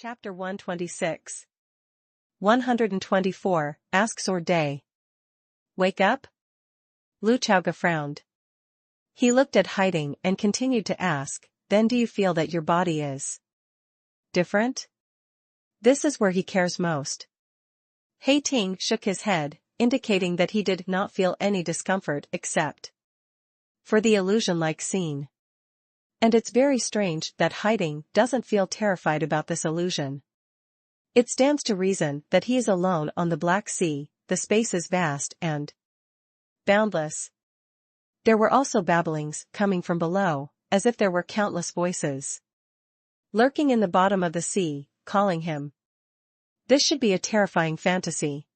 Chapter 126. 124, Asks or Day. Wake up? Lu Chaoga frowned. He looked at hiding and continued to ask, then do you feel that your body is different? This is where he cares most. Hei Ting shook his head, indicating that he did not feel any discomfort except for the illusion-like scene. And it's very strange that hiding doesn't feel terrified about this illusion. It stands to reason that he is alone on the Black Sea, the space is vast and boundless. There were also babblings coming from below, as if there were countless voices lurking in the bottom of the sea, calling him. This should be a terrifying fantasy.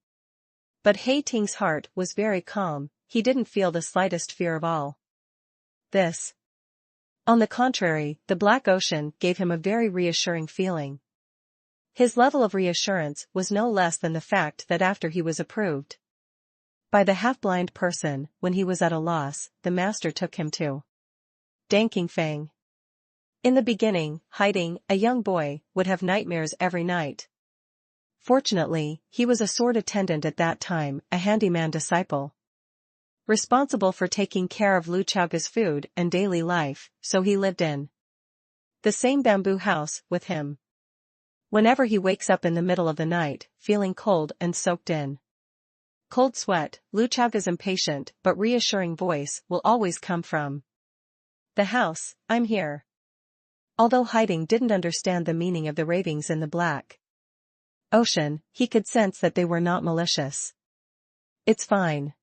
But Hei Ting's heart was very calm, he didn't feel the slightest fear of all this. On the contrary, the Black Ocean gave him a very reassuring feeling. His level of reassurance was no less than the fact that after he was approved by the half-blind person, when he was at a loss, the master took him to Danking Fang. In the beginning, hiding, a young boy, would have nightmares every night. Fortunately, he was a sword attendant at that time, a handyman disciple, responsible for taking care of Lu Chaoga's food and daily life, so he lived in the same bamboo house with him. Whenever he wakes up in the middle of the night, feeling cold and soaked in cold sweat, Lu Chaoga's impatient but reassuring voice will always come from the house, I'm here. Although hiding didn't understand the meaning of the ravings in the Black Ocean, he could sense that they were not malicious. It's fine.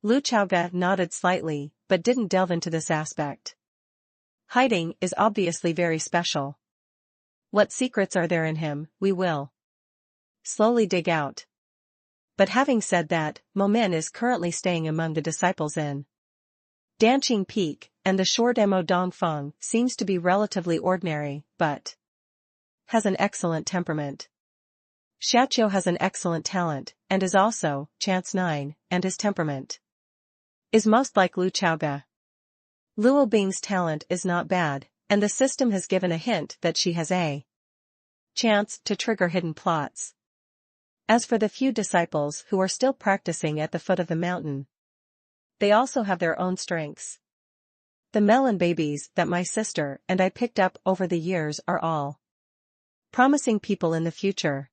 Lu Chaoga nodded slightly, but didn't delve into this aspect. Hiding is obviously very special. What secrets are there in him, we will slowly dig out. But having said that, Mo Min is currently staying among the disciples in Danqing Peak, and the short Mo Dongfeng seems to be relatively ordinary, but has an excellent temperament. Xiaqiu has an excellent talent, and is also, chance 9, and his temperament is most like Lu Chaoga. Luo Bing's talent is not bad, and the system has given a hint that she has a chance to trigger hidden plots. As for the few disciples who are still practicing at the foot of the mountain, they also have their own strengths. The melon babies that my sister and I picked up over the years are all promising people in the future.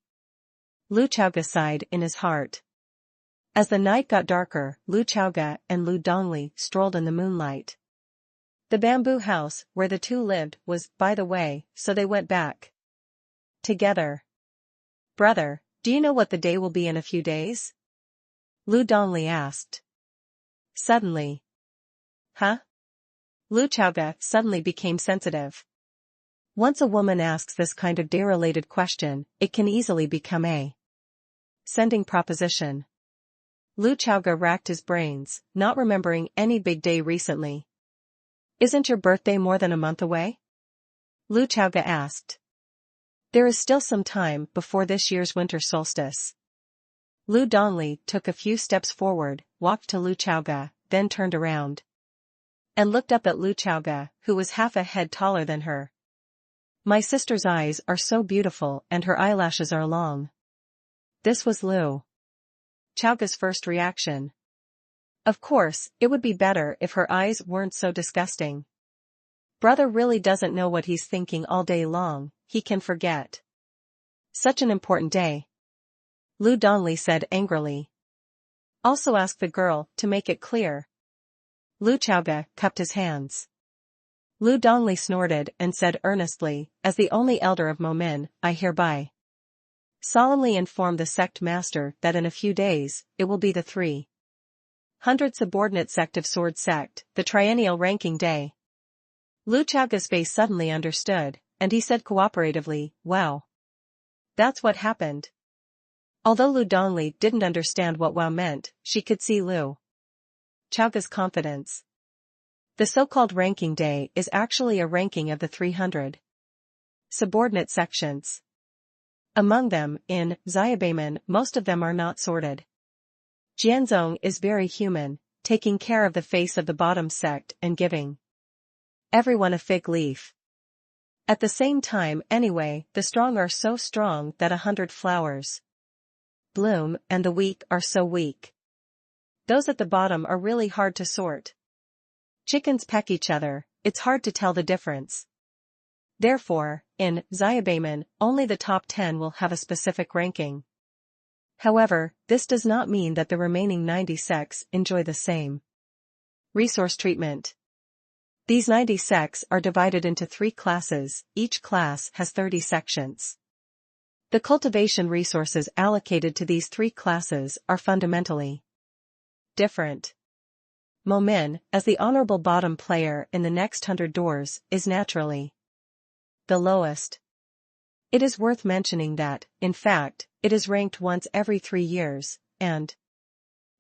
Lu Chaoga sighed in his heart. As the night got darker, Lu Chaoga and Lu Dongli strolled in the moonlight. The bamboo house where the two lived was, by the way, so they went back together. Brother, do you know what the day will be in a few days? Lu Dongli asked. Suddenly. Huh? Lu Chaoga suddenly became sensitive. Once a woman asks this kind of day-related question, it can easily become a sending proposition. Lu Chaoga racked his brains, not remembering any big day recently. Isn't your birthday more than a month away? Lu Chaoga asked. There is still some time before this year's winter solstice. Lu Dongli took a few steps forward, walked to Lu Chaoga, then turned around and looked up at Lu Chaoga, who was half a head taller than her. My sister's eyes are so beautiful and her eyelashes are long. This was Lu Chaoga's first reaction. Of course, it would be better if her eyes weren't so disgusting. Brother really doesn't know what he's thinking all day long, he can forget such an important day. Lu Dongli said angrily. Also ask the girl to make it clear. Lu Chaoga cupped his hands. Lu Dongli snorted and said earnestly, as the only elder of Mo Min, I hereby solemnly inform the sect master that in a few days, it will be the 300 subordinate sect of Sword Sect, the triennial ranking day. Lu Chaoga's face suddenly understood, and he said cooperatively, wow. That's what happened. Although Lu Dongli didn't understand what wow meant, she could see Lu Chaoga's confidence. The so-called ranking day is actually a ranking of the 300 subordinate sections. Among them, in Xiaobamen, most of them are not sorted. Jianzong is very human, taking care of the face of the bottom sect and giving everyone a fig leaf. At the same time anyway, the strong are so strong that 100 flowers bloom, and the weak are so weak. Those at the bottom are really hard to sort. Chickens peck each other, it's hard to tell the difference. Therefore, in Xiaobamen, only the top 10 will have a specific ranking. However, this does not mean that the remaining 90 sects enjoy the same resource treatment. These 90 sects are divided into 3 classes, each class has 30 sections. The cultivation resources allocated to these 3 classes are fundamentally different. Momin, as the honorable bottom player in the next 100 doors, is naturally the lowest. It is worth mentioning that, in fact, it is ranked once every 3 years, and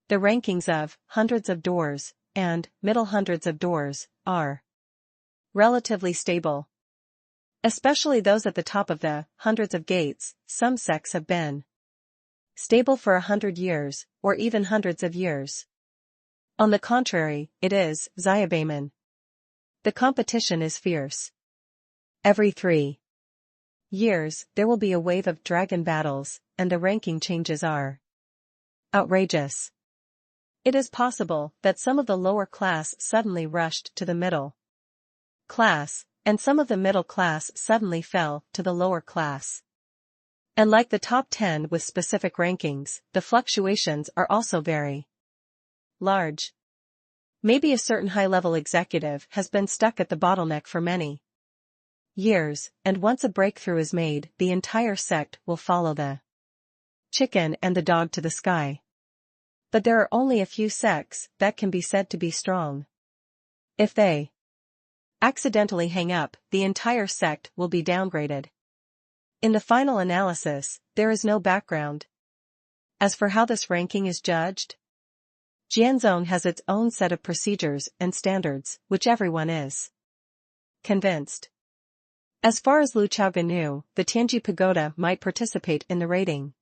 the rankings of hundreds of doors and middle hundreds of doors are relatively stable. Especially those at the top of the hundreds of gates. Some sects have been stable for 100 years, or even hundreds of years. On the contrary, it is Xiaobamen. The competition is fierce. Every 3 years, there will be a wave of dragon battles, and the ranking changes are outrageous. It is possible that some of the lower class suddenly rushed to the middle class, and some of the middle class suddenly fell to the lower class. And like the top 10 with specific rankings, the fluctuations are also very large. Maybe a certain high-level executive has been stuck at the bottleneck for many years, and once a breakthrough is made, the entire sect will follow the chicken and the dog to the sky. But there are only a few sects that can be said to be strong. If they accidentally hang up, the entire sect will be downgraded. In the final analysis, there is no background. As for how this ranking is judged, Jianzhong has its own set of procedures and standards, which everyone is convinced. As far as Lu Chaoga knew, the Tianji Pagoda might participate in the rating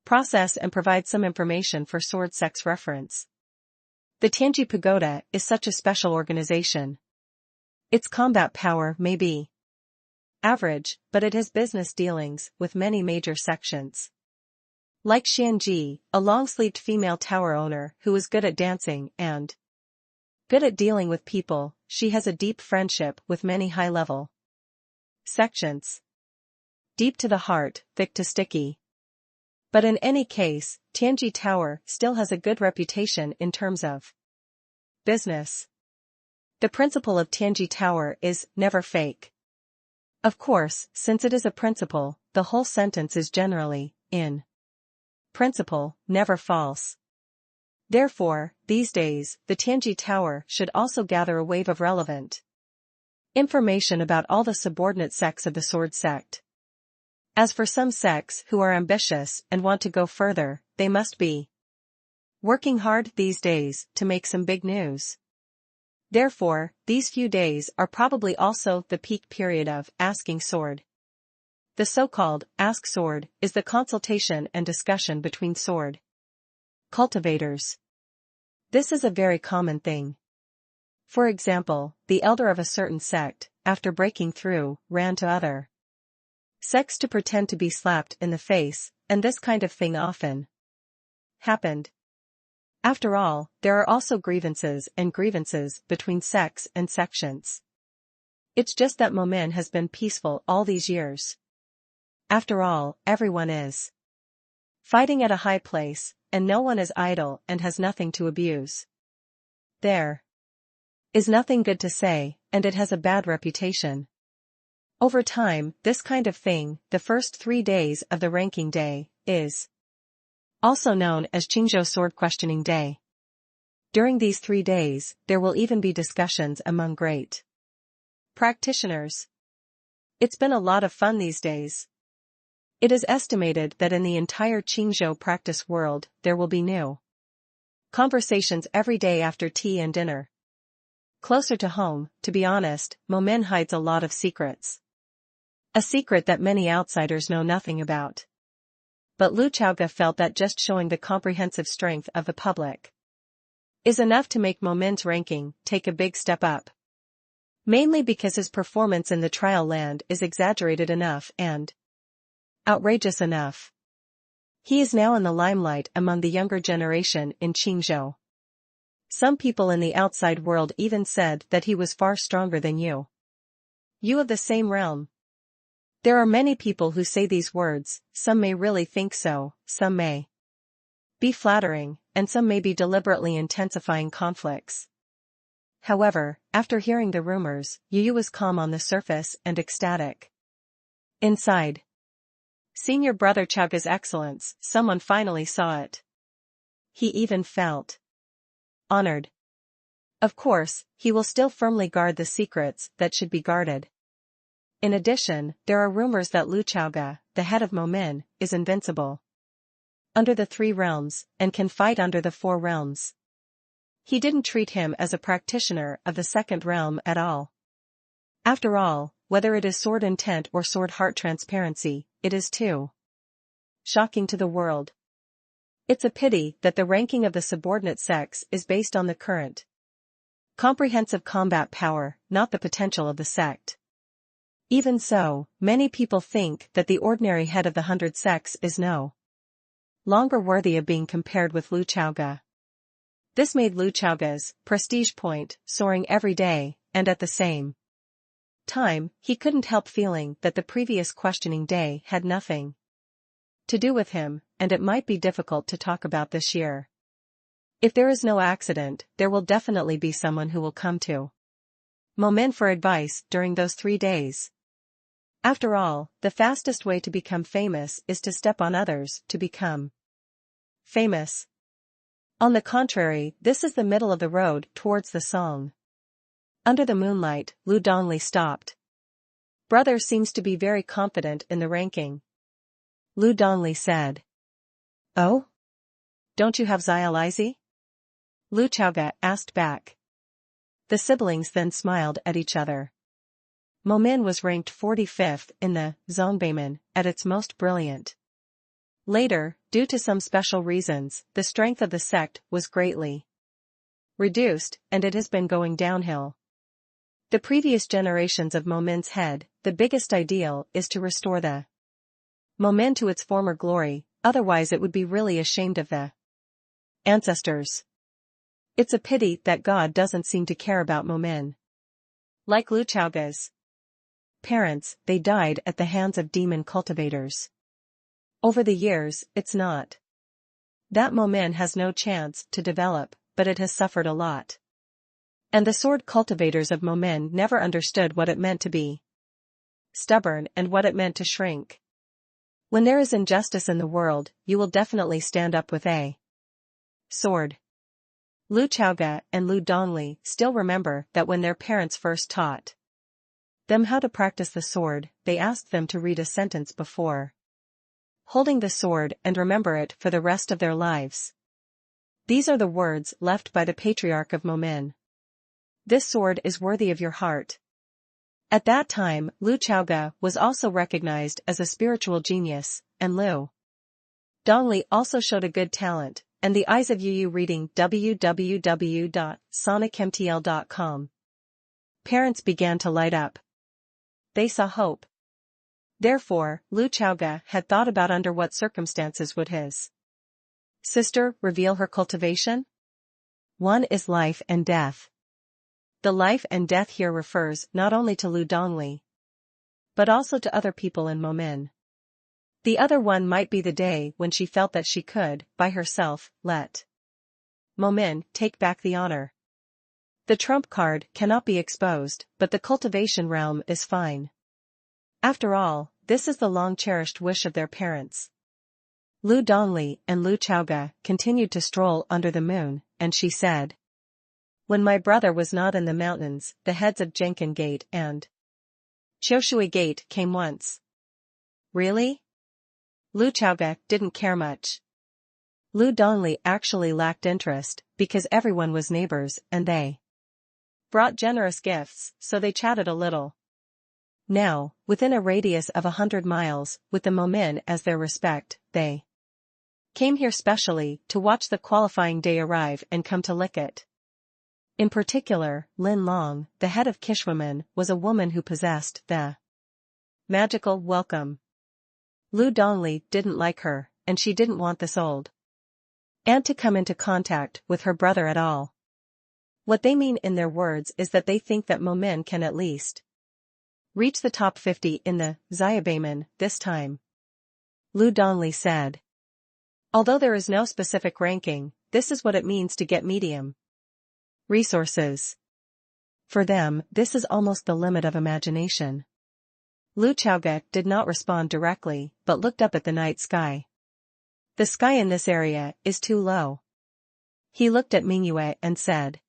process and provide some information for sword sects reference. The Tianji Pagoda is such a special organization. Its combat power may be average, but it has business dealings with many major sections. Like Xianji, a long-sleeved female tower owner who is good at dancing and good at dealing with people, she has a deep friendship with many high-level sections. Deep to the heart, thick to sticky. But in any case, Tianji Tower still has a good reputation in terms of business. The principle of Tianji Tower is never fake. Of course, since it is a principle, the whole sentence is generally, in principle, never false. Therefore, these days, the Tianji Tower should also gather a wave of relevant information about all the subordinate sects of the sword sect. As for some sects who are ambitious and want to go further, they must be working hard these days to make some big news. Therefore, these few days are probably also the peak period of asking sword. The so-called ask sword is the consultation and discussion between sword cultivators. This is a very common thing. For example, the elder of a certain sect, after breaking through, ran to other sects to pretend to be slapped in the face, and this kind of thing often happened. After all, there are also grievances between sects and sections. It's just that Momin has been peaceful all these years. After all, everyone is fighting at a high place, and no one is idle and has nothing to abuse. There is nothing good to say, and it has a bad reputation. Over time, this kind of thing, the first 3 days of the ranking day, is also known as Qingzhou Sword Questioning Day. During these 3 days, there will even be discussions among great practitioners. It's been a lot of fun these days. It is estimated that in the entire Qingzhou practice world, there will be new conversations every day after tea and dinner. Closer to home, to be honest, Momin hides a lot of secrets. A secret that many outsiders know nothing about. But Lu Chaoga felt that just showing the comprehensive strength of the public is enough to make Momin's ranking take a big step up. Mainly because his performance in the trial land is exaggerated enough and outrageous enough. He is now in the limelight among the younger generation in Qingzhou. Some people in the outside world even said that he was far stronger than you. You of the same realm. There are many people who say these words, some may really think so, some may be flattering, and some may be deliberately intensifying conflicts. However, after hearing the rumors, Yu was calm on the surface and ecstatic inside. Seeing your brother Chaoga's excellence, someone finally saw it. He even felt honored. Of course, he will still firmly guard the secrets that should be guarded. In addition, there are rumors that Lu Chaoga, the head of Momin, is invincible under the 3 realms, and can fight under the 4 realms. He didn't treat him as a practitioner of the 2nd realm at all. After all, whether it is sword intent or sword heart transparency, it is too shocking to the world. It's a pity that the ranking of the subordinate sects is based on the current comprehensive combat power, not the potential of the sect. Even so, many people think that the ordinary head of the 100 sects is no longer worthy of being compared with Lu Chaoga. This made Lu Chaoga's prestige point soaring every day, and at the same time, he couldn't help feeling that the previous questioning day had nothing to do with him, and it might be difficult to talk about this year. If there is no accident, there will definitely be someone who will come to Momin for advice during those 3 days. After all, the fastest way to become famous is to step on others to become famous. On the contrary, this is the middle of the road towards the song. Under the moonlight, Lu Dongli stopped. Brother seems to be very confident in the ranking. Lu Dongli said. Oh? Don't you have Xiao? Lu Chaoga asked back. The siblings then smiled at each other. Momin was ranked 45th in the Zongbeiman, at its most brilliant. Later, due to some special reasons, the strength of the sect was greatly reduced, and it has been going downhill. The previous generations of Momin's head, the biggest ideal is to restore the Momin to its former glory, otherwise it would be really ashamed of the ancestors. It's a pity that God doesn't seem to care about Momin. Like Lu Chaoga's parents, they died at the hands of demon cultivators. Over the years, it's not that Momin has no chance to develop, but it has suffered a lot. And the sword cultivators of Momin never understood what it meant to be stubborn and what it meant to shrink. When there is injustice in the world, you will definitely stand up with a sword. Lu Chaoga and Lu Dongli still remember that when their parents first taught them how to practice the sword, they asked them to read a sentence before holding the sword and remember it for the rest of their lives. These are the words left by the patriarch of Momin. This sword is worthy of your heart. At that time, Lu Chaoga was also recognized as a spiritual genius, and Lu Dongli also showed a good talent, and the eyes of Yu reading www.sonicmtl.com. Parents began to light up. They saw hope. Therefore, Lu Chaoga had thought about under what circumstances would his sister reveal her cultivation? One is life and death. The life and death here refers not only to Lu Dongli, but also to other people in Momin. The other one might be the day when she felt that she could, by herself, let Momin take back the honor. The trump card cannot be exposed, but the cultivation realm is fine. After all, this is the long-cherished wish of their parents. Lu Dongli and Lu Chaoga continued to stroll under the moon, and she said, "When my brother was not in the mountains, the heads of Jenkin Gate and Qiushui Gate came once." Really? Lu Chaoga didn't care much. Lu Dongli actually lacked interest, because everyone was neighbors and they brought generous gifts, so they chatted a little. Now, within a radius of 100 miles, with the Momin as their respect, they came here specially to watch the qualifying day arrive and come to lick it. In particular, Lin Long, the head of Kishwoman, was a woman who possessed the magical welcome. Lu Dongli didn't like her, and she didn't want this old aunt to come into contact with her brother at all. What they mean in their words is that they think that Mo Min can at least reach the top 50 in the Xiaobaman this time. Lu Dongli said. Although there is no specific ranking, this is what it means to get medium resources. For them, this is almost the limit of imagination. Lu Chaoge did not respond directly, but looked up at the night sky. The sky in this area is too low. He looked at Mingyue and said.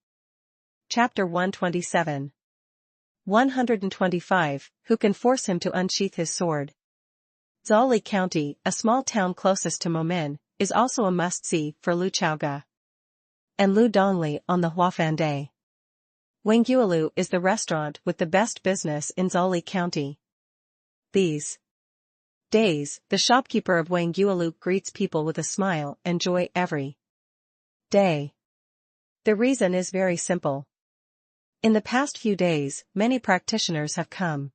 Chapter 127. 125, Who can force him to unsheath his sword? Zhali County, a small town closest to Momin, is also a must-see for Lu Chaoge and Lu Dongli on the Huafan Day. Wangguolu is the restaurant with the best business in Zhali County. These days, the shopkeeper of Wangguolu greets people with a smile and joy every day. The reason is very simple. In the past few days, many practitioners have come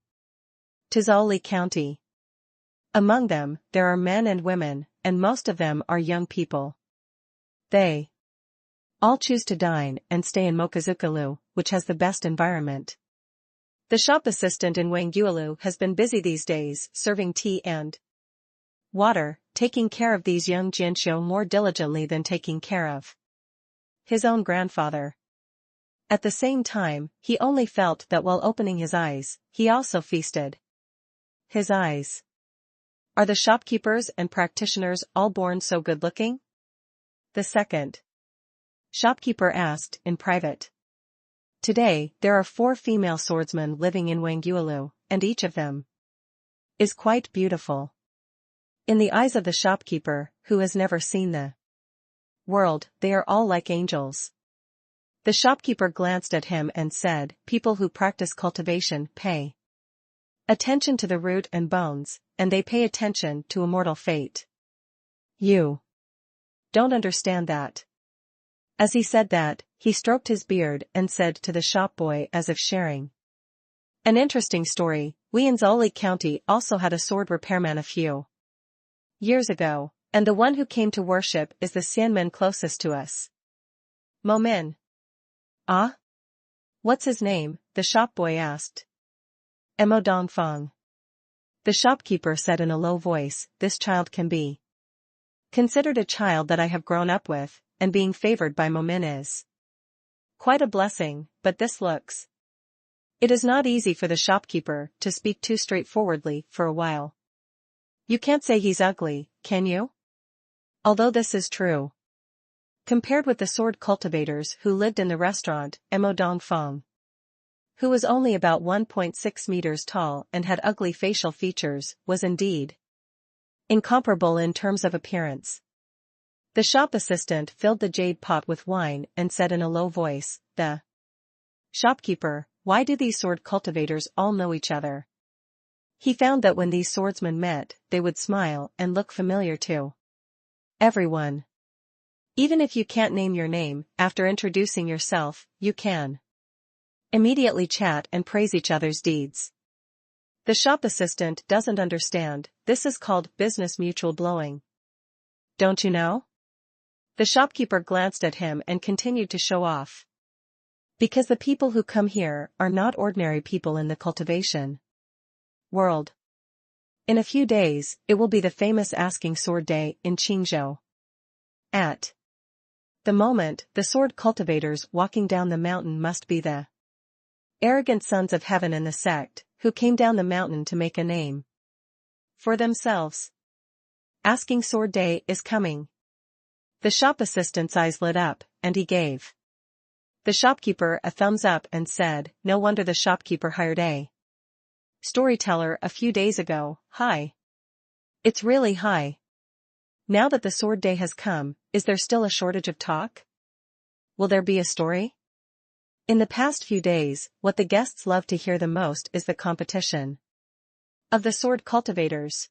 to Zhali County. Among them, there are men and women, and most of them are young people. They all choose to dine and stay in Mokazukalu, which has the best environment. The shop assistant in Wangguolu has been busy these days, serving tea and water, taking care of these young Jinsho more diligently than taking care of his own grandfather. At the same time, he only felt that while opening his eyes, he also feasted his eyes. Are the shopkeepers and practitioners all born so good-looking? The second shopkeeper asked in private. Today, there are 4 female swordsmen living in Wangguolu, and each of them is quite beautiful. In the eyes of the shopkeeper, who has never seen the world, they are all like angels. The shopkeeper glanced at him and said, People who practice cultivation pay attention to the root and bones, and they pay attention to immortal fate. You don't understand that. As he said that, he stroked his beard and said to the shop boy as if sharing an interesting story. We in Zhali County also had a sword repairman a few years ago, and the one who came to worship is the Xianmen closest to us. Mo Min. Ah? What's his name? The shop boy asked. Emo Dongfang. The shopkeeper said in a low voice, This child can be considered a child that I have grown up with, and being favored by Mo Min is quite a blessing, but this looks. It is not easy for the shopkeeper to speak too straightforwardly for a while. You can't say he's ugly, can you? Although this is true. Compared with the sword cultivators who lived in the restaurant, Emo Dongfang, who was only about 1.6 meters tall and had ugly facial features, was indeed incomparable in terms of appearance. The shop assistant filled the jade pot with wine and said in a low voice, The shopkeeper, why do these sword cultivators all know each other? He found that when these swordsmen met, they would smile and look familiar to everyone. Even if you can't name your name, after introducing yourself, you can immediately chat and praise each other's deeds. The shop assistant doesn't understand, this is called business mutual blowing. Don't you know? The shopkeeper glanced at him and continued to show off. Because the people who come here are not ordinary people in the cultivation world. In a few days, it will be the famous Asking Sword Day in Qingzhou. At the moment, the sword cultivators walking down the mountain must be the arrogant sons of heaven in the sect, who came down the mountain to make a name for themselves. Asking Sword Day is coming. The shop assistant's eyes lit up, and he gave the shopkeeper a thumbs up and said, No wonder the shopkeeper hired a storyteller a few days ago. Hi. It's really high. Now that the sword day has come, is there still a shortage of talk? Will there be a story? In the past few days, what the guests love to hear the most is the competition of the sword cultivators.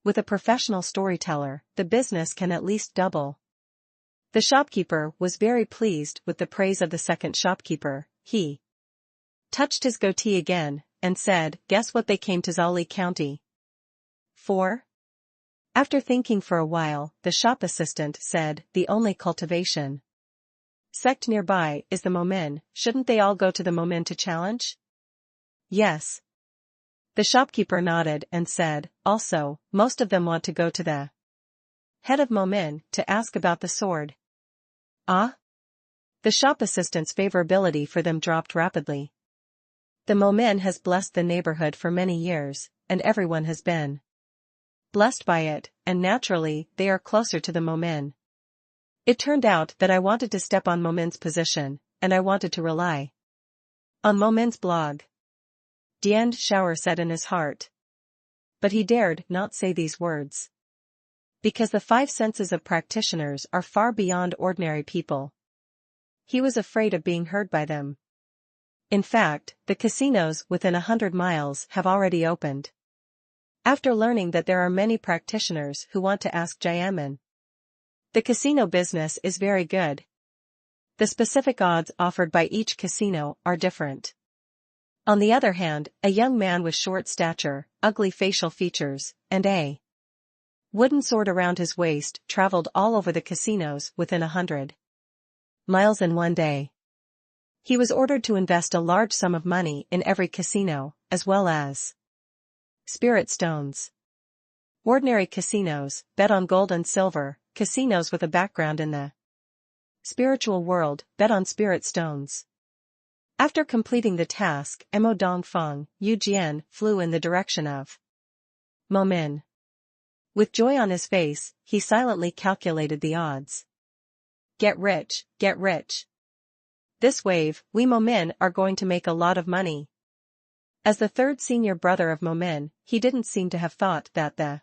With a professional storyteller, the business can at least double. The shopkeeper was very pleased with the praise of the second shopkeeper. He touched his goatee again, and said, "Guess what they came to Zali County for?" After thinking for a while, the shop assistant said, "The only cultivation sect nearby is the Momin. Shouldn't they all go to the Momin to challenge?" "Yes." The shopkeeper nodded and said, "Also, most of them want to go to the head of Momin to ask about the sword." "Ah?" The shop assistant's favorability for them dropped rapidly. The Momin has blessed the neighborhood for many years, and everyone has been blessed by it, and naturally, they are closer to the Momin. It turned out that I wanted to step on Momin's position, and I wanted to rely on Momin's blog. Dian Shower said in his heart. But he dared not say these words. Because the five senses of practitioners are far beyond ordinary people. He was afraid of being heard by them. In fact, the casinos within 100 miles have already opened. After learning that there are many practitioners who want to ask Jayaman. The casino business is very good. The specific odds offered by each casino are different. On the other hand, a young man with short stature, ugly facial features, and a wooden sword around his waist traveled all over the casinos within 100 miles in one day. He was ordered to invest a large sum of money in every casino, as well as spirit stones. Ordinary casinos bet on gold and silver, casinos with a background in the spiritual world bet on spirit stones. After completing the task, Mo Dongfeng, Yu Jian, flew in the direction of Momin. With joy on his face, he silently calculated the odds. Get rich, get rich. This wave, we Momin are going to make a lot of money. As the third senior brother of Momin, he didn't seem to have thought that the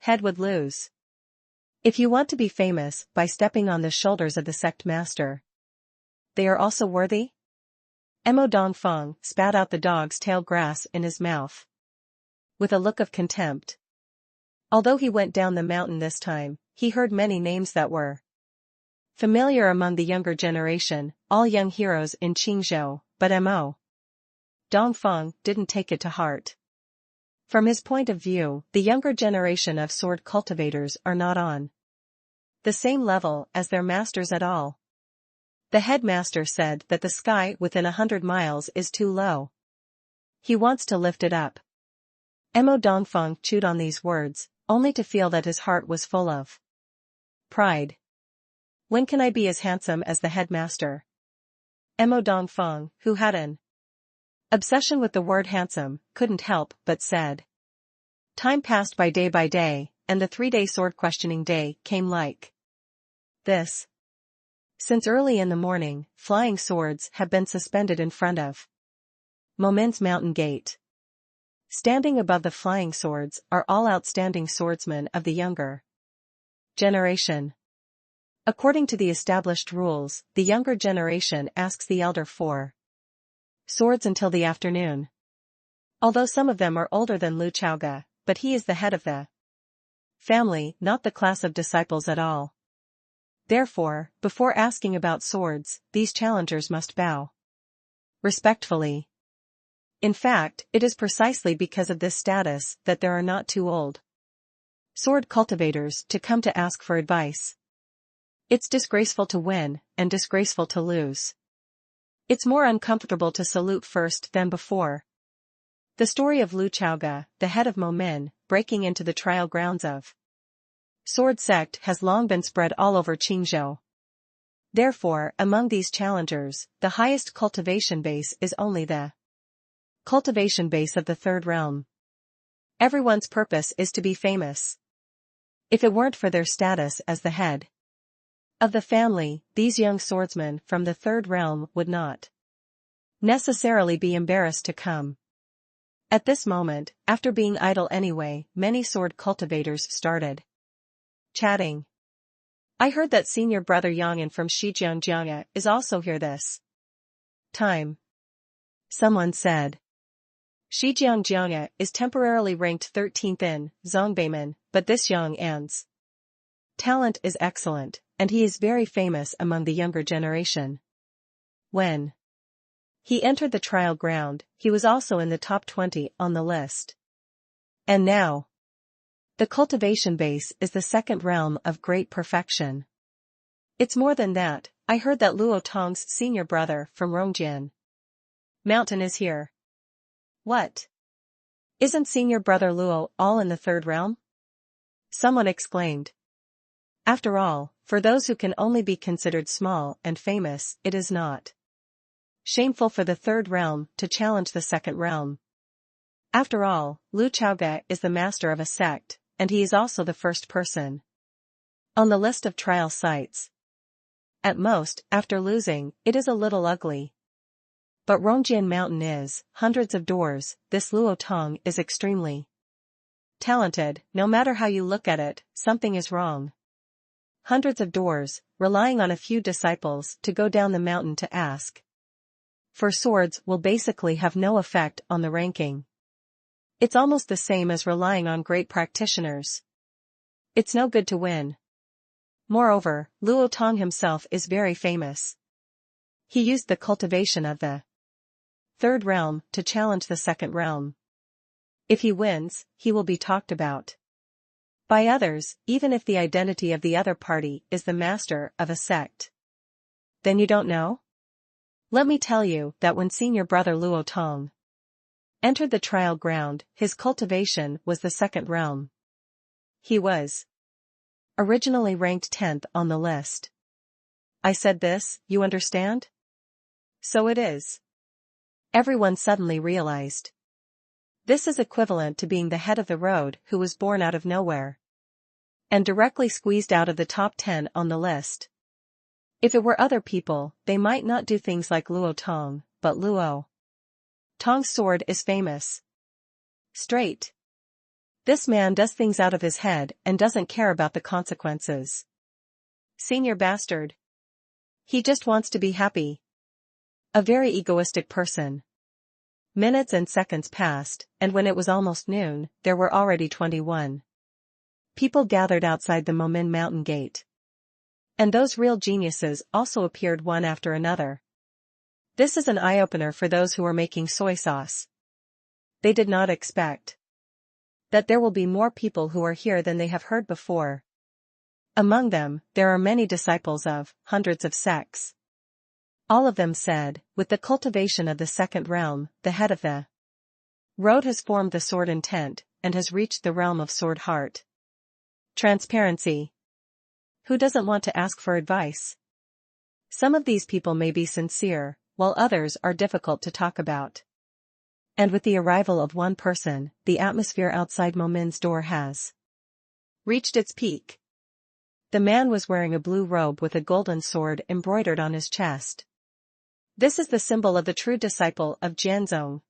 head would lose. If you want to be famous by stepping on the shoulders of the sect master, they are also worthy? Mo Dongfeng spat out the dog's tail grass in his mouth. With a look of contempt. Although he went down the mountain this time, he heard many names that were familiar among the younger generation, all young heroes in Qingzhou, but Mo Dongfeng didn't take it to heart. From his point of view, the younger generation of sword cultivators are not on the same level as their masters at all. The headmaster said that the sky within 100 miles is too low. He wants to lift it up. Mo Dongfeng chewed on these words, only to feel that his heart was full of pride. When can I be as handsome as the headmaster? Mo Dongfeng, who had an obsession with the word handsome, couldn't help but said. Time passed by day, and the 3-day sword questioning day came like this. Since early in the morning, flying swords have been suspended in front of Momin's mountain gate. Standing above the flying swords are all outstanding swordsmen of the younger generation. According to the established rules, the younger generation asks the elder for swords until the afternoon. Although some of them are older than Lu Chaoga, but he is the head of the family, not the class of disciples at all. Therefore, before asking about swords, these challengers must bow respectfully. In fact, it is precisely because of this status that there are not too old sword cultivators to come to ask for advice. It's disgraceful to win, and disgraceful to lose. It's more uncomfortable to salute first than before. The story of Lu Chaoga, the head of Momin, breaking into the trial grounds of Sword Sect has long been spread all over Qingzhou. Therefore, among these challengers, the highest cultivation base is only the cultivation base of the third realm. Everyone's purpose is to be famous. If it weren't for their status as the head of the family, these young swordsmen from the third realm would not necessarily be embarrassed to come. At this moment, after being idle anyway, many sword cultivators started chatting. I heard that senior brother Yang'an from Shijiangjiang is also here this time. Someone said. Shijiangjiang is temporarily ranked 13th in Zongbeiman, but this Yang'an's Talent is excellent, and he is very famous among the younger generation. When he entered the trial ground, he was also in the top 20 on the list. And now, the cultivation base is the second realm of great perfection. It's more than that. I heard that Luo Tong's senior brother from Rongjin Mountain is here. What? Isn't senior brother Luo all in the third realm? Someone exclaimed. After all, for those who can only be considered small and famous, it is not shameful for the third realm to challenge the second realm. After all, Lu Chaoge is the master of a sect, and he is also the first person on the list of trial sites. At most, after losing, it is a little ugly. But Rongjin Mountain is hundreds of doors. This Luo Tong is extremely talented. No matter how you look at it, something is wrong. Hundreds of doors, relying on a few disciples to go down the mountain to ask for swords will basically have no effect on the ranking. It's almost the same as relying on great practitioners. It's no good to win. Moreover, Luo Tong himself is very famous. He used the cultivation of the third realm to challenge the second realm. If he wins, he will be talked about by others, even if the identity of the other party is the master of a sect. Then you don't know? Let me tell you that when senior brother Luo Tong entered the trial ground, his cultivation was the second realm. He was originally ranked 10th on the list. I said this, you understand? So it is. Everyone suddenly realized. This is equivalent to being the head of the road who was born out of nowhere and directly squeezed out of the top 10 on the list. If it were other people, they might not do things like Luo Tong, but Luo Tong's sword is famous. Straight. This man does things out of his head and doesn't care about the consequences. Senior bastard. He just wants to be happy. A very egoistic person. Minutes and seconds passed, and when it was almost noon, there were already 21 people gathered outside the Momin Mountain Gate. And those real geniuses also appeared one after another. This is an eye-opener for those who are making soy sauce. They did not expect that there will be more people who are here than they have heard before. Among them, there are many disciples of hundreds of sects. All of them said, with the cultivation of the second realm, the head of the road has formed the sword intent, and has reached the realm of sword heart. Transparency. Who doesn't want to ask for advice? Some of these people may be sincere, while others are difficult to talk about. And with the arrival of one person, the atmosphere outside Momin's door has reached its peak. The man was wearing a blue robe with a golden sword embroidered on his chest. This is the symbol of the true disciple of Jianzong.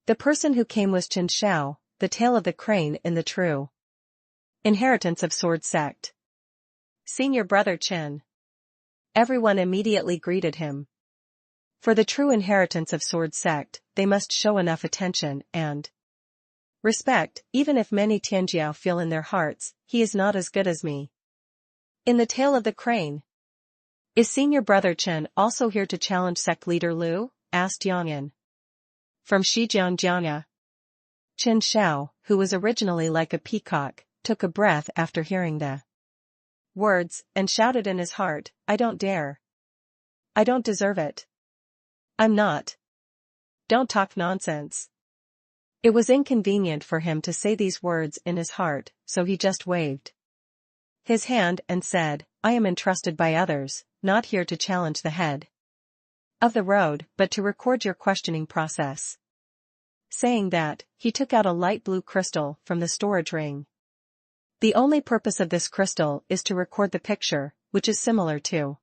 The person who came was Qin Shao, the tail of the crane in the true inheritance of Sword Sect. Senior brother Qin. Everyone immediately greeted him. For the true inheritance of Sword Sect, they must show enough attention and respect, even if many Tianjiao feel in their hearts, he is not as good as me. In the tail of the crane. Is senior brother Chen also here to challenge sect leader Lu? Asked Yangyan. From Shijiangjianga. Qin Shao, who was originally like a peacock, took a breath after hearing the words, and shouted in his heart, I don't dare. I don't deserve it. I'm not. Don't talk nonsense. It was inconvenient for him to say these words in his heart, so he just waved his hand and said, I am entrusted by others, not here to challenge the head of the road, but to record your questioning process. Saying that, he took out a light blue crystal from the storage ring. The only purpose of this crystal is to record the picture, which is similar to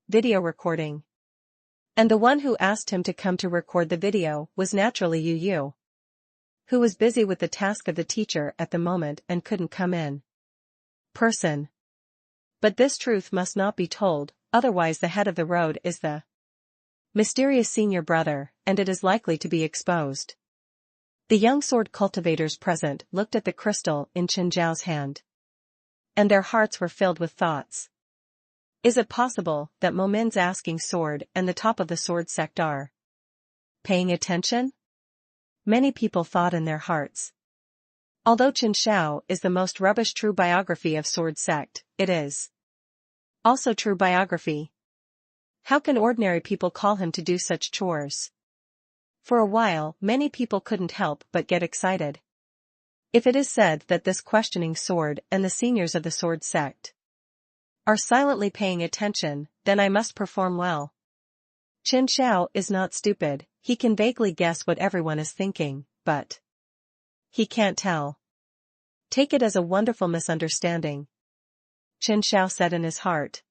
video recording. And the one who asked him to come to record the video was naturally Yu, who was busy with the task of the teacher at the moment and couldn't come in person. But this truth must not be told, otherwise the head of the road is the mysterious senior brother, and it is likely to be exposed. The young sword cultivators present looked at the crystal in Chen Zhao's hand. And their hearts were filled with thoughts. Is it possible that Momin's asking sword and the top of the sword sect are paying attention? Many people thought in their hearts. Although Chen Xiao is the most rubbish true biography of sword sect, it is also true biography. How can ordinary people call him to do such chores? For a while, many people couldn't help but get excited. If it is said that this questioning sword and the seniors of the sword sect are silently paying attention, then I must perform well. Chen Xiao is not stupid, he can vaguely guess what everyone is thinking, but he can't tell. Take it as a wonderful misunderstanding, Chen Xiao said in his heart.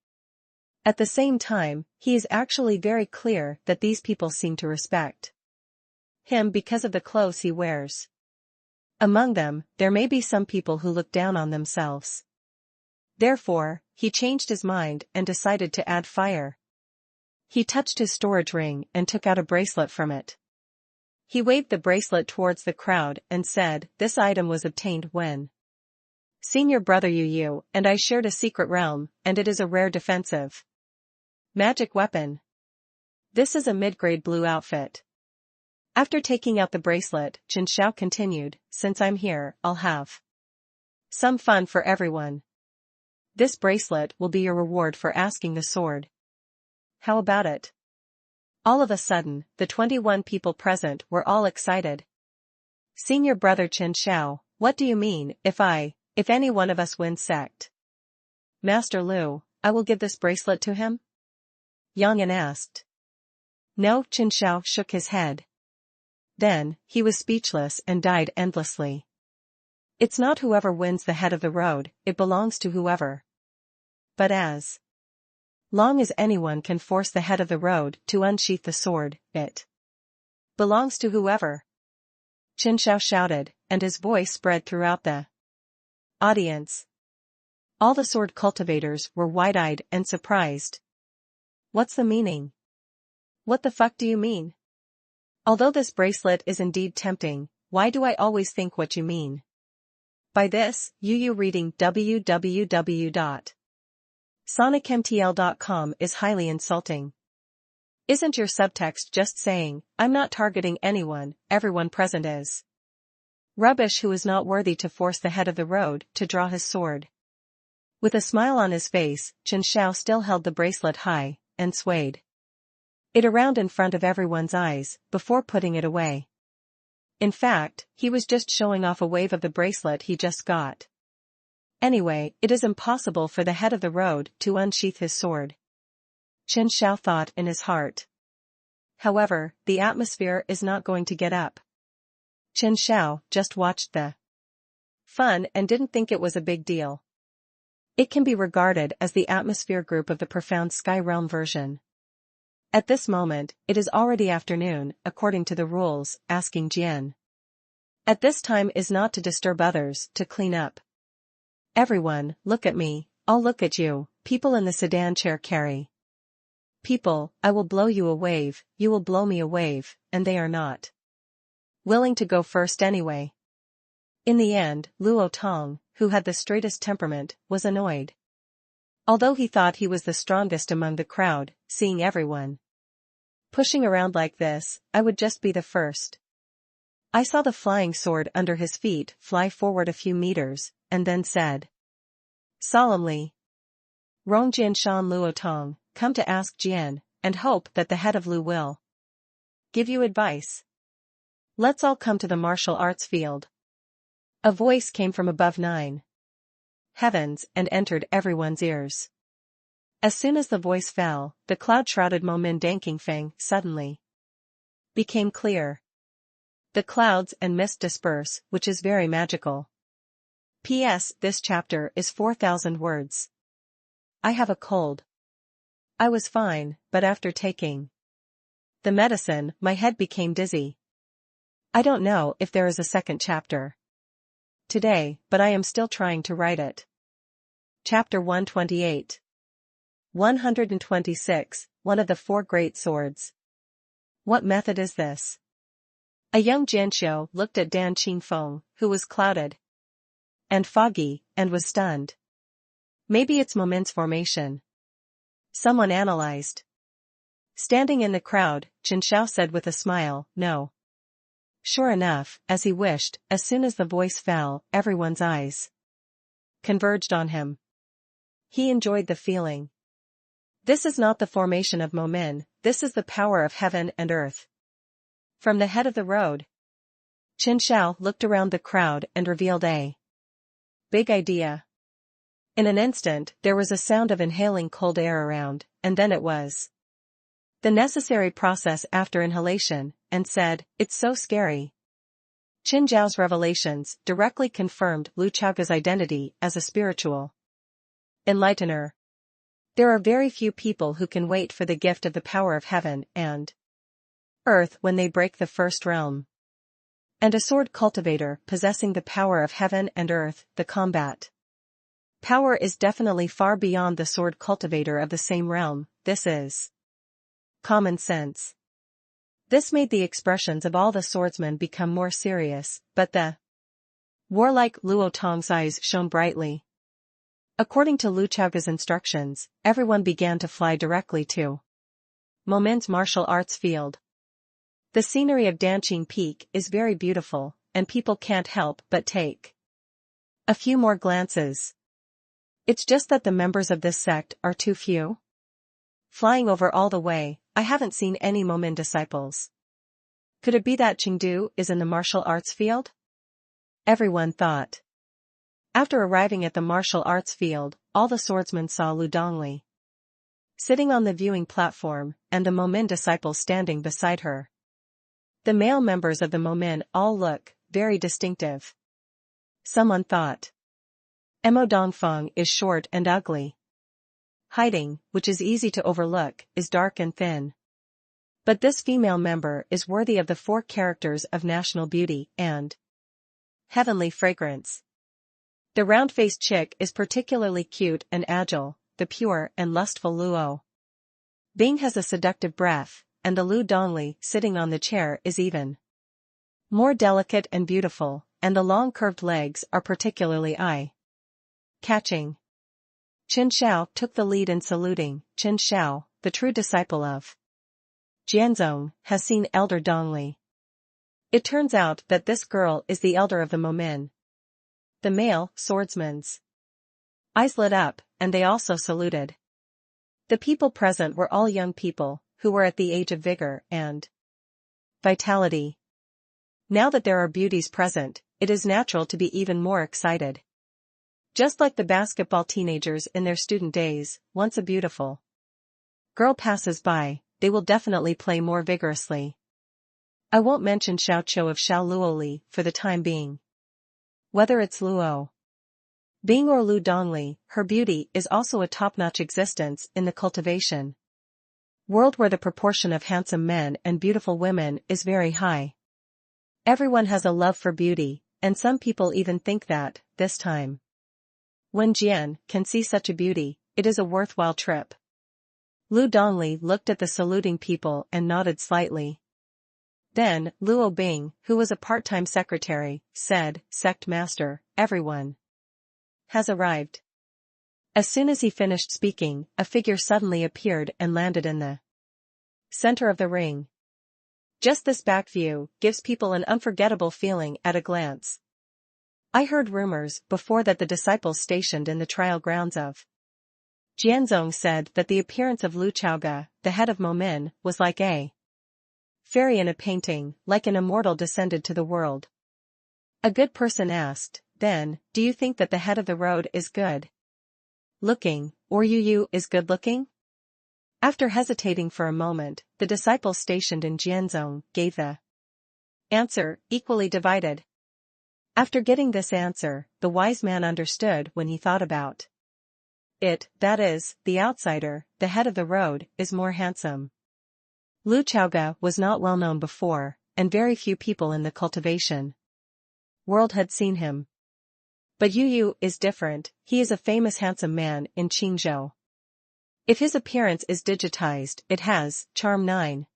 At the same time, he is actually very clear that these people seem to respect him because of the clothes he wears. Among them, there may be some people who look down on themselves. Therefore, he changed his mind and decided to add fire. He touched his storage ring and took out a bracelet from it. He waved the bracelet towards the crowd and said, "This item was obtained when senior brother Yu and I shared a secret realm, and it is a rare defensive magic weapon. This is a mid-grade blue outfit." After taking out the bracelet, Chen Xiao continued, "Since I'm here, I'll have some fun for everyone. This bracelet will be your reward for asking the sword. How about it?" All of a sudden, the 21 people present were all excited. "Senior brother Chen Xiao, what do you mean, if any one of us wins Sect? Master Lu, I will give this bracelet to him?" Yang'an asked. No, Chen Xiao shook his head. Then, he was speechless and died endlessly. It's not whoever wins the head of the road, it belongs to whoever. But as long as anyone can force the head of the road to unsheath the sword, it belongs to whoever. Chen Xiao shouted, and his voice spread throughout the audience. All the sword cultivators were wide-eyed and surprised. What's the meaning? What the fuck do you mean? Although this bracelet is indeed tempting, why do I always think what you mean by this? You reading www.sonicmtl.com is highly insulting. Isn't your subtext just saying, I'm not targeting anyone, everyone present is rubbish who is not worthy to force the head of the road to draw his sword? With a smile on his face, Chen Xiao still held the bracelet high, and swayed it around in front of everyone's eyes, before putting it away. In fact, he was just showing off a wave of the bracelet he just got. Anyway, it is impossible for the head of the road to unsheath his sword, Chen Xiao thought in his heart. However, the atmosphere is not going to get up. Chen Xiao just watched the fun and didn't think it was a big deal. It can be regarded as the atmosphere group of the Profound Sky Realm version. At this moment, it is already afternoon, according to the rules, asking Jian at this time is not to disturb others, to clean up. Everyone, look at me, I'll look at you, people in the sedan chair carry. People, I will blow you a wave, you will blow me a wave, and they are not willing to go first anyway. In the end, Luo Tong, who had the straightest temperament, was annoyed. Although he thought he was the strongest among the crowd, seeing everyone pushing around like this, I would just be the first. I saw the flying sword under his feet fly forward a few meters, and then said solemnly, Rongjian Shan Luo Tong, come to ask Jian, and hope that the head of Lu will give you advice. Let's all come to the martial arts field. A voice came from above 9 heavens and entered everyone's ears. As soon as the voice fell, the cloud-shrouded Momin Dankingfeng suddenly became clear. The clouds and mist disperse, which is very magical. P.S. This chapter is 4,000 words. I have a cold. I was fine, but after taking the medicine, my head became dizzy. I don't know if there is a second chapter today, but I am still trying to write it. Chapter 128. 126, One of the Four Great Swords. What method is this? A young Jianxiu looked at Dan Qingfeng, who was clouded and foggy, and was stunned. Maybe it's Momin's formation. Someone analyzed. Standing in the crowd, Chen Xiao said with a smile, no. Sure enough, as he wished, as soon as the voice fell, everyone's eyes converged on him. He enjoyed the feeling. This is not the formation of Momin, this is the power of heaven and earth. From the head of the road, Chen Xiao looked around the crowd and revealed a big idea. In an instant, there was a sound of inhaling cold air around, and then it was the necessary process after inhalation, and said, it's so scary. Qin Zhao's revelations directly confirmed Lu Chaoga's identity as a spiritual enlightener. There are very few people who can wait for the gift of the power of heaven and earth when they break the first realm. And a sword cultivator possessing the power of heaven and earth, the combat power is definitely far beyond the sword cultivator of the same realm. This is common sense. This made the expressions of all the swordsmen become more serious, but the warlike Luo Tong's eyes shone brightly. According to Lu Chaoga's instructions, everyone began to fly directly to Momin's martial arts field. The scenery of Danqing Peak is very beautiful, and people can't help but take a few more glances. It's just that the members of this sect are too few. Flying over all the way, I haven't seen any Momin disciples. Could it be that Chengdu is in the martial arts field? Everyone thought. After arriving at the martial arts field, all the swordsmen saw Lu Dongli sitting on the viewing platform, and the Momin disciples standing beside her. The male members of the Momin all look very distinctive. Someone thought. Mo Dongfeng is short and ugly. Hiding, which is easy to overlook, is dark and thin. But this female member is worthy of the 4 characters of national beauty and heavenly fragrance. The round-faced chick is particularly cute and agile, the pure and lustful Luo Bing has a seductive breath, and the Lu Dongli sitting on the chair is even more delicate and beautiful, and the long curved legs are particularly eye-catching. Qin Xiao took the lead in saluting. Qin Xiao, the true disciple of Jianzong, has seen Elder Dongli. It turns out that this girl is the elder of the Momin. The male swordsmen's eyes lit up, and they also saluted. The people present were all young people, who were at the age of vigor and vitality. Now that there are beauties present, it is natural to be even more excited. Just like the basketball teenagers in their student days, once a beautiful girl passes by, they will definitely play more vigorously. I won't mention Xiao Qiu of Xiao Luoli for the time being. Whether it's Luo Bing or Lu Dongli, her beauty is also a top-notch existence in the cultivation world where the proportion of handsome men and beautiful women is very high. Everyone has a love for beauty, and some people even think that, this time, when Jian can see such a beauty, it is a worthwhile trip. Lu Dongli looked at the saluting people and nodded slightly. Then, Luo Bing, who was a part-time secretary, said, Sect Master, everyone has arrived. As soon as he finished speaking, a figure suddenly appeared and landed in the center of the ring. Just this back view gives people an unforgettable feeling at a glance. I heard rumors before that the disciples stationed in the trial grounds of Jianzong said that the appearance of Lu Chaoga, the head of Momin, was like a fairy in a painting, like an immortal descended to the world. A good person asked, then, do you think that the head of the road is good looking, or Yu is good looking? After hesitating for a moment, the disciples stationed in Jianzong gave the answer, equally divided. After getting this answer, the wise man understood when he thought about it, that is, the outsider, the head of the road, is more handsome. Lu Chaoga was not well known before, and very few people in the cultivation world had seen him. But Yu is different, he is a famous handsome man in Qingzhou. If his appearance is digitized, it has charm 9.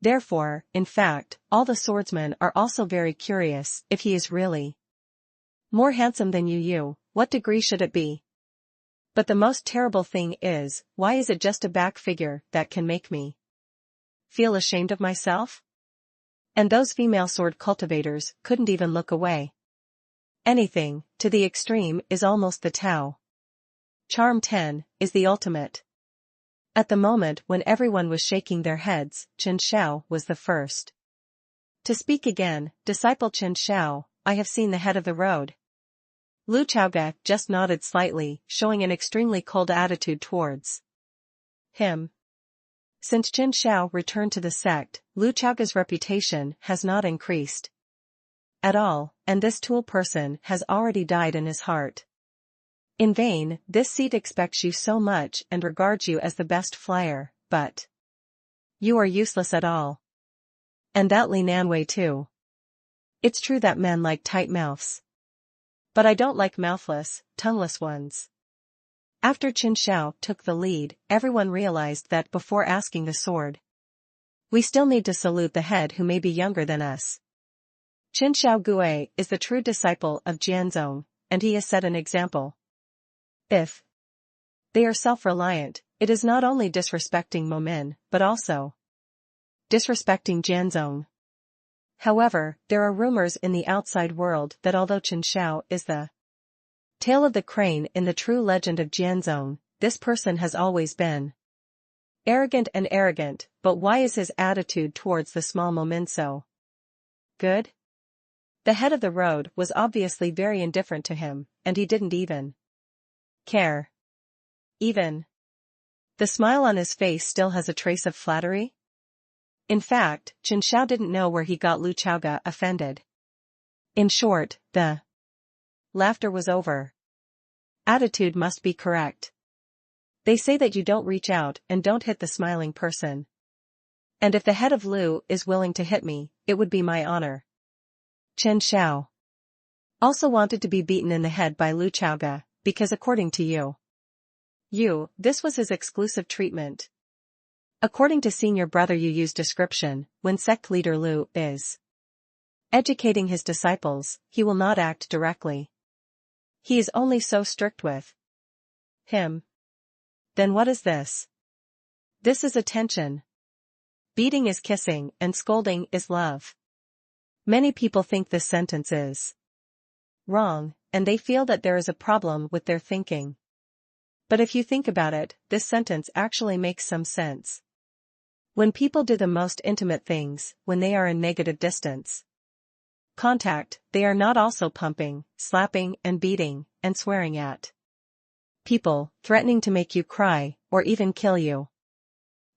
Therefore, in fact, all the swordsmen are also very curious if he is really more handsome than Yu. What degree should it be? But the most terrible thing is, why is it just a back figure that can make me feel ashamed of myself? And those female sword cultivators couldn't even look away. Anything, to the extreme, is almost the Tao. Charm 10, is the ultimate. At the moment when everyone was shaking their heads, Chen Xiao was the first to speak again. Disciple Chen Xiao, I have seen the head of the road. Lu Chaoga just nodded slightly, showing an extremely cold attitude towards him. Since Chen Xiao returned to the sect, Lu Chaoga's reputation has not increased at all, and this tool person has already died in his heart. In vain, this seat expects you so much and regards you as the best flyer, but you are useless at all. And that Li Nanwei too. It's true that men like tight mouths. But I don't like mouthless, tongueless ones. After Chen Xiao took the lead, everyone realized that before asking the sword, we still need to salute the head who may be younger than us. Chen Xiao Gui is the true disciple of Jianzong, and he has set an example. If they are self-reliant, it is not only disrespecting Momin, but also disrespecting Jianzong. However, there are rumors in the outside world that although Chen Xiao is the tail of the crane in the true legend of Jianzong, this person has always been arrogant, but why is his attitude towards the small Momin so good? The head of the road was obviously very indifferent to him, and he didn't even care. Even the smile on his face still has a trace of flattery. In fact, Chen Xiao didn't know where he got Lu Chaoga offended. In short, the laughter was over. Attitude must be correct. They say that you don't reach out and don't hit the smiling person. And if the head of Lu is willing to hit me, it would be my honor. Chen Xiao also wanted to be beaten in the head by Lu Chaoga, because according to you, this was his exclusive treatment. According to Senior Brother Yu's description, when sect leader Lu is educating his disciples, he will not act directly. He is only so strict with him. Then what is this? This is attention. Beating is kissing and scolding is love. Many people think this sentence is wrong, and they feel that there is a problem with their thinking. But if you think about it, this sentence actually makes some sense. When people do the most intimate things, when they are in negative distance contact, they are not also pumping, slapping and beating, and swearing at people, threatening to make you cry, or even kill you.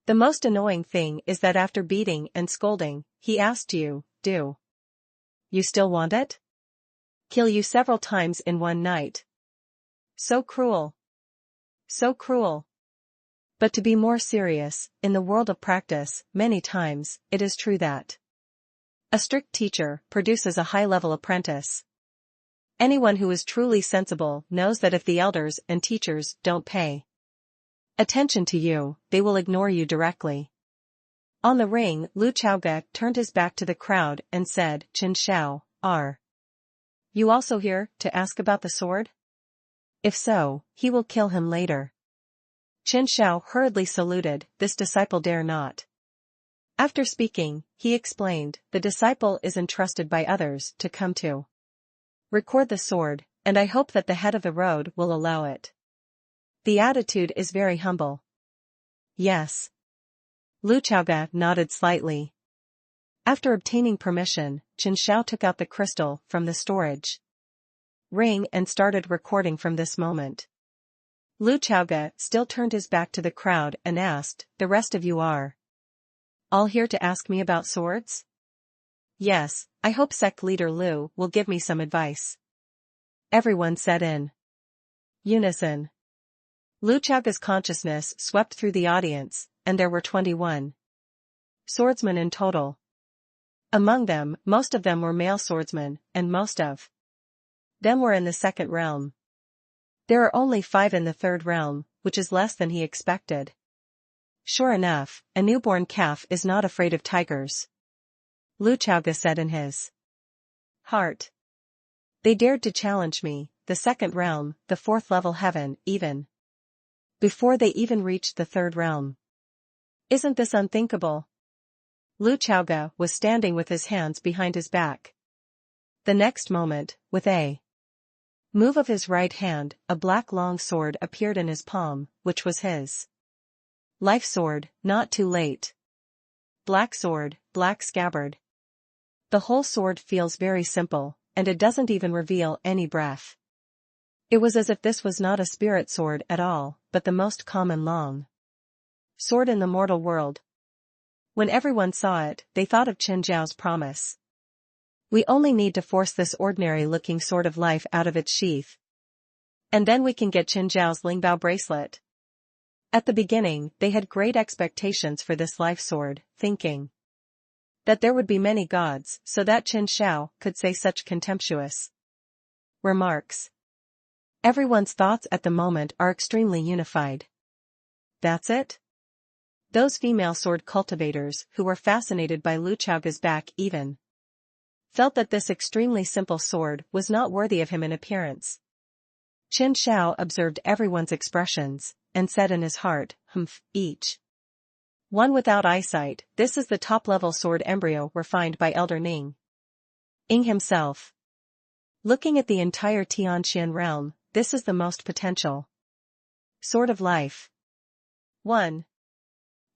The most annoying thing is that after beating and scolding, he asked you, do you still want it? Kill you several times in one night. So cruel. So cruel. But to be more serious, in the world of practice, many times, it is true that a strict teacher produces a high-level apprentice. Anyone who is truly sensible knows that if the elders and teachers don't pay attention to you, they will ignore you directly. On the ring, Lu Chaoga turned his back to the crowd and said, Chen Xiao, are you also here to ask about the sword? If so, he will kill him later. Chen Xiao hurriedly saluted, this disciple dare not. After speaking, he explained, the disciple is entrusted by others to come to record the sword, and I hope that the head of the road will allow it. The attitude is very humble. Yes. Lu Chaoga nodded slightly. After obtaining permission, Chen Xiao took out the crystal from the storage ring and started recording from this moment. Lu Chaoga still turned his back to the crowd and asked, the rest of you are all here to ask me about swords? Yes, I hope sect leader Lu will give me some advice. Everyone said in unison. Lu Chaoga's consciousness swept through the audience, and there were 21 swordsmen in total. Among them, most of them were male swordsmen, and most of them were in the second realm. There are only 5 in the third realm, which is less than he expected. Sure enough, a newborn calf is not afraid of tigers. Lu Chaoga said in his heart. They dared to challenge me, the second realm, the 4th level heaven, even before they even reached the third realm. Isn't this unthinkable? Lu Chaoga was standing with his hands behind his back. The next moment, with a move of his right hand, a black long sword appeared in his palm, which was his life sword, not too late. Black sword, black scabbard. The whole sword feels very simple, and it doesn't even reveal any breath. It was as if this was not a spirit sword at all, but the most common long sword in the mortal world. When everyone saw it, they thought of Qin Zhao's promise. We only need to force this ordinary-looking sword of life out of its sheath. And then we can get Qin Zhao's Lingbao bracelet. At the beginning, they had great expectations for this life sword, thinking that there would be many gods, so that Qin Zhao could say such contemptuous remarks. Everyone's thoughts at the moment are extremely unified. That's it? Those female sword cultivators who were fascinated by Lu Chaoga's back even felt that this extremely simple sword was not worthy of him in appearance. Qin Zhao observed everyone's expressions, and said in his heart, each one without eyesight, this is the top-level sword embryo refined by Elder Ning himself. Looking at the entire Tianqian realm, this is the most potential sword of life. 1.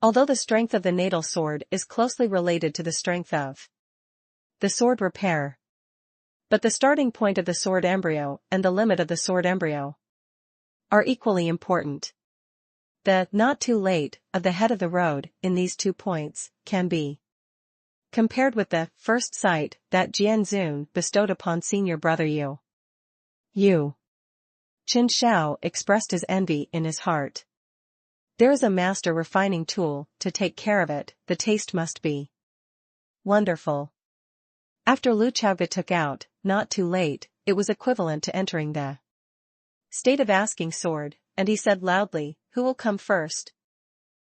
Although the strength of the natal sword is closely related to the strength of the sword repair, but the starting point of the sword embryo and the limit of the sword embryo are equally important. The not too late of the head of the road in these 2 points can be compared with the first sight that Jian Zun bestowed upon senior brother Yu. Qin Zhao expressed his envy in his heart. There is a master refining tool to take care of it, the taste must be wonderful. After Lu Chaoga took out, not too late, it was equivalent to entering the state of asking sword, and he said loudly, who will come first?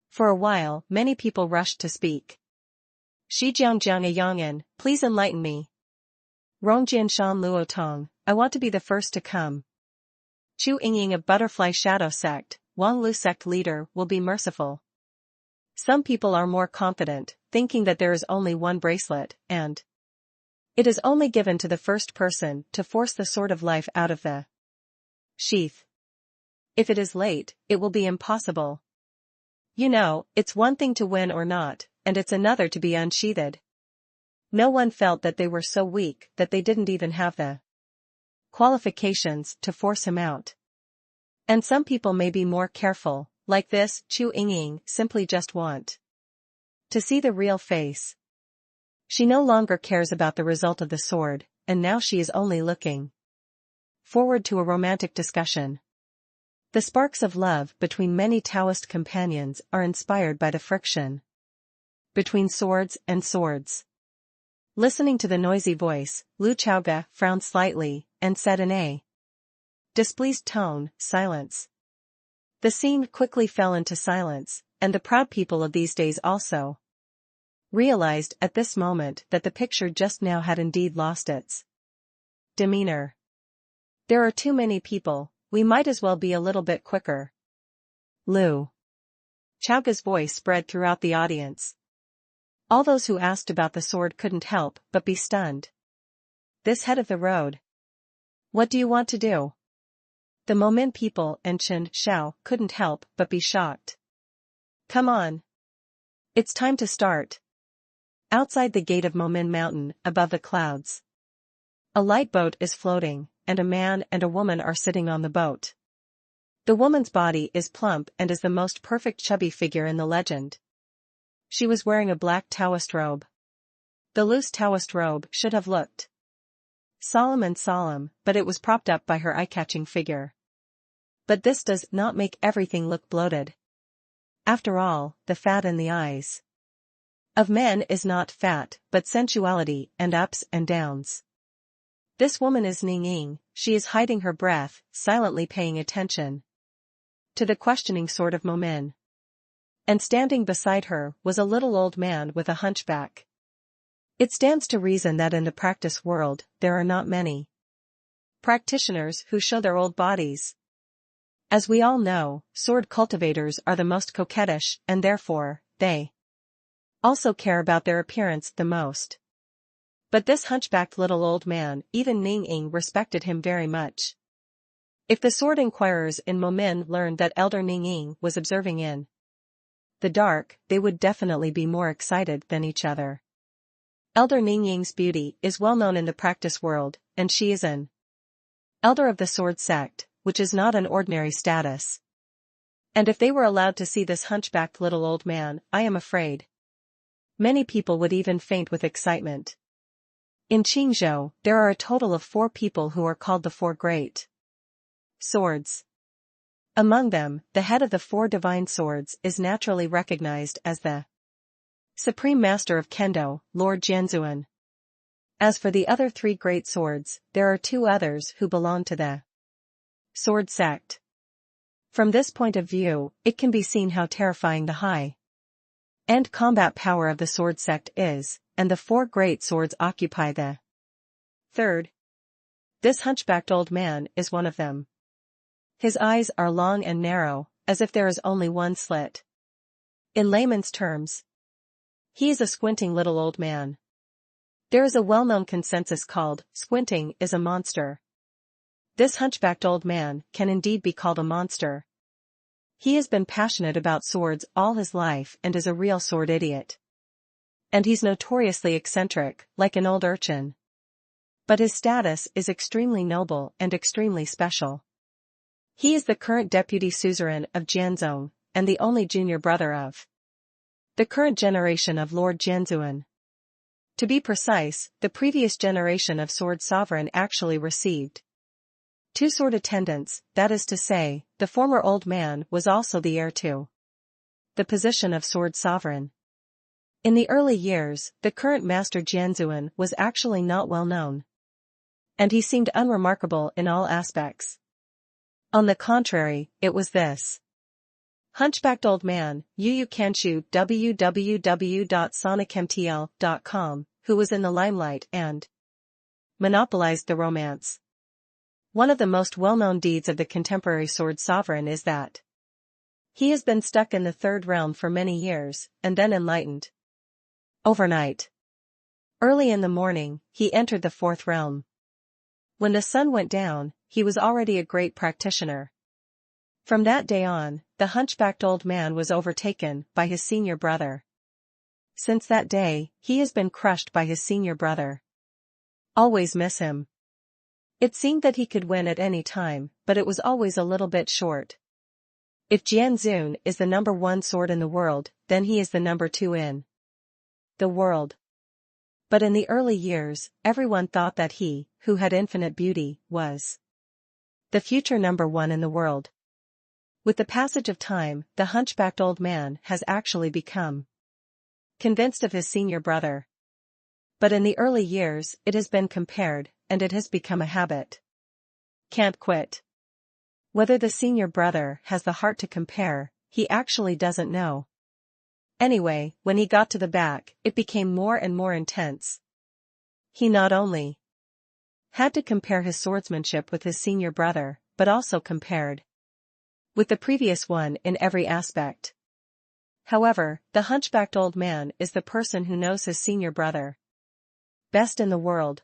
For a while, many people rushed to speak. Shi Jiangjiang a Yang'an, please enlighten me. Rongjian Shan Luotong, I want to be the first to come. Chu Yingying of Butterfly Shadow Sect, Wang Lu Sect leader, will be merciful. Some people are more confident, thinking that there is only one bracelet, and it is only given to the first person to force the sword of life out of the sheath. If it is late, it will be impossible. You know, it's one thing to win or not, and it's another to be unsheathed. No one felt that they were so weak that they didn't even have the qualifications to force him out. And some people may be more careful, like this, Chu Yingying simply just want to see the real face. She no longer cares about the result of the sword, and now she is only looking forward to a romantic discussion. The sparks of love between many Taoist companions are inspired by the friction between swords and swords. Listening to the noisy voice, Lu Chaoga frowned slightly, and said in a displeased tone, silence. The scene quickly fell into silence, and the proud people of these days also realized at this moment that the picture just now had indeed lost its demeanor. There are too many people, we might as well be a little bit quicker. Lu Chaoga's voice spread throughout the audience. All those who asked about the sword couldn't help but be stunned. This head of the road. What do you want to do? The Momin people and Qin Zhao couldn't help but be shocked. Come on. It's time to start. Outside the gate of Momin Mountain, above the clouds, a light boat is floating, and a man and a woman are sitting on the boat. The woman's body is plump and is the most perfect chubby figure in the legend. She was wearing a black Taoist robe. The loose Taoist robe should have looked solemn, but it was propped up by her eye-catching figure. But this does not make everything look bloated. After all, the fat in the eyes of men is not fat, but sensuality and ups and downs. This woman is Ning. She is hiding her breath, silently paying attention to the questioning sort of Momin. And standing beside her was a little old man with a hunchback. It stands to reason that in the practice world, there are not many practitioners who show their old bodies. As we all know, sword cultivators are the most coquettish and therefore, they also care about their appearance the most. But this hunchbacked little old man, even Ning Ying respected him very much. If the sword inquirers in Momin learned that elder Ning Ying was observing in the dark, they would definitely be more excited than each other. Elder Ning Ying's beauty is well known in the practice world, and she is an elder of the sword sect, which is not an ordinary status. And if they were allowed to see this hunchbacked little old man, I am afraid many people would even faint with excitement. In Qingzhou, there are a total of 4 people who are called the 4 great swords. Among them, the head of the 4 divine swords is naturally recognized as the Supreme Master of Kendo, Lord Jianzuan. As for the other 3 great swords, there are 2 others who belong to the Sword Sect. From this point of view, it can be seen how terrifying the high-end combat power of the Sword Sect is, and the 4 great swords occupy the third. This hunchbacked old man is one of them. His eyes are long and narrow, as if there is only one slit. In layman's terms, he is a squinting little old man. There is a well-known consensus called, squinting is a monster. This hunchbacked old man can indeed be called a monster. He has been passionate about swords all his life and is a real sword idiot. And he's notoriously eccentric, like an old urchin. But his status is extremely noble and extremely special. He is the current deputy suzerain of Jianzhong, and the only junior brother of the current generation of Lord Jianzuan. To be precise, the previous generation of sword sovereign actually received 2 sword attendants, that is to say, the former old man was also the heir to the position of sword sovereign. In the early years, the current master Jianzuan was actually not well known. And he seemed unremarkable in all aspects. On the contrary, it was this hunchbacked old man, Yu Kanshu www.sonicmtl.com, who was in the limelight and monopolized the romance. One of the most well-known deeds of the contemporary sword sovereign is that he has been stuck in the 3rd realm for many years, and then enlightened overnight. Early in the morning, he entered the 4th realm. When the sun went down, he was already a great practitioner. From that day on, the hunchbacked old man was overtaken by his senior brother. Since that day, he has been crushed by his senior brother. Always miss him. It seemed that he could win at any time, but it was always a little bit short. If Jianzun is the number 1 sword in the world, then he is the number 2 in the world. But in the early years, everyone thought that he, who had infinite beauty, was the future number 1 in the world. With the passage of time, the hunchbacked old man has actually become convinced of his senior brother. But in the early years, it has been compared, and it has become a habit. Can't quit. Whether the senior brother has the heart to compare, he actually doesn't know. Anyway, when he got to the back, it became more and more intense. He not only had to compare his swordsmanship with his senior brother, but also compared with the previous one in every aspect. However, the hunchbacked old man is the person who knows his senior brother best in the world.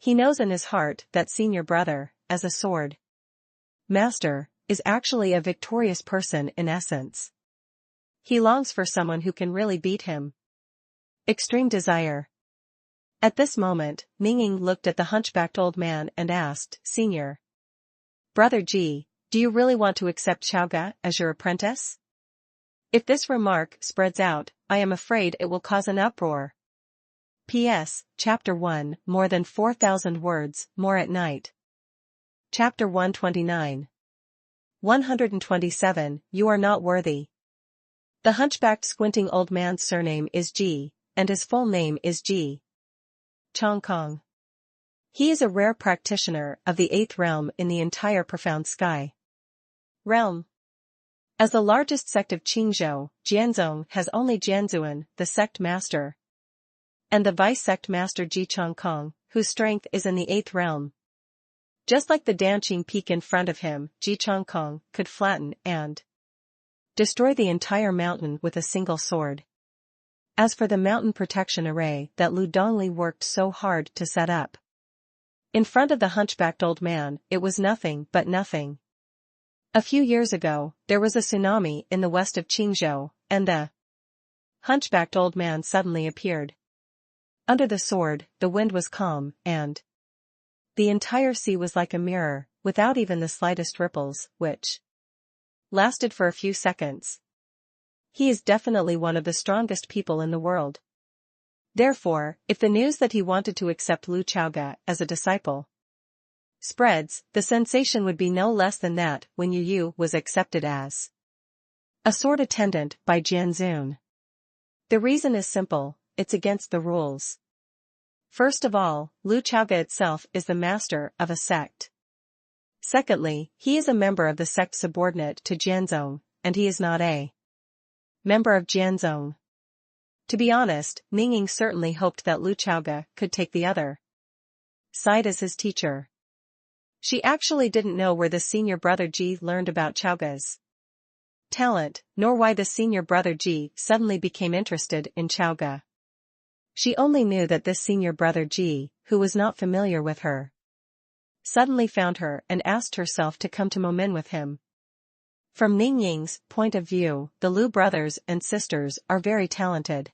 He knows in his heart that senior brother, as a sword master, is actually a victorious person in essence. He longs for someone who can really beat him. Extreme desire. At this moment, Ning Ying looked at the hunchbacked old man and asked, Senior Brother Ji, do you really want to accept Xiaoga as your apprentice? If this remark spreads out, I am afraid it will cause an uproar. P.S. Chapter 1, more than 4,000 words, more at night. Chapter 129. 127, You are not worthy. The hunchbacked squinting old man's surname is Ji, and his full name is Ji Chongkong. He is a rare practitioner of the 8th realm in the entire profound sky realm. As the largest sect of Qingzhou, Jianzhong has only Jianzuan, the sect master, and the vice sect master Ji Chongkong, whose strength is in the 8th realm. Just like the dancing peak in front of him, Ji Changkong could flatten and destroy the entire mountain with a single sword. As for the mountain protection array that Lu Dongli worked so hard to set up, in front of the hunchbacked old man, it was nothing but nothing. A few years ago, there was a tsunami in the west of Qingzhou, and the hunchbacked old man suddenly appeared. Under the sword, the wind was calm, and the entire sea was like a mirror, without even the slightest ripples, which lasted for a few seconds. He is definitely one of the strongest people in the world. Therefore, if the news that he wanted to accept Lu Chaoga as a disciple spreads, the sensation would be no less than that when Yu Yu was accepted as a sword attendant by Jian Zun. The reason is simple, it's against the rules. First of all, Lu Chaoga itself is the master of a sect. Secondly, he is a member of the sect subordinate to Jianzong, and he is not a member of Jianzong. To be honest, Ningying certainly hoped that Lu Chaoga could take the other side as his teacher. She actually didn't know where the senior brother Ji learned about Chaoga's talent, nor why the senior brother Ji suddenly became interested in Chaoga. She only knew that this senior brother Ji, who was not familiar with her, suddenly found her and asked herself to come to Momin with him. From Ningying's point of view, the Lu brothers and sisters are very talented.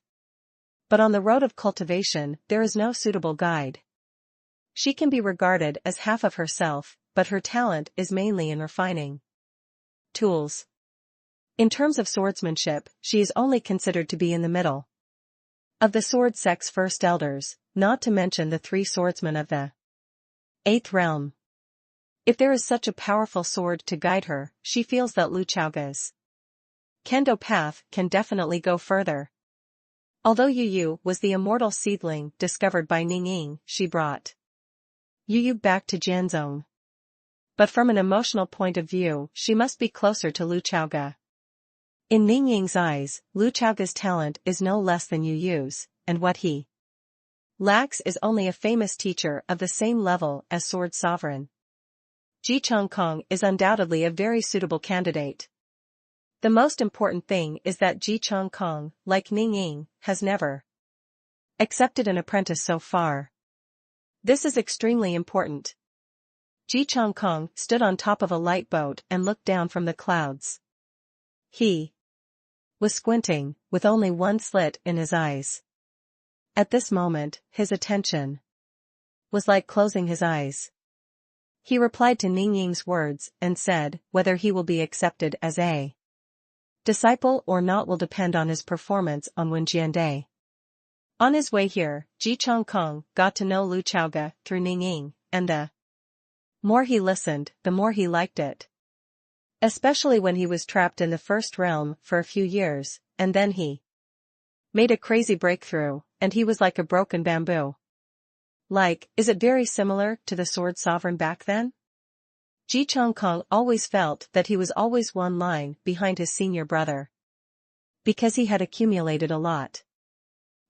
But on the road of cultivation, there is no suitable guide. She can be regarded as half of herself, but her talent is mainly in refining tools. In terms of swordsmanship, she is only considered to be in the middle of the sword sect's first elders, not to mention the 3 swordsmen of the 8th realm. If there is such a powerful sword to guide her, she feels that Lu Chaoga's kendo path can definitely go further. Although Yu Yu was the immortal seedling discovered by Ningying, she brought Yu Yu back to Jianzong. But from an emotional point of view, she must be closer to Lu Chaoga. In Ningying's eyes, Lu Chaoga's talent is no less than Yu Yu's, and what he lacks is only a famous teacher of the same level as Sword Sovereign. Ji Changkong is undoubtedly a very suitable candidate. The most important thing is that Ji Changkong, like Ningying, has never accepted an apprentice so far. This is extremely important. Ji Changkong stood on top of a light boat and looked down from the clouds. He was squinting, with only one slit in his eyes. At this moment, his attention was like closing his eyes. He replied to Ningying's words and said, whether he will be accepted as a disciple or not will depend on his performance on Wenjiande. On his way here, Ji Changkong got to know Lu Chaoga through Ningying, and the more he listened, the more he liked it. Especially when he was trapped in the first realm for a few years, and then he made a crazy breakthrough, and he was like a broken bamboo. Is it very similar to the Sword Sovereign back then? Ji Changkong always felt that he was always one line behind his senior brother, because he had accumulated a lot.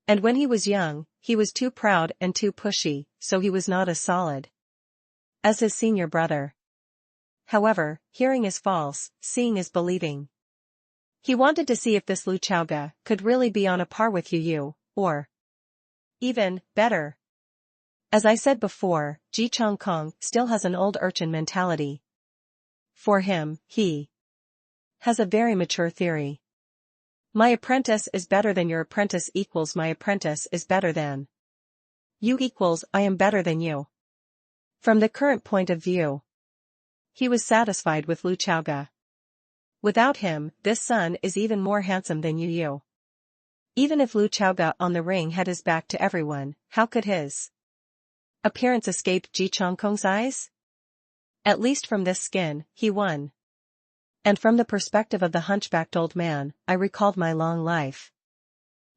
And when he was young, he was too proud and too pushy, so he was not as solid as his senior brother. However, hearing is false, seeing is believing. He wanted to see if this Lu Chaoga could really be on a par with Yu Yu, or even better. As I said before, Ji Changkong still has an old urchin mentality. For him, he has a very mature theory. My apprentice is better than your apprentice equals my apprentice is better than you equals I am better than you. From the current point of view, he was satisfied with Lu Chaoga. Without him, this son is even more handsome than Yu Yu. Even if Lu Chaoga on the ring had his back to everyone, how could his appearance escape Ji Changkong's eyes? At least from this skin, he won. And from the perspective of the hunchbacked old man, I recalled my long life.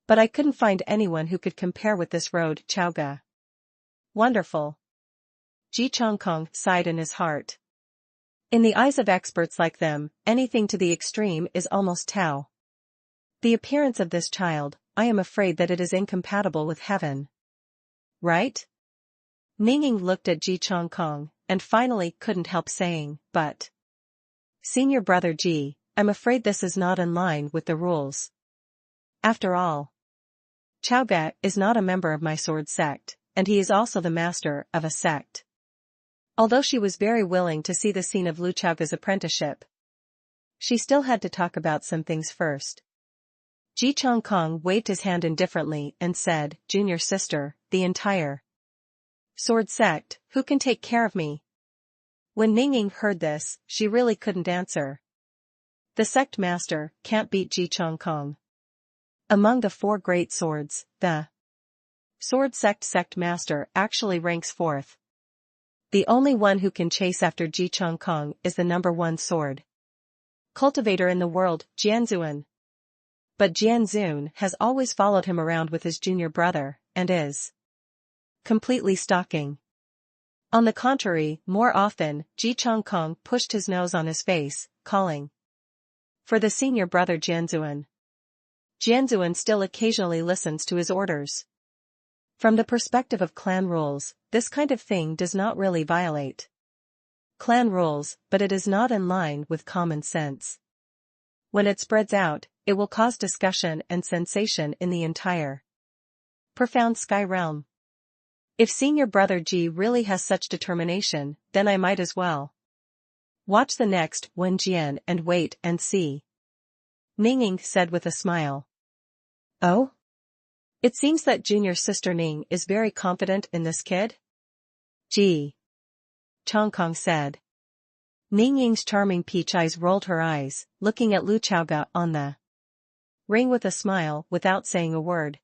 But I couldn't find anyone who could compare with this road Chaoga. Wonderful. Ji Changkong sighed in his heart. In the eyes of experts like them, anything to the extreme is almost Tao. The appearance of this child, I am afraid that it is incompatible with heaven. Right? Ningying looked at Ji Changkong, and finally couldn't help saying, but. Senior brother G, I'm afraid this is not in line with the rules. After all, Chaoga is not a member of my sword sect, and he is also the master of a sect. Although she was very willing to see the scene of Lu Chaoga's apprenticeship, she still had to talk about some things first. Ji Chongkong waved his hand indifferently and said, Junior sister, the entire sword sect, who can take care of me? When Ningying heard this, she really couldn't answer. The sect master can't beat Ji Chongkong. Among the 4 great swords, the sword sect master actually ranks 4th. The only one who can chase after Ji Chongkong is the number 1 sword cultivator in the world, Jianzun. But Jianzun has always followed him around with his junior brother, and is completely stalking. On the contrary, more often, Ji Chongkong pushed his nose on his face, calling for the senior brother Jianzun. Jianzun still occasionally listens to his orders. From the perspective of clan rules, this kind of thing does not really violate clan rules, but it is not in line with common sense. When it spreads out, it will cause discussion and sensation in the entire profound sky realm. If senior brother G really has such determination, then I might as well watch the next Wen Jian and wait and see. Ningying said with a smile. Oh? It seems that junior sister Ning is very confident in this kid? Ji Chongkong said. Ningying's charming peach eyes rolled her eyes, looking at Lu Chaoga on the ring with a smile without saying a word.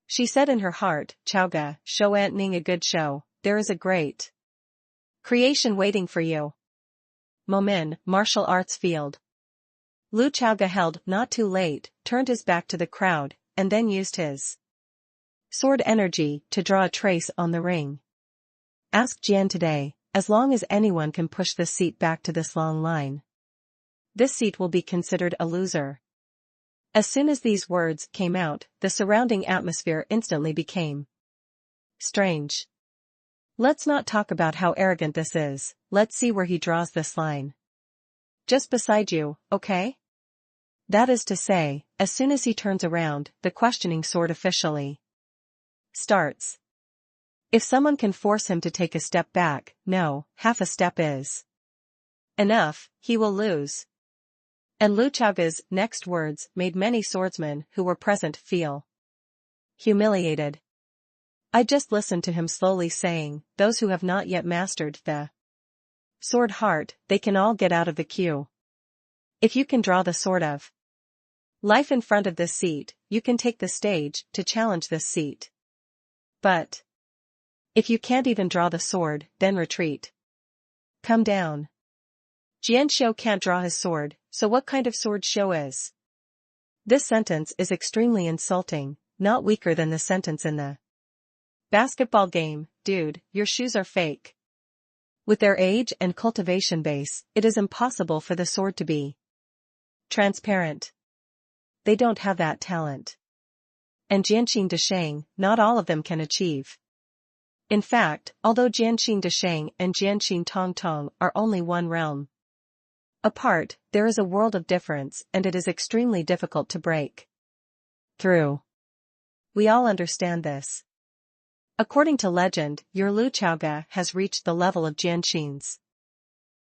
She said in her heart, Chaoga, show Aunt Ning a good show, there is a great creation waiting for you. Momin, martial arts field. Lu Chaoga held not too late, turned his back to the crowd, and then used his sword energy to draw a trace on the ring. Ask Jian today, as long as anyone can push this seat back to this long line, this seat will be considered a loser. As soon as these words came out, the surrounding atmosphere instantly became strange. Let's not talk about how arrogant this is, let's see where he draws this line. Just beside you, okay? That is to say, as soon as he turns around, the questioning sort officially starts. If someone can force him to take a step back, no, half a step is enough, he will lose. And Lu Chaoga's next words made many swordsmen who were present feel humiliated. I just listened to him slowly saying, those who have not yet mastered the sword heart, they can all get out of the queue. If you can draw the sword of life in front of this seat, you can take the stage to challenge this seat. But if you can't even draw the sword, then retreat. Come down. Jian Shou can't draw his sword, so what kind of sword show is? This sentence is extremely insulting, not weaker than the sentence in the basketball game, dude, your shoes are fake. With their age and cultivation base, it is impossible for the sword to be transparent. They don't have that talent. And Jianqing Desheng, not all of them can achieve. In fact, although Jianqing Desheng and Jianqing Tongtong are only one realm apart, there is a world of difference and it is extremely difficult to break through. We all understand this. According to legend, your Lu Chaoga has reached the level of Jianqing's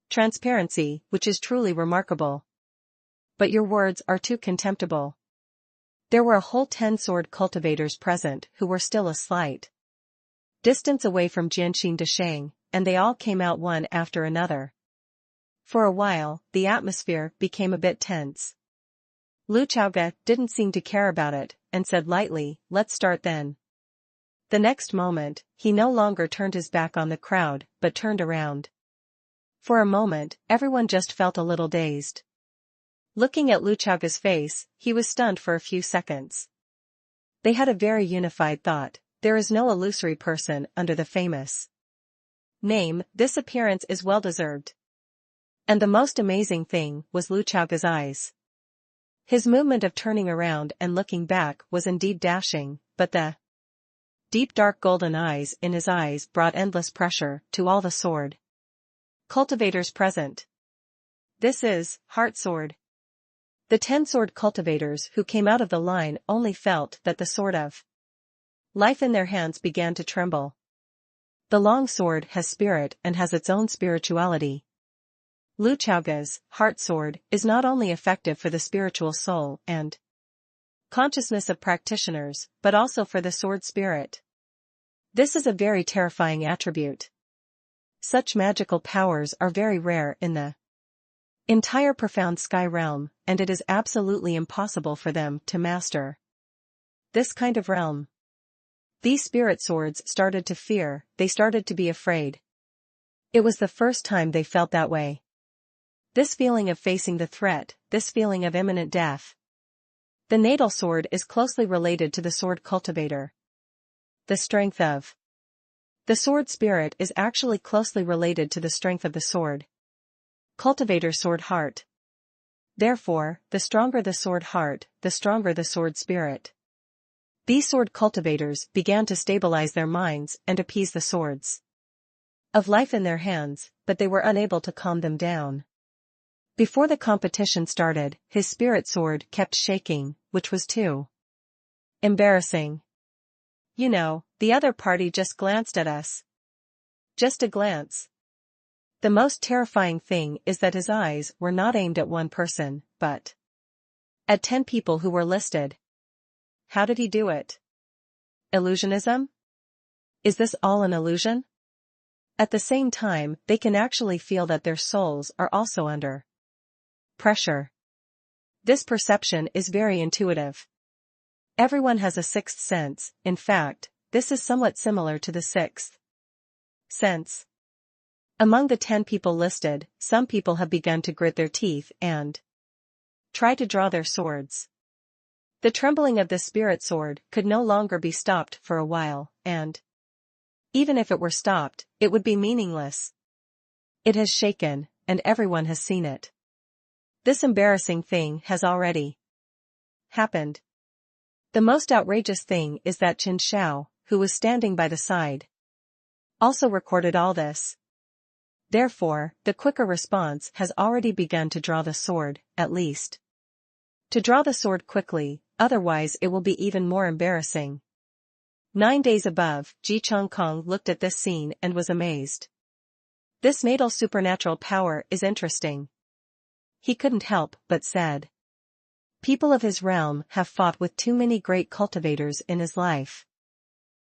transparency, which is truly remarkable. But your words are too contemptible. There were a whole 10 sword cultivators present who were still a slight distance away from Jianqing Desheng, and they all came out one after another. For a while, the atmosphere became a bit tense. Lu Chaoga didn't seem to care about it, and said lightly, let's start then. The next moment, he no longer turned his back on the crowd, but turned around. For a moment, everyone just felt a little dazed. Looking at Lu Chaoga's face, he was stunned for a few seconds. They had a very unified thought. There is no illusory person under the famous name, this appearance is well-deserved. And the most amazing thing was Lu Chaoga's eyes. His movement of turning around and looking back was indeed dashing, but the deep dark golden eyes in his eyes brought endless pressure to all the sword Cultivators present. This is Heart Sword. The 10 sword cultivators who came out of the line only felt that the sword of life in their hands began to tremble. The long sword has spirit and has its own spirituality. Lu Chaoga's heart sword is not only effective for the spiritual soul and consciousness of practitioners, but also for the sword spirit. This is a very terrifying attribute. Such magical powers are very rare in the entire profound sky realm, and it is absolutely impossible for them to master this kind of realm. These spirit swords started to fear, they started to be afraid. It was the first time they felt that way. This feeling of facing the threat, this feeling of imminent death. The natal sword is closely related to the sword cultivator. The strength of the sword spirit is actually closely related to the strength of the sword cultivator sword heart. Therefore, the stronger the sword heart, the stronger the sword spirit. These sword cultivators began to stabilize their minds and appease the swords of life in their hands, but they were unable to calm them down. Before the competition started, his spirit sword kept shaking, which was too embarrassing. You know, the other party just glanced at us. Just a glance. The most terrifying thing is that his eyes were not aimed at one person, but at 10 people who were listed. How did he do it? Illusionism? Is this all an illusion? At the same time, they can actually feel that their souls are also under pressure. This perception is very intuitive. Everyone has a sixth sense. In fact, this is somewhat similar to the sixth sense. Among the 10 people listed, some people have begun to grit their teeth and try to draw their swords. The trembling of the spirit sword could no longer be stopped for a while, and even if it were stopped, it would be meaningless. It has shaken, and everyone has seen it. This embarrassing thing has already happened. The most outrageous thing is that Qin Shao, who was standing by the side, also recorded all this. Therefore, the quicker response has already begun to draw the sword, at least. To draw the sword quickly, otherwise it will be even more embarrassing. 9 days above, Ji Chongkong looked at this scene and was amazed. This natal supernatural power is interesting. He couldn't help but said. People of his realm have fought with too many great cultivators in his life.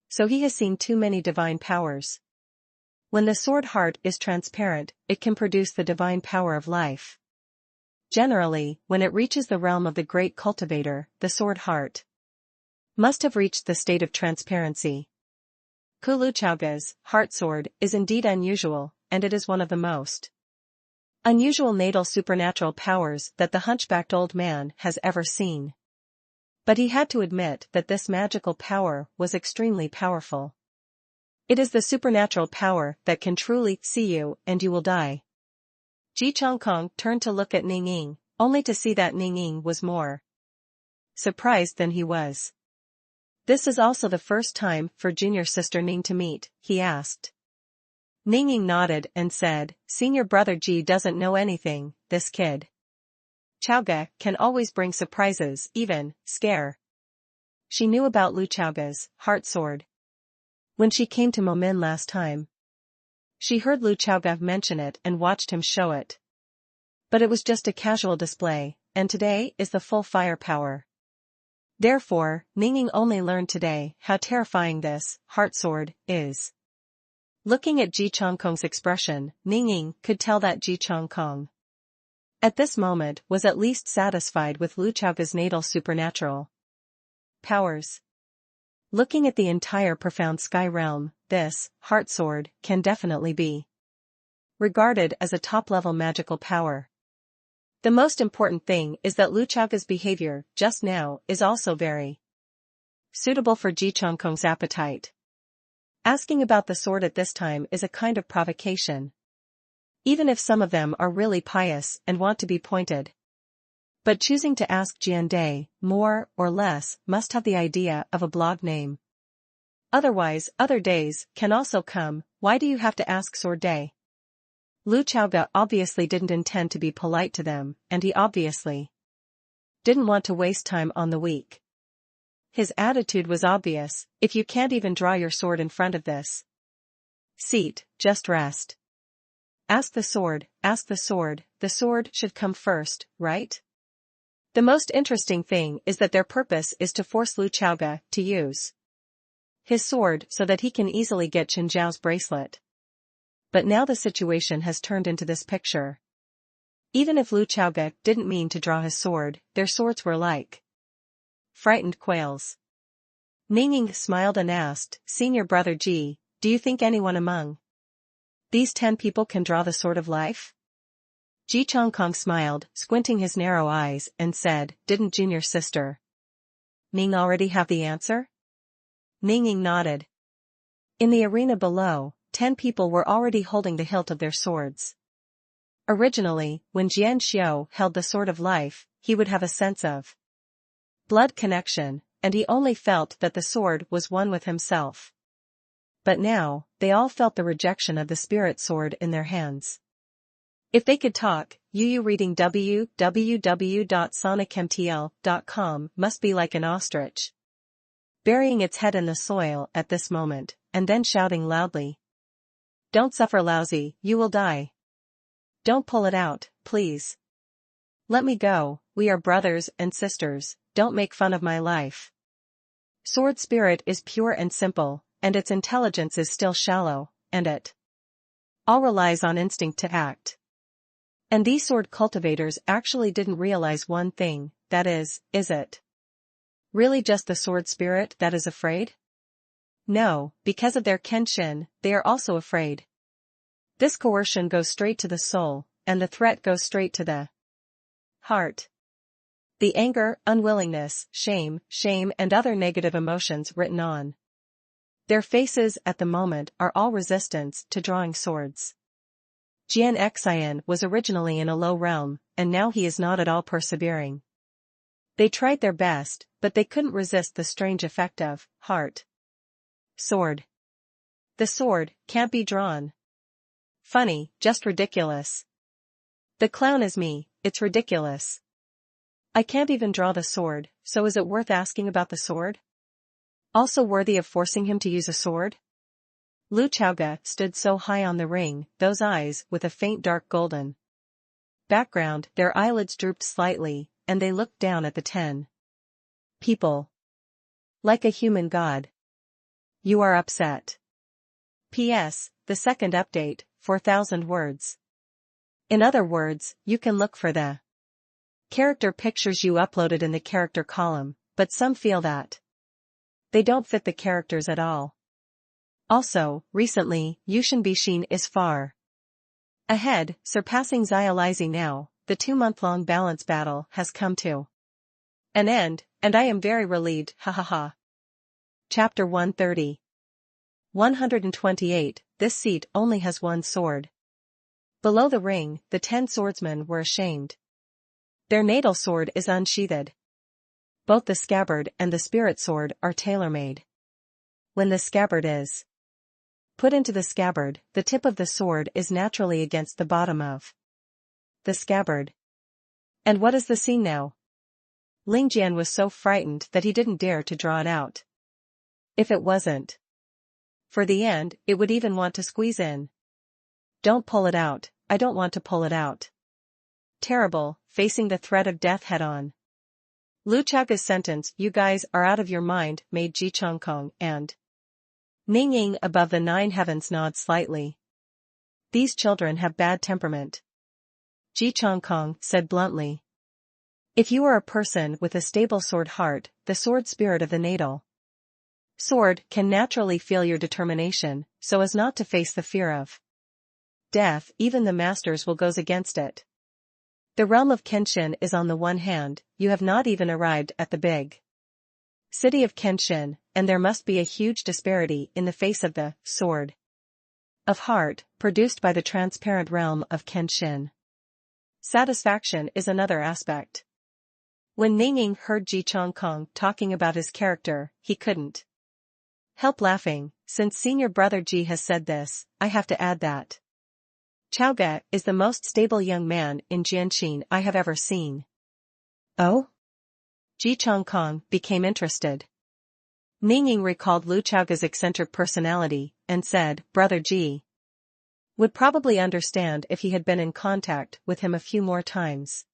So he has seen too many divine powers. When the sword heart is transparent, it can produce the divine power of life. Generally, when it reaches the realm of the great cultivator, the sword heart must have reached the state of transparency. Lu Chaoga's heart sword is indeed unusual, and it is one of the most unusual natal supernatural powers that the hunchbacked old man has ever seen. But he had to admit that this magical power was extremely powerful. It is the supernatural power that can truly see you and you will die. Ji Chongkong turned to look at Ning Ying, only to see that Ning Ying was more surprised than he was. This is also the first time for junior sister Ning to meet, he asked. Ning Ying nodded and said, Senior brother Ji doesn't know anything, this kid Chaoga can always bring surprises, even scare. She knew about Lu Chaoga's heart sword. When she came to Momin last time, she heard Lu Chaoga mention it and watched him show it. But it was just a casual display, and today is the full firepower. Therefore, Ning Ying only learned today how terrifying this heart sword is. Looking at Ji Chongkong's expression, Ning Ying could tell that Ji Chongkong at this moment was at least satisfied with Lu Chaoga's natal supernatural powers. Looking at the entire profound sky realm, this heart sword can definitely be regarded as a top-level magical power. The most important thing is that Lu Chaoga's behavior just now is also very suitable for Ji Chongkong's appetite. Asking about the sword at this time is a kind of provocation. Even if some of them are really pious and want to be pointed. But choosing to ask Jian Day, more or less, must have the idea of a blog name. Otherwise, other days can also come. Why do you have to ask Sword Day? Lu Chaoga obviously didn't intend to be polite to them, and he obviously didn't want to waste time on the weak. His attitude was obvious: if you can't even draw your sword in front of this seat, just rest. Ask the sword, the sword should come first, right? The most interesting thing is that their purpose is to force Lu Chaoga to use his sword so that he can easily get Chen Zhao's bracelet. But now the situation has turned into this picture. Even if Lu Chaoga didn't mean to draw his sword, their swords were like frightened quails. Ningning smiled and asked, "Senior brother Ji, do you think anyone among these 10 people can draw the sword of life?" Ji Chongkong smiled, squinting his narrow eyes, and said, "Didn't junior sister Ning already have the answer?" Ningning nodded. In the arena below, 10 people were already holding the hilt of their swords. Originally, when Jian Xiao held the sword of life, he would have a sense of blood connection, and he only felt that the sword was one with himself. But now, they all felt the rejection of the spirit sword in their hands. If they could talk, Yu reading www.sonicmtl.com must be like an ostrich, burying its head in the soil at this moment, and then shouting loudly, "Don't suffer, lousy, you will die. Don't pull it out, please. Let me go, we are brothers and sisters, don't make fun of my life." Sword spirit is pure and simple, and its intelligence is still shallow, and it all relies on instinct to act. And these sword cultivators actually didn't realize one thing, that is it really just the sword spirit that is afraid? No, because of their kenshin, they are also afraid. This coercion goes straight to the soul, and the threat goes straight to the heart. The anger, unwillingness, shame, and other negative emotions written on their faces at the moment are all resistance to drawing swords. Jian Xian was originally in a low realm, and now he is not at all persevering. They tried their best, but they couldn't resist the strange effect of heart. Sword. The sword can't be drawn. Funny, just ridiculous. The clown is me, it's ridiculous. I can't even draw the sword, so is it worth asking about the sword? Also worthy of forcing him to use a sword? Lu Chaoga stood so high on the ring, those eyes with a faint dark golden background, their eyelids drooped slightly, and they looked down at the 10 people. Like a human god. You are upset. P.S. The second update, 4,000 words. In other words, you can look for the character pictures you uploaded in the character column, but some feel that they don't fit the characters at all. Also, recently, Yushin Bishin is far ahead, surpassing Xiaolizi now. The 2-month-long balance battle has come to an end, and I am very relieved, hahaha. Chapter 130. 128, this seat only has one sword. Below the ring, the 10 swordsmen were ashamed. Their natal sword is unsheathed. Both the scabbard and the spirit sword are tailor-made. When the scabbard is put into the scabbard, the tip of the sword is naturally against the bottom of the scabbard. And what is the scene now? Ling Jian was so frightened that he didn't dare to draw it out. If it wasn't for the end, it would even want to squeeze in. Don't pull it out, I don't want to pull it out. Terrible, facing the threat of death head-on. Lu Chaoga's sentence, "You guys are out of your mind," made Ji Chongkong and Ningning above the 9 heavens nod slightly. These children have bad temperament. Ji Chongkong said bluntly. If you are a person with a stable sword heart, the sword spirit of the natal sword can naturally feel your determination, so as not to face the fear of death, even the masters will goes against it. The realm of Kenshin is on the one hand, you have not even arrived at the big city of Kenshin, and there must be a huge disparity in the face of the sword of heart, produced by the transparent realm of Kenshin. Satisfaction is another aspect. When Ningning heard Ji Chongkong talking about his character, he couldn't help laughing. Since senior brother Ji has said this, I have to add that Chaoga is the most stable young man in Jianxin I have ever seen. Oh? Ji Chongkong became interested. Ningying recalled Lu Chaoga's eccentric personality, and said, Brother Ji would probably understand if he had been in contact with him a few more times.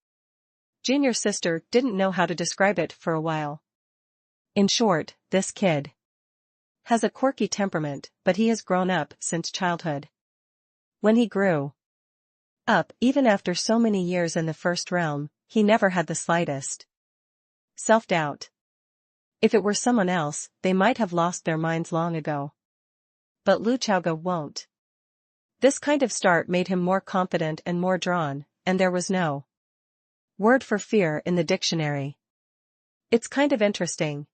Junior sister didn't know how to describe it for a while. In short, this kid has a quirky temperament, but he has grown up since childhood. When he grew up, even after so many years in the first realm, he never had the slightest self-doubt. If it were someone else, they might have lost their minds long ago. But Lu Chaoga won't. This kind of start made him more confident and more drawn, and there was no word for fear in the dictionary. It's kind of interesting.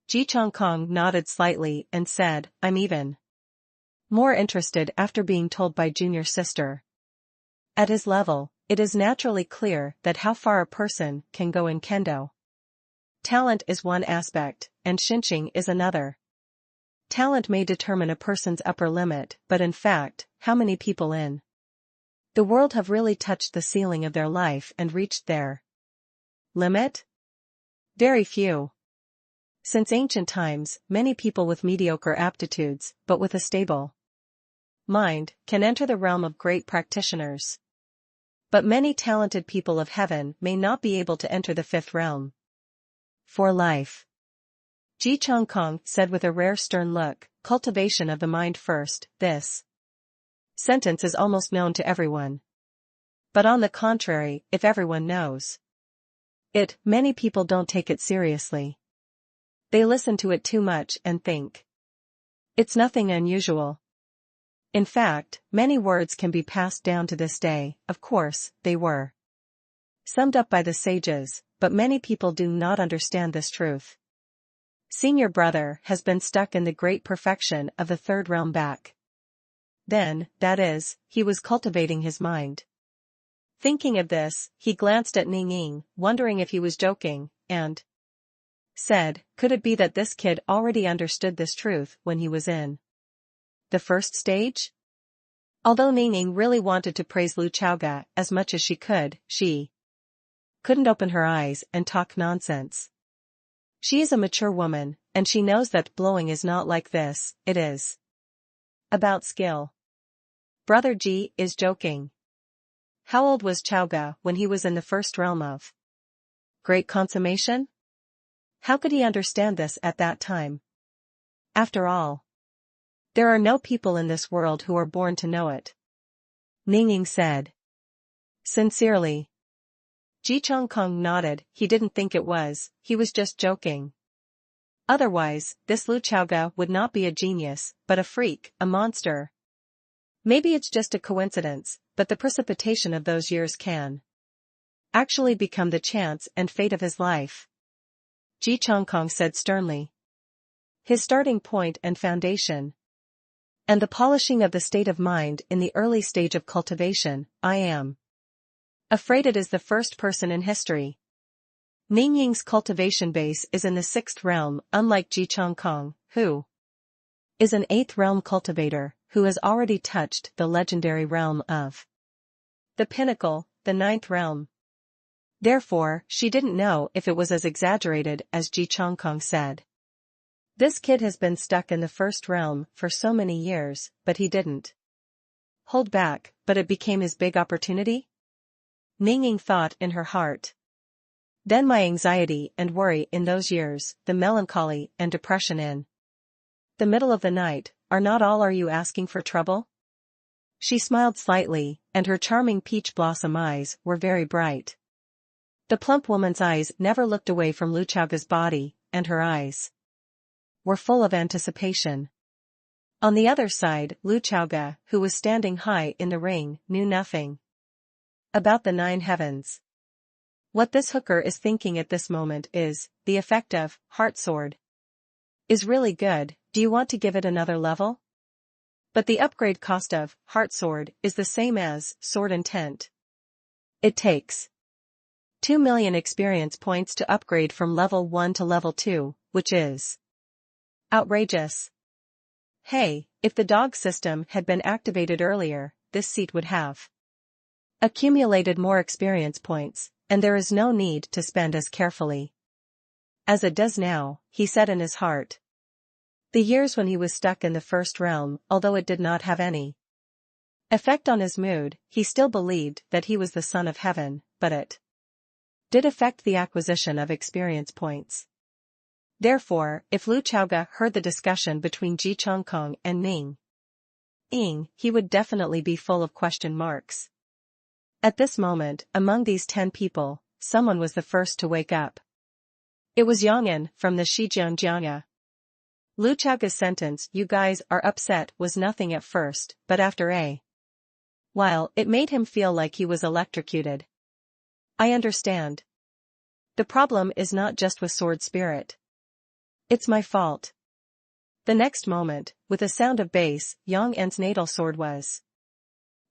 Ji Chongkong nodded slightly and said, I'm even more interested after being told by junior sister. At his level, it is naturally clear that how far a person can go in kendo. Talent is one aspect, and xinqing is another. Talent may determine a person's upper limit, but in fact, how many people in the world have really touched the ceiling of their life and reached their limit? Very few. Since ancient times, many people with mediocre aptitudes, but with a stable mind, can enter the realm of great practitioners. But many talented people of heaven may not be able to enter the fifth realm. For life. Ji Chongkong said with a rare stern look, cultivation of the mind first. This sentence is almost known to everyone. But on the contrary, if everyone knows it, many people don't take it seriously. They listen to it too much and think it's nothing unusual. In fact, many words can be passed down to this day. Of course, they were summed up by the sages, but many people do not understand this truth. Senior brother has been stuck in the great perfection of the third realm back then, that is, he was cultivating his mind. Thinking of this, he glanced at Ningying, wondering if he was joking, and said, could it be that this kid already understood this truth when he was in the first stage? Although Ningying really wanted to praise Lu Chaoga as much as she couldn't open her eyes and talk nonsense. She is a mature woman, and she knows that blowing is not like this, it is about skill. Brother Ji is joking. How old was Chaoga when he was in the first realm of great consummation? How could he understand this at that time? After all, there are no people in this world who are born to know it. Ningying said. Sincerely. Ji Chongkong nodded, he didn't think it was, he was just joking. Otherwise, this Lu Chaoga would not be a genius, but a freak, a monster. Maybe it's just a coincidence, but the precipitation of those years can actually become the chance and fate of his life. Ji Chongkong said sternly. His starting point and foundation, and the polishing of the state of mind in the early stage of cultivation, I am afraid it is the first person in history. Ningying's cultivation base is in the sixth realm, unlike Ji Chongkong, who is an eighth realm cultivator, who has already touched the legendary realm of the pinnacle, the ninth realm. Therefore, she didn't know if it was as exaggerated as Ji Chongkong said. This kid has been stuck in the first realm for so many years, but he didn't hold back, but it became his big opportunity? Ningying thought in her heart. Then my anxiety and worry in those years, the melancholy and depression in the middle of the night, are not all. Are you asking for trouble? She smiled slightly, and her charming peach blossom eyes were very bright. The plump woman's eyes never looked away from Lu Chaoga's body, and her eyes were full of anticipation. On the other side, Lu Chaoga, who was standing high in the ring, knew nothing about the nine heavens. What this hooker is thinking at this moment is, the effect of Heart Sword is really good, do you want to give it another level? But the upgrade cost of Heart Sword is the same as Sword Intent. It takes 2 million experience points to upgrade from level 1 to level 2, which is outrageous. Hey, if the dog system had been activated earlier, this seat would have accumulated more experience points, and there is no need to spend as carefully as it does now, he said in his heart. The years when he was stuck in the first realm, although it did not have any effect on his mood, he still believed that he was the son of heaven, but it did affect the acquisition of experience points. Therefore, if Lu Chaoge heard the discussion between Ji Chongkong and Ning Ying, he would definitely be full of question marks. At this moment, among these 10 people, someone was the first to wake up. It was Yong'an from the Shijianjianga. Lu Chaoge's sentence, "You guys are upset," was nothing at first, but after a while, it made him feel like he was electrocuted. I understand. The problem is not just with sword spirit. It's my fault. The next moment, with a sound of bass, Yong'an's natal sword was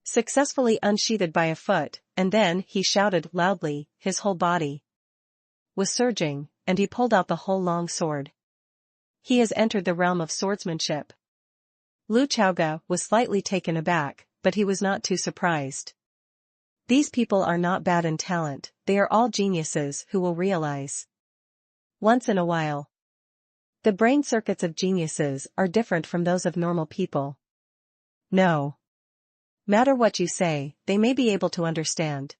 successfully unsheathed by a foot, and then he shouted loudly, his whole body was surging, and he pulled out the whole long sword. He has entered the realm of swordsmanship. Lu Chaoge was slightly taken aback, but he was not too surprised. These people are not bad in talent, they are all geniuses who will realize once in a while. The brain circuits of geniuses are different from those of normal people. No matter what you say, they may be able to understand.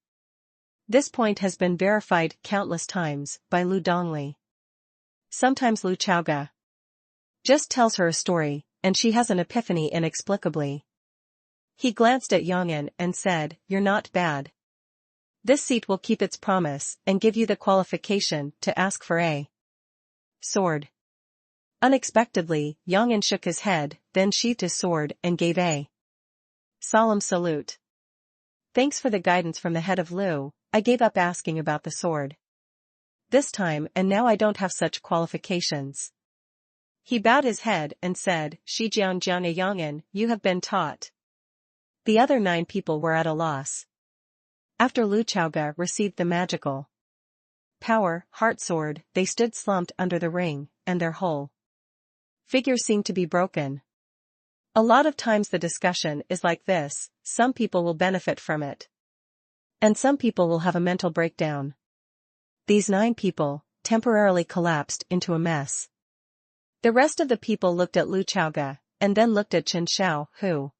This point has been verified countless times by Lu Dongli. Sometimes Lu Chaoge just tells her a story, and she has an epiphany inexplicably. He glanced at Yong'an and said, "You're not bad. This seat will keep its promise and give you the qualification to ask for a sword." Unexpectedly, Yong'an shook his head, then sheathed his sword and gave a solemn salute. "Thanks for the guidance from the head of Lu, I gave up asking about the sword this time, and now I don't have such qualifications." He bowed his head and said, "Shijianjiang Yong'an, you have been taught." The other 9 people were at a loss. After Lu Chaoge received the magical power, heart sword, they stood slumped under the ring, and their whole figure seemed to be broken. A lot of times the discussion is like this: some people will benefit from it, and some people will have a mental breakdown. These 9 people temporarily collapsed into a mess. The rest of the people looked at Lu Chaoge, and then looked at Chen Xiao, who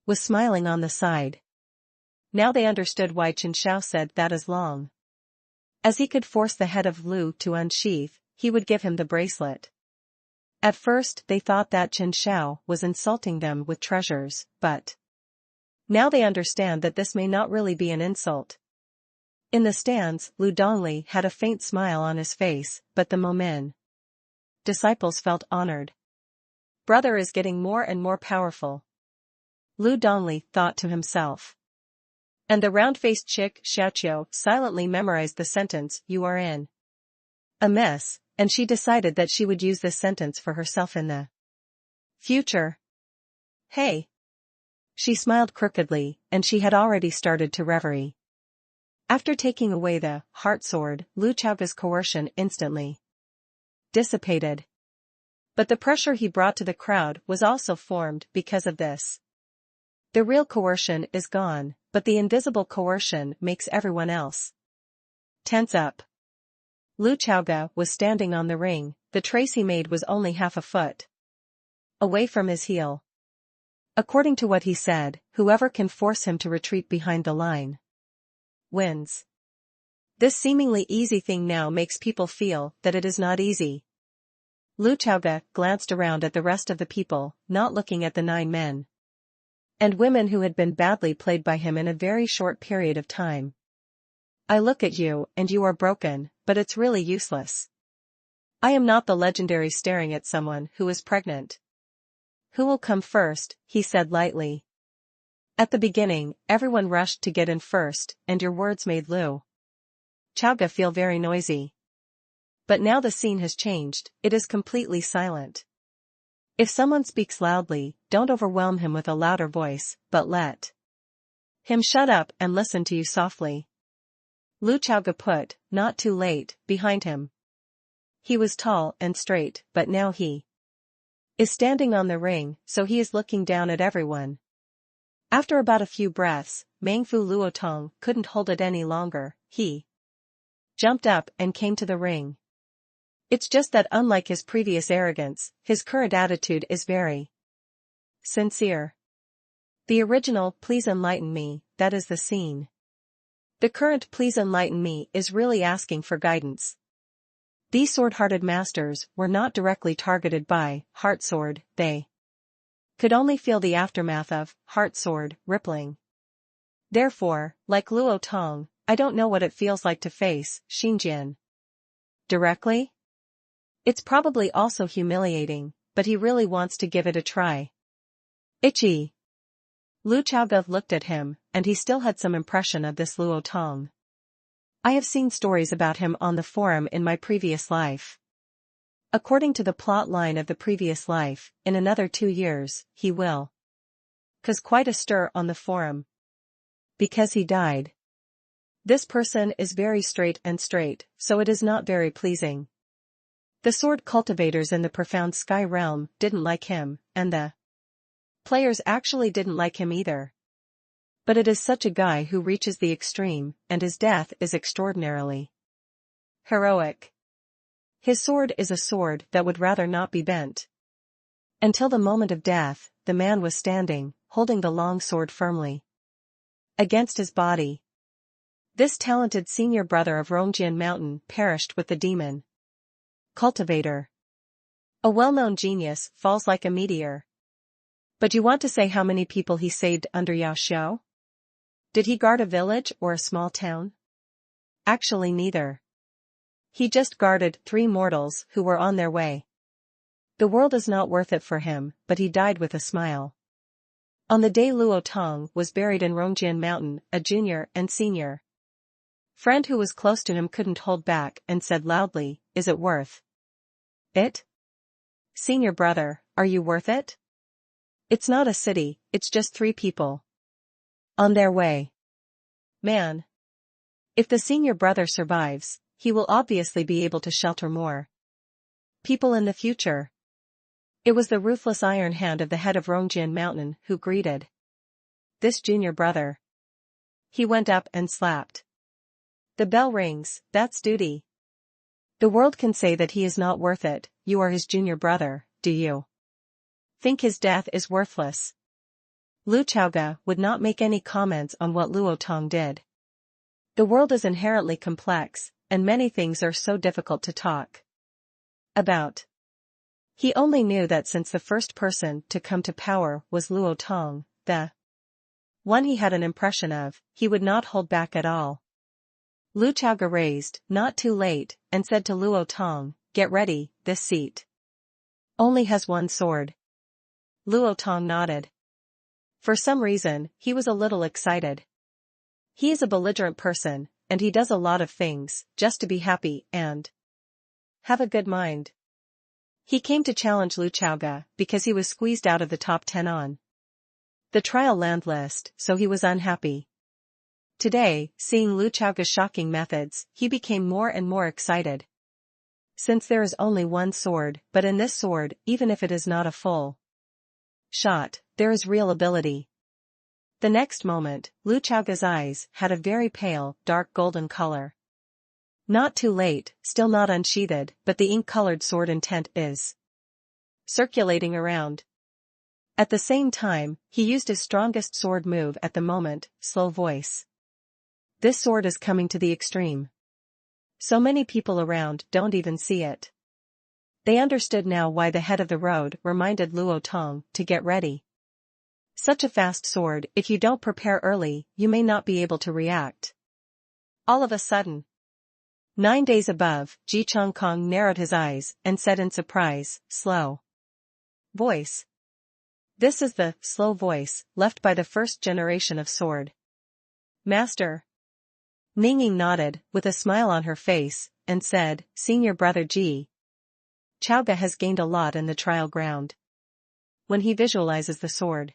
was smiling on the side. Now they understood why Chen Xiao said that as long as he could force the head of Lu to unsheath, he would give him the bracelet. At first they thought that Chen Xiao was insulting them with treasures, but now they understand that this may not really be an insult. In the stands, Lu Dongli had a faint smile on his face, but the Momin disciples felt honored. Brother is getting more and more powerful, Lu Dongli thought to himself. And the round-faced chick, Xiaoqiu, silently memorized the sentence, "You are in a mess," and she decided that she would use this sentence for herself in the future. Hey! She smiled crookedly, and she had already started to reverie. After taking away the heart sword, Lu Chaoge's coercion instantly dissipated. But the pressure he brought to the crowd was also formed because of this. The real coercion is gone, but the invisible coercion makes everyone else tense up. Lu Chaoge was standing on the ring, the trace he made was only half a foot away from his heel. According to what he said, whoever can force him to retreat behind the line wins. This seemingly easy thing now makes people feel that it is not easy. Lu Chaoge glanced around at the rest of the people, not looking at the 9 men and women who had been badly played by him in a very short period of time. I look at you, and you are broken, but it's really useless. I am not the legendary staring at someone who is pregnant. Who will come first, he said lightly. At the beginning, everyone rushed to get in first, and your words made Lu Chaoge feel very noisy. But now the scene has changed, it is completely silent. If someone speaks loudly, don't overwhelm him with a louder voice, but let him shut up and listen to you softly. Lu Chaoge put, not too late, behind him. He was tall and straight, but now he is standing on the ring, so he is looking down at everyone. After about a few breaths, Mangfu Luotong couldn't hold it any longer. He jumped up and came to the ring. It's just that unlike his previous arrogance, his current attitude is very sincere. The original "please enlighten me," that is the scene. The current "please enlighten me" is really asking for guidance. These sword-hearted masters were not directly targeted by Heart Sword, they could only feel the aftermath of Heart Sword rippling. Therefore, like Luo Tong, I don't know what it feels like to face Xinjian directly. It's probably also humiliating, but he really wants to give it a try. Itchy. Lu Chaoge looked at him, and he still had some impression of this Luo Tong. I have seen stories about him on the forum in my previous life. According to the plot line of the previous life, in another 2 years, he will cause quite a stir on the forum. Because he died. This person is very straight, so it is not very pleasing. The sword cultivators in the profound sky realm didn't like him, and the players actually didn't like him either. But it is such a guy who reaches the extreme, and his death is extraordinarily heroic. His sword is a sword that would rather not be bent. Until the moment of death, the man was standing, holding the long sword firmly against his body. This talented senior brother of Rongjian Mountain perished with the demon cultivator. A well-known genius falls like a meteor. But you want to say how many people he saved under Yao Xiao? Did he guard a village or a small town? Actually neither. He just guarded 3 mortals who were on their way. The world is not worth it for him, but he died with a smile. On the day Luo Tong was buried in Rongjian Mountain, a junior and senior friend who was close to him couldn't hold back and said loudly, "Is it worth it? Senior brother, are you worth it? It's not a city, it's just 3 people on their way. Man. If the senior brother survives, he will obviously be able to shelter more people in the future." It was the ruthless iron hand of the head of Rongjian Mountain who greeted this junior brother. He went up and slapped. The bell rings, that's duty. The world can say that he is not worth it. You are his junior brother, do you think his death is worthless? Lu Chaoge would not make any comments on what Luo Tong did. The world is inherently complex, and many things are so difficult to talk about. He only knew that since the first person to come to power was Luo Tong, the one he had an impression of, he would not hold back at all. Lu Chaoge raised, not too late, and said to Luo Tong, "Get ready, this seat only has 1 sword." Luo Tong nodded. For some reason, he was a little excited. He is a belligerent person, and he does a lot of things, just to be happy and have a good mind. He came to challenge Lu Chaoge because he was squeezed out of the top 10 on the trial land list, so he was unhappy. Today, seeing Lu Chaoge's shocking methods, he became more and more excited. Since there is only 1 sword, but in this sword, even if it is not a full shot, there is real ability. The next moment, Lu Chaoge's eyes had a very pale, dark golden color. Not too late, still not unsheathed, but the ink-colored sword intent is circulating around. At the same time, he used his strongest sword move at the moment, slow voice. This sword is coming to the extreme. So many people around don't even see it. They understood now why the head of the road reminded Luo Tong to get ready. Such a fast sword, if you don't prepare early, you may not be able to react. All of a sudden. 9 days above, Ji Chongkong narrowed his eyes and said in surprise, "Slow voice." This is the slow voice left by the first generation of sword master. Ningyi nodded, with a smile on her face, and said, "Senior brother Ji Chaoge has gained a lot in the trial ground. When he visualizes the sword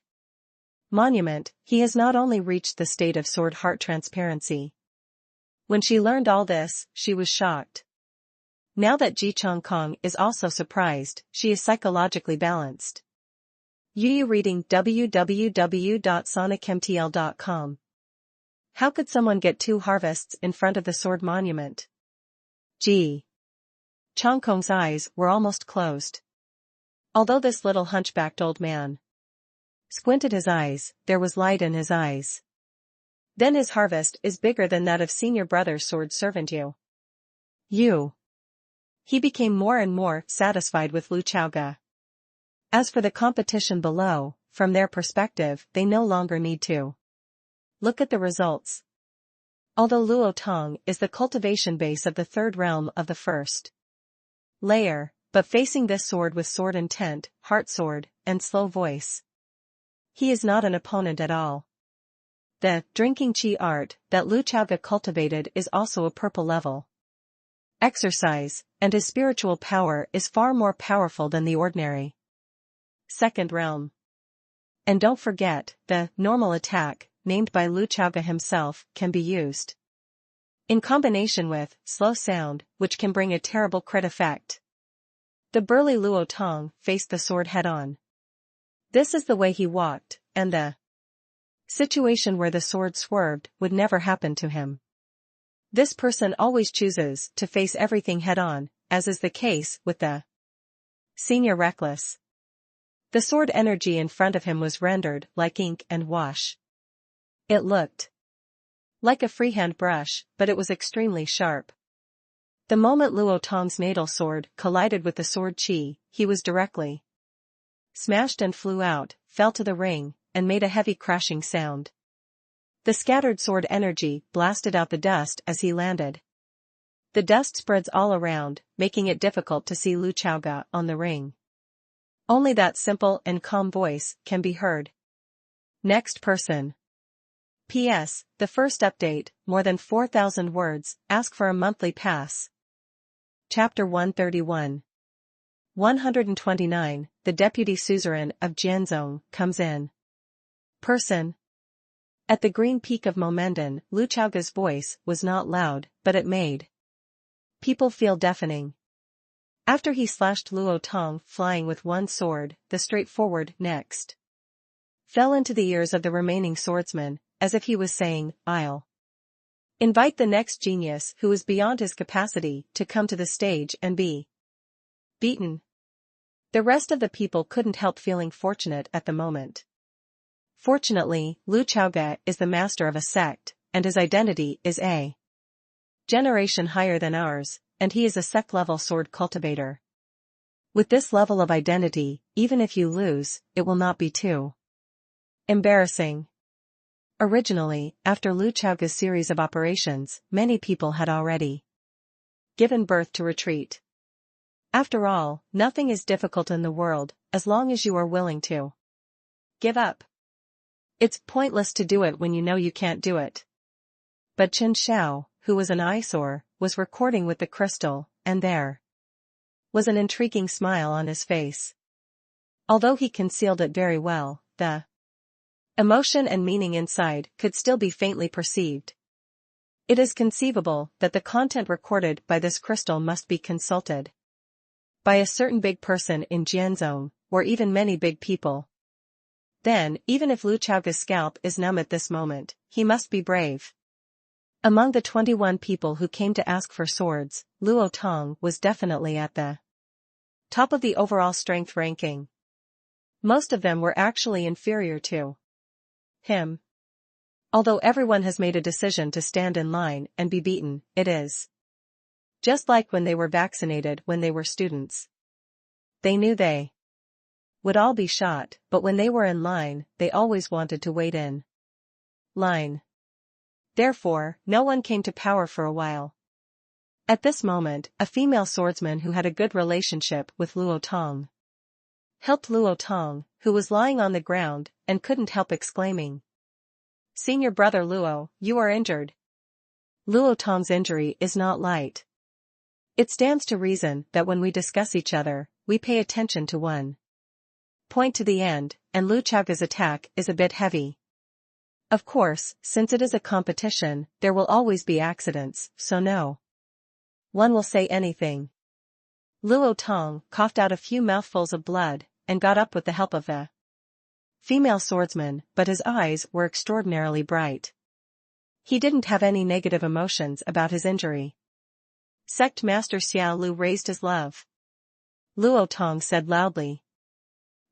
monument, he has not only reached the state of sword heart transparency." When she learned all this, she was shocked. Now that Ji Chongkong is also surprised, she is psychologically balanced. You reading www.sonicmtl.com. How could someone get 2 harvests in front of the sword monument? G. Chong Kong's eyes were almost closed. Although this little hunchbacked old man squinted his eyes, there was light in his eyes. Then his harvest is bigger than that of senior brother's sword servant you. He became more and more satisfied with Lu Chaoge. As for the competition below, from their perspective, they no longer need to look at the results. Although Luo Tong is the cultivation base of the 3rd realm of the 1st layer, but facing this sword with sword intent, heart sword, and slow voice, he is not an opponent at all. The drinking chi art that Lu Chaoge cultivated is also a purple level exercise, and his spiritual power is far more powerful than the ordinary 2nd realm. And don't forget, the normal attack, named by Lu Chaoge himself, can be used in combination with slow sound, which can bring a terrible crit effect. The burly Luo Tong faced the sword head-on. This is the way he walked, and the situation where the sword swerved would never happen to him. This person always chooses to face everything head-on, as is the case with the senior reckless. The sword energy in front of him was rendered like ink and wash. It looked like a freehand brush, but it was extremely sharp. The moment Luo Tong's natal sword collided with the sword chi, he was directly smashed and flew out, fell to the ring, and made a heavy crashing sound. The scattered sword energy blasted out the dust as he landed. The dust spreads all around, making it difficult to see Lu Chaoge on the ring. Only that simple and calm voice can be heard. Next person. P.S. The first update, more than 4,000 words, ask for a monthly pass. Chapter 131. 129, the deputy suzerain of Jianzhong comes in person. At the green peak of Momendan, Lu Chaoge's voice was not loud, but it made people feel deafening. After he slashed Luo Tong flying with one sword, the straightforward next fell into the ears of the remaining swordsman, as if he was saying, I'll invite the next genius who is beyond his capacity to come to the stage and be beaten. The rest of the people couldn't help feeling fortunate at the moment. Fortunately, Lu Chaoge is the master of a sect, and his identity is a generation higher than ours, and he is a sect-level sword cultivator. With this level of identity, even if you lose, it will not be too embarrassing. Originally, after Lu Chaoge's series of operations, many people had already given birth to retreat. After all, nothing is difficult in the world, as long as you are willing to give up. It's pointless to do it when you know you can't do it. But Chen Xiao, who was an eyesore, was recording with the crystal, and there was an intriguing smile on his face. Although he concealed it very well, the emotion and meaning inside could still be faintly perceived. It is conceivable that the content recorded by this crystal must be consulted by a certain big person in Jianzhong, or even many big people. Then, even if Lu Chaoge's scalp is numb at this moment, he must be brave. Among the 21 people who came to ask for swords, Luo Tong was definitely at the top of the overall strength ranking. Most of them were actually inferior to him. Although everyone has made a decision to stand in line and be beaten, it is just like when they were vaccinated when they were students. They knew they would all be shot, but when they were in line, they always wanted to wait in line. Therefore, no one came to power for a while. At this moment, a female swordsman who had a good relationship with Luo Tong helped Luo Tong, who was lying on the ground, and couldn't help exclaiming, "Senior brother Luo, you are injured." Luo Tong's injury is not light. It stands to reason that when we discuss each other, we pay attention to one point to the end, and Lu Chaoge's attack is a bit heavy. Of course, since it is a competition, there will always be accidents, so no one will say anything. Luo Tong coughed out a few mouthfuls of blood, and got up with the help of the female swordsman, but his eyes were extraordinarily bright. He didn't have any negative emotions about his injury. Sect Master Xiao Lu raised his love. Luo Tong said loudly.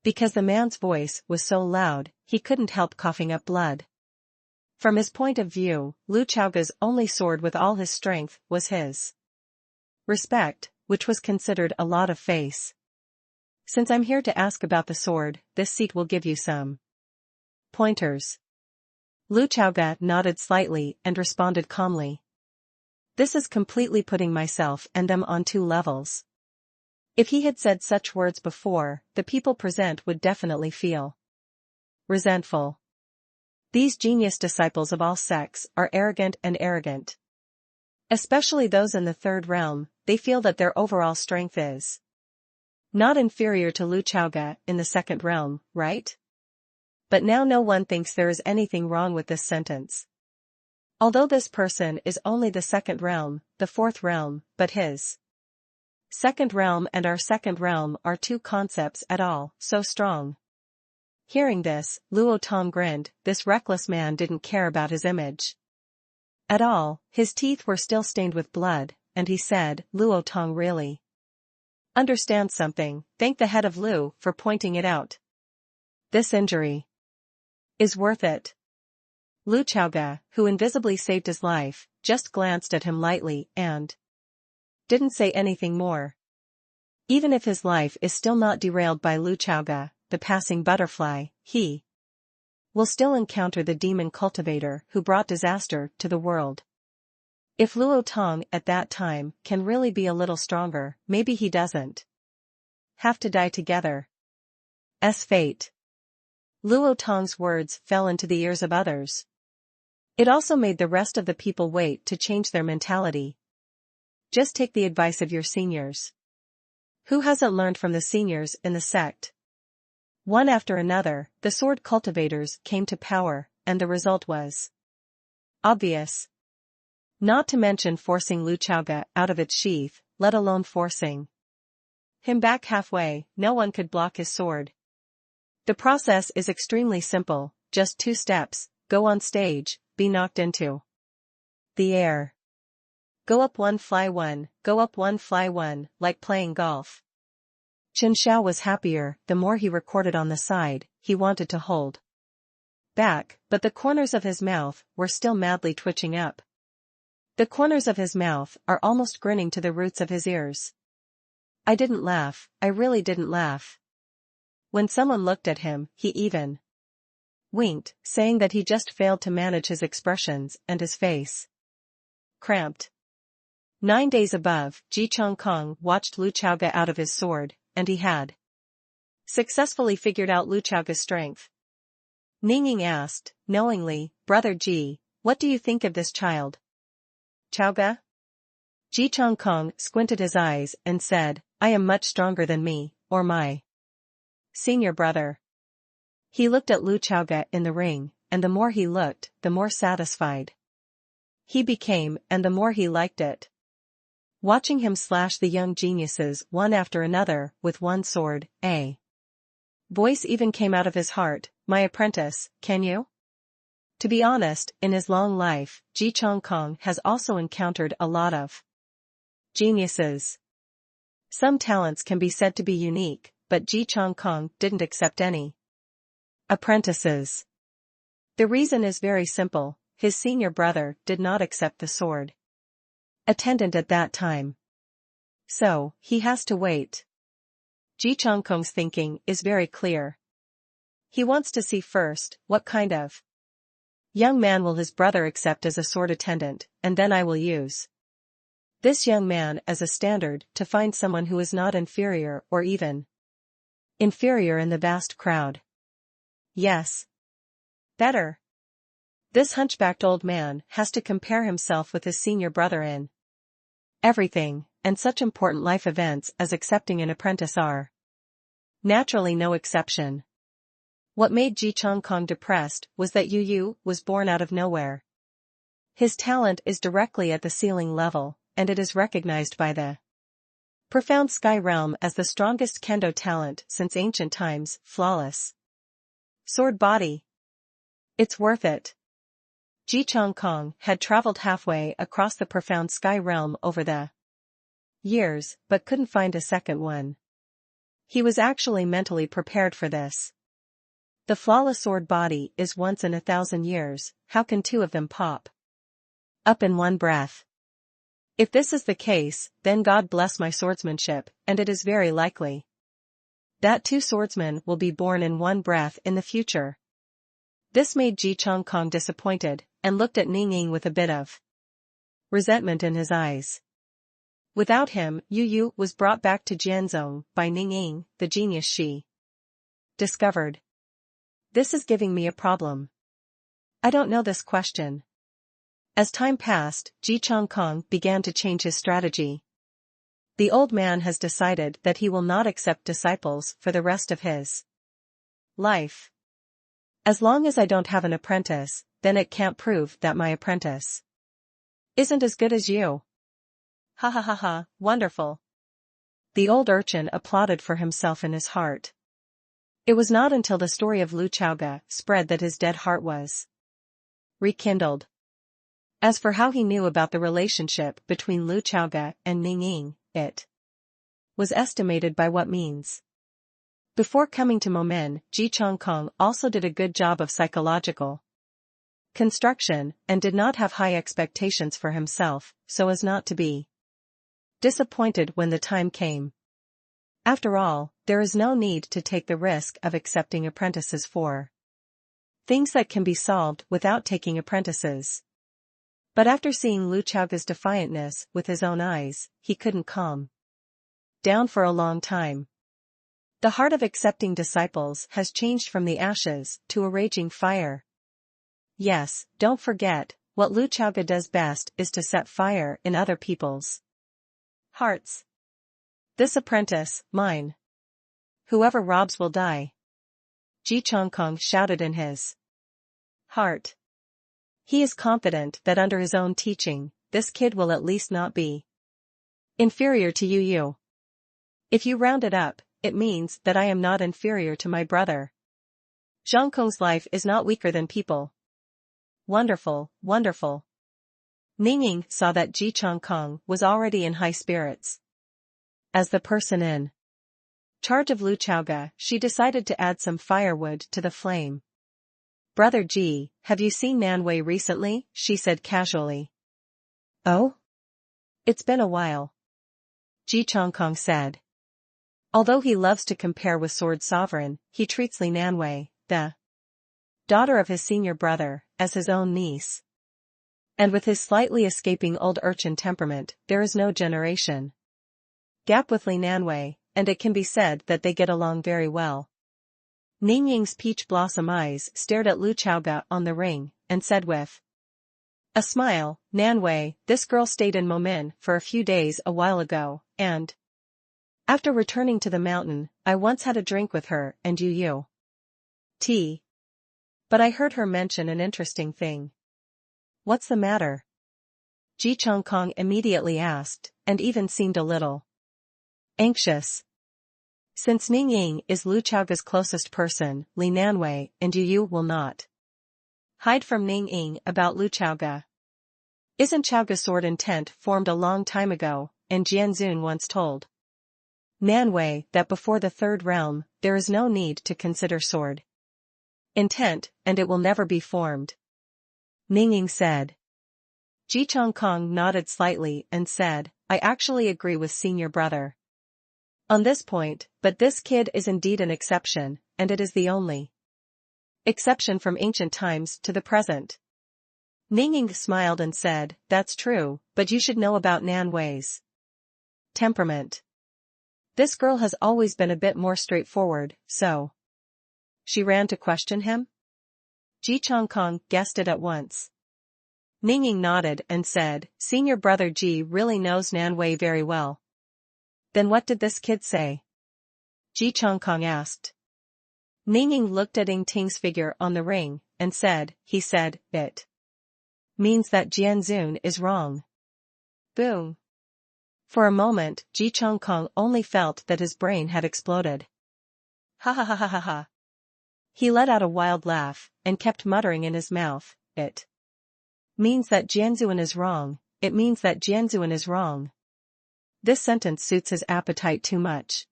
Because the man's voice was so loud, he couldn't help coughing up blood. From his point of view, Lu Chaoga's only sword with all his strength was his respect, which was considered a lot of face. Since I'm here to ask about the sword, this seat will give you some pointers. Lu Chaoga nodded slightly and responded calmly. This is completely putting myself and them on two levels. If he had said such words before, the people present would definitely feel resentful. These genius disciples of all sects are arrogant and arrogant. Especially those in the third realm, they feel that their overall strength is not inferior to Lu Chaoga in the second realm, right? But now no one thinks there is anything wrong with this sentence. Although this person is only the second realm, the fourth realm, but his second realm and our second realm are two concepts at all, so strong. Hearing this, Luo Tong grinned. This reckless man didn't care about his image at all. His teeth were still stained with blood, and he said, Luo Tong really understands something. Thank the head of Lu for pointing it out. This injury is worth it. Lu Chaoga, who invisibly saved his life, just glanced at him lightly and didn't say anything more. Even if his life is still not derailed by Lu Chaoga, the passing butterfly, he will still encounter the demon cultivator who brought disaster to the world. If Luo Tong at that time can really be a little stronger, maybe he doesn't have to die together. As fate. Luo Tong's words fell into the ears of others. It also made the rest of the people wait to change their mentality. Just take the advice of your seniors. Who hasn't learned from the seniors in the sect? One after another, the sword cultivators came to power, and the result was obvious. Not to mention forcing Lu Chaoga out of its sheath, let alone forcing him back halfway. No one could block his sword. The process is extremely simple, just 2 steps, go on stage, be knocked into the air. Go up 1, fly 1, go up 1, fly 1, like playing golf. Chen Xiao was happier the more he recorded on the side. He wanted to hold back, but the corners of his mouth were still madly twitching up. The corners of his mouth are almost grinning to the roots of his ears. I didn't laugh, I really didn't laugh. When someone looked at him, he even winked, saying that he just failed to manage his expressions and his face cramped. 9 days above, Ji Chongkong watched Lu Chaoga out of his sword, and he had successfully figured out Lu Chaoga's strength. Ningning asked, knowingly, Brother Ji, what do you think of this child? Chaoga? Ji Chongkong squinted his eyes and said, I am much stronger than me, or my senior brother. He looked at Lu Chaoga in the ring, and the more he looked, the more satisfied he became, and the more he liked it. Watching him slash the young geniuses one after another with one sword, a voice even came out of his heart, my apprentice, can you? To be honest, in his long life, Ji Chongkong has also encountered a lot of geniuses. Some talents can be said to be unique, but Ji Chongkong didn't accept any apprentices. The reason is very simple, his senior brother did not accept the sword attendant at that time. So, he has to wait. Ji Chongkong's thinking is very clear. He wants to see first, what kind of young man will his brother accept as a sword attendant, and then I will use this young man as a standard to find someone who is not inferior or even inferior in the vast crowd. Yes. Better. This hunchbacked old man has to compare himself with his senior brother in everything, and such important life events as accepting an apprentice are naturally no exception. What made Ji Chongkong depressed was that Yu Yu was born out of nowhere. His talent is directly at the ceiling level, and it is recognized by the profound sky realm as the strongest kendo talent since ancient times, flawless Sword body. It's worth it. Ji Chong Kong had traveled halfway across the profound sky realm over the years, but couldn't find a second one. He was actually mentally prepared for this. The flawless sword body is once in 1,000 years, how can two of them pop up in one breath? If this is the case, then God bless my swordsmanship, and it is very likely that two swordsmen will be born in one breath in the future. This made Ji Chong Kong disappointed, and looked at Ning Ying with a bit of resentment in his eyes. Without him, Yu Yu was brought back to Jianzhong by Ning Ying, the genius she discovered. This is giving me a problem. I don't know this question. As time passed, Ji Chong Kong began to change his strategy. The old man has decided that he will not accept disciples for the rest of his life. As long as I don't have an apprentice, then it can't prove that my apprentice isn't as good as you. Ha ha ha ha, wonderful. The old urchin applauded for himself in his heart. It was not until the story of Lu Chaoga spread that his dead heart was rekindled. As for how he knew about the relationship between Lu Chaoga and Ning Ying, it was estimated by what means. Before coming to Momen, Ji Chong Kong also did a good job of psychological construction, and did not have high expectations for himself, so as not to be disappointed when the time came. After all, there is no need to take the risk of accepting apprentices for things that can be solved without taking apprentices. But after seeing Lu Chaoga's defiantness with his own eyes, he couldn't calm down for a long time. The heart of accepting disciples has changed from the ashes to a raging fire. Yes, don't forget, what Lu Chaoga does best is to set fire in other people's hearts. This apprentice, mine. Whoever robs will die. Ji Chong Kong shouted in his heart. He is confident that under his own teaching, this kid will at least not be inferior to Yu Yu. If you round it up, it means that I am not inferior to my brother. Zhang Kong's life is not weaker than people. Wonderful, wonderful. Ning Ying saw that Ji Chong Kong was already in high spirits. As the person in charge of Lu Chaoga, she decided to add some firewood to the flame. Brother Ji, have you seen Nanwei recently? She said casually. Oh? It's been a while. Ji Chong Kong said. Although he loves to compare with Sword Sovereign, he treats Li Nanwei, the daughter of his senior brother, as his own niece. And with his slightly escaping old urchin temperament, there is no generation gap with Li Nanwei, and it can be said that they get along very well. Ning Ying's peach blossom eyes stared at Lu Chaoga on the ring, and said with a smile, Nanwei, this girl stayed in Momen for a few days a while ago, and after returning to the mountain, I once had a drink with her and Yu Yu. Tea. But I heard her mention an interesting thing. What's the matter? Ji Chong Kong immediately asked, and even seemed a little anxious. Since Ning Ying is Lu Chaoga's closest person, Li Nanwei and Yu Yu will not hide from Ning Ying about Lu Chaoga. Isn't Chaoga's sword intent formed a long time ago, and Jianzun once told Nanwei that before the third realm, there is no need to consider sword intent, and it will never be formed. Ning Ying said. Ji Chong Kong nodded slightly and said, I actually agree with senior brother on this point, but this kid is indeed an exception, and it is the only exception from ancient times to the present. Ning Ying smiled and said, that's true, but you should know about Nanwei's temperament. This girl has always been a bit more straightforward, so she ran to question him? Ji Chong Kong guessed it at once. Ning Ying nodded and said, senior brother Ji really knows Nanwei very well. Then what did this kid say? Ji Chong Kong asked. Ning Ying looked at Ying Ting's figure on the ring, and said, he said, it means that Jianzun is wrong. Boom. For a moment, Ji Chong Kong only felt that his brain had exploded. Ha ha ha ha ha ha. He let out a wild laugh, and kept muttering in his mouth, "It means that Jianzuan is wrong, it means that Jianzuan is wrong." This sentence suits his appetite too much.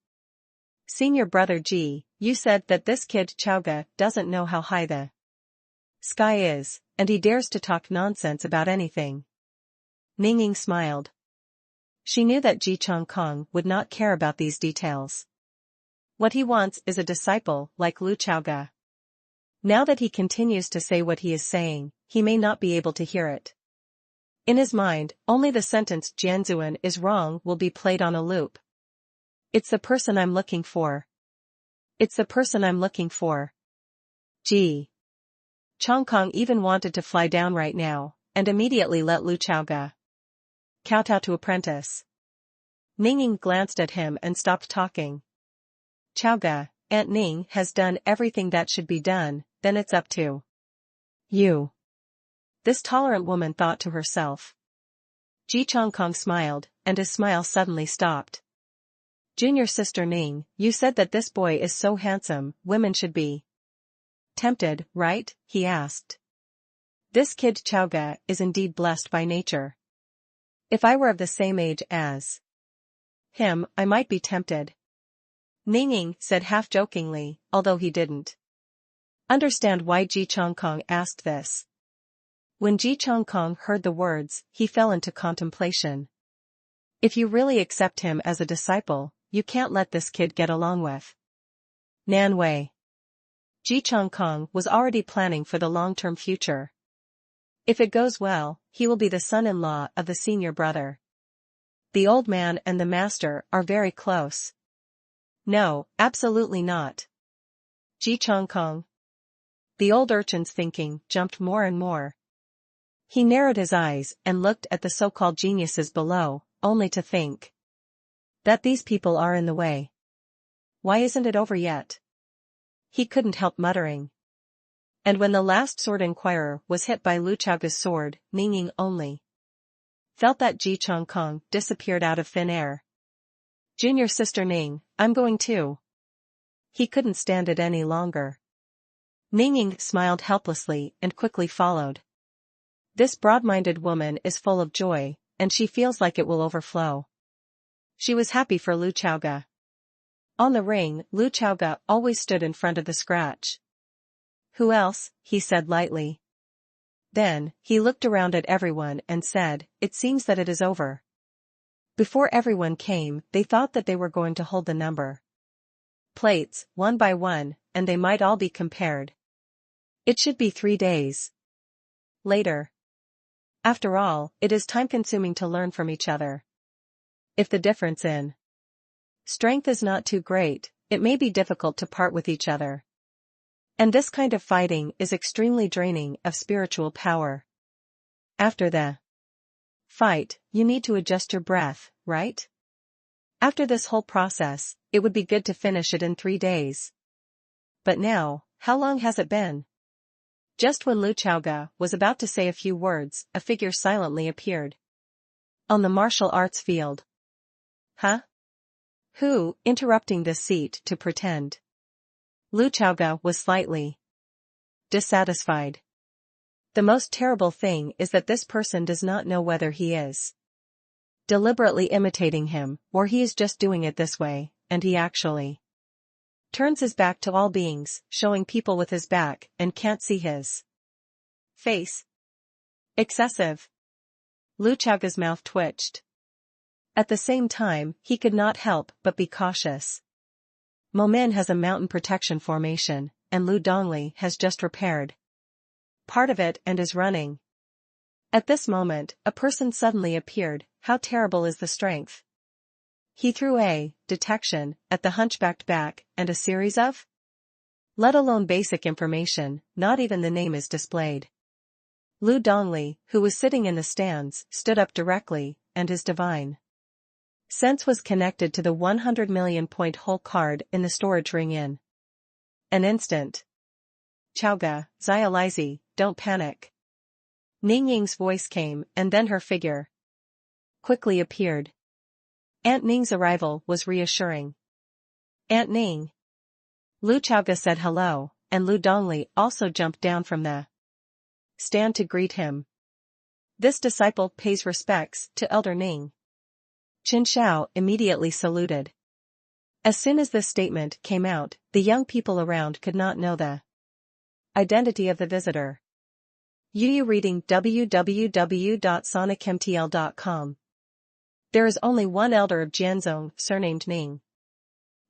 "Senior brother Ji, you said that this kid Chaoga doesn't know how high the sky is, and he dares to talk nonsense about anything." Ningying smiled. She knew that Ji Chongkong would not care about these details. What he wants is a disciple like Lu Chaoga. Now that he continues to say what he is saying, he may not be able to hear it. In his mind, only the sentence Jianzuan is wrong will be played on a loop. "It's the person I'm looking for. It's the person I'm looking for." Ji Chongkong even wanted to fly down right now, and immediately let Lu Chaoga kowtow to apprentice. Ningying glanced at him and stopped talking. "Chaoga, Aunt Ning has done everything that should be done, then it's up to you." This tolerant woman thought to herself. Ji Chongkong smiled, and his smile suddenly stopped. "Junior sister Ning, you said that this boy is so handsome, women should be tempted, right?" he asked. "This kid Chaoga is indeed blessed by nature. If I were of the same age as him, I might be tempted." Ningying said half-jokingly, although he didn't understand why Ji Chongkong asked this. When Ji Chongkong heard the words, he fell into contemplation. If you really accept him as a disciple, you can't let this kid get along with Nan Wei. Ji Chongkong was already planning for the long-term future. If it goes well, he will be the son-in-law of the senior brother. The old man and the master are very close. No, absolutely not. Ji Chongkong. The old urchin's thinking jumped more and more. He narrowed his eyes and looked at the so-called geniuses below, only to think that these people are in the way. Why isn't it over yet? He couldn't help muttering. And when the last sword inquirer was hit by Lu Chaoga's sword, Ningying only felt that Ji Chongkong disappeared out of thin air. "Junior sister Ning, I'm going too." He couldn't stand it any longer. Ningying smiled helplessly and quickly followed. This broad-minded woman is full of joy, and she feels like it will overflow. She was happy for Lu Chaoga. On the ring, Lu Chaoga always stood in front of the scratch. "Who else?" he said lightly. Then, he looked around at everyone and said, "It seems that it is over." Before everyone came, they thought that they were going to hold the number plates, one by one, and they might all be compared. It should be 3 days later. After all, it is time-consuming to learn from each other. If the difference in strength is not too great, it may be difficult to part with each other. And this kind of fighting is extremely draining of spiritual power. After the fight, you need to adjust your breath, right? After this whole process, it would be good to finish it in 3 days. But now, how long has it been? Just when Lu Chaoga was about to say a few words, a figure silently appeared on the martial arts field. "Huh? Who?" interrupting this seat to pretend. Lu Chaoga was slightly dissatisfied. The most terrible thing is that this person does not know whether he is deliberately imitating him, or he is just doing it this way, and he actually turns his back to all beings, showing people with his back, and can't see his face. Excessive. Lu Chaoga's mouth twitched. At the same time, he could not help but be cautious. Momin has a mountain protection formation, and Lu Dongli has just repaired part of it and is running. At this moment, a person suddenly appeared. How terrible is the strength? He threw a detection at the hunchbacked back, and a series of let alone basic information, not even the name is displayed. Lu Dongli, who was sitting in the stands, stood up directly, and his divine sense was connected to the 100 million point hole card in the storage ring in an instant. "Chaoga, Xializi, don't panic." Ningying's voice came, and then her figure quickly appeared. Aunt Ning's arrival was reassuring. "Aunt Ning." Lu Chaoga said hello, and Lu Dongli also jumped down from the stand to greet him. This disciple pays respects to Elder Ning. Qin Shao immediately saluted. As soon as this statement came out, the young people around could not know the identity of the visitor. You reading www.sonicmtl.com. There is only one elder of Jianzhong surnamed Ning.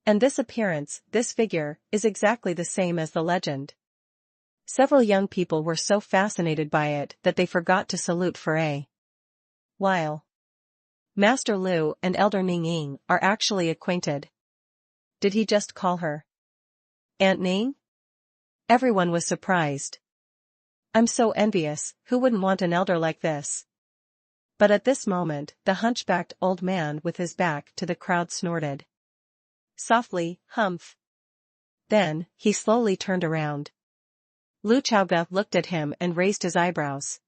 And this appearance, this figure, is exactly the same as the legend. Several young people were so fascinated by it that they forgot to salute for a while. Master Lu and Elder Ning Ying are actually acquainted. Did he just call her Aunt Ning? Everyone was surprised. I'm so envious, who wouldn't want an elder like this? But at this moment, the hunchbacked old man with his back to the crowd snorted softly, humph. Then, he slowly turned around. Lu Chaoga looked at him and raised his eyebrows.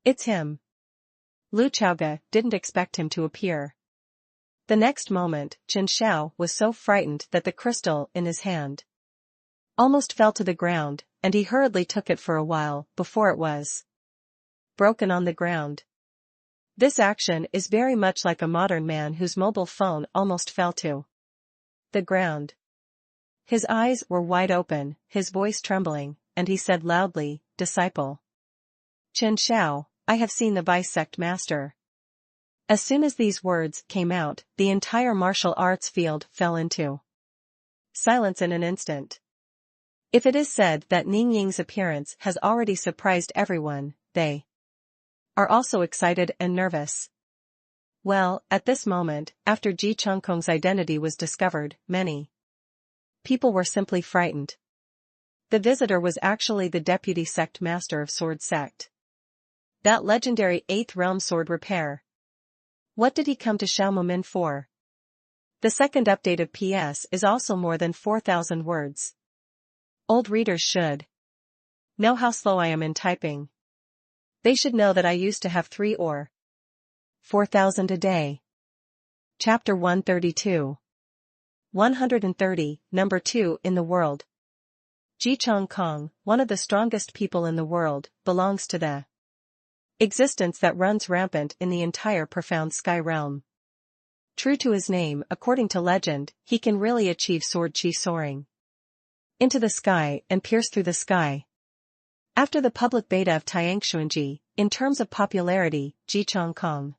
It's him. Lu Chaoga didn't expect him to appear. The next moment, Qin Shao was so frightened that the crystal in his hand almost fell to the ground, and he hurriedly took it for a while before it was broken on the ground. This action is very much like a modern man whose mobile phone almost fell to the ground. His eyes were wide open, his voice trembling, and he said loudly, "Disciple Qin Shao, I have seen the Vice Sect Master." As soon as these words came out, the entire martial arts field fell into silence in an instant. If it is said that Ning Ying's appearance has already surprised everyone, they are also excited and nervous. Well, at this moment, after Ji Chongkong's identity was discovered, many people were simply frightened. The visitor was actually the deputy sect master of Sword Sect. That legendary 8th realm sword repair. What did he come to Xiaomomin for? The second update of PS is also more than 4,000 words. Old readers should know how slow I am in typing. They should know that I used to have 3 or 4,000 a day. Chapter 132. 130, number 2 in the world. Ji Chongkong, one of the strongest people in the world, belongs to the existence that runs rampant in the entire profound sky realm. True to his name, according to legend, he can really achieve sword chi soaring into the sky and pierce through the sky. After the public beta of Tiangshuanji, in terms of popularity, Ji Chongkong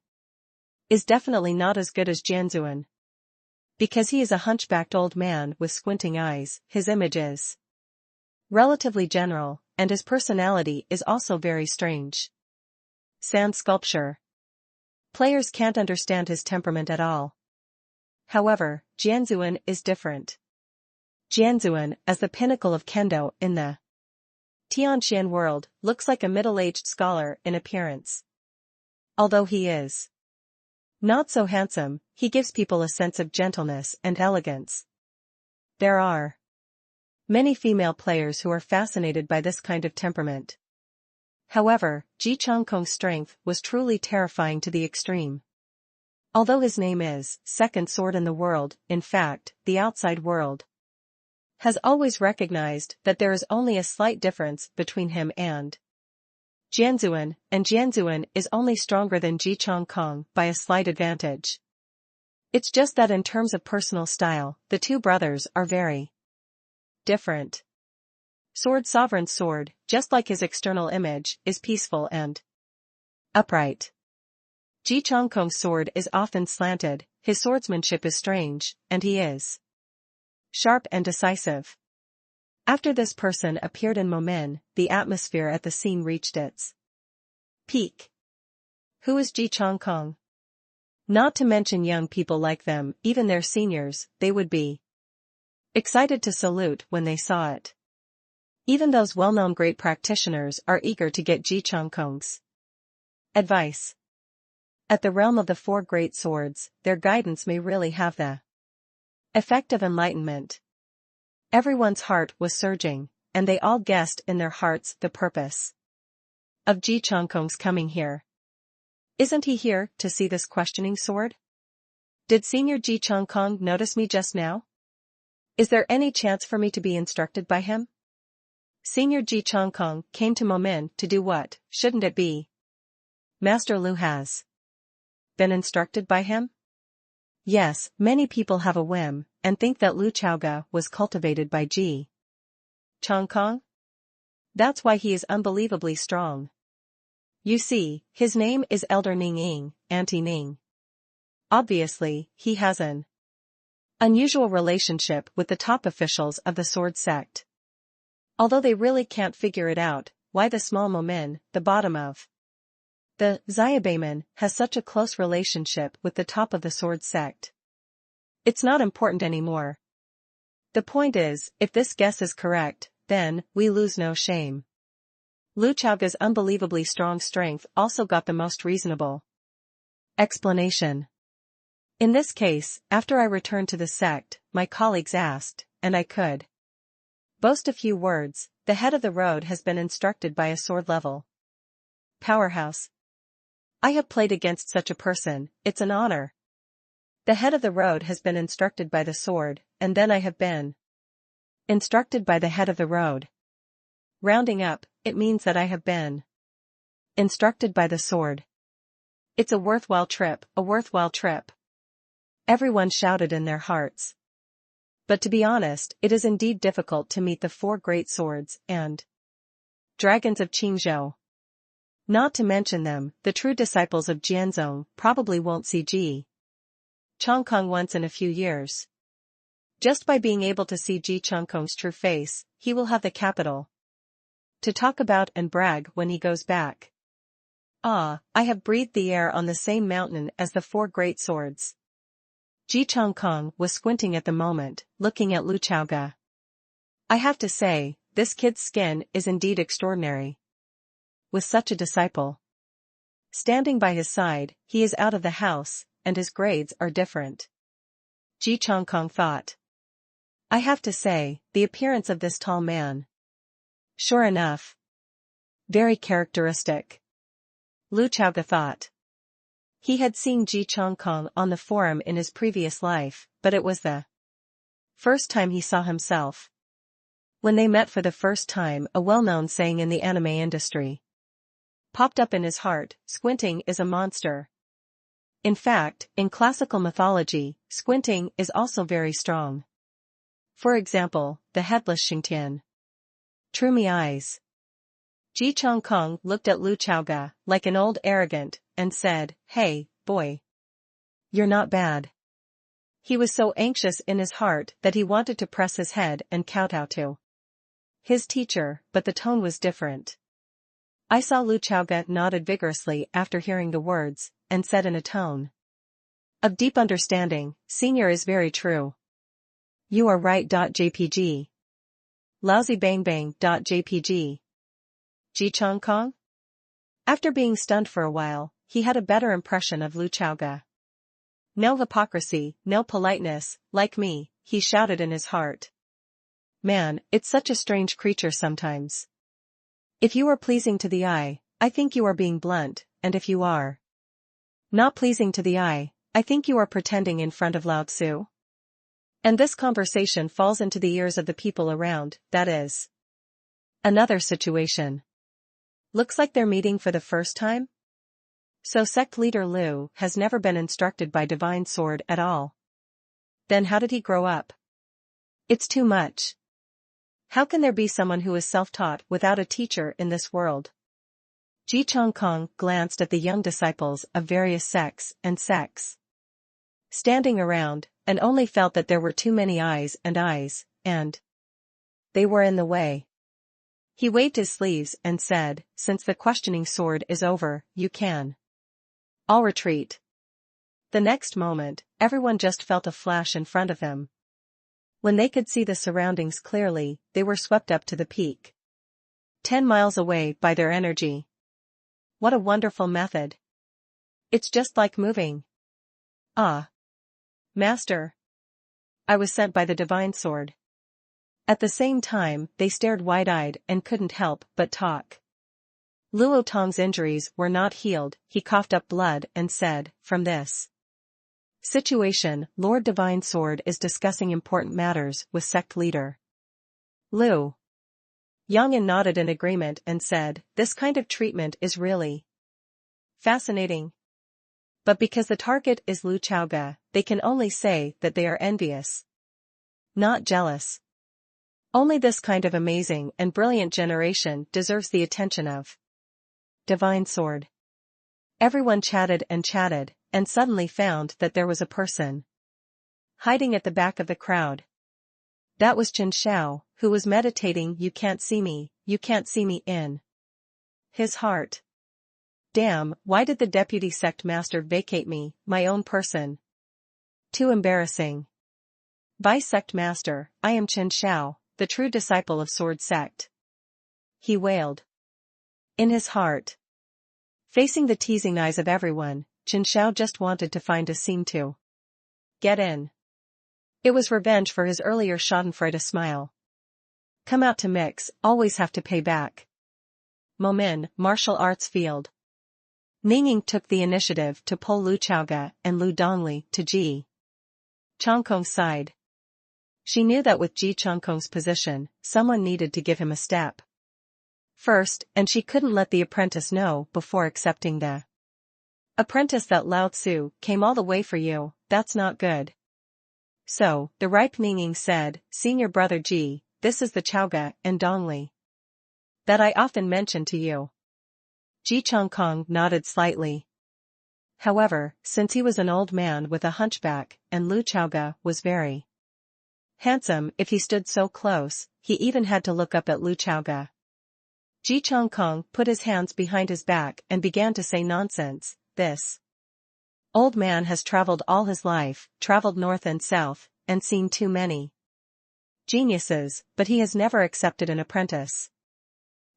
is definitely not as good as Jianzuan. Because he is a hunchbacked old man with squinting eyes, his image is relatively general, and his personality is also very strange. Sand sculpture. Players can't understand his temperament at all. However, Jianzuan is different. Jianzuan, as the pinnacle of kendo in the Tianxian world, looks like a middle-aged scholar in appearance. Although he is not so handsome, he gives people a sense of gentleness and elegance. There are many female players who are fascinated by this kind of temperament. However, Ji Chongkong's strength was truly terrifying to the extreme. Although his name is second sword in the world, in fact, the outside world has always recognized that there is only a slight difference between him and Jianzuan, and Jianzuan is only stronger than Ji Chongkong by a slight advantage. It's just that in terms of personal style, the two brothers are very different. Sword Sovereign's sword, just like his external image, is peaceful and upright. Ji Chongkong's sword is often slanted, his swordsmanship is strange, and he is sharp and decisive. After this person appeared in Momin, the atmosphere at the scene reached its peak. Who is Ji Chongkong? Not to mention young people like them, even their seniors, they would be excited to salute when they saw it. Even those well-known great practitioners are eager to get Ji Chongkong's advice. At the realm of the 4 great swords, their guidance may really have the effect of enlightenment. Everyone's heart was surging, and they all guessed in their hearts the purpose of Ji Chongkong's coming here. Isn't he here to see this questioning sword? Did Senior Ji Chongkong notice me just now? Is there any chance for me to be instructed by him? Senior Ji Changkong came to Momin to do what, shouldn't it be? Master Lu has been instructed by him? Yes, many people have a whim, and think that Lu Chaoga was cultivated by Ji Changkong. That's why he is unbelievably strong. You see, his name is Elder Ning Ying, Auntie Ning. Obviously, he has an unusual relationship with the top officials of the sword sect. Although they really can't figure it out, why the small Momin, the bottom of the Xiaobaman, has such a close relationship with the top of the sword sect. It's not important anymore. The point is, if this guess is correct, then, we lose no shame. Lu Chaoga's unbelievably strong strength also got the most reasonable explanation. In this case, after I returned to the sect, my colleagues asked, and I could boast a few words, the head of the road has been instructed by a sword-level powerhouse. I have played against such a person, it's an honor. The head of the road has been instructed by the sword, and then I have been instructed by the head of the road. Rounding up, it means that I have been instructed by the sword. It's a worthwhile trip, a worthwhile trip. Everyone shouted in their hearts. But to be honest, it is indeed difficult to meet the four great swords and dragons of Qingzhou. Not to mention them, the true disciples of Jianzong probably won't see Ji Changkong once in a few years. Just by being able to see Ji Changkong's true face, he will have the capital to talk about and brag when he goes back. Ah, I have breathed the air on the same mountain as the four great swords. Ji Changkong was squinting at the moment, looking at Lu Chaoga. I have to say, this kid's skin is indeed extraordinary. With such a disciple standing by his side, he is out of the house, and his grades are different. Ji Changkong thought. I have to say, the appearance of this tall man. Sure enough. Very characteristic. Lu Chaoga thought. He had seen Ji Changkong on the forum in his previous life, but it was the first time he saw himself. When they met for the first time, a well-known saying in the anime industry popped up in his heart, squinting is a monster. In fact, in classical mythology, squinting is also very strong. For example, the headless Xingtian. True me eyes. Ji Changkong looked at Lu Chaoga, like an old arrogant, and said, Hey, boy. You're not bad. He was so anxious in his heart that he wanted to press his head and kowtow to his teacher, but the tone was different. I saw Lu Chaoga nodded vigorously after hearing the words, and said in a tone of deep understanding, Senior is very true. You are right. JPG. Lousy bang bang. JPG. Ji Changkong? After being stunned for a while, he had a better impression of Lu Chaoga. No hypocrisy, no politeness, like me, he shouted in his heart. Man, it's such a strange creature sometimes. If you are pleasing to the eye, I think you are being blunt, and if you are not pleasing to the eye, I think you are pretending in front of Lao Tzu. And this conversation falls into the ears of the people around, that is another situation. Looks like they're meeting for the first time? So sect leader Lu has never been instructed by divine sword at all. Then how did he grow up? It's too much. How can there be someone who is self-taught without a teacher in this world? Ji Changkong glanced at the young disciples of various sects and standing around, and only felt that there were too many eyes, and they were in the way. He waved his sleeves and said, Since the questioning sword is over, you can all retreat. The next moment, everyone just felt a flash in front of them. When they could see the surroundings clearly, they were swept up to the peak. 10 miles away by their energy. What a wonderful method. It's just like moving. Ah. Master. I was sent by the divine sword. At the same time, they stared wide-eyed and couldn't help but talk. Luo Tong's injuries were not healed, he coughed up blood and said, From this situation, Lord Divine Sword is discussing important matters with sect leader Lu. Yang'an nodded in agreement and said, this kind of treatment is really fascinating. But because the target is Lu Chaoga, they can only say that they are envious, not jealous. Only this kind of amazing and brilliant generation deserves the attention of Divine Sword. Everyone chatted, and suddenly found that there was a person hiding at the back of the crowd. That was Chen Xiao, who was meditating you can't see me in his heart. Damn, why did the deputy sect master vacate me, my own person? Too embarrassing. Vice sect master, I am Chen Xiao, the true disciple of Sword Sect. He wailed. In his heart. Facing the teasing eyes of everyone, Chen Xiao just wanted to find a scene to get in. It was revenge for his earlier schadenfreude smile. Come out to mix, always have to pay back. Momin, martial arts field. Ningning took the initiative to pull Lu Chaoga and Lu Dongli to Ji Chongkong's side. She knew that with Ji Chongkong's position, someone needed to give him a step first, and she couldn't let the apprentice know before accepting the apprentice that Lao Tzu came all the way for you, that's not good. So, the ripe Ningning said, Senior brother Ji, this is the Chaoga and Dongli that I often mention to you. Ji Chongkong nodded slightly. However, since he was an old man with a hunchback, and Lu Chaoga was very handsome if he stood so close, he even had to look up at Lu Chaoga. Ji Chongkong put his hands behind his back and began to say nonsense, this old man has traveled all his life, traveled north and south, and seen too many geniuses, but he has never accepted an apprentice.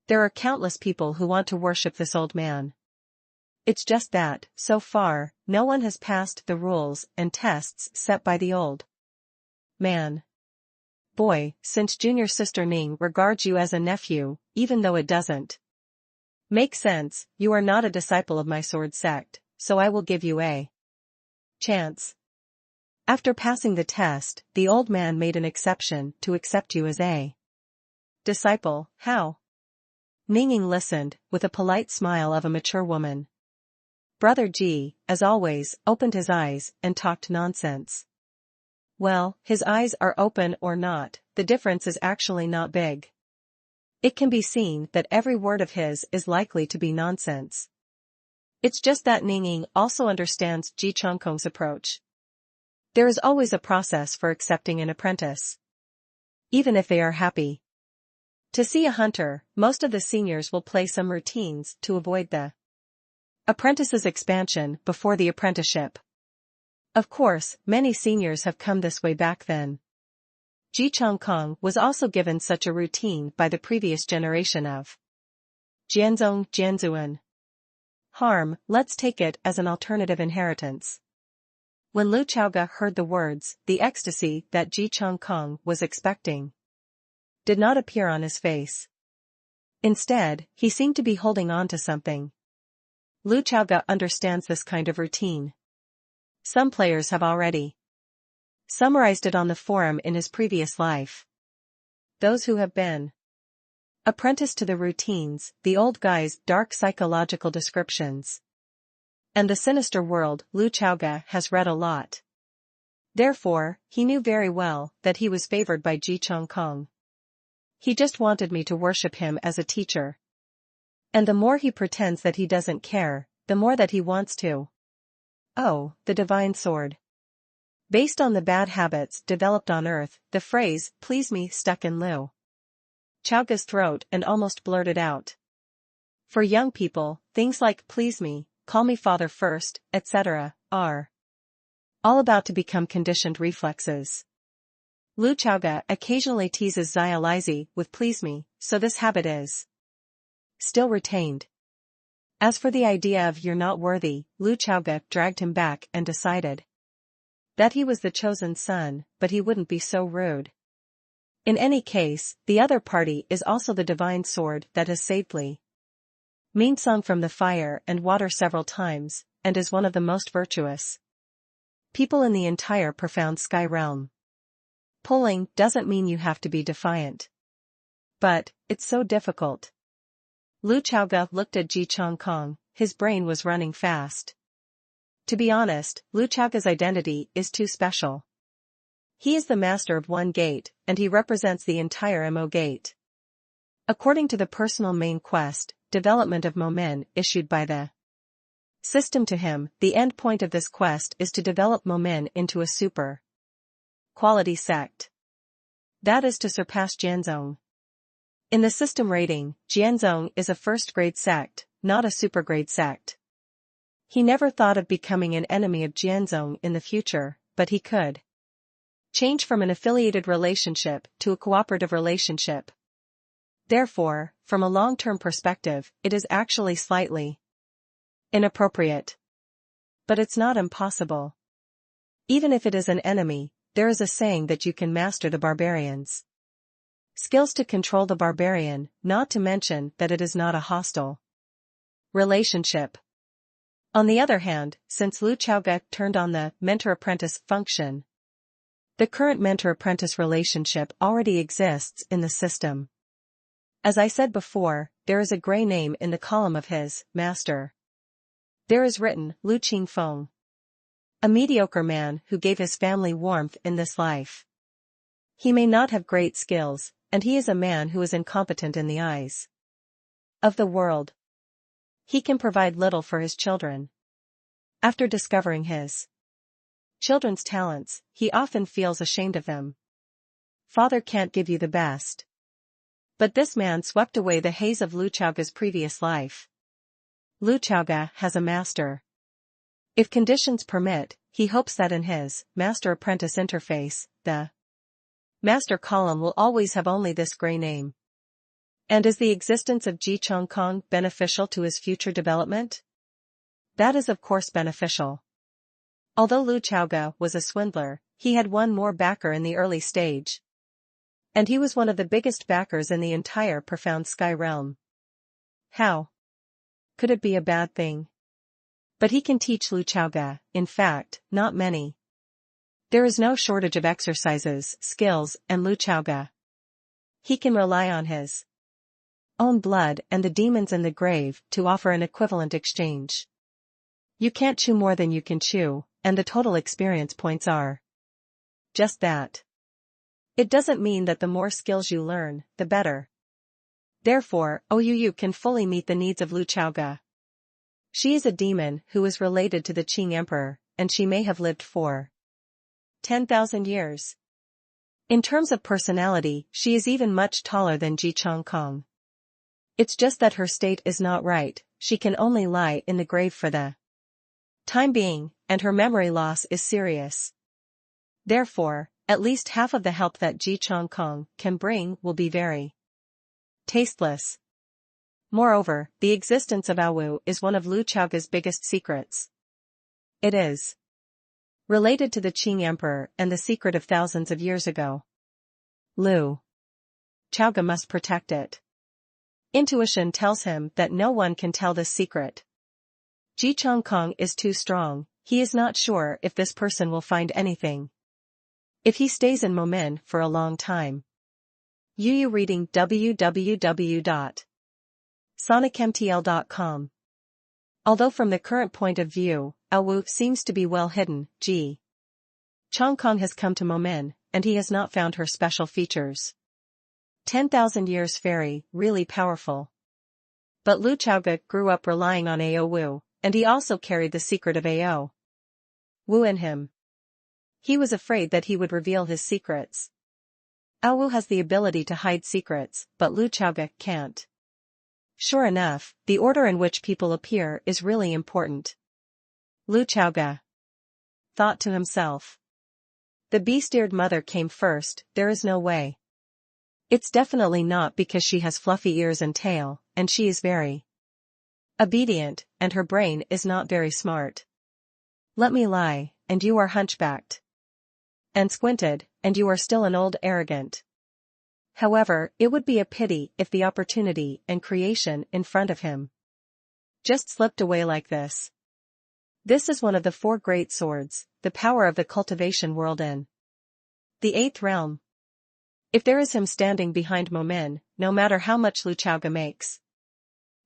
There are countless people who want to worship this old man. It's just that, so far, no one has passed the rules and tests set by the old man. Boy, since junior sister Ning regards you as a nephew, even though it doesn't make sense, you are not a disciple of my sword sect, so I will give you a chance. After passing the test, the old man made an exception to accept you as a disciple. How? Ningning listened, with a polite smile of a mature woman. Brother Ji, as always, opened his eyes and talked nonsense. Well, his eyes are open or not, the difference is actually not big. It can be seen that every word of his is likely to be nonsense. It's just that Ningning also understands Ji Chongkong's approach. There is always a process for accepting an apprentice, even if they are happy to see a hunter. Most of the seniors will play some routines to avoid the apprentice's expansion before the apprenticeship. Of course, many seniors have come this way back then. Ji Chongkong was also given such a routine by the previous generation of Jianzong Jianzuan. Harm, let's take it as an alternative inheritance. When Lu Chaoga heard the words, the ecstasy that Ji Chongkong was expecting did not appear on his face. Instead, he seemed to be holding on to something. Lu Chaoga understands this kind of routine. Some players have already summarized it on the forum in his previous life. Those who have been apprenticed to the routines, the old guy's dark psychological descriptions, and the sinister world, Lu Chaoga has read a lot. Therefore, he knew very well that he was favored by Ji Chongkong. He just wanted me to worship him as a teacher. And the more he pretends that he doesn't care, the more that he wants to. Oh, the divine sword. Based on the bad habits developed on Earth, the phrase, please me, stuck in Lu Chaoga's throat and almost blurted out. For young people, things like please me, call me father first, etc., are all about to become conditioned reflexes. Lu Chaoga occasionally teases Xia Lizi with please me, so this habit is still retained. As for the idea of you're not worthy, Lu Chaoga dragged him back and decided that he was the chosen son, but he wouldn't be so rude. In any case, the other party is also the divine sword that has saved Li Mingsong from the fire and water several times, and is one of the most virtuous people in the entire profound sky realm. Pulling doesn't mean you have to be defiant. But, it's so difficult. Lu Chaoge looked at Ji Chongkong, his brain was running fast. To be honest, Lu Chaoge's identity is too special. He is the master of one gate, and he represents the entire Mo gate. According to the personal main quest, development of Mo Men issued by the system to him, the end point of this quest is to develop Mo Men into a super quality sect. That is to surpass Jianzong. In the system rating, Jianzong is a first-grade sect, not a super-grade sect. He never thought of becoming an enemy of Jianzong in the future, but he could change from an affiliated relationship to a cooperative relationship. Therefore, from a long-term perspective, it is actually slightly inappropriate. But it's not impossible. Even if it is an enemy, there is a saying that you can master the barbarians' skills to control the barbarian, not to mention that it is not a hostile relationship. On the other hand, since Lu Chaoge turned on the mentor-apprentice function, the current mentor-apprentice relationship already exists in the system. As I said before, there is a gray name in the column of his master. There is written Lu Qingfeng, a mediocre man who gave his family warmth in this life. He may not have great skills, and he is a man who is incompetent in the eyes of the world. He can provide little for his children. After discovering his children's talents, he often feels ashamed of them. Father can't give you the best. But this man swept away the haze of Lu Chaoge's previous life. Lu Chaoge has a master. If conditions permit, he hopes that in his master-apprentice interface, the master column will always have only this gray name. And is the existence of Ji Chongkong beneficial to his future development? That is of course beneficial. Although Lu Chaoge was a swindler, he had one more backer in the early stage. And he was one of the biggest backers in the entire Profound Sky realm. How could it be a bad thing? But he can teach Lu Chaoge, in fact, not many. There is no shortage of exercises, skills, and Lu Chaoge. He can rely on his own blood and the demons in the grave to offer an equivalent exchange. You can't chew more than you can chew, and the total experience points are just that. It doesn't mean that the more skills you learn, the better. Therefore, OUU can fully meet the needs of Lu Chaoge. She is a demon who is related to the Qing Emperor, and she may have lived for 10,000 years. In terms of personality, she is even much taller than Ji Chongkong. It's just that her state is not right, she can only lie in the grave for the time being, and her memory loss is serious. Therefore, at least half of the help that Ji Chongkong can bring will be very tasteless. Moreover, the existence of Awu is one of Lu Chaoge's biggest secrets. It is related to the Qing Emperor and the secret of thousands of years ago. Lu Chaoge must protect it. Intuition tells him that no one can tell this secret. Ji Chongkong is too strong, he is not sure if this person will find anything if he stays in Mo Men for a long time. UU reading www.sonicmtl.com. Although from the current point of view, Awu seems to be well hidden, Ji Chongkong has come to Mo Men, and he has not found her special features. 10,000 years fairy, really powerful. But Lu Chaoge grew up relying on Ao Wu, and he also carried the secret of Ao Wu in him. He was afraid that he would reveal his secrets. Ao Wu has the ability to hide secrets, but Lu Chaoge can't. Sure enough, the order in which people appear is really important. Lu Chaoge thought to himself. The beast-eared mother came first, there is no way. It's definitely not because she has fluffy ears and tail, and she is very obedient, and her brain is not very smart. Let me lie, and you are hunchbacked. And squinted, and you are still an old arrogant. However, it would be a pity if the opportunity and creation in front of him just slipped away like this. This is one of the 4 great swords, the power of the cultivation world in the 8th realm. If there is him standing behind Momin, no matter how much Lu Chaoga makes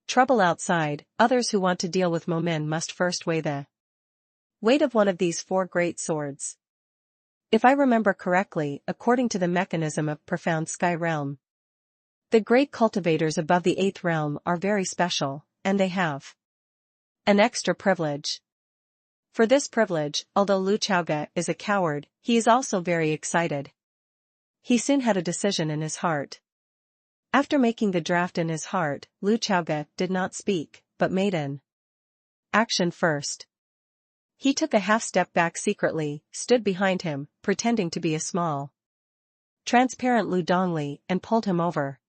trouble outside, others who want to deal with Momin must first weigh the weight of one of these four great swords. If I remember correctly, according to the mechanism of Profound Sky Realm, the great cultivators above the 8th realm are very special, and they have an extra privilege. For this privilege, although Lu Chaoga is a coward, he is also very excited. He soon had a decision in his heart. After making the draft in his heart, Lu Chaoga did not speak, but made an action first. He took a half-step back secretly, stood behind him, pretending to be a small, transparent Lu Dongli, and pulled him over.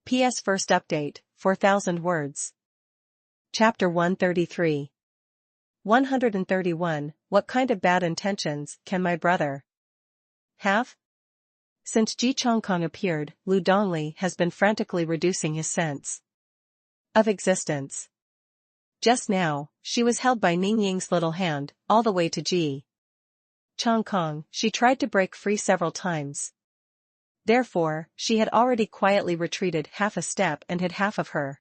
PS First Update, 4,000 words. Chapter 133. 131, What kind of bad intentions can my brother have? Since Ji Chongkong appeared, Lu Dongli has been frantically reducing his sense of existence. Just now, she was held by Ning Ying's little hand, all the way to Ji Chongkong. She tried to break free several times. Therefore, she had already quietly retreated half a step and hid half of her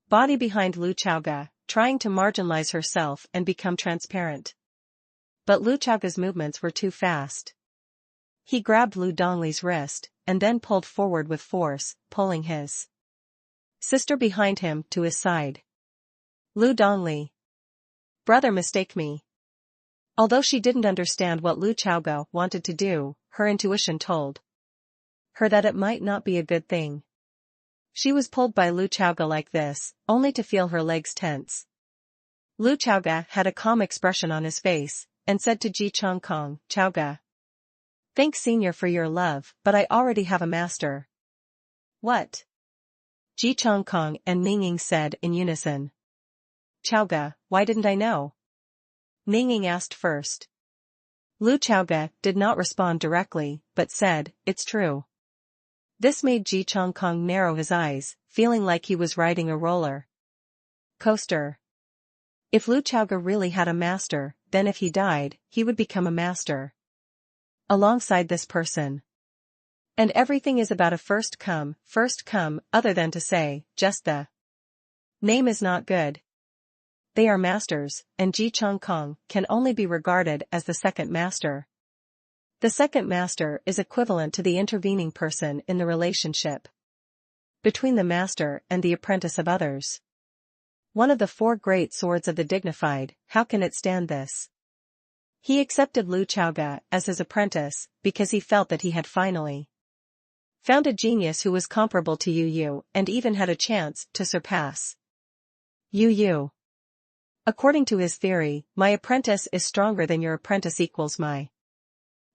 body behind Lu Chaoga, trying to marginalize herself and become transparent. But Lu Chaoga's movements were too fast. He grabbed Lu Dongli's wrist, and then pulled forward with force, pulling his sister behind him to his side. Lu Dongli. Brother, mistake me. Although she didn't understand what Lu Chaoga wanted to do, her intuition told her that it might not be a good thing. She was pulled by Lu Chaoga like this, only to feel her legs tense. Lu Chaoga had a calm expression on his face, and said to Ji Chongkong, Chaoga, thanks senior for your love, but I already have a master. What? Ji Chongkong and Ning Ying said in unison. Chaoga, why didn't I know? Ning Ying asked first. Lu Chaoga did not respond directly, but said, it's true. This made Ji Chongkong narrow his eyes, feeling like he was riding a roller coaster. If Lu Chaoga really had a master, then if he died, he would become a master alongside this person. And everything is about a first come, other than to say, just the name is not good. They are masters, and Ji Chongkong can only be regarded as the second master. The second master is equivalent to the intervening person in the relationship between the master and the apprentice of others. One of the four great swords of the dignified, how can it stand this? He accepted Lu Chaoga as his apprentice, because he felt that he had finally found a genius who was comparable to Yu Yu and even had a chance to surpass Yu Yu. According to his theory, my apprentice is stronger than your apprentice equals my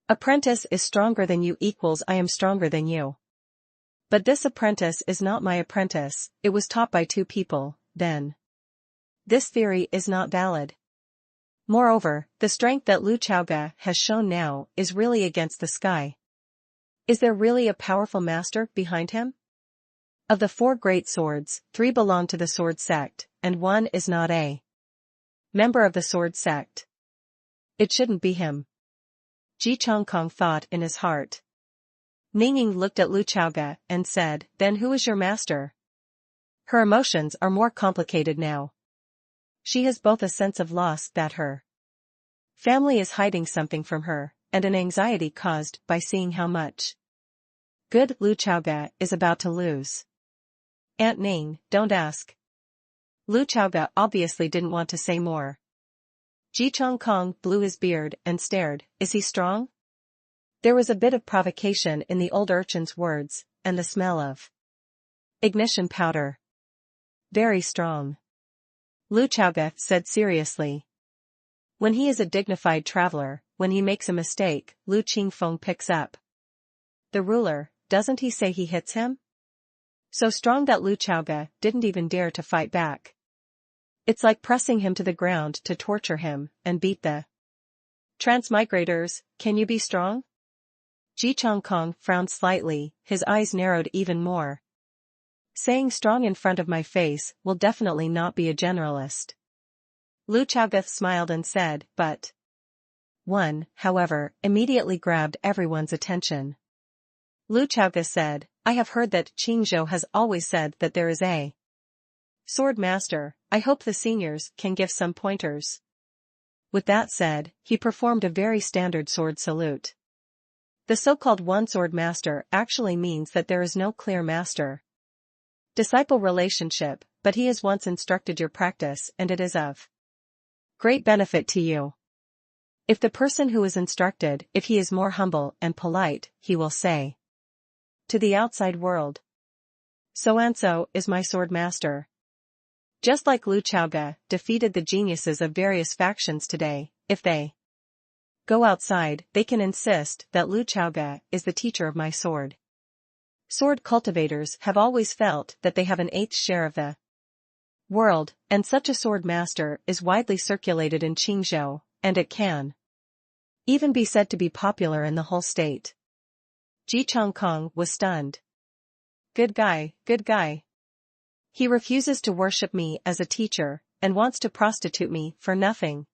apprentice is stronger than you equals I am stronger than you. But this apprentice is not my apprentice, it was taught by two people, then this theory is not valid. Moreover, the strength that Lu Chaoga has shown now is really against the sky. Is there really a powerful master behind him? Of the four great swords, 3 belong to the Sword Sect, and 1 is not a member of the Sword Sect. It shouldn't be him. Ji Chongkong thought in his heart. Ning Ying looked at Lu Chaoga and said, then who is your master? Her emotions are more complicated now. She has both a sense of loss that her family is hiding something from her, and an anxiety caused by seeing how much good Lu Chaoga is about to lose. Aunt Ning, don't ask. Lu Chaoga obviously didn't want to say more. Ji Chongkong blew his beard and stared, is he strong? There was a bit of provocation in the old urchin's words, and the smell of ignition powder. Very strong. Lu Chaoga said seriously. When he is a dignified traveler, when he makes a mistake, Lu Qingfeng picks up the ruler, doesn't he say he hits him? So strong that Lu Chaoga didn't even dare to fight back. It's like pressing him to the ground to torture him, and beat the transmigrators. Can you be strong? Ji Chongkong frowned slightly, his eyes narrowed even more. Saying strong in front of my face will definitely not be a generalist. Lu Chaoga smiled and said, but one, however, immediately grabbed everyone's attention. Lu Chaoga said, I have heard that Qingzhou has always said that there is a sword master. I hope the seniors can give some pointers. With that said, he performed a very standard sword salute. The so-called one-sword master actually means that there is no clear master-disciple relationship, but he has once instructed your practice and it is of great benefit to you. If the person who is instructed, if he is more humble and polite, he will say to the outside world, so-and-so is my sword master. Just like Lu Chaoga defeated the geniuses of various factions today, if they go outside, they can insist that Lu Chaoga is the teacher of my sword. Sword cultivators have always felt that they have an eighth share of the world, and such a sword master is widely circulated in Qingzhou, and it can even be said to be popular in the whole state. Ji Chongkong was stunned. Good guy, good guy. He refuses to worship me as a teacher, and wants to prostitute me for nothing.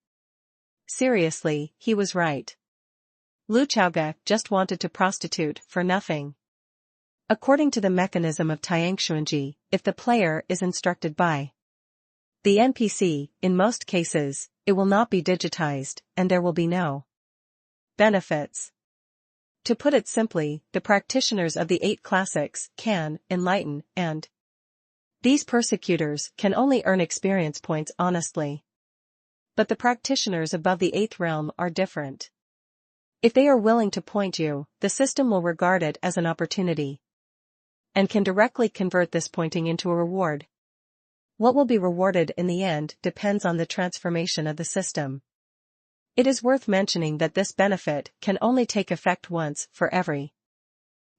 Seriously, he was right. Lu Chaoga just wanted to prostitute for nothing. According to the mechanism of Tiangshuanji, if the player is instructed by the NPC, in most cases, it will not be digitized, and there will be no benefits. To put it simply, the practitioners of the 8 classics can enlighten, and these persecutors can only earn experience points honestly. But the practitioners above the 8th realm are different. If they are willing to point you, the system will regard it as an opportunity and can directly convert this pointing into a reward. What will be rewarded in the end depends on the transformation of the system. It is worth mentioning that this benefit can only take effect once for every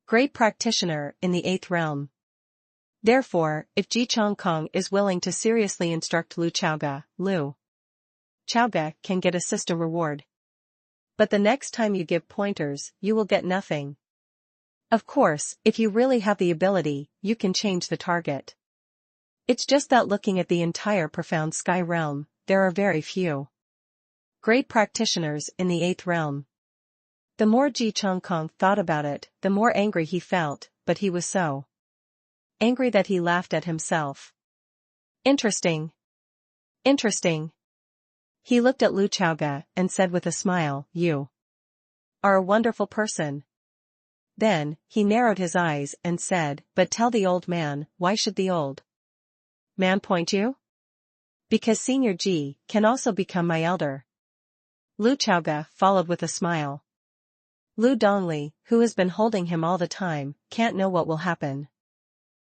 great practitioner in the 8th realm. Therefore, if Ji Chongkong is willing to seriously instruct Lu Chaoga, Lu Chaoga can get a system reward. But the next time you give pointers, you will get nothing. Of course, if you really have the ability, you can change the target. It's just that looking at the entire profound sky realm, there are very few great practitioners in the 8th realm. The more Ji Chongkong thought about it, the more angry he felt, but he was so angry that he laughed at himself. Interesting. Interesting. He looked at Lu Chaoga and said with a smile, you are a wonderful person. Then, he narrowed his eyes and said, but tell the old man, why should the old man point you? Because Senior Ji can also become my elder. Lu Chaoga followed with a smile. Lu Dongli, who has been holding him all the time, can't know what will happen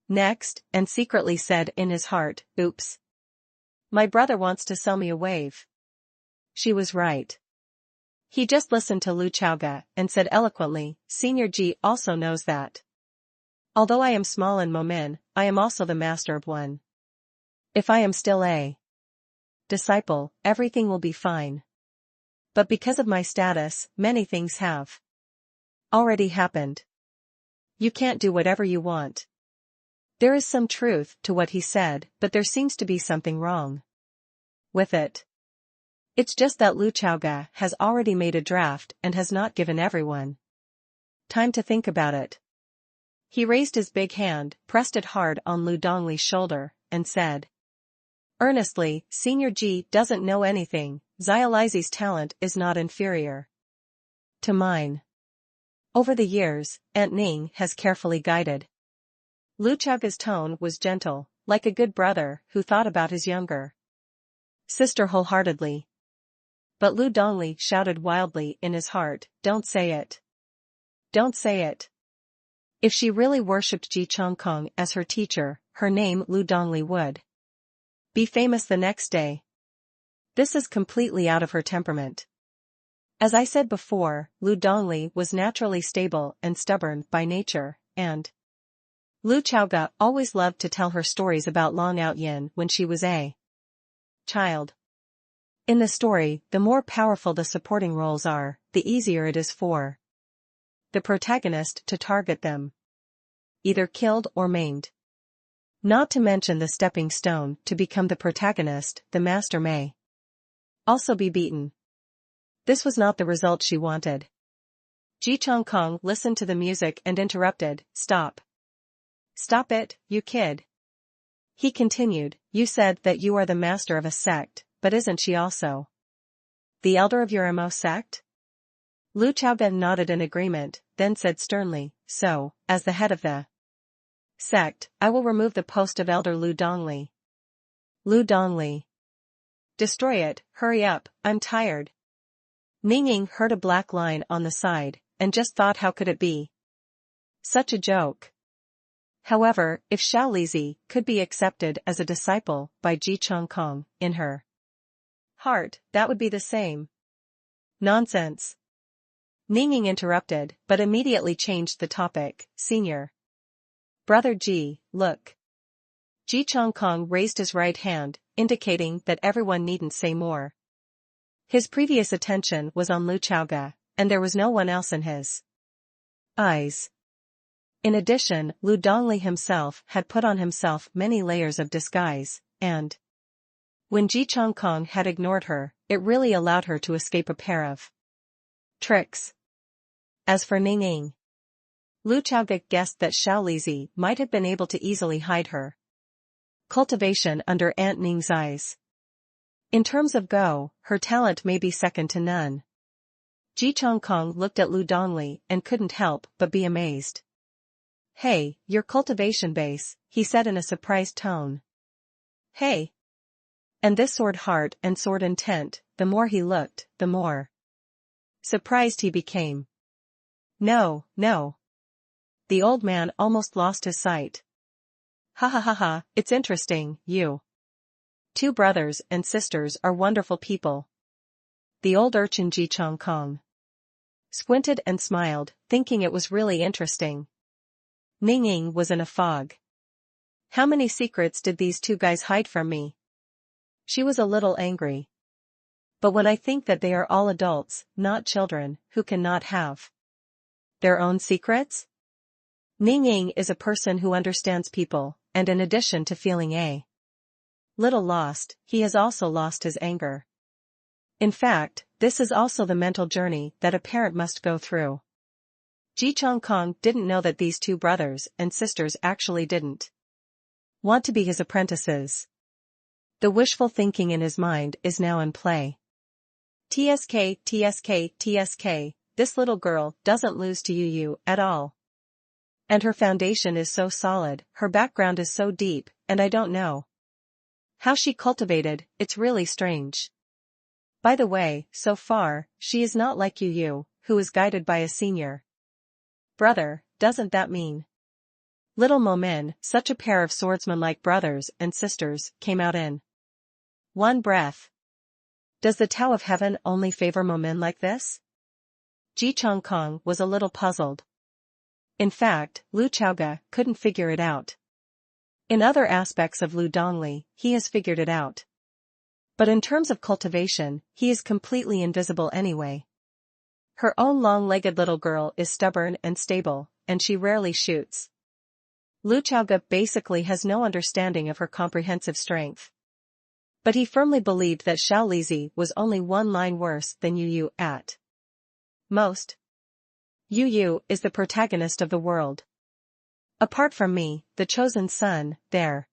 next, and secretly said in his heart, oops. My brother wants to sell me a wave. She was right. He just listened to Lu Chaoga and said eloquently, Senior Ji also knows that. Although I am small in Momin, I am also the master of one. If I am still a disciple, everything will be fine. But because of my status, many things have already happened. You can't do whatever you want. There is some truth to what he said, but there seems to be something wrong with it. It's just that Lu Chaoga has already made a draft and has not given everyone time to think about it. He raised his big hand, pressed it hard on Lu Dongli's shoulder, and said earnestly, Senior Ji doesn't know anything. Xializi's talent is not inferior to mine. Over the years, Aunt Ning has carefully guided. Lu Chaoga's tone was gentle, like a good brother who thought about his younger sister wholeheartedly. But Lu Dongli shouted wildly in his heart, don't say it. Don't say it. If she really worshipped Ji Chongkong as her teacher, her name Lu Dongli would be famous the next day. This is completely out of her temperament. As I said before, Lu Dongli was naturally stable and stubborn by nature, and Lu Chaoga always loved to tell her stories about Long Outyin when she was a child. In the story, the more powerful the supporting roles are, the easier it is for the protagonist to target them, either killed or maimed. Not to mention the stepping stone to become the protagonist, the master may also be beaten. This was not the result she wanted. Ji Chongkong listened to the music and interrupted, "Stop. Stop it, you kid." He continued, "You said that you are the master of a sect, but isn't she also the elder of your sect?" Lu Chaogan nodded in agreement, then said sternly, "So, as the head of the sect, I will remove the post of elder Lu Dongli." Lu Dongli. Destroy it, hurry up, I'm tired. Ningning heard a black line on the side, and just thought how could it be such a joke. However, if Xiao Lizi could be accepted as a disciple by Ji Chongkong, in her heart, that would be the same. Nonsense. Ningning interrupted, but immediately changed the topic, "Senior Brother Ji, look." Ji Chongkong raised his right hand, indicating that everyone needn't say more. His previous attention was on Lu Chaoga, and there was no one else in his eyes. In addition, Lu Dongli himself had put on himself many layers of disguise, and when Ji Chongkong had ignored her, it really allowed her to escape a pair of tricks. As for Ningning, Lu Chaoga guessed that Xiao Lizi might have been able to easily hide her cultivation under Aunt Ning's eyes. In terms of go, her talent may be second to none. Ji Chongkong looked at Lu Dongli and couldn't help but be amazed. "Hey, your cultivation base," he said in a surprised tone. "Hey." And this sword heart and sword intent, the more he looked, the more surprised he became. No. The old man almost lost his sight. "Ha ha ha ha, it's interesting, you two brothers and sisters are wonderful people." The old urchin Ji Chongkong squinted and smiled, thinking it was really interesting. Ningning was in a fog. How many secrets did these two guys hide from me? She was a little angry. But when I think that they are all adults, not children, who cannot have their own secrets? Ningning is a person who understands people, and in addition to feeling a little lost, he has also lost his anger. In fact, this is also the mental journey that a parent must go through. Ji Chongkong didn't know that these two brothers and sisters actually didn't want to be his apprentices. The wishful thinking in his mind is now in play. TSK, this little girl doesn't lose to Yu at all. And her foundation is so solid, her background is so deep, and I don't know how she cultivated, it's really strange. By the way, so far, she is not like Yu, who is guided by a senior brother, doesn't that mean? Little Momin, such a pair of swordsman-like brothers and sisters, came out in one breath. Does the Tao of Heaven only favor Momin like this? Ji Chongkong was a little puzzled. In fact, Lu Chaoga couldn't figure it out. In other aspects of Lu Dongli, he has figured it out. But in terms of cultivation, he is completely invisible anyway. Her own long-legged little girl is stubborn and stable, and she rarely shoots. Lu Chaoga basically has no understanding of her comprehensive strength. But he firmly believed that Xiao Lizi was only one line worse than Yu at most. Yu is the protagonist of the world. Apart from me, the chosen son, there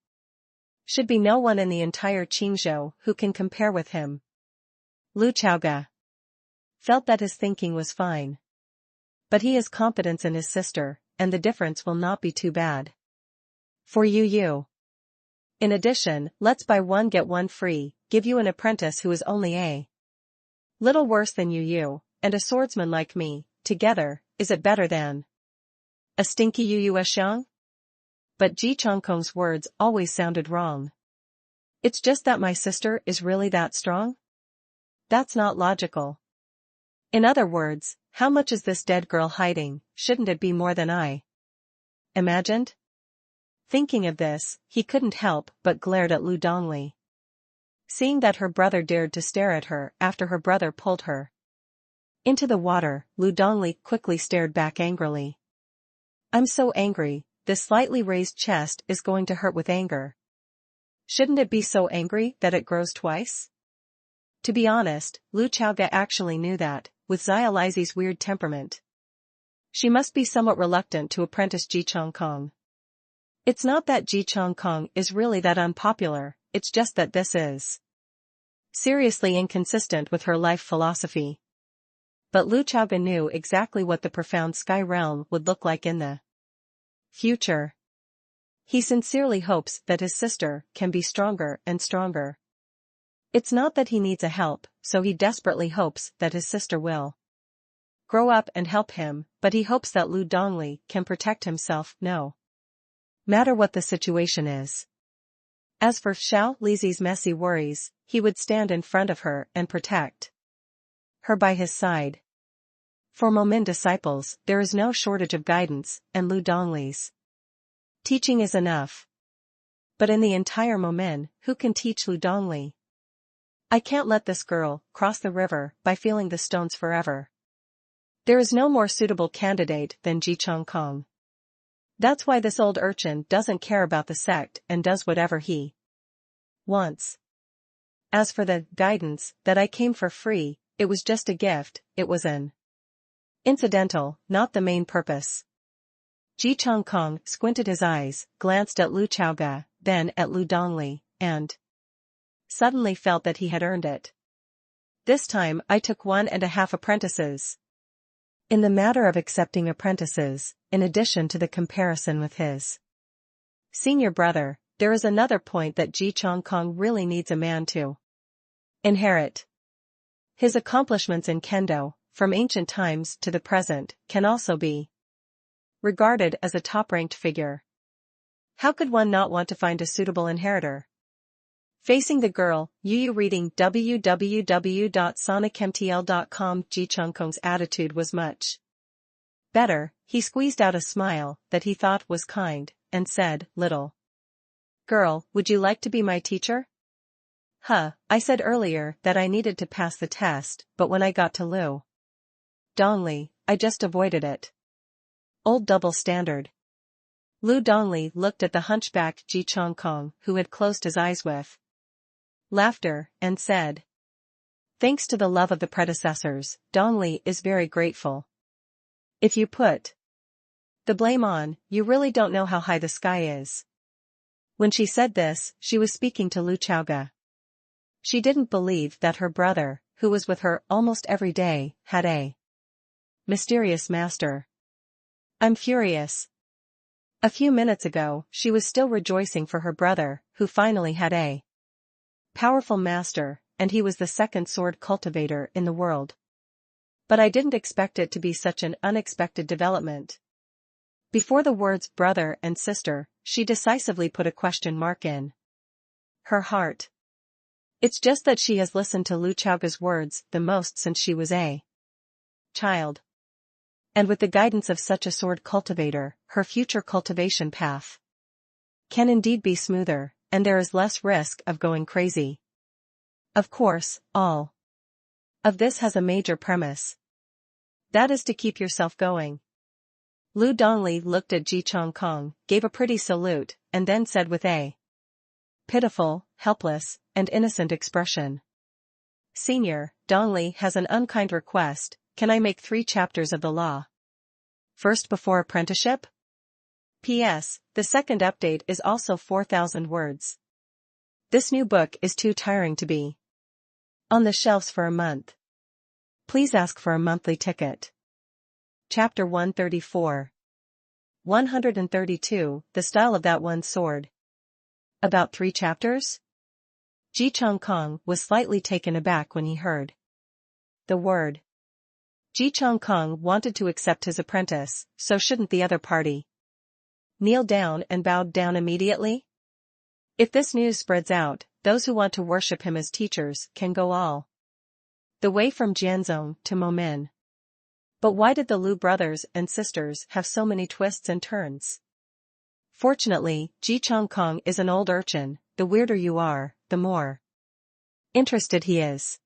should be no one in the entire Qingzhou who can compare with him. Lu Chaoga felt that his thinking was fine. But he has confidence in his sister, and the difference will not be too bad for Yu. In addition, let's buy one get one free, give you an apprentice who is only a little worse than Yu, and a swordsman like me, together, is it better than a stinky Yu Xiang? But Ji Chongkong's words always sounded wrong. It's just that my sister is really that strong? That's not logical. In other words, how much is this dead girl hiding? Shouldn't it be more than I imagined? Thinking of this, he couldn't help but glared at Lu Dongli. Seeing that her brother dared to stare at her after her brother pulled her into the water, Lu Dongli quickly stared back angrily. I'm so angry, this slightly raised chest is going to hurt with anger. Shouldn't it be so angry that it grows twice? To be honest, Lu Chaoga actually knew that, with Xiao Lizi's weird temperament, She must be somewhat reluctant to apprentice Ji Chongkong. It's not that Ji Chongkong is really that unpopular, it's just that this is seriously inconsistent with her life philosophy. But Lu Chaoga knew exactly what the profound sky realm would look like in the future. He sincerely hopes that his sister can be stronger and stronger. It's not that he needs a help, so he desperately hopes that his sister will grow up and help him, but he hopes that Lu Dongli can protect himself no matter what the situation is. As for Xiao Lizi's messy worries, he would stand in front of her and protect her by his side. For Momin disciples, there is no shortage of guidance, and Lu Dongli's teaching is enough. But in the entire Momin, who can teach Lu Dongli? I can't let this girl cross the river by feeling the stones forever. There is no more suitable candidate than Ji Chongkong. That's why this old urchin doesn't care about the sect and does whatever he wants. As for the guidance that I came for free, it was just a gift, it was an incidental, not the main purpose. Ji Chongkong squinted his eyes, glanced at Lu Chaoga, then at Lu Dongli, and suddenly felt that he had earned it. This time I took 1.5 apprentices. In the matter of accepting apprentices, in addition to the comparison with his senior brother, there is another point that Ji Chongkong really needs a man to inherit. His accomplishments in kendo, from ancient times to the present, can also be regarded as a top-ranked figure. How could one not want to find a suitable inheritor? Facing the girl, Yu reading www.sonicmtl.com. Ji Chongkong's attitude was much better. He squeezed out a smile that he thought was kind, and said, "Little girl, would you like to be my teacher?" I said earlier that I needed to pass the test, but when I got to Lu Dongli, I just avoided it. Old double standard. Lu Dongli looked at the hunchback Ji Chongkong, who had closed his eyes with laughter, and said, "Thanks to the love of the predecessors, Dongli is very grateful. If you put the blame on, you really don't know how high the sky is." When she said this, she was speaking to Lu Chaoga. She didn't believe that her brother, who was with her almost every day, had a mysterious master. "I'm furious." A few minutes ago, she was still rejoicing for her brother, who finally had a powerful master, and he was the second sword cultivator in the world. But I didn't expect it to be such an unexpected development. Before the words brother and sister, she decisively put a question mark in her heart. It's just that she has listened to Lu Chaoga's words the most since she was a child. And with the guidance of such a sword cultivator, her future cultivation path can indeed be smoother, and there is less risk of going crazy. Of course, all of this has a major premise. That is to keep yourself going. Lu Dongli looked at Ji Chongkong, gave a pretty salute, and then said with a pitiful, helpless, and innocent expression, "Senior, Dongli has an unkind request. Can I make 3 chapters of the law first before apprenticeship? P.S. The second update is also 4,000 words. This new book is too tiring to be on the shelves for a month. Please ask for a monthly ticket." Chapter 134. 132, The Style of That One Sword. About 3 chapters? Ji Chongkong was slightly taken aback when he heard the word. Ji Chongkong wanted to accept his apprentice, so shouldn't the other party kneel down and bowed down immediately? If this news spreads out, those who want to worship him as teachers can go all the way from Jianzhong to Momin. But why did the Lu brothers and sisters have so many twists and turns? Fortunately, Ji Chongkong is an old urchin. The weirder you are, the more interested he is.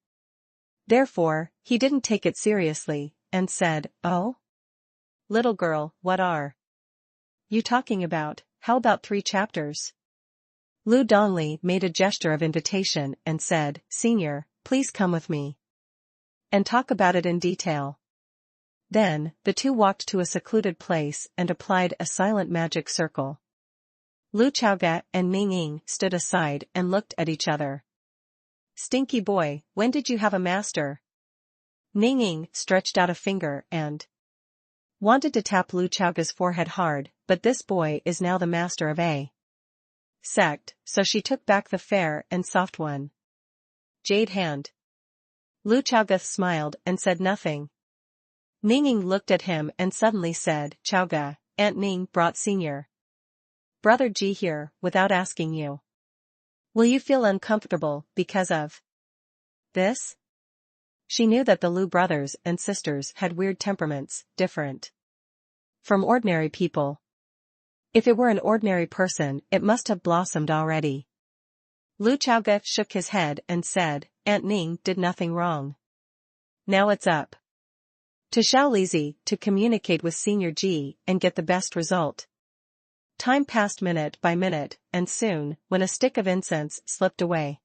Therefore, he didn't take it seriously, and said, "Oh? Little girl, what are you talking about? How about 3 chapters? Lu Dongli made a gesture of invitation and said, "Senior, please come with me and talk about it in detail." Then, the two walked to a secluded place and applied a silent magic circle. Lu Chaoga and Ning Ying stood aside and looked at each other. Stinky boy, when did you have a master? Ning Ying stretched out a finger and wanted to tap Lu Chaoga's forehead hard, but this boy is now the master of a sect, so she took back the fair and soft one. Jade hand. Lu Chaoga smiled and said nothing. Ning Ying looked at him and suddenly said, Chaoga, Aunt Ning brought Senior Brother Ji here, without asking you. Will you feel uncomfortable because of this? She knew that the Lu brothers and sisters had weird temperaments, different from ordinary people. If it were an ordinary person, it must have blossomed already. Lu Chaoga shook his head and said, Aunt Ning did nothing wrong. Now it's up to Xiaolizi to communicate with Senior Ji and get the best result. Time passed minute by minute, and soon, when a stick of incense slipped away,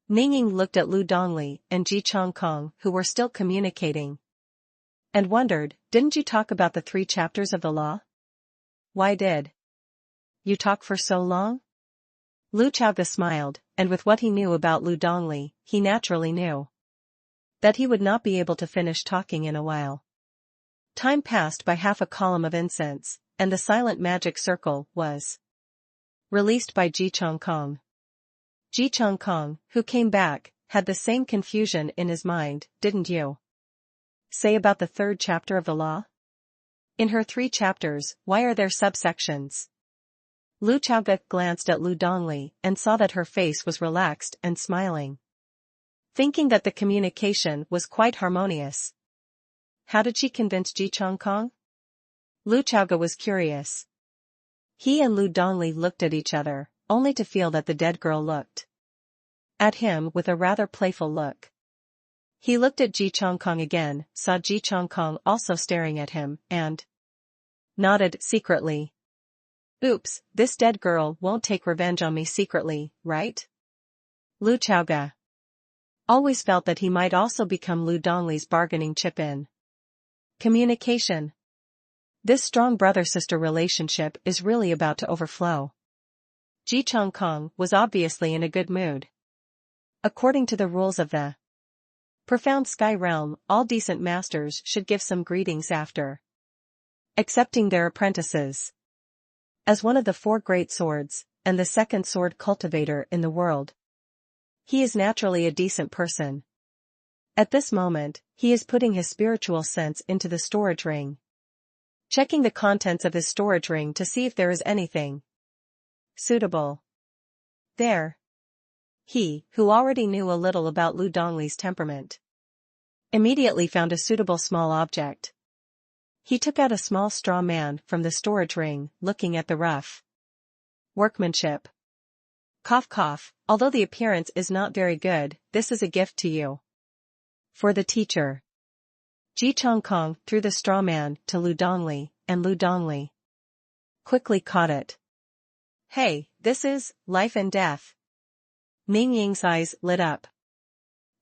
Ning Ying looked at Lu Dongli and Ji Chongkong, who were still communicating, and wondered, didn't you talk about the 3 chapters of the law? Why did you talk for so long? Lu Chaoga smiled, and with what he knew about Lu Dongli, he naturally knew that he would not be able to finish talking in a while. Time passed by half a column of incense, and the silent magic circle was released by Ji Chongkong. Ji Chongkong, who came back, had the same confusion in his mind, didn't you say about the 3rd chapter of the law? In her 3 chapters, why are there subsections? Lu Chaoga glanced at Lu Dongli and saw that her face was relaxed and smiling, thinking that the communication was quite harmonious. How did she convince Ji Chongkong? Lu Chaoga was curious. He and Lu Dongli looked at each other, only to feel that the dead girl looked at him with a rather playful look. He looked at Ji Chongkong again, saw Ji Chongkong also staring at him, and nodded secretly. Oops, this dead girl won't take revenge on me secretly, right? Lu Chaoga always felt that he might also become Lu Dongli's bargaining chip in communication. This strong brother-sister relationship is really about to overflow. Ji Chongkong was obviously in a good mood. According to the rules of the profound sky realm, all decent masters should give some greetings after accepting their apprentices. As one of the 4 great swords, and the 2nd sword cultivator in the world, he is naturally a decent person. At this moment, he is putting his spiritual sense into the storage ring, checking the contents of his storage ring to see if there is anything suitable there. He, who already knew a little about Lu Dongli's temperament, immediately found a suitable small object. He took out a small straw man from the storage ring, looking at the rough workmanship. Cough cough, although the appearance is not very good, this is a gift to you. For the teacher. Ji Chongkong threw the straw man to Lu Dongli, and Lu Dongli quickly caught it. Hey, this is life and death. Ning Ying's eyes lit up.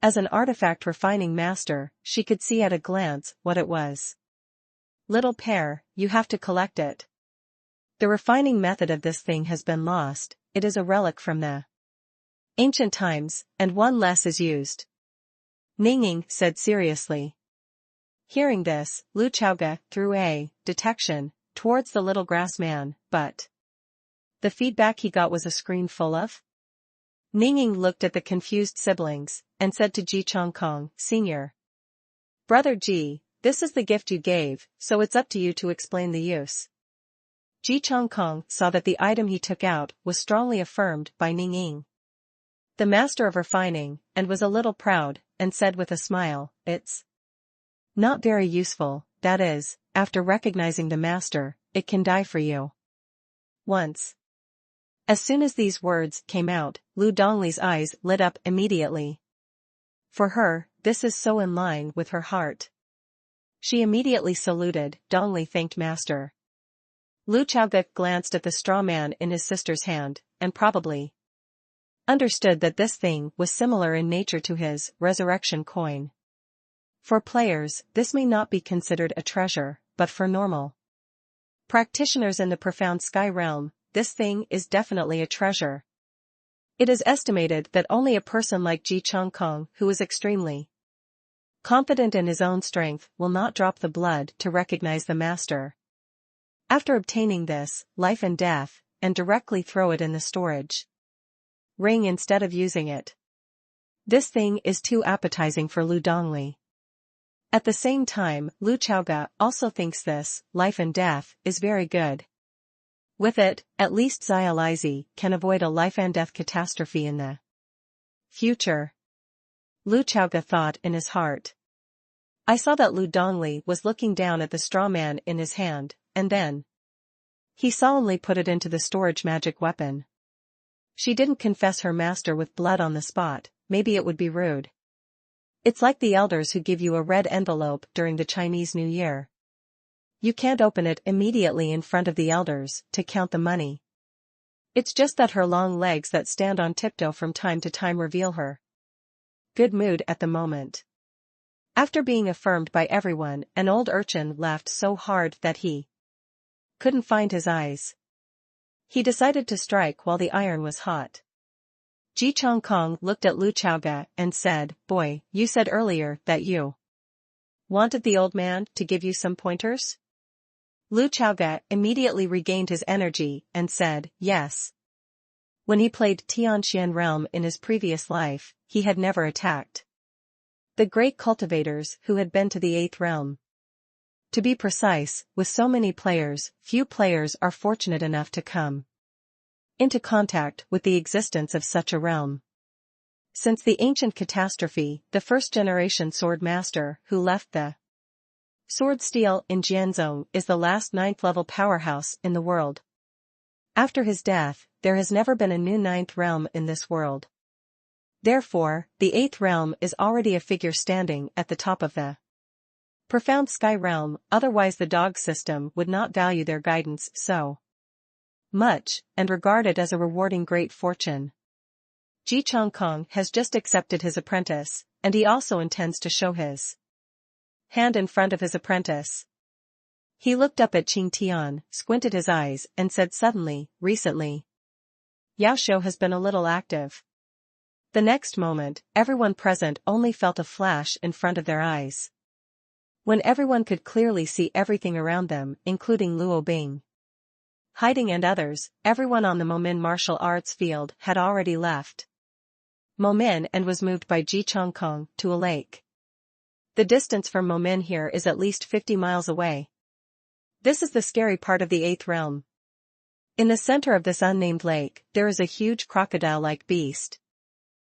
As an artifact refining master, she could see at a glance what it was. Little pair, you have to collect it. The refining method of this thing has been lost, it is a relic from the ancient times, and one less is used. Ning Ying said seriously. Hearing this, Lu Chaoga threw a detection towards the little grass man, but the feedback he got was a screen full of. Ning Ying looked at the confused siblings, and said to Ji Chongkong, Senior Brother Ji, this is the gift you gave, so it's up to you to explain the use. Ji Chongkong saw that the item he took out was strongly affirmed by Ning Ying, the master of refining, and was a little proud, and said with a smile, it's not very useful, that is, after recognizing the master, it can die for you once. As soon as these words came out, Lu Dongli's eyes lit up immediately. For her, this is so in line with her heart. She immediately saluted, Dongli thanked master. Lu Chaoga glanced at the straw man in his sister's hand, and probably understood that this thing was similar in nature to his resurrection coin. For players, this may not be considered a treasure, but for normal practitioners in the profound sky realm, this thing is definitely a treasure. It is estimated that only a person like Ji Changkong, who is extremely confident in his own strength, will not drop the blood to recognize the master. After obtaining this, life and death, and directly throw it in the storage ring instead of using it. This thing is too appetizing for Lu Dongli. At the same time, Lu Chaoga also thinks this, life and death, is very good. With it, at least Xia Lizi can avoid a life and death catastrophe in the future. Lu Chaoga thought in his heart. I saw that Lu Dongli was looking down at the straw man in his hand, and then he solemnly put it into the storage magic weapon. She didn't confess her master with blood on the spot, maybe it would be rude. It's like the elders who give you a red envelope during the Chinese New Year. You can't open it immediately in front of the elders to count the money. It's just that her long legs that stand on tiptoe from time to time reveal her good mood at the moment. After being affirmed by everyone, an old urchin laughed so hard that he couldn't find his eyes. He decided to strike while the iron was hot. Ji Changkong looked at Lu Chaoga and said, Boy, you said earlier that you wanted the old man to give you some pointers? Lu Chaoga immediately regained his energy and said, yes. When he played Tianxian Realm in his previous life, he had never attacked the great cultivators who had been to the 8th realm. To be precise, with so many players, few players are fortunate enough to come into contact with the existence of such a realm. Since the ancient catastrophe, the first-generation sword master who left the sword steel in Jianzhong is the last 9th-level powerhouse in the world. After his death, there has never been a new 9th realm in this world. Therefore, the 8th realm is already a figure standing at the top of the profound sky realm, otherwise the dog system would not value their guidance so much, and regard it as a rewarding great fortune. Ji Changkong has just accepted his apprentice, and he also intends to show his hand in front of his apprentice. He looked up at Qing Tian, squinted his eyes, and said suddenly, recently, Yao Shou has been a little active. The next moment, everyone present only felt a flash in front of their eyes. When everyone could clearly see everything around them, including Luo Bing, hiding and others, everyone on the Momin martial arts field had already left Momin and was moved by Ji Changkong to a lake. The distance from Momin here is at least 50 miles away. This is the scary part of the 8th realm. In the center of this unnamed lake, there is a huge crocodile-like beast,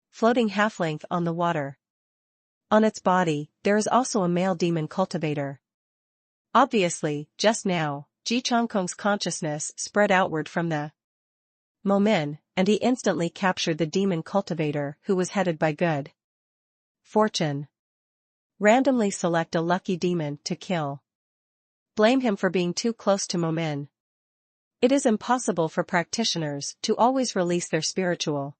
floating half-length on the water. On its body, there is also a male demon cultivator. Obviously, just now, Ji Changkong's consciousness spread outward from the Momin, and he instantly captured the demon cultivator who was headed by good fortune. Randomly select a lucky demon to kill. Blame him for being too close to Momin. It is impossible for practitioners to always release their spiritual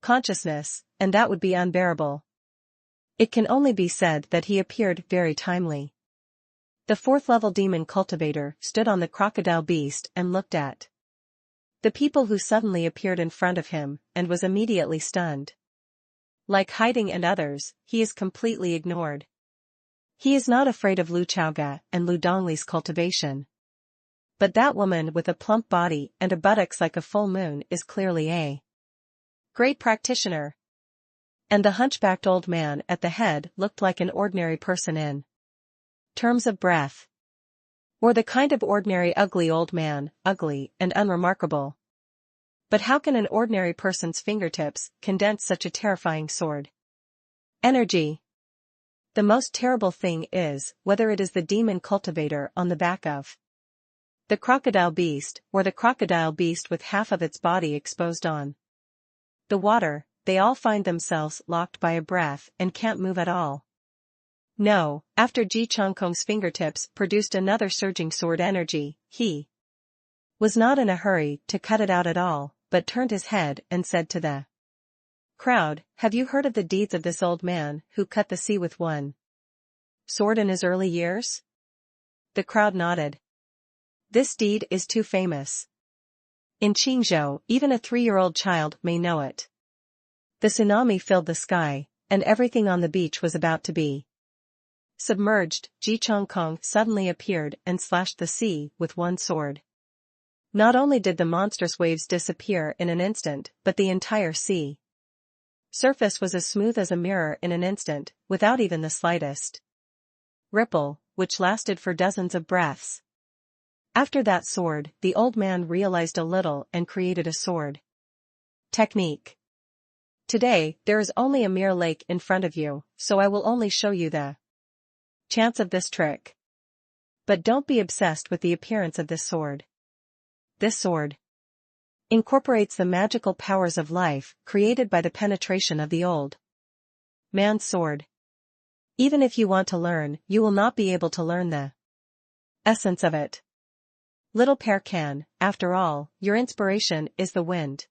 consciousness, and that would be unbearable. It can only be said that he appeared very timely. The 4th-level demon cultivator stood on the crocodile beast and looked at the people who suddenly appeared in front of him, and was immediately stunned. Like hiding and others, he is completely ignored. He is not afraid of Lu Chaoga and Lu Dongli's cultivation. But that woman with a plump body and a buttocks like a full moon is clearly a great practitioner. And the hunchbacked old man at the head looked like an ordinary person in terms of breath. Or the kind of ordinary ugly old man, ugly and unremarkable. But how can an ordinary person's fingertips condense such a terrifying sword energy? The most terrible thing is whether it is the demon cultivator on the back of the crocodile beast, or the crocodile beast with half of its body exposed on the water. They all find themselves locked by a breath and can't move at all. No, after Ji Changkong's fingertips produced another surging sword energy, he was not in a hurry to cut it out at all, but turned his head and said to the crowd, "Have you heard of the deeds of this old man who cut the sea with one sword in his early years? The crowd nodded. This deed is too famous. In Qingzhou, even a 3-year-old child may know it. The tsunami filled the sky, and everything on the beach was about to be submerged. Ji Chongkong suddenly appeared and slashed the sea with one sword. Not only did the monstrous waves disappear in an instant, but the entire sea surface was as smooth as a mirror in an instant, without even the slightest ripple, which lasted for dozens of breaths. After that sword, the old man realized a little and created a sword technique. Today, there is only a mere lake in front of you, so I will only show you the chance of this trick. But don't be obsessed with the appearance of this sword. This sword incorporates the magical powers of life created by the penetration of the old man's sword. Even if you want to learn, you will not be able to learn the essence of it. Little Pear can, after all, your inspiration is the wind.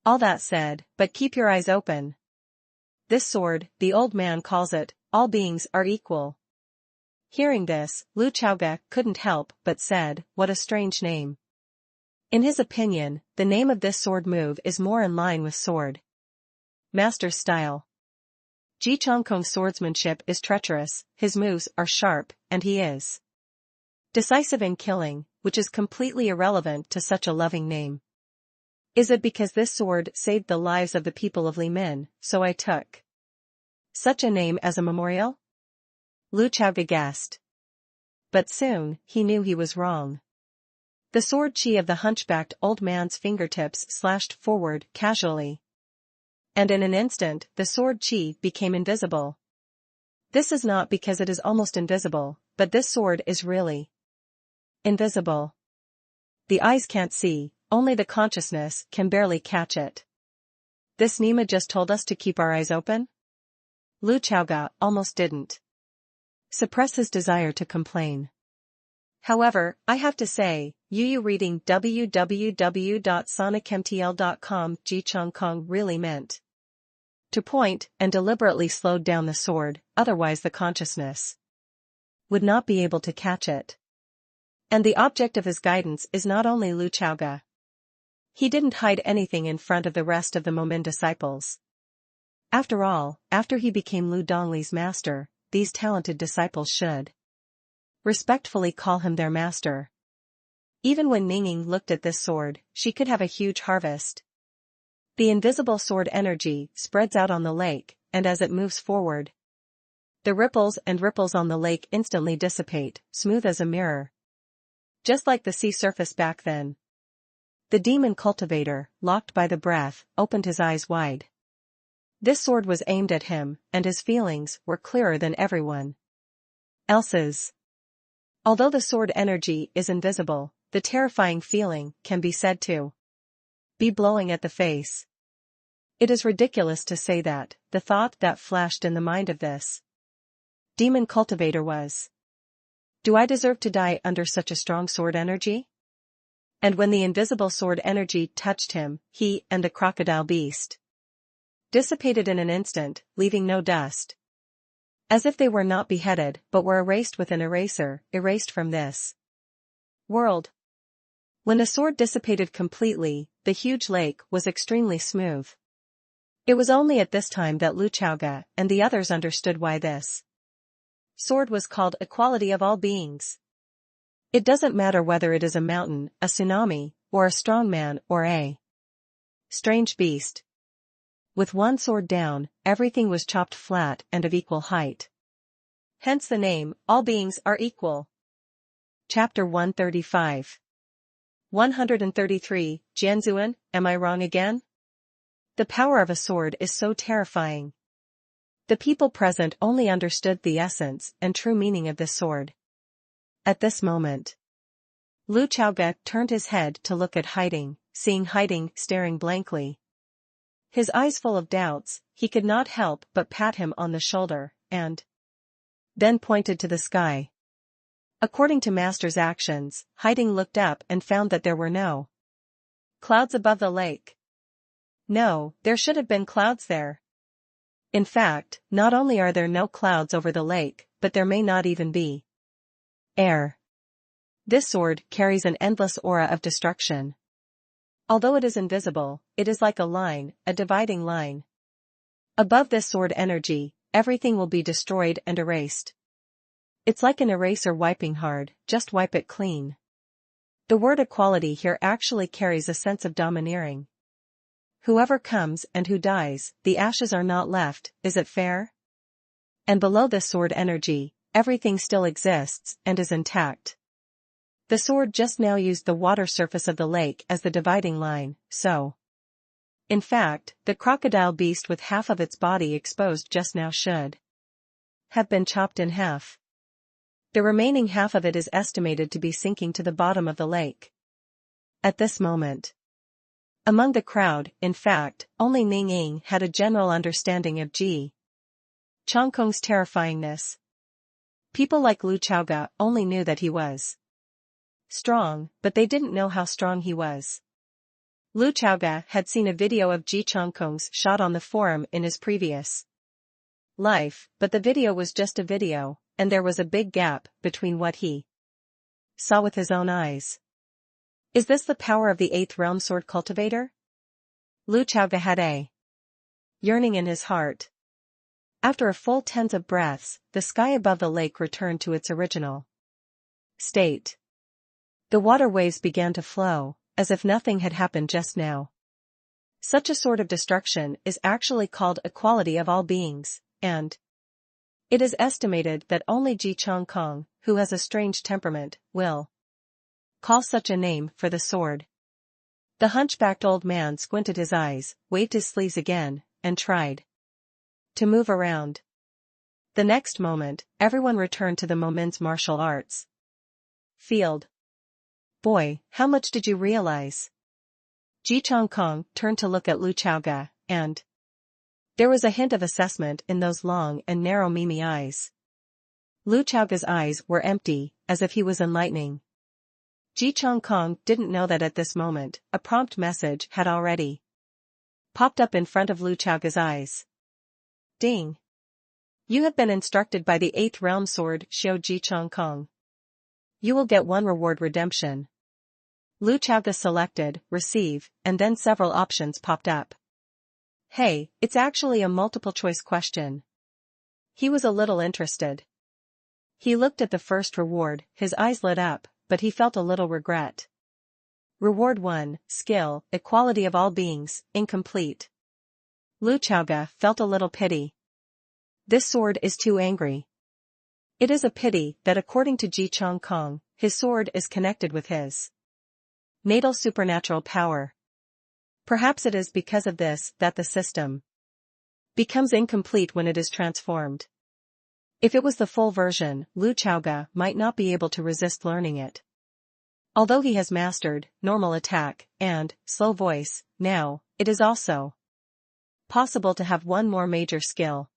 All that said, but keep your eyes open. This sword, the old man calls it, all beings are equal. Hearing this, Lu Chaoga couldn't help but said, what a strange name. In his opinion, the name of this sword move is more in line with sword master's style. Ji Chongkong's swordsmanship is treacherous, his moves are sharp, and he is decisive in killing, which is completely irrelevant to such a loving name. Is it because this sword saved the lives of the people of Li Min, so I took such a name as a memorial? Lu Chaoga guessed. But soon, he knew he was wrong. The sword chi of the hunchbacked old man's fingertips slashed forward casually. And in an instant, the sword chi became invisible. This is not because it is almost invisible, but this sword is really invisible. The eyes can't see, only the consciousness can barely catch it. This Nima just told us to keep our eyes open? Lu Chaoga almost didn't suppress his desire to complain. However, I have to say, you reading www.sonicmtl.com Ji Chongkong really meant to point and deliberately slowed down the sword, otherwise the consciousness would not be able to catch it. And the object of his guidance is not only Lu Chaoga. He didn't hide anything in front of the rest of the Momin disciples. After all, after he became Lu Dongli's master, these talented disciples should respectfully call him their master. Even when Ningning looked at this sword, she could have a huge harvest. The invisible sword energy spreads out on the lake, and as it moves forward, the ripples on the lake instantly dissipate, smooth as a mirror. Just like the sea surface back then. The demon cultivator, locked by the breath, opened his eyes wide. This sword was aimed at him, and his feelings were clearer than everyone else's. Although the sword energy is invisible, the terrifying feeling can be said to be blowing at the face. It is ridiculous to say that, the thought that flashed in the mind of this demon cultivator was, do I deserve to die under such a strong sword energy? And when the invisible sword energy touched him, he and the crocodile beast dissipated in an instant, leaving no dust. As if they were not beheaded but were erased with an eraser, erased from this world. When the sword dissipated completely, the huge lake was extremely smooth. It was only at this time that Lu Chaoga and the others understood why this sword was called equality of all beings. It doesn't matter whether it is a mountain, a tsunami, or a strong man or a strange beast. With one sword down, everything was chopped flat and of equal height. Hence the name, all beings are equal. Chapter 135. 133, Jianzuan, am I wrong again? The power of a sword is so terrifying. The people present only understood the essence and true meaning of this sword. At this moment, Lu Chaoga turned his head to look at Hiding, seeing Hiding staring blankly. His eyes full of doubts, he could not help but pat him on the shoulder, and then pointed to the sky. According to Master's actions, Hiding looked up and found that there were no clouds above the lake. No, there should have been clouds there. In fact, not only are there no clouds over the lake, but there may not even be air. This sword carries an endless aura of destruction. Although it is invisible, it is like a line, a dividing line. Above this sword energy, everything will be destroyed and erased. It's like an eraser wiping hard, just wipe it clean. The word equality here actually carries a sense of domineering. Whoever comes and who dies, the ashes are not left, is it fair? And below this sword energy, everything still exists and is intact. The sword just now used the water surface of the lake as the dividing line, so. In fact, the crocodile beast with half of its body exposed just now should have been chopped in half. The remaining half of it is estimated to be sinking to the bottom of the lake. At this moment, among the crowd, in fact, only Ning Ying had a general understanding of Ji Chongkong's terrifyingness. People like Lu Chaoga only knew that he was strong, but they didn't know how strong he was. Lu Chaoga had seen a video of Ji Chongkong's shot on the forum in his previous life, but the video was just a video, and there was a big gap between what he saw with his own eyes. Is this the power of the 8th realm sword cultivator? Lu Chaoga had a yearning in his heart. After a full 10 of breaths, the sky above the lake returned to its original state. The water waves began to flow, as if nothing had happened just now. Such a sort of destruction is actually called equality of all beings, and it is estimated that only Ji Chongkong, who has a strange temperament, will call such a name for the sword. The hunchbacked old man squinted his eyes, waved his sleeves again, and tried to move around. The next moment, everyone returned to the Momin's martial arts field. Boy, how much did you realize? Ji Chongkong turned to look at Lu Chaoga, and there was a hint of assessment in those long and narrow Mimi eyes. Lu Chaoga's eyes were empty, as if he was enlightening. Ji Chongkong didn't know that at this moment, a prompt message had already popped up in front of Lu Chaoga's eyes. Ding! You have been instructed by the 8th realm sword Xiao Ji Chongkong. You will get 1 reward redemption. Lu Chaoga selected, receive, and then several options popped up. Hey, it's actually a multiple choice question. He was a little interested. He looked at the first reward, his eyes lit up, but he felt a little regret. Reward 1, skill, equality of all beings, incomplete. Lu Chaoga felt a little pity. This sword is too angry. It is a pity that according to Ji Chongkong, his sword is connected with his natal supernatural power. Perhaps it is because of this that the system becomes incomplete when it is transformed. If it was the full version, Lu Chaoga might not be able to resist learning it. Although he has mastered normal attack and slow voice, now, it is also possible to have 1 more major skill.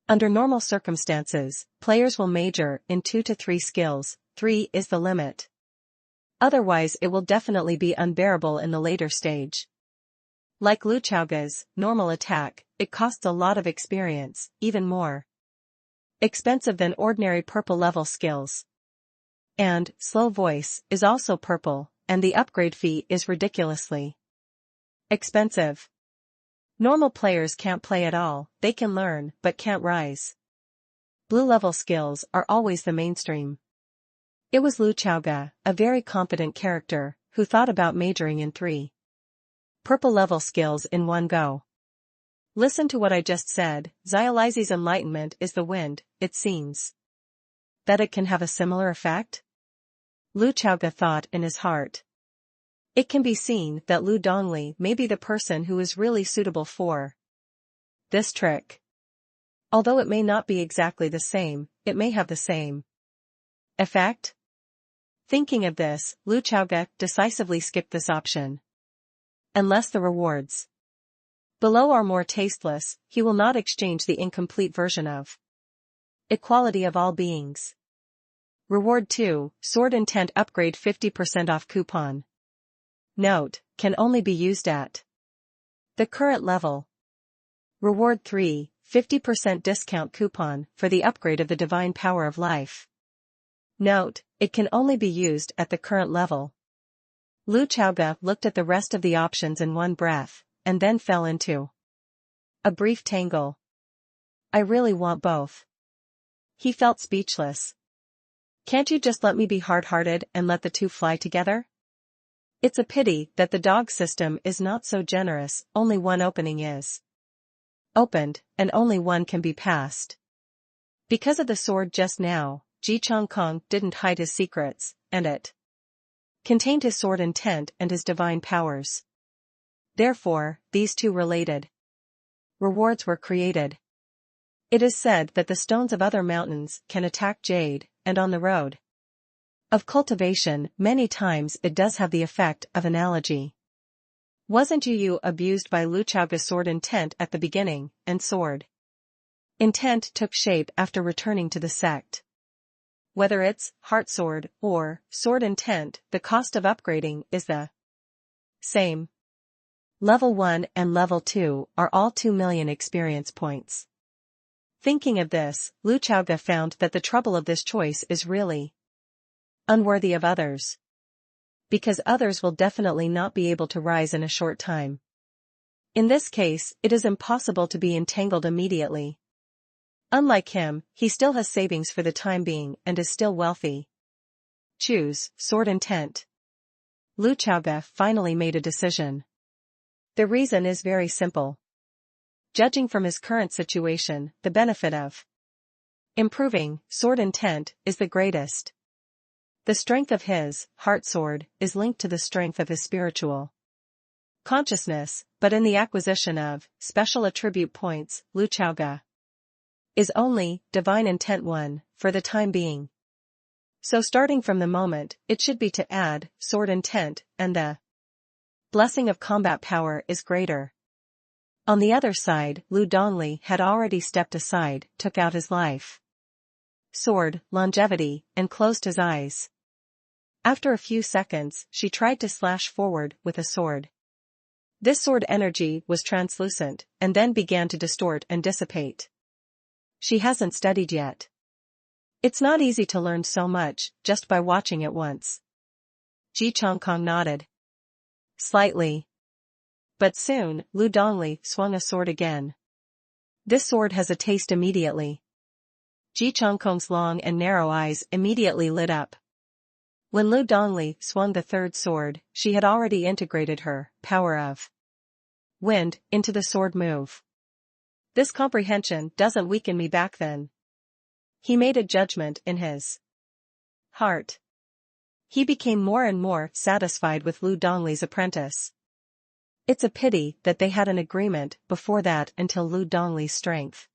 Under normal circumstances, players will major in 2 to 3 skills, 3 is the limit. Otherwise it will definitely be unbearable in the later stage. Like Lu Chaoga's normal attack, it costs a lot of experience, even more expensive than ordinary purple level skills. And slow voice is also purple, and the upgrade fee is ridiculously expensive. Normal players can't play at all, they can learn but can't rise. Blue level skills are always the mainstream. It was Lu Chaoga, a very confident character, who thought about majoring in 3 purple level skills in 1 go. Listen to what I just said, Xializi's enlightenment is the wind, it seems that it can have a similar effect? Lu Chaoga thought in his heart. It can be seen that Lu Dongli may be the person who is really suitable for this trick. Although it may not be exactly the same, it may have the same effect. Thinking of this, Lu Chaoga decisively skipped this option. Unless the rewards below are more tasteless, he will not exchange the incomplete version of equality of all beings. Reward 2, Sword Intent Upgrade 50% off coupon. Note, can only be used at the current level. Reward 3, 50% discount coupon for the upgrade of the divine power of life. Note, it can only be used at the current level. Lu Chaoga looked at the rest of the options in one breath, and then fell into a brief tangle. I really want both. He felt speechless. Can't you just let me be hard-hearted and let the two fly together? It's a pity that the dog system is not so generous, only one opening is opened, and only one can be passed. Because of the sword just now, Ji Changkong didn't hide his secrets, and it contained his sword intent and his divine powers. Therefore, these two related rewards were created. It is said that the stones of other mountains can attack jade, and on the road of cultivation, many times it does have the effect of analogy. Wasn't you abused by Lu Chaoga's sword intent at the beginning, and sword intent took shape after returning to the sect? Whether it's heart sword or sword intent, the cost of upgrading is the same. Level 1 and Level 2 are all 2 million experience points. Thinking of this, Lu Chaoga found that the trouble of this choice is really unworthy of others. Because others will definitely not be able to rise in a short time. In this case, it is impossible to be entangled immediately. Unlike him, he still has savings for the time being and is still wealthy. Choose sword intent. Lu Chaoga finally made a decision. The reason is very simple. Judging from his current situation, the benefit of improving sword intent is the greatest. The strength of his heart sword is linked to the strength of his spiritual consciousness, but in the acquisition of special attribute points, Lu Chaoga is only divine intent 1 for the time being. So starting from the moment, it should be to add sword intent, and the blessing of combat power is greater. On the other side, Lu Dongli had already stepped aside, took out his life sword, longevity, and closed his eyes. After a few seconds, she tried to slash forward with a sword. This sword energy was translucent, and then began to distort and dissipate. She hasn't studied yet. It's not easy to learn so much, just by watching it once. Ji Changkong nodded slightly. But soon, Lu Dongli swung a sword again. This sword has a taste immediately. Ji Changkong's long and narrow eyes immediately lit up. When Lu Dongli swung the third sword, she had already integrated her power of wind into the sword move. This comprehension doesn't weaken me back then. He made a judgment in his heart. He became more and more satisfied with Lu Dongli's apprentice. It's a pity that they had an agreement before that until Lu Dongli's strength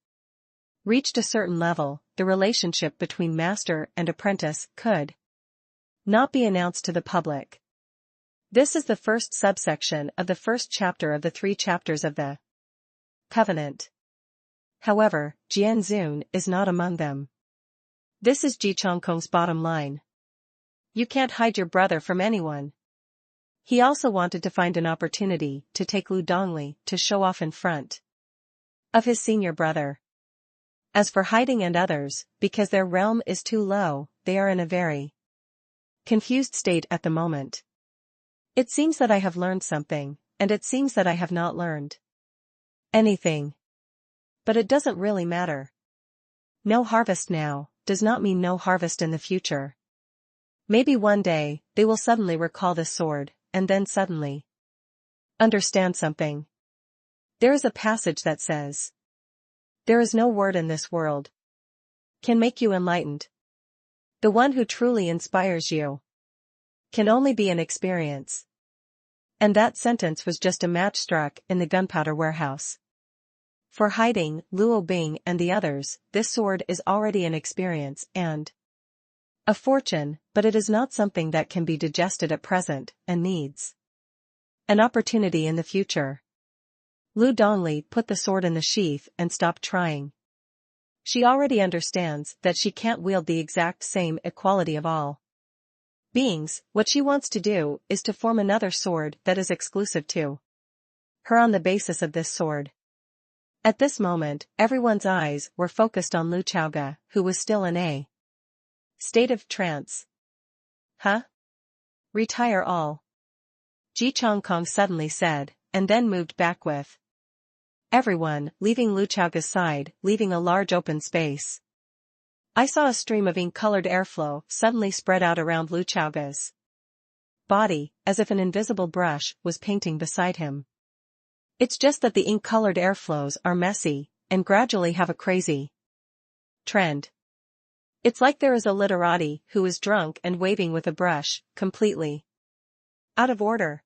reached a certain level, the relationship between master and apprentice could not be announced to the public. This is the first subsection of the first chapter of the 3 chapters of the Covenant. However, Jian Zun is not among them. This is Ji Changkong's bottom line. You can't hide your brother from anyone. He also wanted to find an opportunity to take Lu Dongli to show off in front of his senior brother. As for hiding and others, because their realm is too low, they are in a very confused state at the moment. It seems that I have learned something, and it seems that I have not learned anything. But it doesn't really matter. No harvest now does not mean no harvest in the future. Maybe one day, they will suddenly recall this sword, and then suddenly understand something. There is a passage that says, "There is no word in this world can make you enlightened. The one who truly inspires you can only be an experience." And that sentence was just a match struck in the gunpowder warehouse. For hiding Luo Bing and the others, this sword is already an experience and a fortune, but it is not something that can be digested at present, and needs an opportunity in the future. Lu Dongli put the sword in the sheath and stopped trying. She already understands that she can't wield the exact same equality of all beings. What she wants to do is to form another sword that is exclusive to her on the basis of this sword. At this moment, everyone's eyes were focused on Lu Chaoga, who was still in a state of trance. Huh? Retire all. Ji Chongkong suddenly said, and then moved back with everyone, leaving Lu Chaoga's side, leaving a large open space. I saw a stream of ink-colored airflow suddenly spread out around Lu Chaoga's body, as if an invisible brush was painting beside him. It's just that the ink-colored airflows are messy, and gradually have a crazy trend. It's like there is a literati who is drunk and waving with a brush, completely out of order.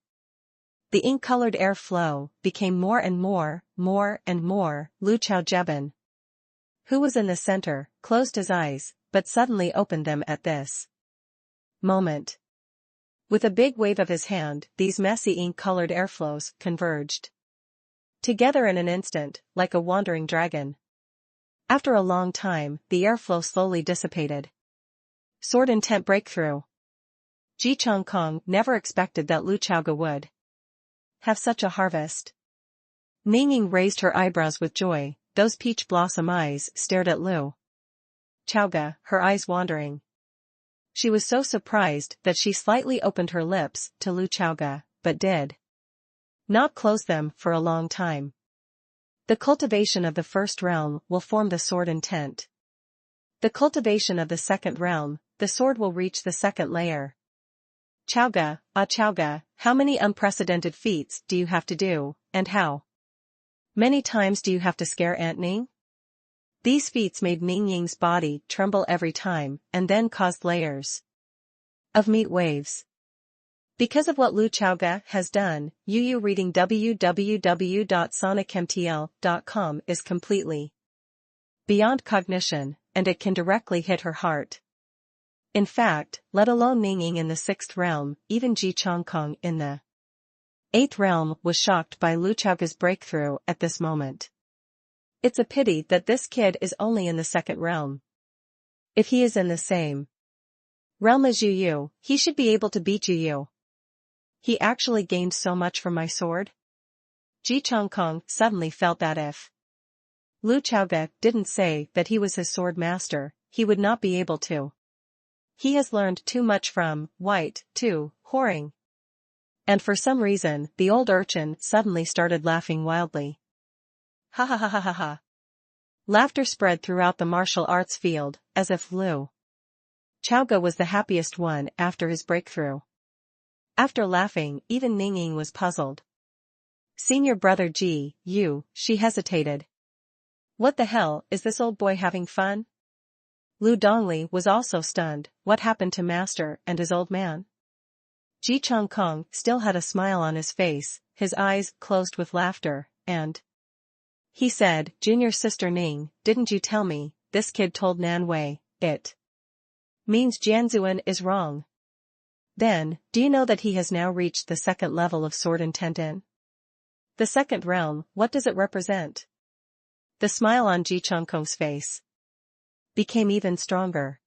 The ink-colored airflow became more and more. Lu Chao Jebin, who was in the center, closed his eyes, but suddenly opened them at this moment. With a big wave of his hand, these messy ink-colored airflows converged together in an instant, like a wandering dragon. After a long time, the airflow slowly dissipated. Sword intent breakthrough. Ji Chongkong never expected that Lu Chaoga would have such a harvest. Ningning raised her eyebrows with joy. Those peach blossom eyes stared at Lu Chaoga, her eyes wandering. She was so surprised that she slightly opened her lips to Lu Chaoga, but did not close them for a long time. The cultivation of the first realm will form the sword intent. The cultivation of the second realm, the sword will reach the second layer. Chaoga, Chaoga, how many unprecedented feats do you have to do, and how many times do you have to scare Aunt Ning? These feats made Ning Ying's body tremble every time, and then caused layers of meat waves. Because of what Lu Chaoga has done, Yu reading www.sonicmtl.com is completely beyond cognition, and it can directly hit her heart. In fact, let alone Ningning in the 6th realm, even Ji Chongkong in the 8th realm was shocked by Lu Chaoga's breakthrough at this moment. It's a pity that this kid is only in the 2nd realm. If he is in the same realm as Yu, he should be able to beat Yu. He actually gained so much from my sword? Ji Chongkong suddenly felt that if Lu Chaoga didn't say that he was his sword master, he would not be able to. He has learned too much from whoring. And for some reason, the old urchin suddenly started laughing wildly. Ha ha ha ha ha ha. Laughter spread throughout the martial arts field, as if Lu Chaoga was the happiest one after his breakthrough. After laughing, even Ningning was puzzled. Senior brother Ji, she hesitated. What the hell, is this old boy having fun? Lu Dongli was also stunned. What happened to master and his old man? Ji Chongkong still had a smile on his face, his eyes closed with laughter, and he said, Junior sister Ning, didn't you tell me? This kid told Nan Wei, it means Jianzuan is wrong. Then, do you know that he has now reached the 2nd level of sword intent in the 2nd realm? What does it represent? The smile on Ji Chongkong's face became even stronger.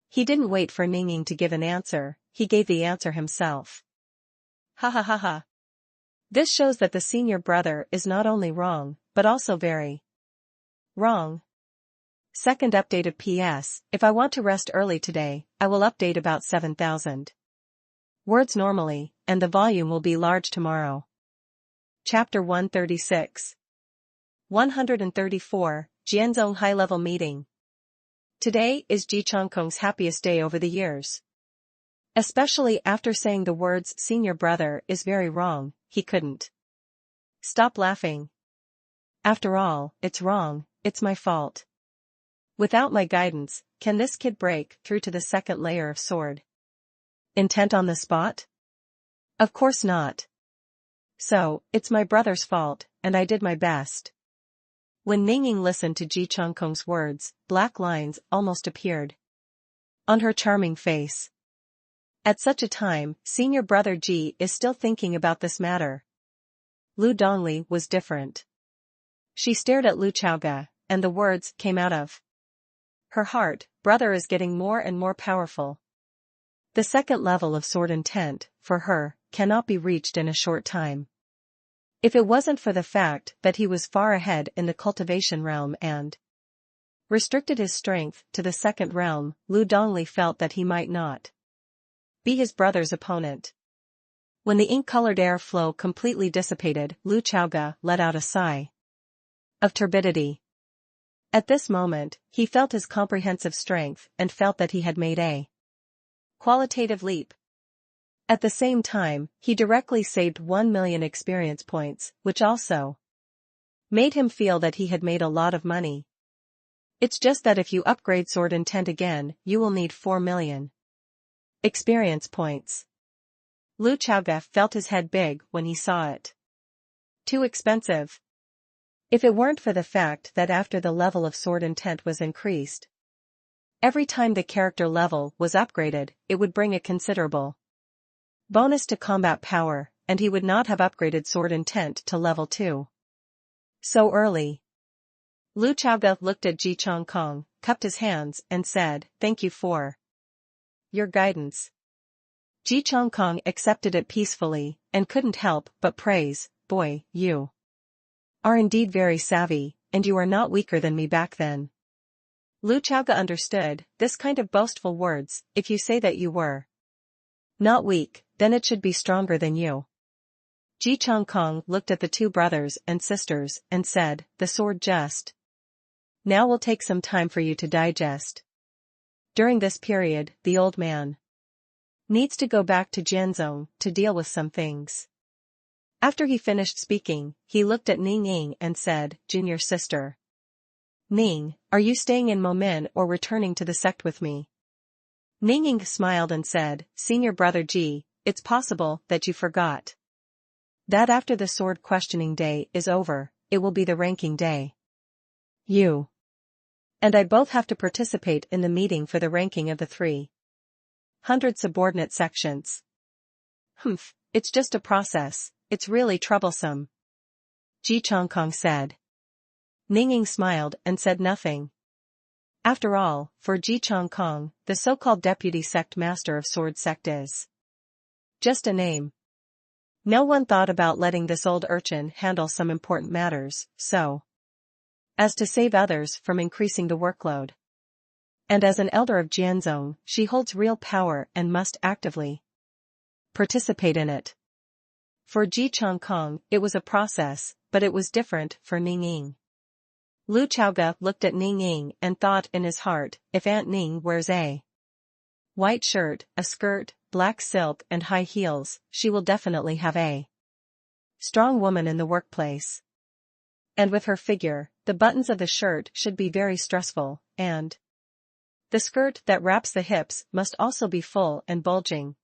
He didn't wait for Ningning to give an answer, he gave the answer himself. Ha ha ha ha. This shows that the senior brother is not only wrong, but also very wrong. Second update of PS, if I want to rest early today, I will update about 7,000 words normally, and the volume will be large tomorrow. Chapter 136. 134, Jianzhong High-Level Meeting. Today is Ji Chongkong's happiest day over the years. Especially after saying the words senior brother is very wrong, he couldn't stop laughing. After all, it's wrong, it's my fault. Without my guidance, can this kid break through to the 2nd layer of sword intent on the spot? Of course not. So, it's my brother's fault, and I did my best. When Ningning listened to Ji Chongkong's words, black lines almost appeared on her charming face. At such a time, senior brother Ji is still thinking about this matter. Lu Dongli was different. She stared at Lu Chaoga, and the words came out of her heart, brother is getting more and more powerful. The 2nd level of sword intent, for her, cannot be reached in a short time. If it wasn't for the fact that he was far ahead in the cultivation realm and restricted his strength to the second realm, Lu Dongli felt that he might not be his brother's opponent. When the ink-colored air flow completely dissipated, Lu Chaoga let out a sigh of turbidity. At this moment, he felt his comprehensive strength and felt that he had made a qualitative leap. At the same time, he directly saved 1 million experience points, which also made him feel that he had made a lot of money. It's just that if you upgrade Sword Intent again, you will need 4 million experience points. Lu Chaoga felt his head big when he saw it. Too expensive. If it weren't for the fact that after the level of Sword Intent was increased, every time the character level was upgraded, it would bring a considerable bonus to combat power, and he would not have upgraded Sword Intent to level 2 so early. Lu Chaoga looked at Ji Chongkong, cupped his hands, and said, "Thank you for your guidance." Ji Chongkong accepted it peacefully, and couldn't help but praise, "Boy, you are indeed very savvy, and you are not weaker than me back then." Lu Chaoga understood this kind of boastful words. If you say that you were not weak, then it should be stronger than you. Ji Chongkong looked at the two brothers and sisters and said, "The sword just now will take some time for you to digest. During this period, the old man needs to go back to Jianzhong to deal with some things." After he finished speaking, he looked at Ning Ying and said, "Junior sister Ning, are you staying in Momin or returning to the sect with me?" Ning Ying smiled and said, "Senior brother Ji, it's possible that you forgot that after the sword questioning day is over, it will be the ranking day. You and I both have to participate in the meeting for the ranking of the 300 subordinate sections." It's just a process, it's really troublesome," Ji Chongkong said. Ning Ying smiled and said nothing. After all, for Ji Chongkong, the so-called deputy sect master of Sword Sect is just a name. No one thought about letting this old urchin handle some important matters, so as to save others from increasing the workload. And as an elder of Jianzhong, she holds real power and must actively participate in it. For Ji Chongkong, it was a process, but it was different for Ning Ying. Lu Chaoga looked at Ning Ying and thought in his heart, if Aunt Ning wears a white shirt, a skirt, black silk and high heels, she will definitely have a strong woman in the workplace. And with her figure, the buttons of the shirt should be very stressful, and the skirt that wraps the hips must also be full and bulging.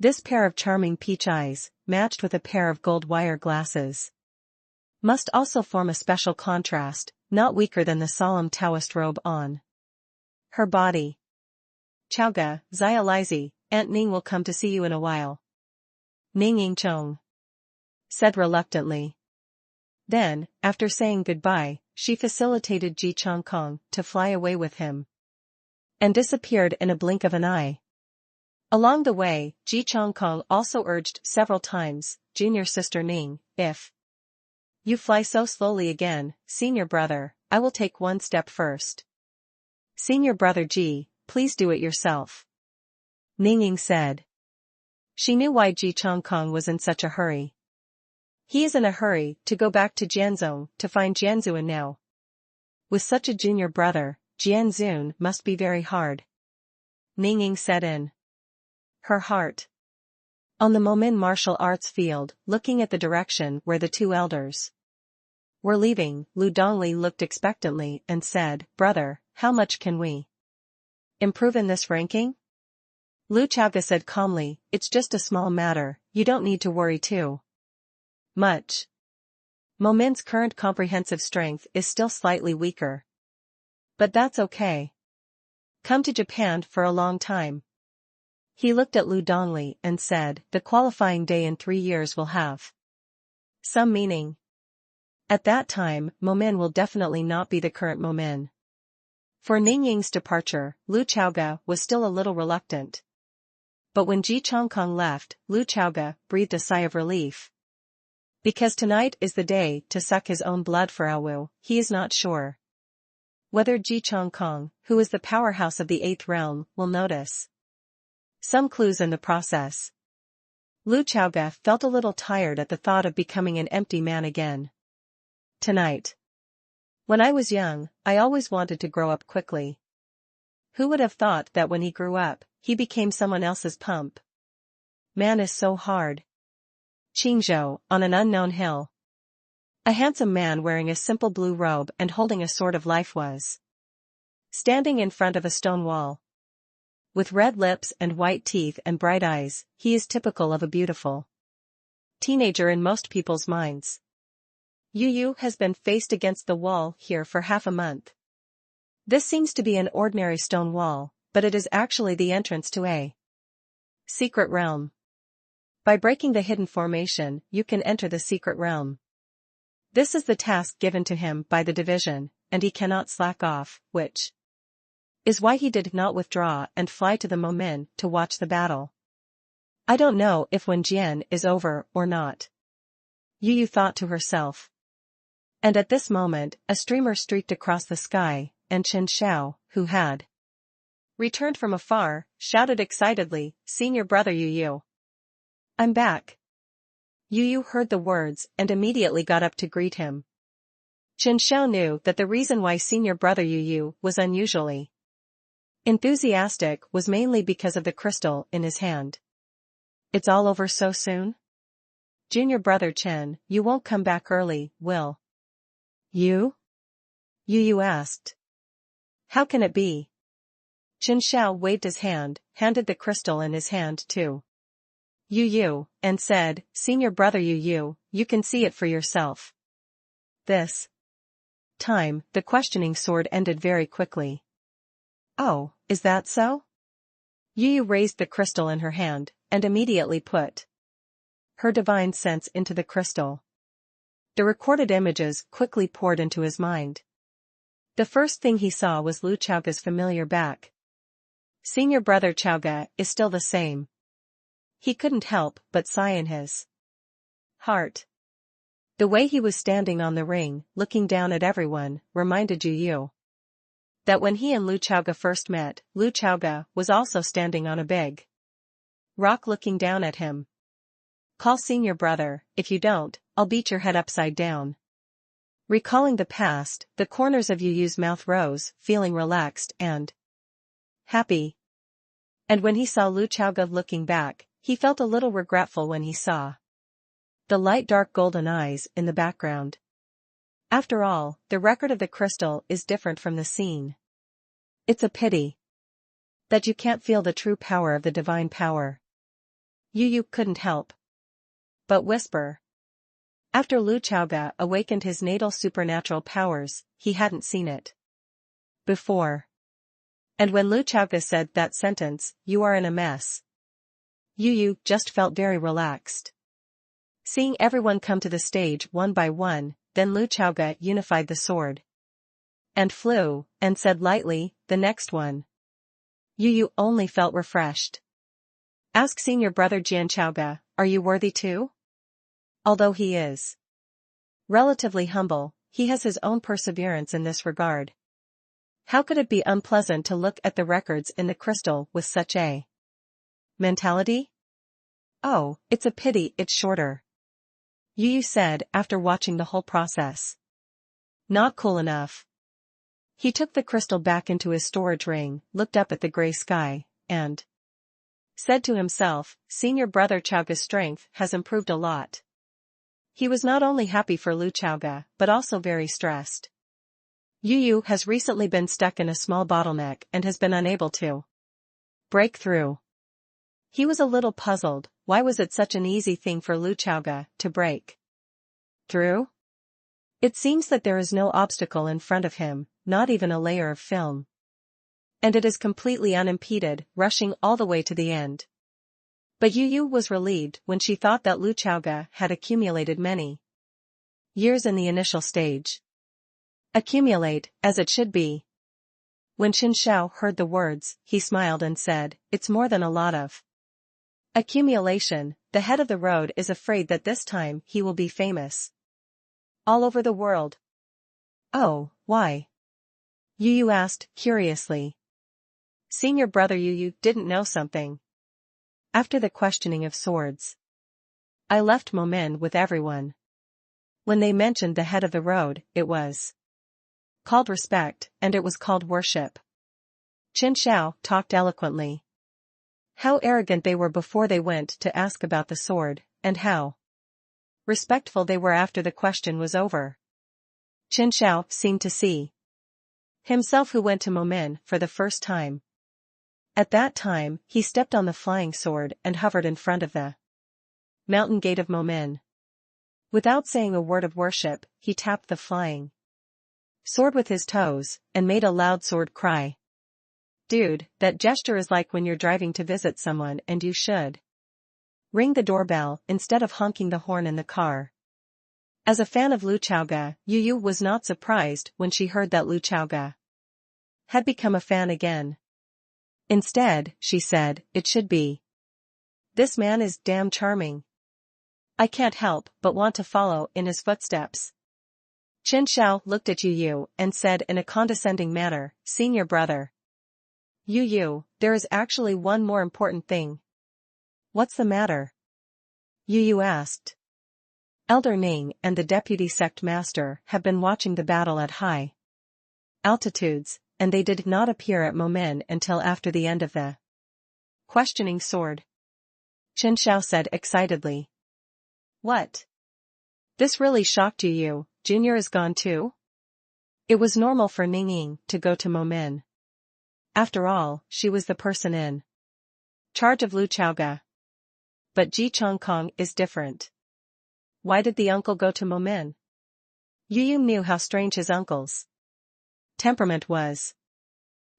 This pair of charming peach eyes, matched with a pair of gold wire glasses, must also form a special contrast, not weaker than the solemn Taoist robe on her body. "Chaoga, Xia Lizi, Aunt Ning will come to see you in a while," Ning Ying Chong said reluctantly. Then, after saying goodbye, she facilitated Ji Chongkong to fly away with him and disappeared in a blink of an eye. Along the way, Ji Chongkong also urged several times, "Junior sister Ning, if you fly so slowly again, senior brother, I will take one step first." "Senior brother Ji, please do it yourself," Ning Ying said. She knew why Ji Chongkong was in such a hurry. He is in a hurry to go back to Jianzhong to find Jianzun now. With such a junior brother, Jianzun must be very hard. Ning Ying said in her heart. On the Momin martial arts field, looking at the direction where the two elders were leaving, Lu Dongli looked expectantly and said, "Brother, how much can we improve in this ranking?" Lu Chaoga said calmly, "It's just a small matter, you don't need to worry too much. Momin's current comprehensive strength is still slightly weaker. But that's okay. Come to Japan for a long time." He looked at Lu Dongli and said, "The qualifying day in 3 years will have some meaning. At that time, Momin will definitely not be the current Momin." For Ning Ying's departure, Lu Chaoga was still a little reluctant. But when Ji Chongkong left, Lu Chaoga breathed a sigh of relief. Because tonight is the day to suck his own blood for Awu, he is not sure whether Ji Chongkong, who is the powerhouse of the 8th realm, will notice some clues in the process. Lu Chaoge felt a little tired at the thought of becoming an empty man again. Tonight. When I was young, I always wanted to grow up quickly. Who would have thought that when he grew up, he became someone else's pump? Man is so hard. Qingzhou, on an unknown hill. A handsome man wearing a simple blue robe and holding a sword of life was standing in front of a stone wall. With red lips and white teeth and bright eyes, he is typical of a beautiful teenager in most people's minds. Yu Yu has been faced against the wall here for half a month. This seems to be an ordinary stone wall, but it is actually the entrance to a secret realm. By breaking the hidden formation, you can enter the secret realm. This is the task given to him by the division, and he cannot slack off, which is why he did not withdraw and fly to the Momin to watch the battle. I don't know if Wen Jian is over or not. Yu Yu thought to herself. And at this moment, a streamer streaked across the sky, and Chen Xiao, who had returned from afar, shouted excitedly, "Senior brother Yu Yu. I'm back." Yu Yu heard the words and immediately got up to greet him. Chen Xiao knew that the reason why senior brother Yu Yu was unusually enthusiastic was mainly because of the crystal in his hand. It's all over so soon? Junior brother Chen, you won't come back early, will you? Yu Yu asked. How can it be? Chen Xiao waved his hand, handed the crystal in his hand to Yu Yu, and said, "Senior brother Yu Yu, you can see it for yourself." This time, the questioning sword ended very quickly. Oh, is that so? Yu Yu raised the crystal in her hand, and immediately put her divine sense into the crystal. The recorded images quickly poured into his mind. The first thing he saw was Lu Chaoge's familiar back. Senior brother Chaoge is still the same. He couldn't help but sigh in his heart. The way he was standing on the ring, looking down at everyone, reminded Yu Yu that when he and Lu Chaoge first met, Lu Chaoge was also standing on a big rock looking down at him. Call senior brother, if you don't, I'll beat your head upside down. Recalling the past, the corners of Yu Yu's mouth rose, feeling relaxed and happy. And when he saw Lu Chaoge looking back, he felt a little regretful when he saw the light dark golden eyes in the background. After all, the record of the crystal is different from the scene. It's a pity that you can't feel the true power of the divine power. Yu Yu couldn't help but whisper. After Lu Chaoge awakened his natal supernatural powers, he hadn't seen it before. And when Lu Chaoge said that sentence, "You are in a mess," Yu Yu just felt very relaxed. Seeing everyone come to the stage one by one, then Lu Chaoge unified the sword and flew, and said lightly, "The next one." Yu Yu only felt refreshed. Ask senior brother Jian Chaoge, are you worthy too? Although he is relatively humble, he has his own perseverance in this regard. How could it be unpleasant to look at the records in the crystal with such a mentality? Oh, it's a pity it's shorter, Yu Yu said after watching the whole process. Not cool enough. He took the crystal back into his storage ring, looked up at the gray sky, and said to himself, senior brother Chaoge's strength has improved a lot. He was not only happy for Lu Chaoge, but also very stressed. Yu Yu has recently been stuck in a small bottleneck and has been unable to break through. He was a little puzzled, why was it such an easy thing for Lu Chaoge to break through? It seems that there is no obstacle in front of him, not even a layer of film. And it is completely unimpeded, rushing all the way to the end. But Yu Yu was relieved when she thought that Lu Chaoge had accumulated many years in the initial stage. Accumulate, as it should be. When Chen Xiao heard the words, he smiled and said, it's more than a lot of Accumulation, the head of the road is afraid that this time he will be famous. All over the world. Oh, why? Yu asked, curiously. Senior brother Yu didn't know something. After the questioning of swords. I left Momen with everyone. When they mentioned the head of the road, it was called respect, and it was called worship. Qin Shao talked eloquently. How arrogant they were before they went to ask about the sword, and how respectful they were after the question was over. Qin Shao seemed to see himself who went to Momen for the first time. At that time, he stepped on the flying sword and hovered in front of the mountain gate of Momen. Without saying a word of worship, he tapped the flying sword with his toes, and made a loud sword cry. Dude, that gesture is like when you're driving to visit someone and you should ring the doorbell instead of honking the horn in the car. As a fan of Lu Chaoga, Yu was not surprised when she heard that Lu Chaoga had become a fan again. Instead, she said, it should be. This man is damn charming. I can't help but want to follow in his footsteps. Qin Shao looked at Yu and said in a condescending manner, Senior brother. Yu, there is actually one more important thing. What's the matter? Yu asked. Elder Ning and the deputy sect master have been watching the battle at high altitudes, and they did not appear at Momen until after the end of the questioning sword. Qin Shao said excitedly. What? This really shocked you, Junior is gone too? It was normal for Ningning to go to Momen. After all, she was the person in charge of Lu Chaoga. But Ji Chongkong is different. Why did the uncle go to Momen? Yu knew how strange his uncle's temperament was.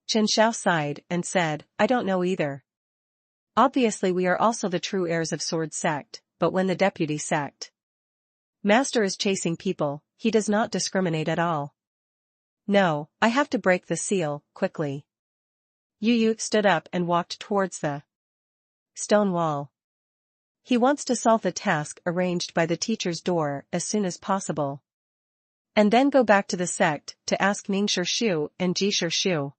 Qin Shao sighed and said, I don't know either. Obviously we are also the true heirs of Sword Sect, but when the deputy sect master is chasing people, he does not discriminate at all. No, I have to break the seal, quickly. Yu stood up and walked towards the stone wall. He wants to solve the task arranged by the teacher's door as soon as possible. And then go back to the sect to ask Ning Shu and Ji Shu.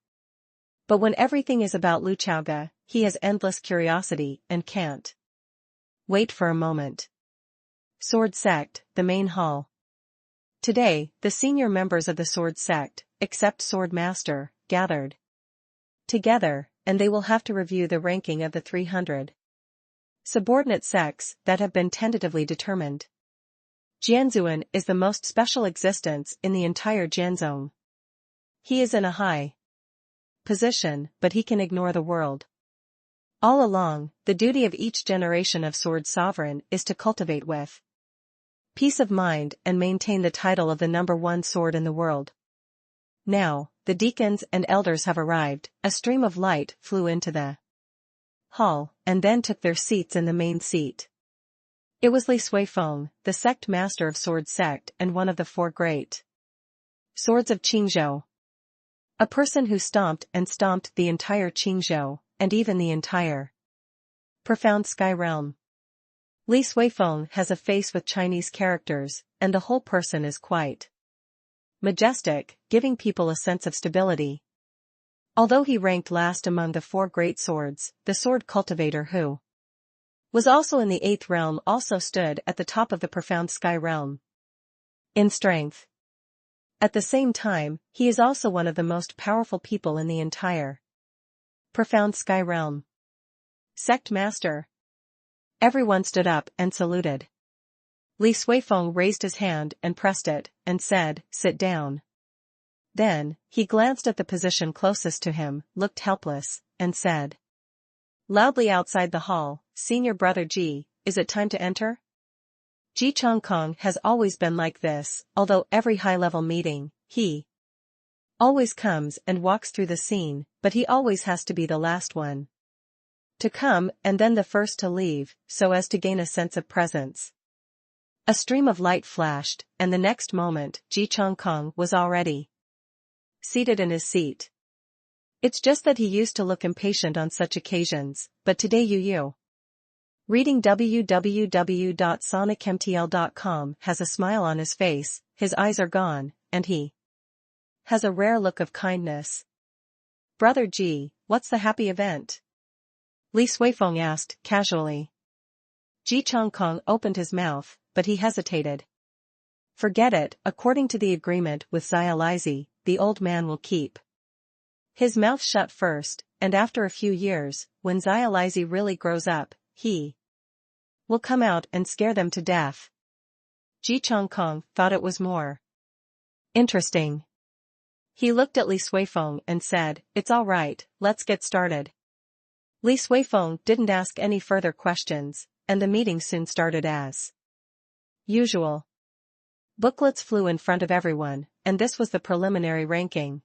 But when everything is about Lu Chaoga, he has endless curiosity and can't wait for a moment. Sword Sect, the main hall. Today, the senior members of the Sword Sect, except Sword Master, gathered together, and they will have to review the ranking of the 300 subordinate sects that have been tentatively determined. Jianzuan is the most special existence in the entire Jianzong. He is in a high position, but he can ignore the world. All along, the duty of each generation of Sword Sovereign is to cultivate with peace of mind and maintain the title of the #1 sword in the world. Now, the deacons and elders have arrived, a stream of light flew into the hall, and then took their seats in the main seat. It was Li Suifeng, the sect master of Sword Sect and one of the 4 great swords of Qingzhou. A person who stomped and stomped the entire Qingzhou, and even the entire profound sky realm. Li Suifeng has a face with Chinese characters, and the whole person is quite majestic, giving people a sense of stability. Although he ranked last among the 4 great swords, the sword cultivator who was also in the 8th realm also stood at the top of the profound sky realm in strength. At the same time, he is also one of the most powerful people in the entire profound sky realm. Sect Master. Everyone stood up and saluted. Li Suifeng raised his hand and pressed it, and said, sit down. Then, he glanced at the position closest to him, looked helpless, and said loudly outside the hall, Senior Brother Ji, is it time to enter? Ji Chongkong has always been like this, although every high-level meeting, he always comes and walks through the scene, but he always has to be the last one to come and then the first to leave, so as to gain a sense of presence. A stream of light flashed, and the next moment, Ji Chongkong was already seated in his seat. It's just that he used to look impatient on such occasions, but today Yu Reading www.sonicmtl.com has a smile on his face, his eyes are gone, and he has a rare look of kindness. Brother G, what's the happy event? Li Suifeng asked, casually. Ji Chongkong opened his mouth, but he hesitated. Forget it, according to the agreement with Xia Lizi, the old man will keep his mouth shut first, and after a few years, when Xia Lizi really grows up, he will come out and scare them to death. Ji Chongkong thought it was more interesting. He looked at Li Suifeng and said, it's all right, let's get started. Li Suifeng didn't ask any further questions, and the meeting soon started as usual. Booklets flew in front of everyone, and this was the preliminary ranking.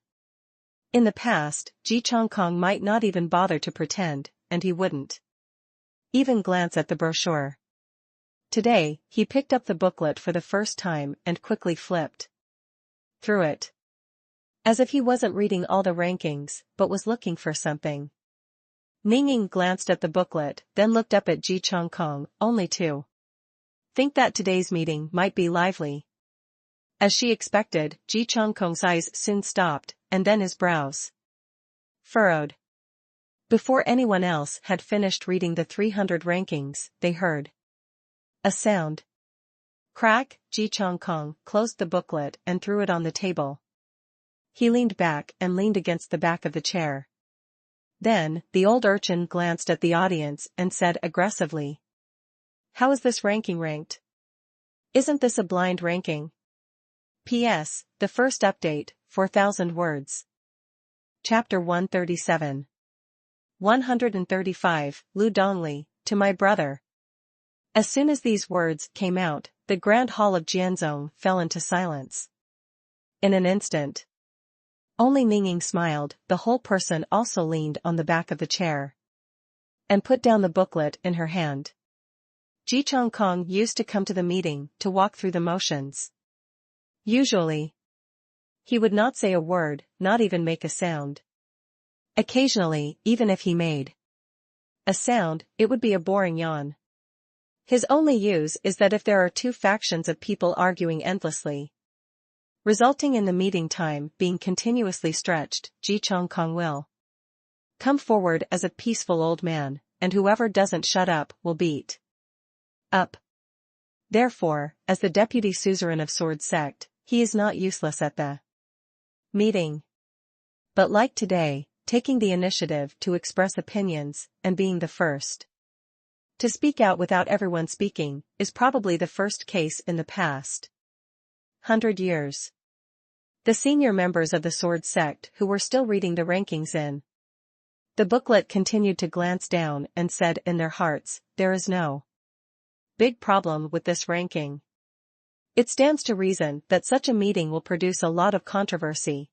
In the past, Ji Chongkong might not even bother to pretend, and he wouldn't even glance at the brochure. Today, he picked up the booklet for the first time and quickly flipped through it. As if he wasn't reading all the rankings, but was looking for something. Ningning glanced at the booklet, then looked up at Ji Chongkong, only to think that today's meeting might be lively. As she expected, Ji Chongkong's eyes soon stopped, and then his brows furrowed. Before anyone else had finished reading the 300 rankings, they heard a sound. Crack. Ji Chongkong closed the booklet and threw it on the table. He leaned back and leaned against the back of the chair. Then, the old urchin glanced at the audience and said aggressively, how is this ranking ranked? Isn't this a blind ranking? P.S. The first update, 4,000 words. Chapter 137. 135, Lu Dongli, to my brother. As soon as these words came out, the grand hall of Jianzhong fell into silence. In an instant, only Ningning smiled, the whole person also leaned on the back of the chair and put down the booklet in her hand. Ji Chongkong used to come to the meeting to walk through the motions. Usually, he would not say a word, not even make a sound. Occasionally, even if he made a sound, it would be a boring yawn. His only use is that if there are two factions of people arguing endlessly, resulting in the meeting time being continuously stretched, Ji Chongkong will come forward as a peaceful old man, and whoever doesn't shut up will beat up. Therefore, as the deputy suzerain of Sword Sect, he is not useless at the meeting. But like today, taking the initiative to express opinions and being the first to speak out without everyone speaking is probably the first case in the past 100 years. The senior members of the Sword Sect who were still reading the rankings in the booklet continued to glance down and said in their hearts, there is no big problem with this ranking. It stands to reason that such a meeting will produce a lot of controversy.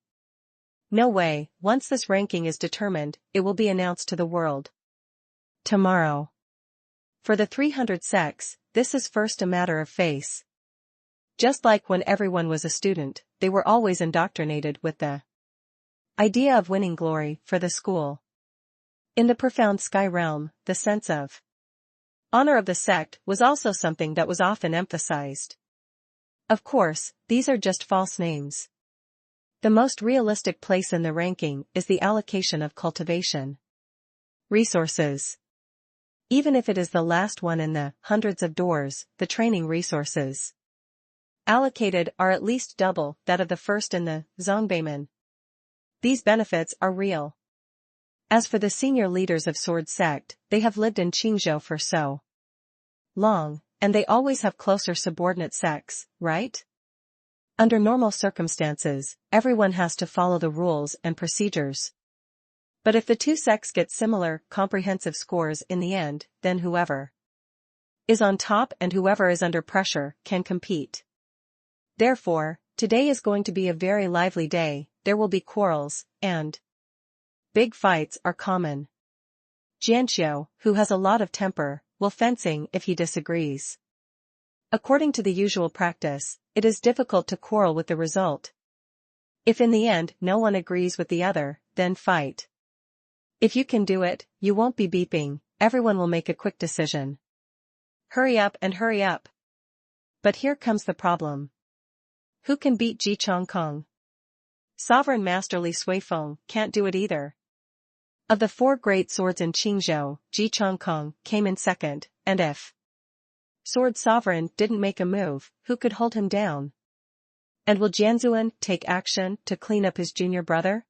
No way, once this ranking is determined, it will be announced to the world tomorrow. For the 300 sects, this is first a matter of face. Just like when everyone was a student, they were always indoctrinated with the idea of winning glory for the school. In the profound sky realm, the sense of honor of the sect was also something that was often emphasized. Of course, these are just false names. The most realistic place in the ranking is the allocation of cultivation resources. Even if it is the last one in the hundreds of doors, the training resources allocated are at least double that of the first in the Zongbeiman. These benefits are real. As for the senior leaders of Sword Sect, they have lived in Qingzhou for so long, and they always have closer subordinate sects, right? Under normal circumstances, everyone has to follow the rules and procedures. But if the two sects get similar, comprehensive scores in the end, then whoever is on top and whoever is under pressure can compete. Therefore, today is going to be a very lively day. There will be quarrels, and big fights are common. Jianxiu, who has a lot of temper, will fencing if he disagrees. According to the usual practice, it is difficult to quarrel with the result. If in the end no one agrees with the other, then fight. If you can do it, you won't be beeping, everyone will make a quick decision. Hurry up and hurry up. But here comes the problem. Who can beat Ji Chongkong? Sovereign Master Li Suifeng can't do it either. Of the 4 great swords in Qingzhou, Ji Chongkong came in second, and if Sword Sovereign didn't make a move, who could hold him down? And will Jianzuan take action to clean up his junior brother?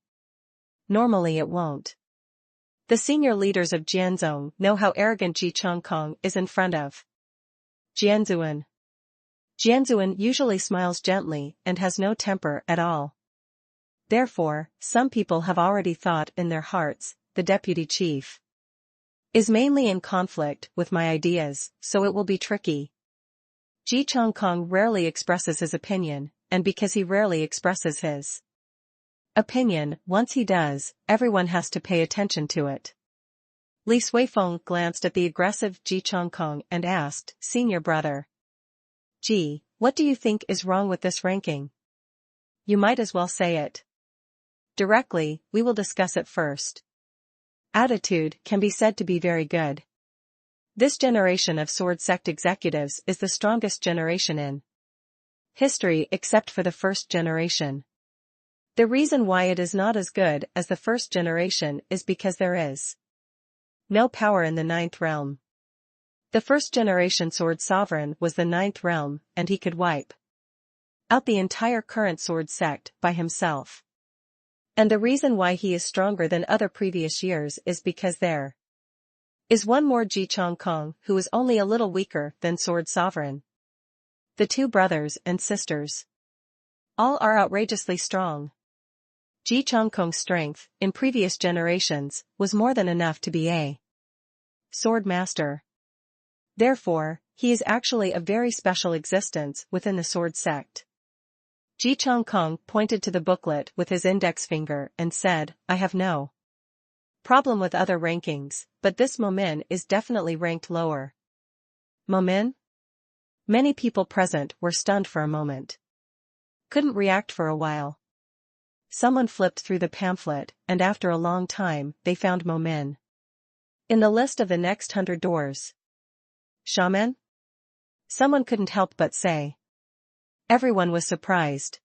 Normally it won't. The senior leaders of Jianzhong know how arrogant Ji Chongkong is in front of Jianzuan. Jianzuan usually smiles gently and has no temper at all. Therefore, some people have already thought in their hearts, the deputy chief is mainly in conflict with my ideas, so it will be tricky. Ji Chongkong rarely expresses his opinion, and because he rarely expresses his opinion, once he does, everyone has to pay attention to it. Li Suifeng glanced at the aggressive Ji Chongkong and asked, Senior brother Ji, what do you think is wrong with this ranking? You might as well say it directly, we will discuss it first. Attitude can be said to be very good. This generation of Sword Sect executives is the strongest generation in history except for the first generation. The reason why it is not as good as the first generation is because there is no power in the 9th realm. The first generation Sword Sovereign was the 9th realm, and he could wipe out the entire current Sword Sect by himself. And the reason why he is stronger than other previous years is because there is one more Ji Chongkong who is only a little weaker than Sword Sovereign. The 2 brothers and sisters all are outrageously strong. Ji Chongkong's strength, in previous generations, was more than enough to be a sword master. Therefore, he is actually a very special existence within the Sword Sect. Ji Chongkong pointed to the booklet with his index finger and said, I have no problem with other rankings, but this Momin is definitely ranked lower. Momin? Many people present were stunned for a moment. Couldn't react for a while. Someone flipped through the pamphlet, and after a long time, they found Momin in the list of the next 100 doors. Shaman? Someone couldn't help but say. Everyone was surprised.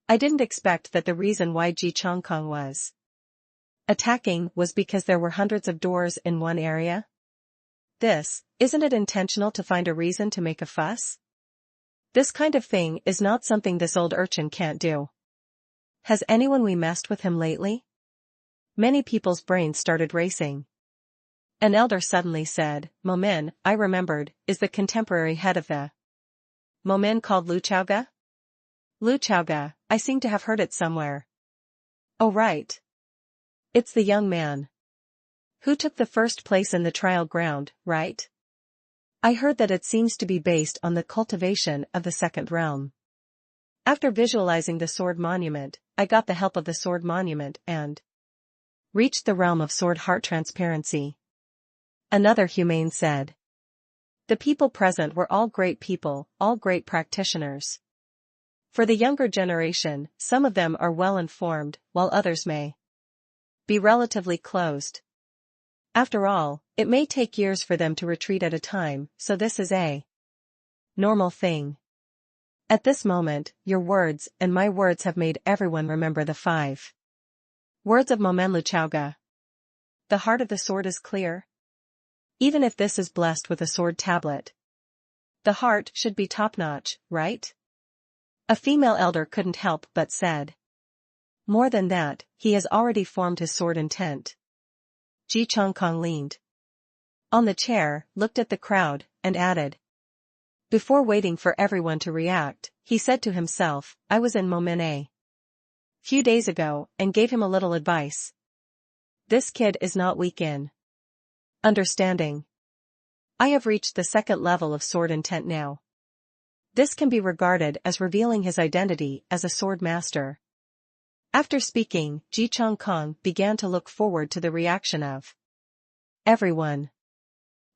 I didn't expect that the reason why Ji Chongkong was attacking was because there were hundreds of doors in one area. Isn't it intentional to find a reason to make a fuss? This kind of thing is not something this old urchin can't do. Has anyone we messed with him lately? Many people's brains started racing. An elder suddenly said, Momin, I remembered, is the contemporary head of the Momin called Lu Chaoga? Lu Chaoga, I seem to have heard it somewhere. Oh right. It's the young man who took the first place in the trial ground, right? I heard that it seems to be based on the cultivation of the 2nd realm. After visualizing the sword monument, I got the help of the sword monument and reached the realm of sword heart transparency. Another humane said. The people present were all great people, all great practitioners. For the younger generation, some of them are well informed, while others may be relatively closed. After all, it may take years for them to retreat at a time, so this is a normal thing. At this moment, your words and my words have made everyone remember the 5 words of Momen Lu Chaoga. The heart of the sword is clear. Even if this is blessed with a sword tablet, the heart should be top-notch, right? A female elder couldn't help but said. More than that, he has already formed his sword intent. Ji Chongkong leaned on the chair, looked at the crowd, and added. Before waiting for everyone to react, he said to himself, I was in Momin a few days ago, and gave him a little advice. This kid is not weak in understanding. I have reached the 2nd level of sword intent now. This can be regarded as revealing his identity as a sword master. After speaking, Ji Chongkong began to look forward to the reaction of everyone.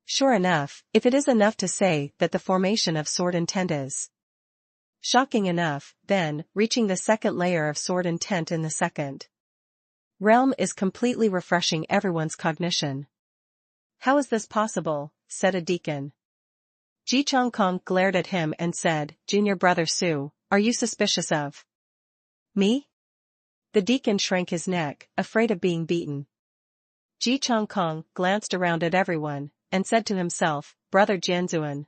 Sure enough, if it is enough to say that the formation of sword intent is shocking enough, then, reaching the 2nd layer of sword intent in the 2nd realm is completely refreshing everyone's cognition. How is this possible? Said a deacon. Ji Chongkong glared at him and said, Junior brother Su, are you suspicious of me? The deacon shrank his neck, afraid of being beaten. Ji Chongkong glanced around at everyone, and said to himself, Brother Jianzuan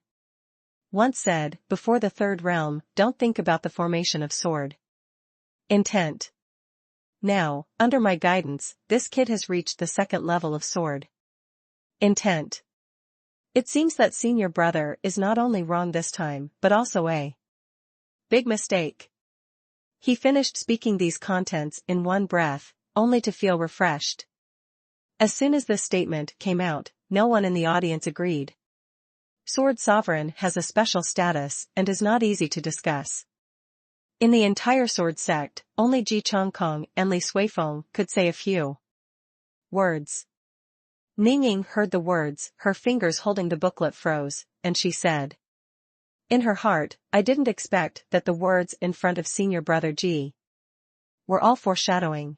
once said, before the third realm, don't think about the formation of sword intent. Now, under my guidance, this kid has reached the second level of sword intent. It seems that senior brother is not only wrong this time, but also a big mistake. He finished speaking these contents in one breath, only to feel refreshed. As soon as this statement came out, no one in the audience agreed. Sword Sovereign has a special status and is not easy to discuss. In the entire Sword Sect, only Ji Chongkong and Li Suifeng could say a few words. Ning Ying heard the words, her fingers holding the booklet froze, and she said in her heart, I didn't expect that the words in front of senior brother Ji were all foreshadowing.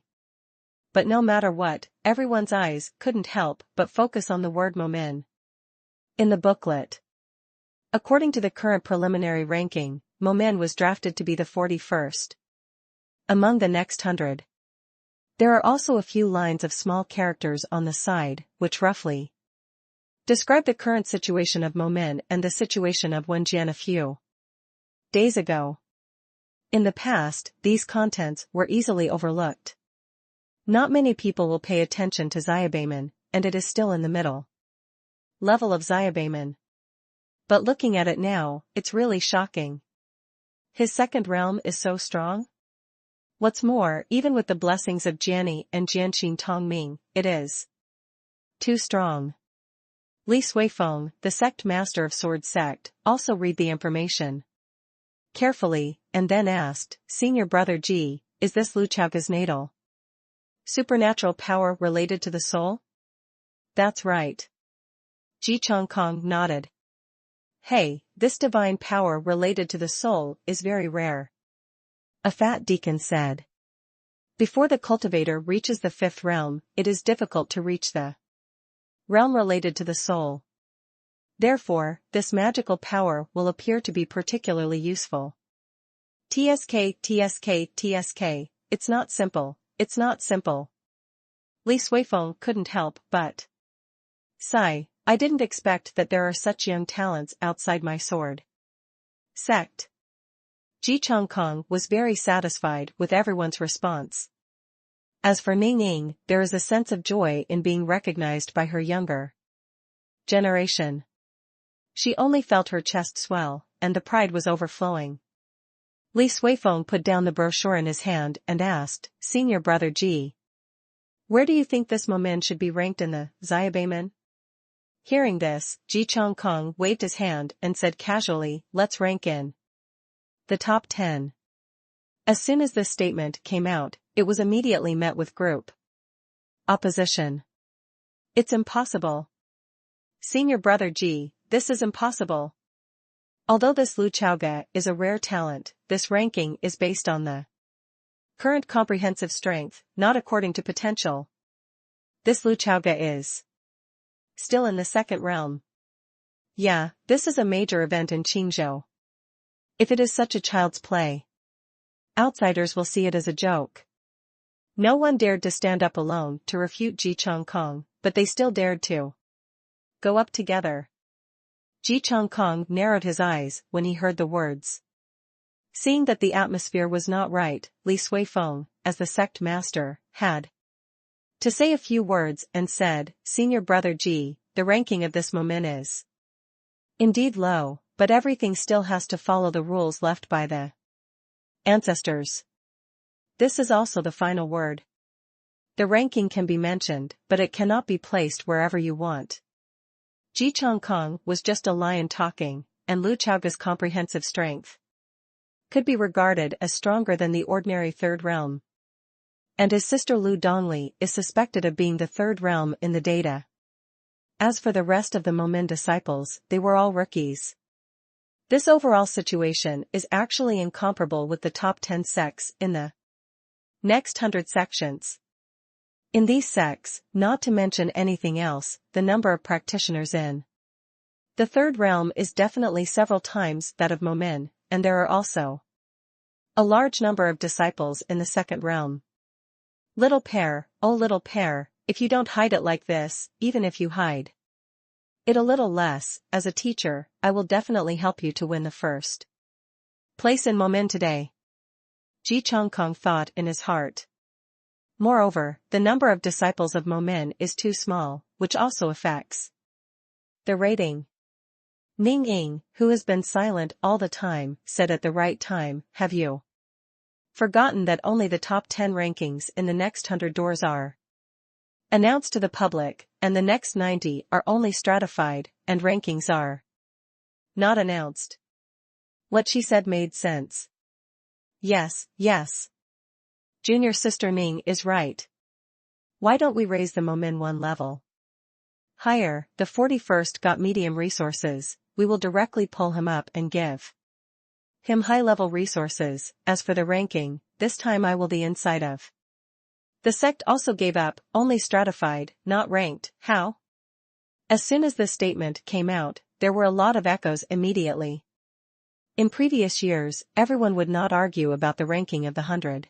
But no matter what, everyone's eyes couldn't help but focus on the word Momin in the booklet. According to the current preliminary ranking, Momin was drafted to be the 41st among the next 100. There are also a few lines of small characters on the side, which roughly describe the current situation of Momin and the situation of Wenjian a few days ago. In the past, these contents were easily overlooked. Not many people will pay attention to Xiaobaimon, and it is still in the middle level of Xiaobaimon. But looking at it now, it's really shocking. His second realm is so strong. What's more, even with the blessings of Jianni and Jianxin Tongming, it is too strong. Li Suifeng, the sect master of Sword Sect, also read the information carefully, and then asked, Senior brother Ji, is this Lu Chaoga's natal supernatural power related to the soul? That's right. Ji Chongkong nodded. Hey, this divine power related to the soul is very rare. A fat deacon said. Before the cultivator reaches the fifth realm, it is difficult to reach the realm related to the soul. Therefore, this magical power will appear to be particularly useful. TSK, it's not simple, it's not simple. Li Suifeng couldn't help but sigh, I didn't expect that there are such young talents outside my sword sect. Ji Chongkong was very satisfied with everyone's response. As for Ning Ying, there is a sense of joy in being recognized by her younger generation. She only felt her chest swell, and the pride was overflowing. Li Suifeng put down the brochure in his hand and asked, Senior brother Ji, where do you think this Momin should be ranked in the Xiaobaimon? Hearing this, Ji Chongkong waved his hand and said casually, let's rank in the top 10. As soon as this statement came out, it was immediately met with group opposition. It's impossible. Senior brother Ji, this is impossible. Although this Lu Chaoga is a rare talent, this ranking is based on the current comprehensive strength, not according to potential. This Lu Chaoga is still in the second realm. Yeah, this is a major event in Qingzhou. If it is such a child's play, outsiders will see it as a joke. No one dared to stand up alone to refute Ji Chongkong, but they still dared to go up together. Ji Chongkong narrowed his eyes when he heard the words. Seeing that the atmosphere was not right, Li Suifeng, as the sect master, had to say a few words and said, Senior brother Ji, the ranking of this Momin is indeed low, but everything still has to follow the rules left by the ancestors. This is also the final word. The ranking can be mentioned, but it cannot be placed wherever you want. Ji Chongkong was just a lion talking, and Lu Chaoga's comprehensive strength could be regarded as stronger than the ordinary third realm. And his sister Lu Dongli is suspected of being the third realm in the data. As for the rest of the Momin disciples, they were all rookies. This overall situation is actually incomparable with the top 10 sects in the next 100 sections. In these sects, not to mention anything else, the number of practitioners in The third realm is definitely several times that of Momin, and there are also a large number of disciples in the second realm. Little pair, oh little pair, if you don't hide it like this, even if you hide it a little less, as a teacher, I will definitely help you to win the first place in Momin today. Ji Chongkong thought in his heart. Moreover, the number of disciples of Momin is too small, which also affects the rating. Ning Ying, who has been silent all the time, said at the right time, have you forgotten that only the top 10 rankings in the next 100 doors are announced to the public, and the next 90 are only stratified, and rankings are not announced? What she said made sense. Yes, yes. Junior sister Ning is right. Why don't we raise the Momin one level higher? The 41st got medium resources, we will directly pull him up and give him high-level resources. As for the ranking, this time I will the inside of the sect also gave up, only stratified, not ranked. How? As soon as this statement came out, there were a lot of echoes immediately. In previous years, everyone would not argue about the ranking of the 100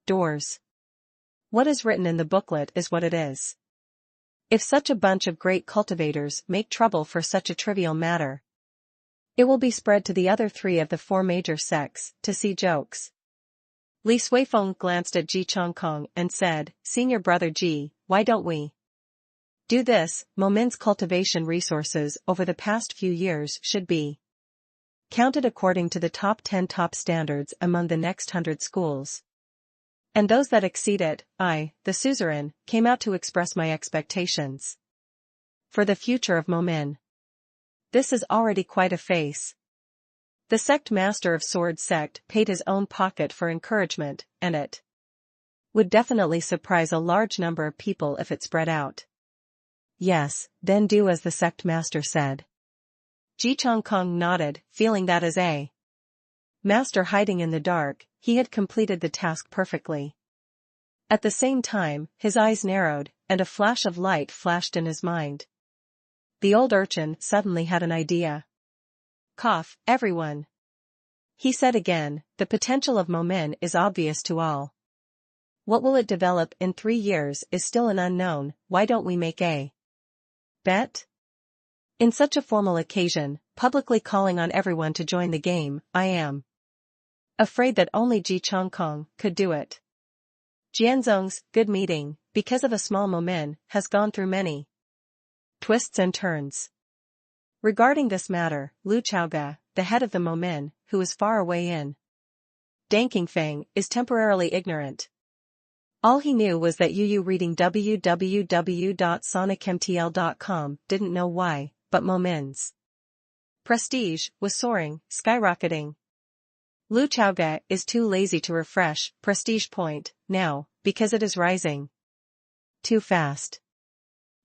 doors. What is written in the booklet is what it is. If such a bunch of great cultivators make trouble for such a trivial matter, it will be spread to the other 3 of the 4 major sects, to see jokes. Li Suifeng glanced at Ji Chongkong and said, Senior brother Ji, why don't we do this? Momin's cultivation resources over the past few years should be counted according to the top 10 top standards among the next 100 schools. And those that exceed it, I, the suzerain, came out to express my expectations for the future of Momin. This is already quite a face. The sect master of Sword Sect paid his own pocket for encouragement, and it would definitely surprise a large number of people if it spread out. Yes, then do as the sect master said. Ji Chongkong nodded, feeling that as a master hiding in the dark, he had completed the task perfectly. At the same time, his eyes narrowed, and a flash of light flashed in his mind. The old urchin suddenly had an idea. Cough, everyone. He said again, the potential of Momin is obvious to all. What will it develop in 3 years is still an unknown. Why don't we make a bet? In such a formal occasion, publicly calling on everyone to join the game, I am afraid that only Ji Chongkong could do it. Jianzong's good meeting, because of a small Momin, has gone through many twists and turns. Regarding this matter, Lu Chaoga, the head of the Momin, who is far away in Dankingfang, is temporarily ignorant. All he knew was that Yu reading www.sonicmtl.com didn't know why, but Momin's prestige was soaring, skyrocketing. Lu Chaoga is too lazy to refresh prestige point now, because it is rising too fast.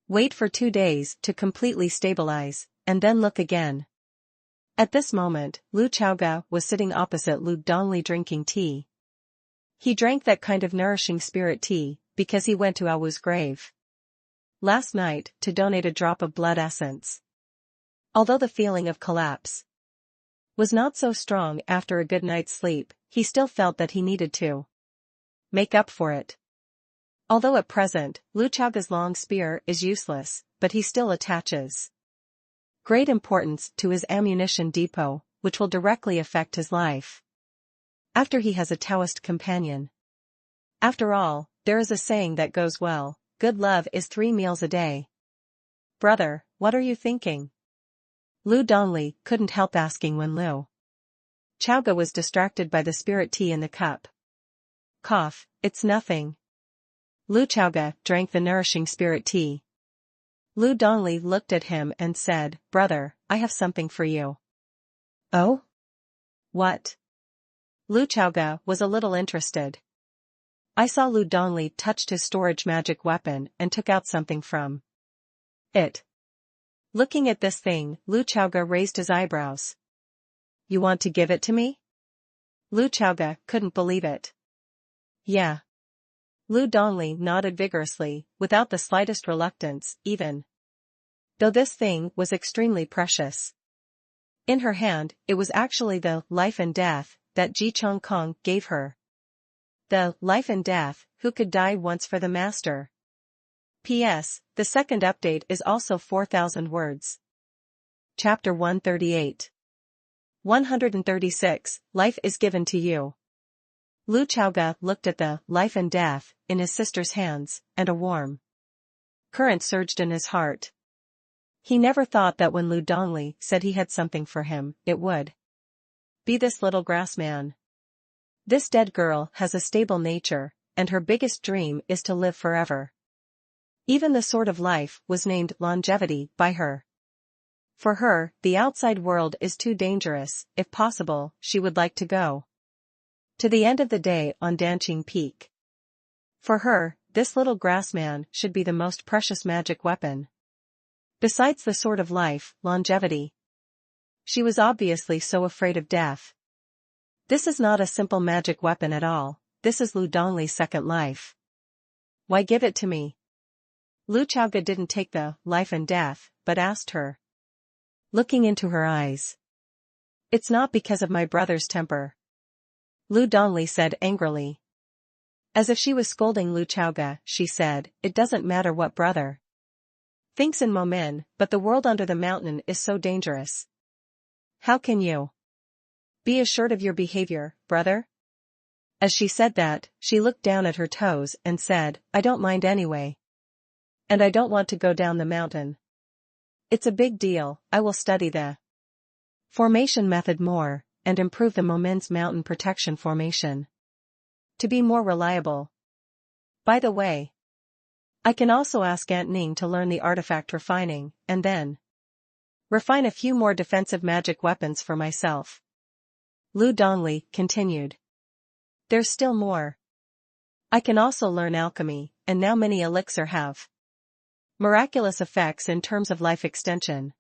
Wait for 2 days to completely stabilize, and then look again. At this moment, Lu Chaoga was sitting opposite Lu Dongli drinking tea. He drank that kind of nourishing spirit tea, because he went to Awu's grave last night to donate a drop of blood essence. Although the feeling of collapse was not so strong after a good night's sleep, he still felt that he needed to make up for it. Although at present, Lu Chaoga's long spear is useless, but he still attaches great importance to his ammunition depot, which will directly affect his life after he has a Taoist companion. After all, there is a saying that goes well, good love is 3 meals a day. Brother, what are you thinking? Lu Dongli couldn't help asking when Lu Chaoga was distracted by the spirit tea in the cup. Cough, it's nothing. Lu Chaoga drank the nourishing spirit tea. Lu Dongli looked at him and said, Brother, I have something for you. Oh? What? Lu Chaoga was a little interested. I saw Lu Dongli touched his storage magic weapon and took out something from it. Looking at this thing, Lu Chaoga raised his eyebrows. You want to give it to me? Lu Chaoga couldn't believe it. Yeah. Lu Dongli nodded vigorously, without the slightest reluctance, even though this thing was extremely precious. In her hand, it was actually the life and death that Ji Chong Kong gave her. The life and death, who could die once for the master. P.S. The second update is also 4,000 words. Chapter 138. 136, Life is given to you. Lu Chaoga looked at the life and death in his sister's hands, and a warm current surged in his heart. He never thought that when Lu Dongli said he had something for him, it would be this little grass man. This dead girl has a stable nature, and her biggest dream is to live forever. Even the sort of life was named longevity by her. For her, the outside world is too dangerous. If possible, she would like to go to the end of the day on Danqing Peak. For her, this little grass man should be the most precious magic weapon. Besides the sort of life, longevity. She was obviously so afraid of death. This is not a simple magic weapon at all, this is Lu Dongli's second life. Why give it to me? Lu Chaoga didn't take the life and death, but asked her, looking into her eyes. It's not because of my brother's temper. Lu Dongli said angrily. As if she was scolding Lu Chaoga, she said, it doesn't matter what brother thinks in Momin, but the world under the mountain is so dangerous. How can you be assured of your behavior, brother? As she said that, she looked down at her toes and said, I don't mind anyway. And I don't want to go down the mountain. It's a big deal, I will study the formation method more, and improve the Momin's mountain protection formation to be more reliable. By the way, I can also ask Aunt Ning to learn the artifact refining, and then refine a few more defensive magic weapons for myself. Lu Dongli continued. There's still more. I can also learn alchemy, and now many elixir have miraculous effects in terms of life extension.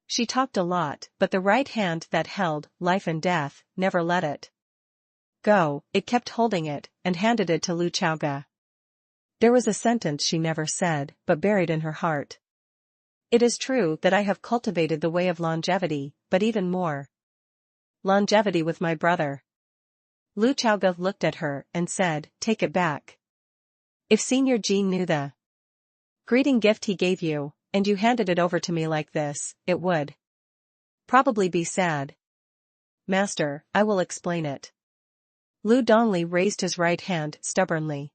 She talked a lot, but the right hand that held life and death never let it go. It kept holding it, and handed it to Lu Chaoga. There was a sentence she never said, but buried in her heart. It is true that I have cultivated the way of longevity, but even more longevity with my brother. Lu Chaoga looked at her and said, take it back. If Senior Jean knew the greeting gift he gave you, and you handed it over to me like this, it would probably be sad. Master, I will explain it. Lu Dongli raised his right hand stubbornly.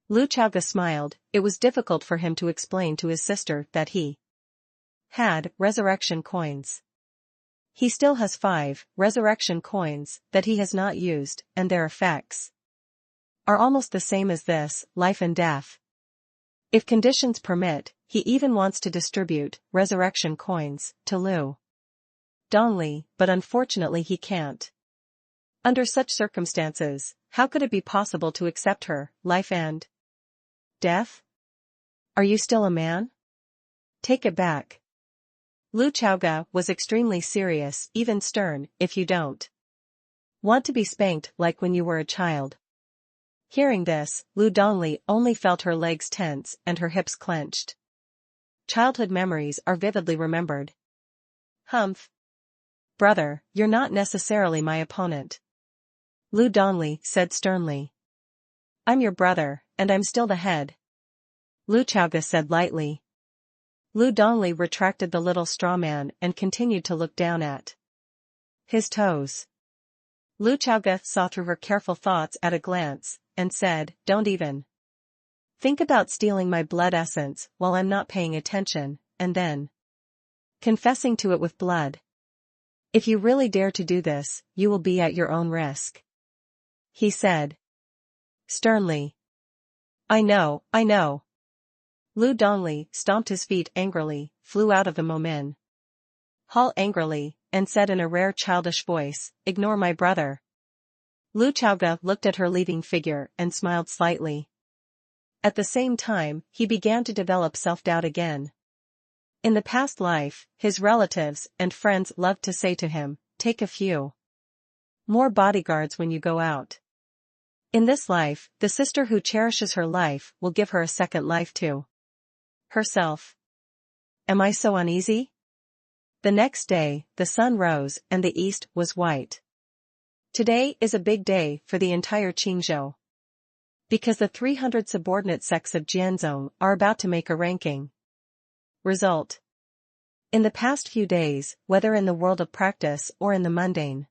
Lu Chaoga smiled. It was difficult for him to explain to his sister that he had resurrection coins. He still has 5 resurrection coins that he has not used, and their effects are almost the same as this, life and death. If conditions permit, he even wants to distribute resurrection coins to Lu Dongli, but unfortunately he can't. Under such circumstances, how could it be possible to accept her life and death? Are you still a man? Take it back. Lu Chaoga was extremely serious, even stern, if you don't want to be spanked like when you were a child. Hearing this, Lu Dongli only felt her legs tense and her hips clenched. Childhood memories are vividly remembered. Humph. Brother, you're not necessarily my opponent. Lu Dongli said sternly. I'm your brother, and I'm still the head. Lu Chaoga said lightly. Lu Dongli retracted the little straw man and continued to look down at his toes. Lu Chaoga saw through her careful thoughts at a glance, and said, don't even think about stealing my blood essence while I'm not paying attention, and then confessing to it with blood. If you really dare to do this, you will be at your own risk. He said sternly. I know. Lu Dongli stomped his feet angrily, flew out of the Momin hall angrily, and said in a rare childish voice, ignore my brother. Lu Chaoga looked at her leaving figure and smiled slightly. At the same time, he began to develop self-doubt again. In the past life, his relatives and friends loved to say to him, take a few more bodyguards when you go out. In this life, the sister who cherishes her life will give her a second life to herself. Am I so uneasy? The next day, the sun rose and the east was white. Today is a big day for the entire Qingzhou. Because the 300 subordinate sects of Jianzhong are about to make a ranking. Result. In the past few days, whether in the world of practice or in the mundane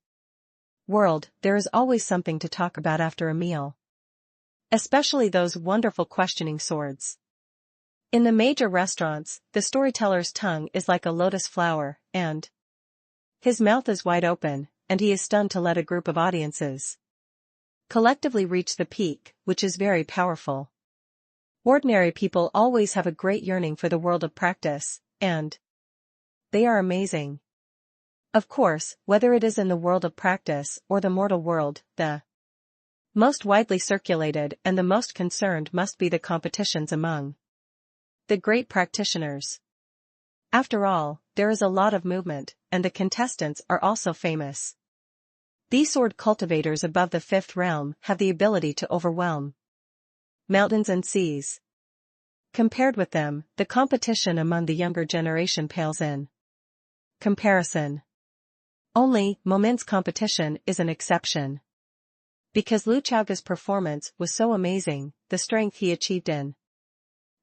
world, there is always something to talk about after a meal. Especially those wonderful questioning swords. In the major restaurants, the storyteller's tongue is like a lotus flower, and his mouth is wide open, and he is stunned to let a group of audiences collectively reach the peak, which is very powerful. Ordinary people always have a great yearning for the world of practice, and they are amazing. Of course, whether it is in the world of practice or the mortal world, the most widely circulated and the most concerned must be the competitions among the great practitioners. After all, there is a lot of movement, and the contestants are also famous. These sword cultivators above the fifth realm have the ability to overwhelm mountains and seas. Compared with them, the competition among the younger generation pales in comparison. Only, Momin's competition is an exception. Because Lu Chaoge's performance was so amazing, the strength he achieved in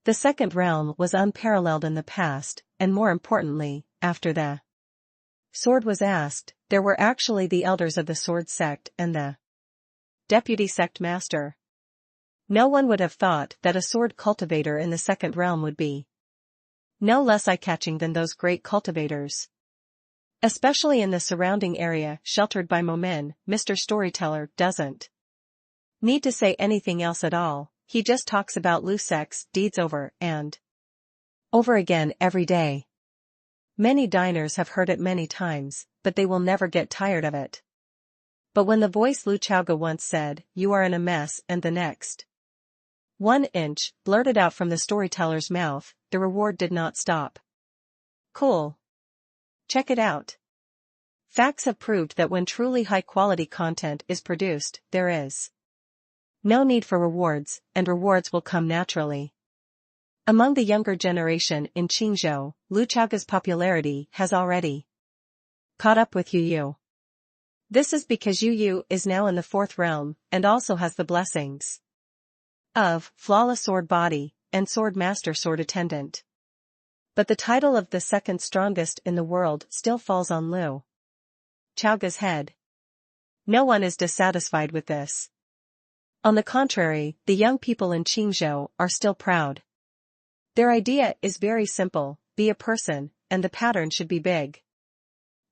the second realm was unparalleled in the past, and more importantly, after the sword was asked, there were actually the elders of the sword sect and the deputy sect master. No one would have thought that a sword cultivator in the second realm would be no less eye-catching than those great cultivators. Especially in the surrounding area sheltered by Momin, Mr. Storyteller doesn't need to say anything else at all, he just talks about Lu Sect's deeds over and over again every day. Many diners have heard it many times, but they will never get tired of it. But when the voice Lu Chaoge once said, "You are in a mess," and the next 1 inch blurted out from the storyteller's mouth, the reward did not stop. Cool. Check it out. Facts have proved that when truly high-quality content is produced, there is no need for rewards, and rewards will come naturally. Among the younger generation in Qingzhou, Lu Chaoge's popularity has already caught up with Yu Yu. This is because Yu Yu is now in the fourth realm, and also has the blessings of flawless sword body, and sword master sword attendant. But the title of the second strongest in the world still falls on Lu Chaoge's head. No one is dissatisfied with this. On the contrary, the young people in Qingzhou are still proud. Their idea is very simple: be a person, and the pattern should be big.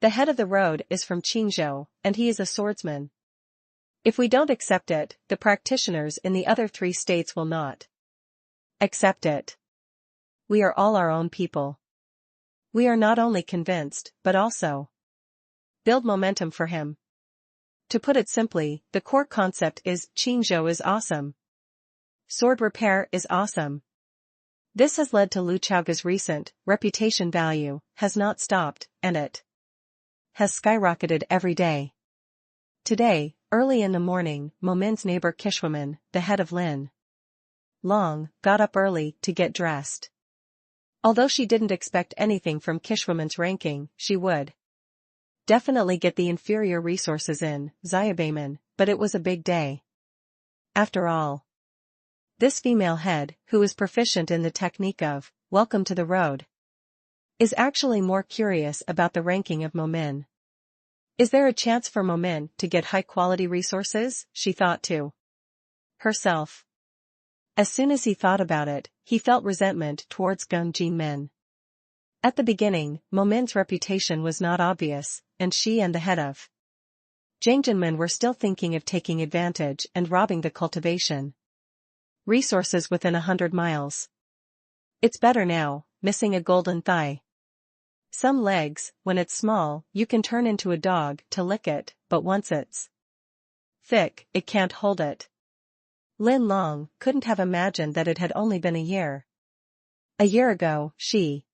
The head of the road is from Qingzhou, and he is a swordsman. If we don't accept it, the practitioners in the other 3 states will not accept it. We are all our own people. We are not only convinced, but also build momentum for him. To put it simply, the core concept is Qingzhou is awesome. Sword repair is awesome. This has led to Lu Chaoge's recent reputation value has not stopped, and it has skyrocketed every day. Today, early in the morning, Momin's neighbor Kishwoman, the head of Lin Long, got up early to get dressed. Although she didn't expect anything from Kishwoman's ranking, she would definitely get the inferior resources in Xiaobaman, but it was a big day. After all, this female head, who is proficient in the technique of welcome to the road, is actually more curious about the ranking of Momin. Is there a chance for Momin to get high-quality resources? She thought to herself. As soon as he thought about it, he felt resentment towards Gung Jinmin. At the beginning, Momin's reputation was not obvious, and she and the head of Zhang Jinmin were still thinking of taking advantage and robbing the cultivation resources within 100 miles. It's better now, missing a golden thigh. Some legs, when it's small, you can turn into a dog to lick it, but once it's thick, it can't hold it. Lin Long couldn't have imagined that it had only been a year. A year ago, she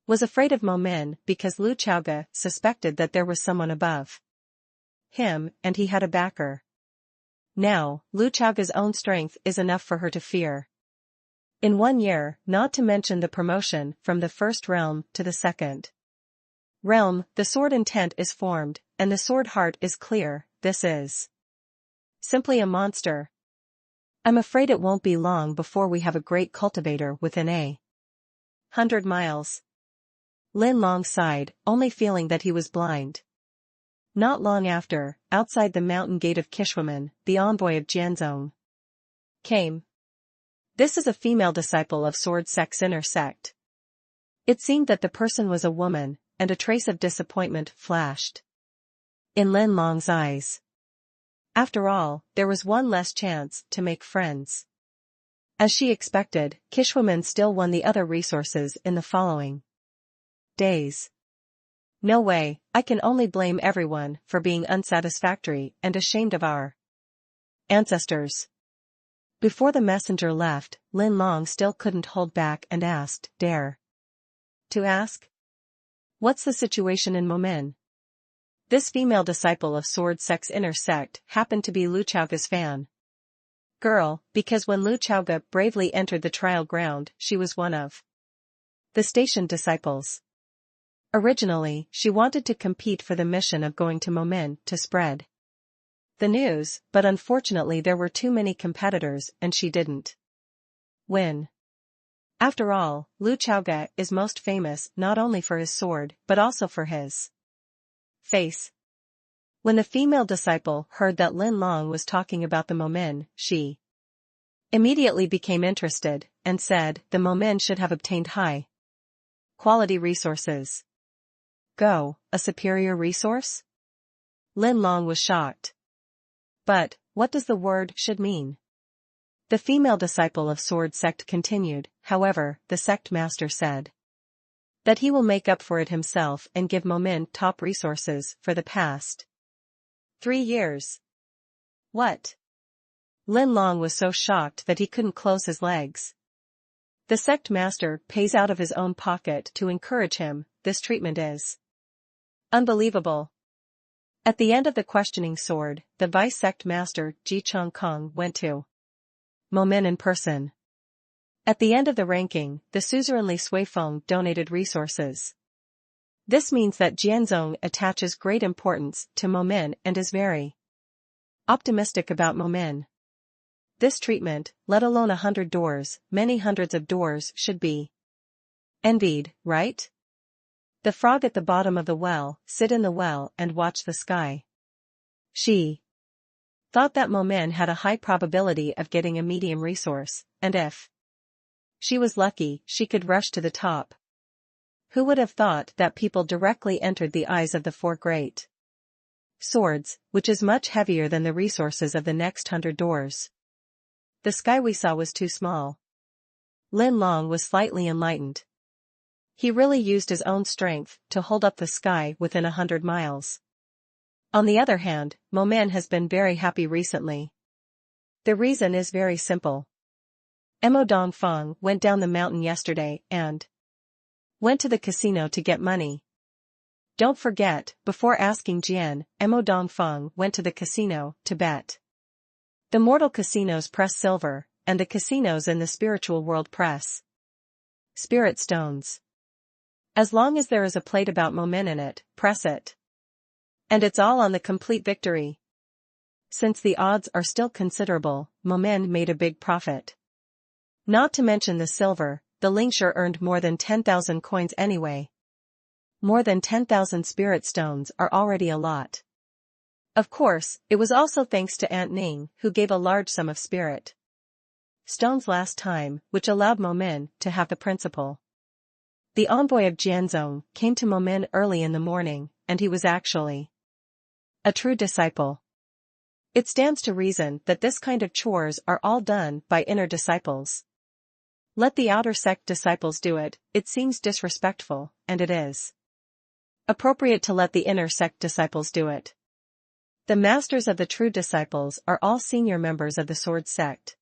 was afraid of Momin because Lu Chaoge suspected that there was someone above him, and he had a backer. Now, Lu Chaoge's own strength is enough for her to fear. In 1 year, not to mention the promotion from the first realm to the second realm, the sword intent is formed, and the sword heart is clear. This is simply a monster. I'm afraid it won't be long before we have a great cultivator within 100 miles. Lin Long sighed, only feeling that he was blind. Not long after, outside the mountain gate of Kishwaman, the envoy of Jianzhong came. This is a female disciple of Sword Sect's inner sect. It seemed that the person was a woman, and a trace of disappointment flashed in Lin Long's eyes. After all, there was one less chance to make friends. As she expected, Kishwaman still won the other resources in the following days. No way, I can only blame everyone for being unsatisfactory and ashamed of our ancestors. Before the messenger left, Lin Long still couldn't hold back and asked, dare to ask? What's the situation in Momin? This female disciple of Sword Sect's inner sect happened to be Lu Chaoga's fan girl, because when Lu Chaoga bravely entered the trial ground, she was one of the stationed disciples. Originally, she wanted to compete for the mission of going to Momin to spread the news, but unfortunately there were too many competitors and she didn't win. After all, Lu Chaoga is most famous not only for his sword but also for his face. When the female disciple heard that Lin Long was talking about the Momin, she immediately became interested and said the Momin should have obtained high quality resources. Go, a superior resource? Lin Long was shocked. But, what does the word should mean? The female disciple of Sword Sect continued, however, the sect master said that he will make up for it himself and give Momin top resources for the past 3 years. What? Lin Long was so shocked that he couldn't close his legs. The sect master pays out of his own pocket to encourage him. This treatment is unbelievable. At the end of the questioning sword, the vice sect master Ji Chong Kong went to Momin in person. At the end of the ranking, the suzerain Li Suifeng donated resources. This means that Jianzhong attaches great importance to Momin and is very optimistic about Momin. This treatment, let alone 100 doors, many hundreds of doors should be envied, right? The frog at the bottom of the well, sit in the well and watch the sky. She thought that Momin had a high probability of getting a medium resource, and if she was lucky, she could rush to the top. Who would have thought that people directly entered the eyes of the 4 great swords, which is much heavier than the resources of the next 100 doors. The sky we saw was too small. Lin Long was slightly enlightened. He really used his own strength to hold up the sky within 100 miles. On the other hand, Momin has been very happy recently. The reason is very simple. Mo Dongfang went down the mountain yesterday and went to the casino to get money. Don't forget, before asking Jian, Mo Dongfang went to the casino to bet. The mortal casinos press silver, and the casinos in the spiritual world press spirit stones. As long as there is a plate about Momin in it, press it. And it's all on the complete victory. Since the odds are still considerable, Momin made a big profit. Not to mention the silver, the Lingshire earned more than 10,000 coins anyway. More than 10,000 spirit stones are already a lot. Of course, it was also thanks to Aunt Ning who gave a large sum of spirit stones last time, which allowed Momin to have the principal. The envoy of Jianzhong came to Momin early in the morning, and he was actually a true disciple. It stands to reason that this kind of chores are all done by inner disciples. Let the outer sect disciples do it, it seems disrespectful, and it is appropriate to let the inner sect disciples do it. The masters of the true disciples are all senior members of the Sword Sect.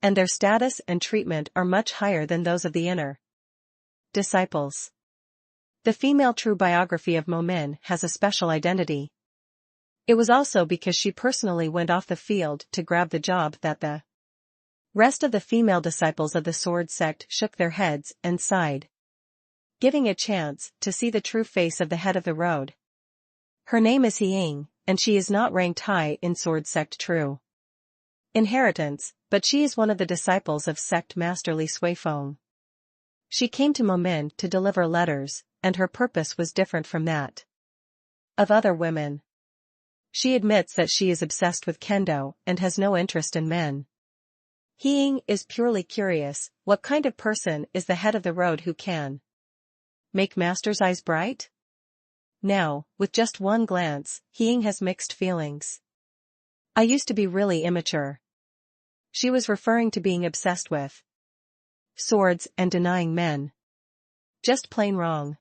And their status and treatment are much higher than those of the inner disciples. The female true biography of Momin has a special identity. It was also because she personally went off the field to grab the job that the Rest of the female disciples of the sword sect shook their heads and sighed, giving a chance to see the true face of the head of the road. Her name is Ying, and she is not ranked high in sword sect true inheritance, but she is one of the disciples of sect master Li Suifeng. She came to Momin to deliver letters, and her purpose was different from that of other women. She admits that she is obsessed with kendo and has no interest in men. Ying is purely curious, what kind of person is the head of the road who can make master's eyes bright? Now, with just one glance, Ying has mixed feelings. I used to be really immature. She was referring to being obsessed with swords and denying men. Just plain wrong.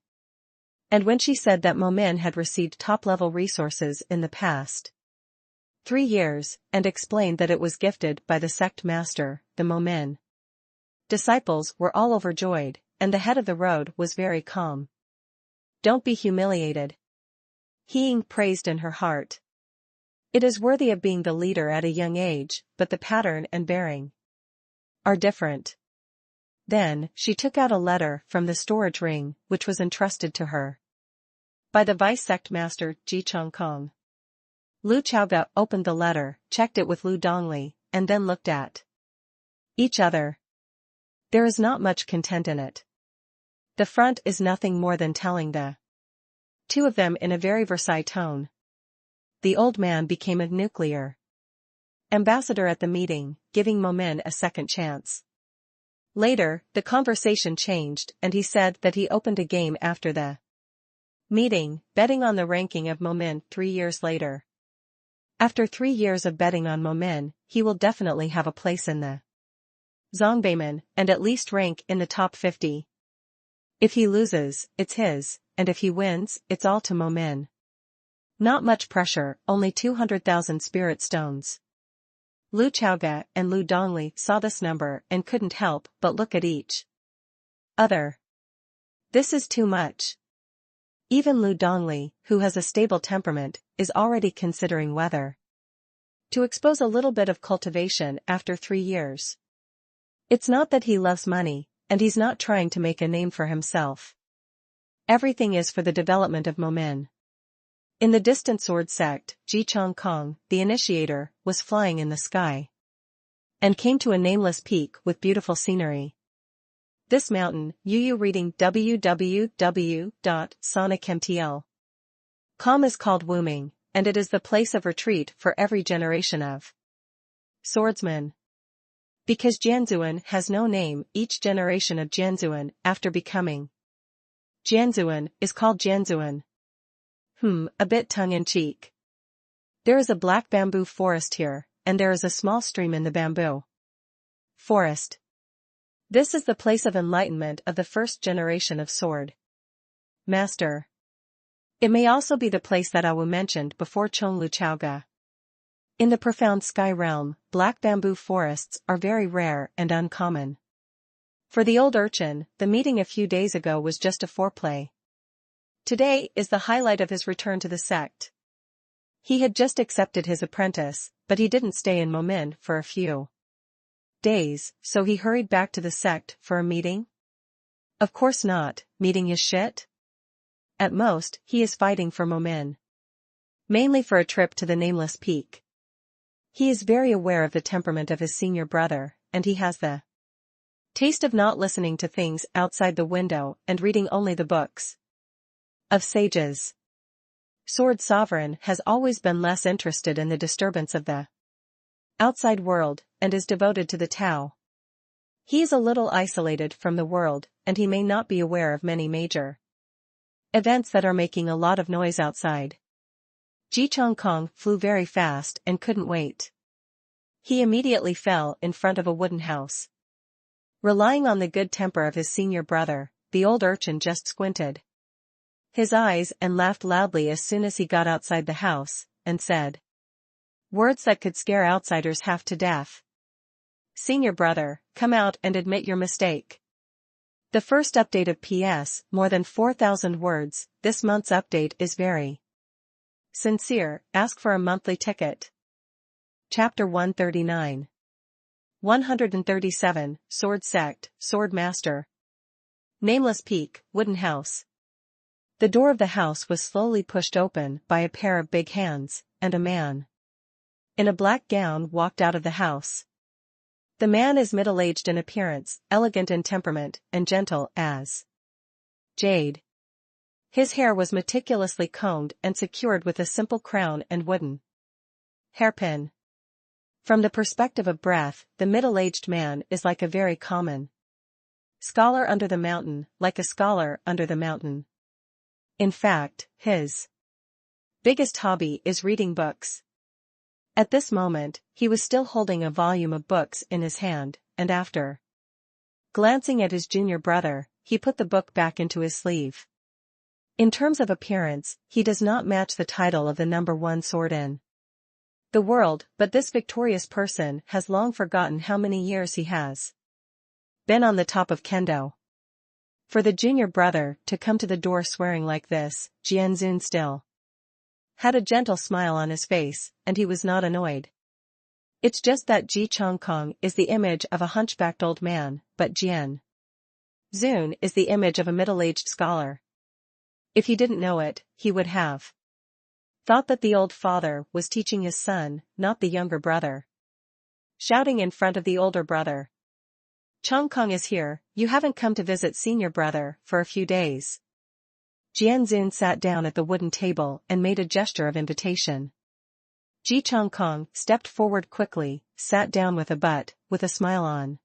And when she said that Momin had received top-level resources in the past 3 years, and explained that it was gifted by the sect master, the Momin disciples were all overjoyed, and the head of the road was very calm. Don't be humiliated. Ying praised in her heart. It is worthy of being the leader at a young age, but the pattern and bearing are different. Then, she took out a letter from the storage ring, which was entrusted to her by the vice-sect master, Ji Chongkong. Lu Chaoga opened the letter, checked it with Lu Dongli, and then looked at each other. There is not much content in it. The front is nothing more than telling the two of them in a very Versailles tone. The old man became a nuclear ambassador at the meeting, giving Momin a second chance. Later, the conversation changed and he said that he opened a game after the meeting, betting on the ranking of Momin 3 years later. After 3 years of betting on Momin, he will definitely have a place in the Zongbeiman, and at least rank in the top 50. If he loses, it's his, and if he wins, it's all to Momin. Not much pressure, only 200,000 spirit stones. Lu Chaoga and Lu Dongli saw this number and couldn't help but look at each other. This is too much. Even Lu Dongli, who has a stable temperament, is already considering whether to expose a little bit of cultivation after 3 years. It's not that he loves money, and he's not trying to make a name for himself. Everything is for the development of Momin. In the distant sword sect, Ji Chongkong, the initiator, was flying in the sky and came to a nameless peak with beautiful scenery. This mountain, Yu reading www.sonicmtl.com is called Wuming, and it is the place of retreat for every generation of swordsmen. Because Jianzuan has no name, each generation of Jianzuan, after becoming Jianzuan, is called Jianzuan. A bit tongue-in-cheek. There is a black bamboo forest here, and there is a small stream in the bamboo forest. This is the place of enlightenment of the first generation of sword master. It may also be the place that Awu mentioned before Chong Lu Chaoga. In the profound sky realm, black bamboo forests are very rare and uncommon. For the old urchin, the meeting a few days ago was just a foreplay. Today is the highlight of his return to the sect. He had just accepted his apprentice, but he didn't stay in Momin for a few days, so he hurried back to the sect for a meeting? Of course not, meeting is shit. At most, he is fighting for Momin. Mainly for a trip to the nameless peak. He is very aware of the temperament of his senior brother, and he has the taste of not listening to things outside the window and reading only the books of sages. Sword Sovereign has always been less interested in the disturbance of the outside world, and is devoted to the Tao. He is a little isolated from the world, and he may not be aware of many major events that are making a lot of noise outside. Ji Chongkong flew very fast and couldn't wait. He immediately fell in front of a wooden house. Relying on the good temper of his senior brother, the old urchin just squinted his eyes and laughed loudly as soon as he got outside the house, and said words that could scare outsiders half to death. Senior brother, come out and admit your mistake. The first update of PS, more than 4,000 words, this month's update is very sincere, ask for a monthly ticket. Chapter 139. 137, Sword Sect, Sword Master. Nameless Peak, Wooden House. The door of the house was slowly pushed open by a pair of big hands, and a man in a black gown walked out of the house. The man is middle-aged in appearance, elegant in temperament, and gentle as jade. His hair was meticulously combed and secured with a simple crown and wooden hairpin. From the perspective of breath, the middle-aged man is like a very common scholar under the mountain, like a scholar under the mountain. In fact, his biggest hobby is reading books. At this moment, he was still holding a volume of books in his hand, and after glancing at his junior brother, he put the book back into his sleeve. In terms of appearance, he does not match the title of the #1 sword in the world, but this victorious person has long forgotten how many years he has been on the top of kendo. For the junior brother to come to the door swearing like this, Jianzun still had a gentle smile on his face, and he was not annoyed. It's just that Ji Chongkong is the image of a hunchbacked old man, but Jian Zun is the image of a middle-aged scholar. If he didn't know it, he would have thought that the old father was teaching his son, not the younger brother. Shouting in front of the older brother. Chongkong is here, you haven't come to visit senior brother for a few days. Jianzun sat down at the wooden table and made a gesture of invitation. Ji Chongkong stepped forward quickly, sat down with a smile on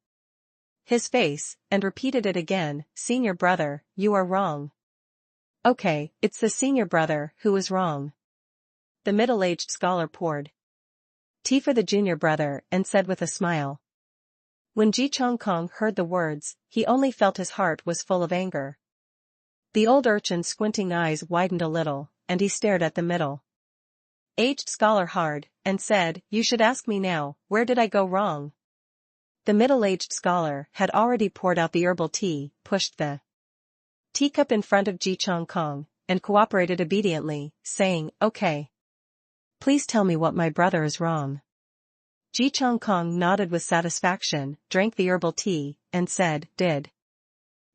his face, and repeated it again, senior brother, you are wrong. Okay, it's the senior brother who is wrong. The middle-aged scholar poured tea for the junior brother and said with a smile. When Ji Chongkong heard the words, he only felt his heart was full of anger. The old urchin's squinting eyes widened a little, and he stared at the middle-aged scholar hard, and said, you should ask me now, where did I go wrong? The middle-aged scholar had already poured out the herbal tea, pushed the teacup in front of Ji Chongkong, and cooperated obediently, saying, okay. Please tell me what my brother is wrong. Ji Chongkong nodded with satisfaction, drank the herbal tea, and said, did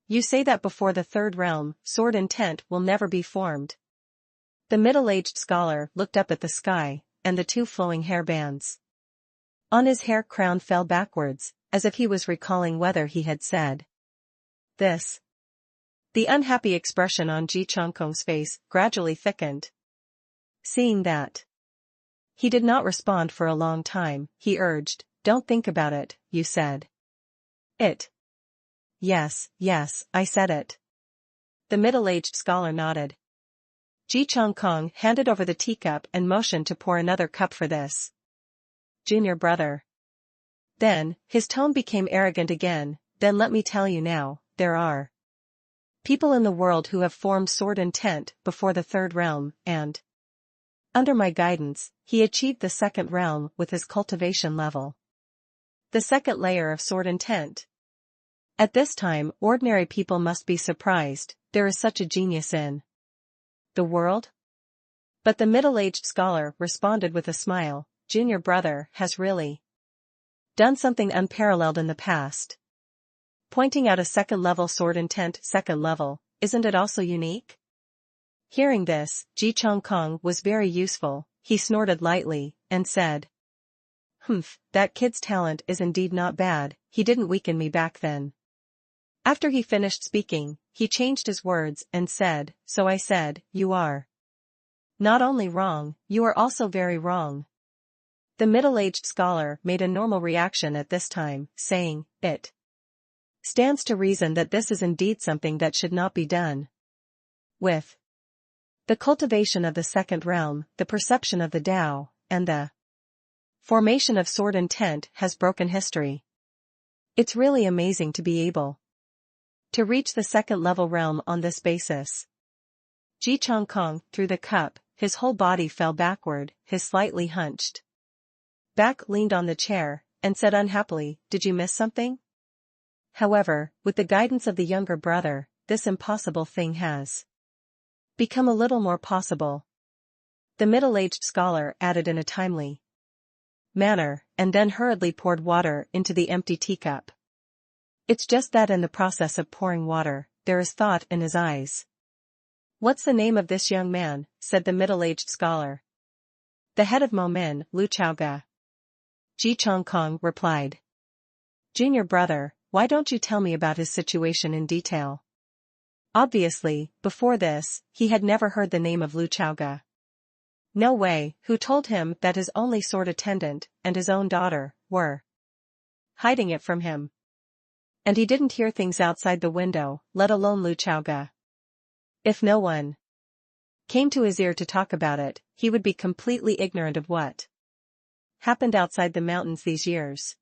you say that before the third realm, sword intent will never be formed? The middle-aged scholar looked up at the sky, and the two flowing hair bands on his hair crown fell backwards, as if he was recalling whether he had said this. The unhappy expression on Ji Chongkong's face gradually thickened. Seeing that he did not respond for a long time, he urged, don't think about it, you said it. Yes, I said it. The middle-aged scholar nodded. Ji Chongkong handed over the teacup and motioned to pour another cup for this junior brother. Then, his tone became arrogant again, then let me tell you now, there are people in the world who have formed sword intent before the third realm, and under my guidance, he achieved the second realm with his cultivation level. The second layer of sword intent. At this time, ordinary people must be surprised, there is such a genius in the world? But the middle-aged scholar responded with a smile, junior brother has really done something unparalleled in the past. Pointing out a second-level sword intent second level, isn't it also unique? Hearing this, Ji Chongkong was very useful, he snorted lightly, and said, that kid's talent is indeed not bad, he didn't weaken me back then. After he finished speaking, he changed his words and said, so I said, you are not only wrong, you are also very wrong. The middle-aged scholar made a normal reaction at this time, saying, it stands to reason that this is indeed something that should not be done. With the cultivation of the second realm, the perception of the Tao, and the formation of sword intent has broken history. It's really amazing to be able to reach the second-level realm on this basis. Ji Chongkong threw the cup, his whole body fell backward, his slightly hunched back leaned on the chair, and said unhappily, did you miss something? However, with the guidance of the younger brother, this impossible thing has become a little more possible. The middle-aged scholar added in a timely manner, and then hurriedly poured water into the empty teacup. It's just that in the process of pouring water, there is thought in his eyes. What's the name of this young man? Said the middle-aged scholar. The head of Momin, Lu Chaoga. Ji Chongkong replied. Junior brother, why don't you tell me about his situation in detail? Obviously, before this, he had never heard the name of Lu Chaoga. No way, who told him that his only sword attendant, and his own daughter, were hiding it from him? And he didn't hear things outside the window, let alone Lu Chaoga. If no one came to his ear to talk about it, he would be completely ignorant of what happened outside the mountains these years.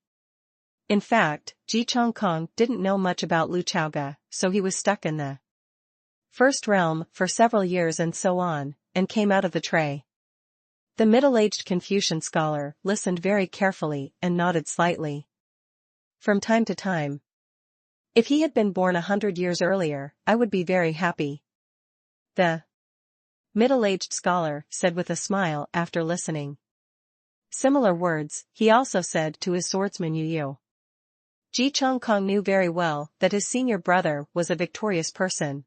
In fact, Ji Chongkong didn't know much about Lu Chaoga, so he was stuck in the first realm for several years and so on, and came out of the tray. The middle-aged Confucian scholar listened very carefully and nodded slightly. From time to time. If he had been born 100 years earlier, I would be very happy. The middle-aged scholar said with a smile after listening. Similar words, he also said to his swordsman Yu Yu. Ji Chongkong knew very well that his senior brother was a victorious person.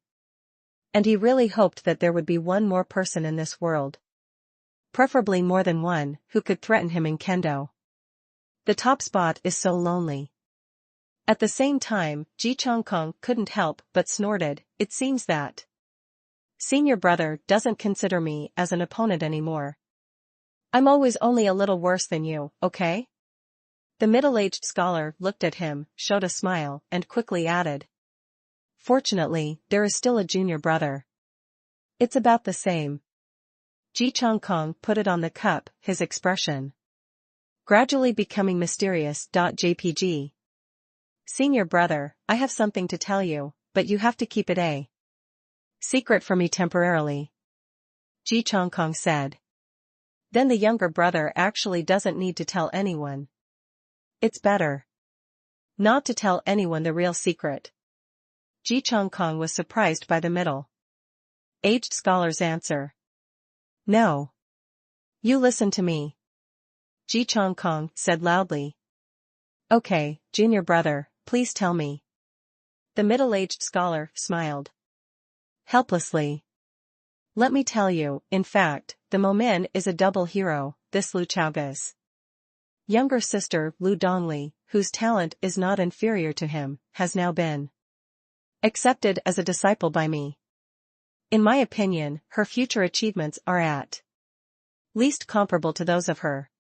And he really hoped that there would be one more person in this world. Preferably more than one, who could threaten him in kendo. The top spot is so lonely. At the same time, Ji Chongkong couldn't help but snorted, it seems that senior brother doesn't consider me as an opponent anymore. I'm always only a little worse than you, okay? The middle-aged scholar looked at him, showed a smile, and quickly added. Fortunately, there is still a junior brother. It's about the same. Ji Chongkong put it on the cup, his expression gradually becoming mysterious. JPG. Senior brother, I have something to tell you, but you have to keep it a secret from me temporarily. Ji Chongkong said. Then the younger brother actually doesn't need to tell anyone. It's better not to tell anyone the real secret. Ji Chongkong was surprised by the middle-aged scholar's answer. No. You listen to me. Ji Chongkong said loudly. Okay, junior brother, please tell me. The middle-aged scholar smiled helplessly. Let me tell you, in fact, the Momin is a double hero, this Lu Chaoga's younger sister Lu Dongli, whose talent is not inferior to him, has now been accepted as a disciple by me. In my opinion, her future achievements are at least comparable to those of her.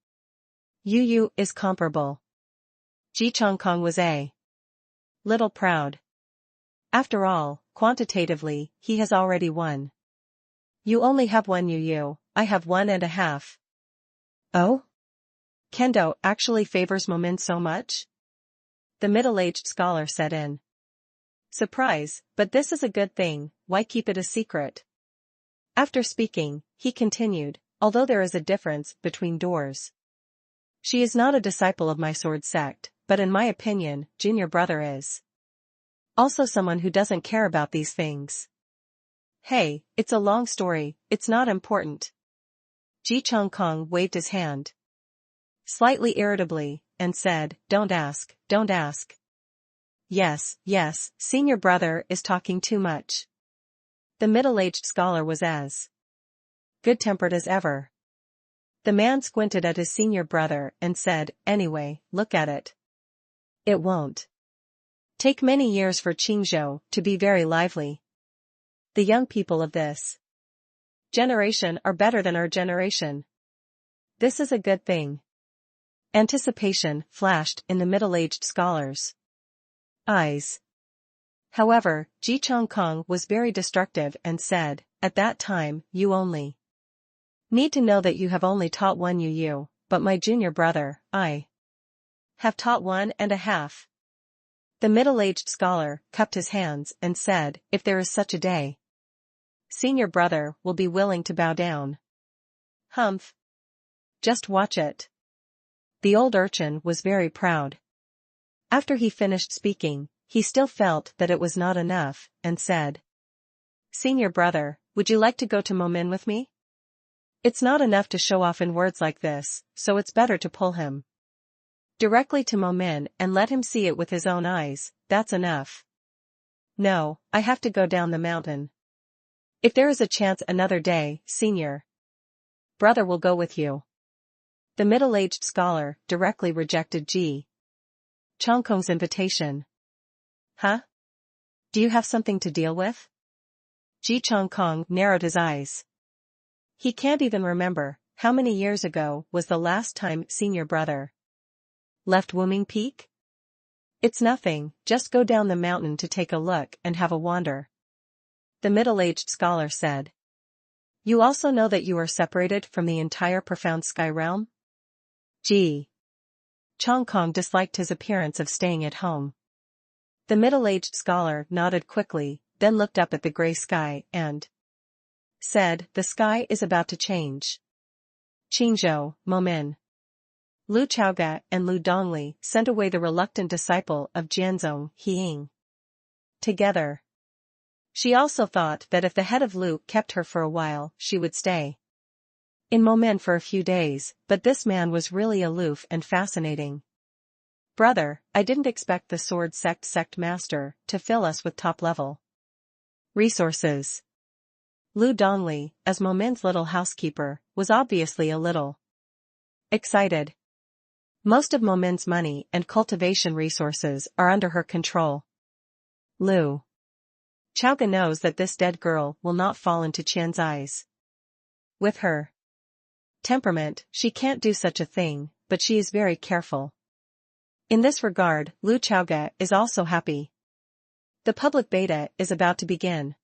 Yu Yu is comparable. Ji Chongkong was a little proud. After all, quantitatively, he has already won. You only have one Yu Yu, I have 1.5. Oh? Kendo actually favors Momin so much? The middle-aged scholar said in surprise, but this is a good thing, why keep it a secret? After speaking, he continued, although there is a difference between doors. She is not a disciple of my sword sect, but in my opinion, junior brother is also someone who doesn't care about these things. Hey, it's a long story, it's not important. Ji Chongkong waved his hand slightly irritably, and said, don't ask, don't ask. Yes, senior brother is talking too much. The middle-aged scholar was as good-tempered as ever. The man squinted at his senior brother and said, anyway, look at it. It won't take many years for Qingzhou to be very lively. The young people of this generation are better than our generation. This is a good thing. Anticipation flashed in the middle-aged scholar's eyes. However, Ji Chongkong was very destructive and said, at that time, you only need to know that you have only taught one Yu Yu, but my junior brother, I have taught 1.5. The middle-aged scholar cupped his hands and said, if there is such a day, senior brother will be willing to bow down. Humph. Just watch it. The old urchin was very proud. After he finished speaking, he still felt that it was not enough, and said, senior brother, would you like to go to Momin with me? It's not enough to show off in words like this, so it's better to pull him directly to Momin and let him see it with his own eyes. That's enough. No, I have to go down the mountain. If there is a chance another day, senior brother will go with you. The middle-aged scholar directly rejected Ji Chongkong's invitation. Huh? Do you have something to deal with? Ji Chongkong narrowed his eyes. He can't even remember how many years ago was the last time senior brother left Wuming Peak? It's nothing, just go down the mountain to take a look and have a wander. The middle-aged scholar said. You also know that you are separated from the entire profound sky realm? Ji Chongkong disliked his appearance of staying at home. The middle-aged scholar nodded quickly, then looked up at the gray sky and said, the sky is about to change. Qingzhou, Momin, Lu Chaoga and Lu Dongli sent away the reluctant disciple of Jianzong, Hiying. Together. She also thought that if the head of Lu kept her for a while, she would stay in Momin for a few days, but this man was really aloof and fascinating. Brother, I didn't expect the sword sect master to fill us with top-level resources. Lu Dongli, as Momin's little housekeeper, was obviously a little excited. Most of Momin's money and cultivation resources are under her control. Lu Chaoga knows that this dead girl will not fall into Qian's eyes. With her temperament, she can't do such a thing, but she is very careful. In this regard, Lu Chaoga is also happy. The public beta is about to begin.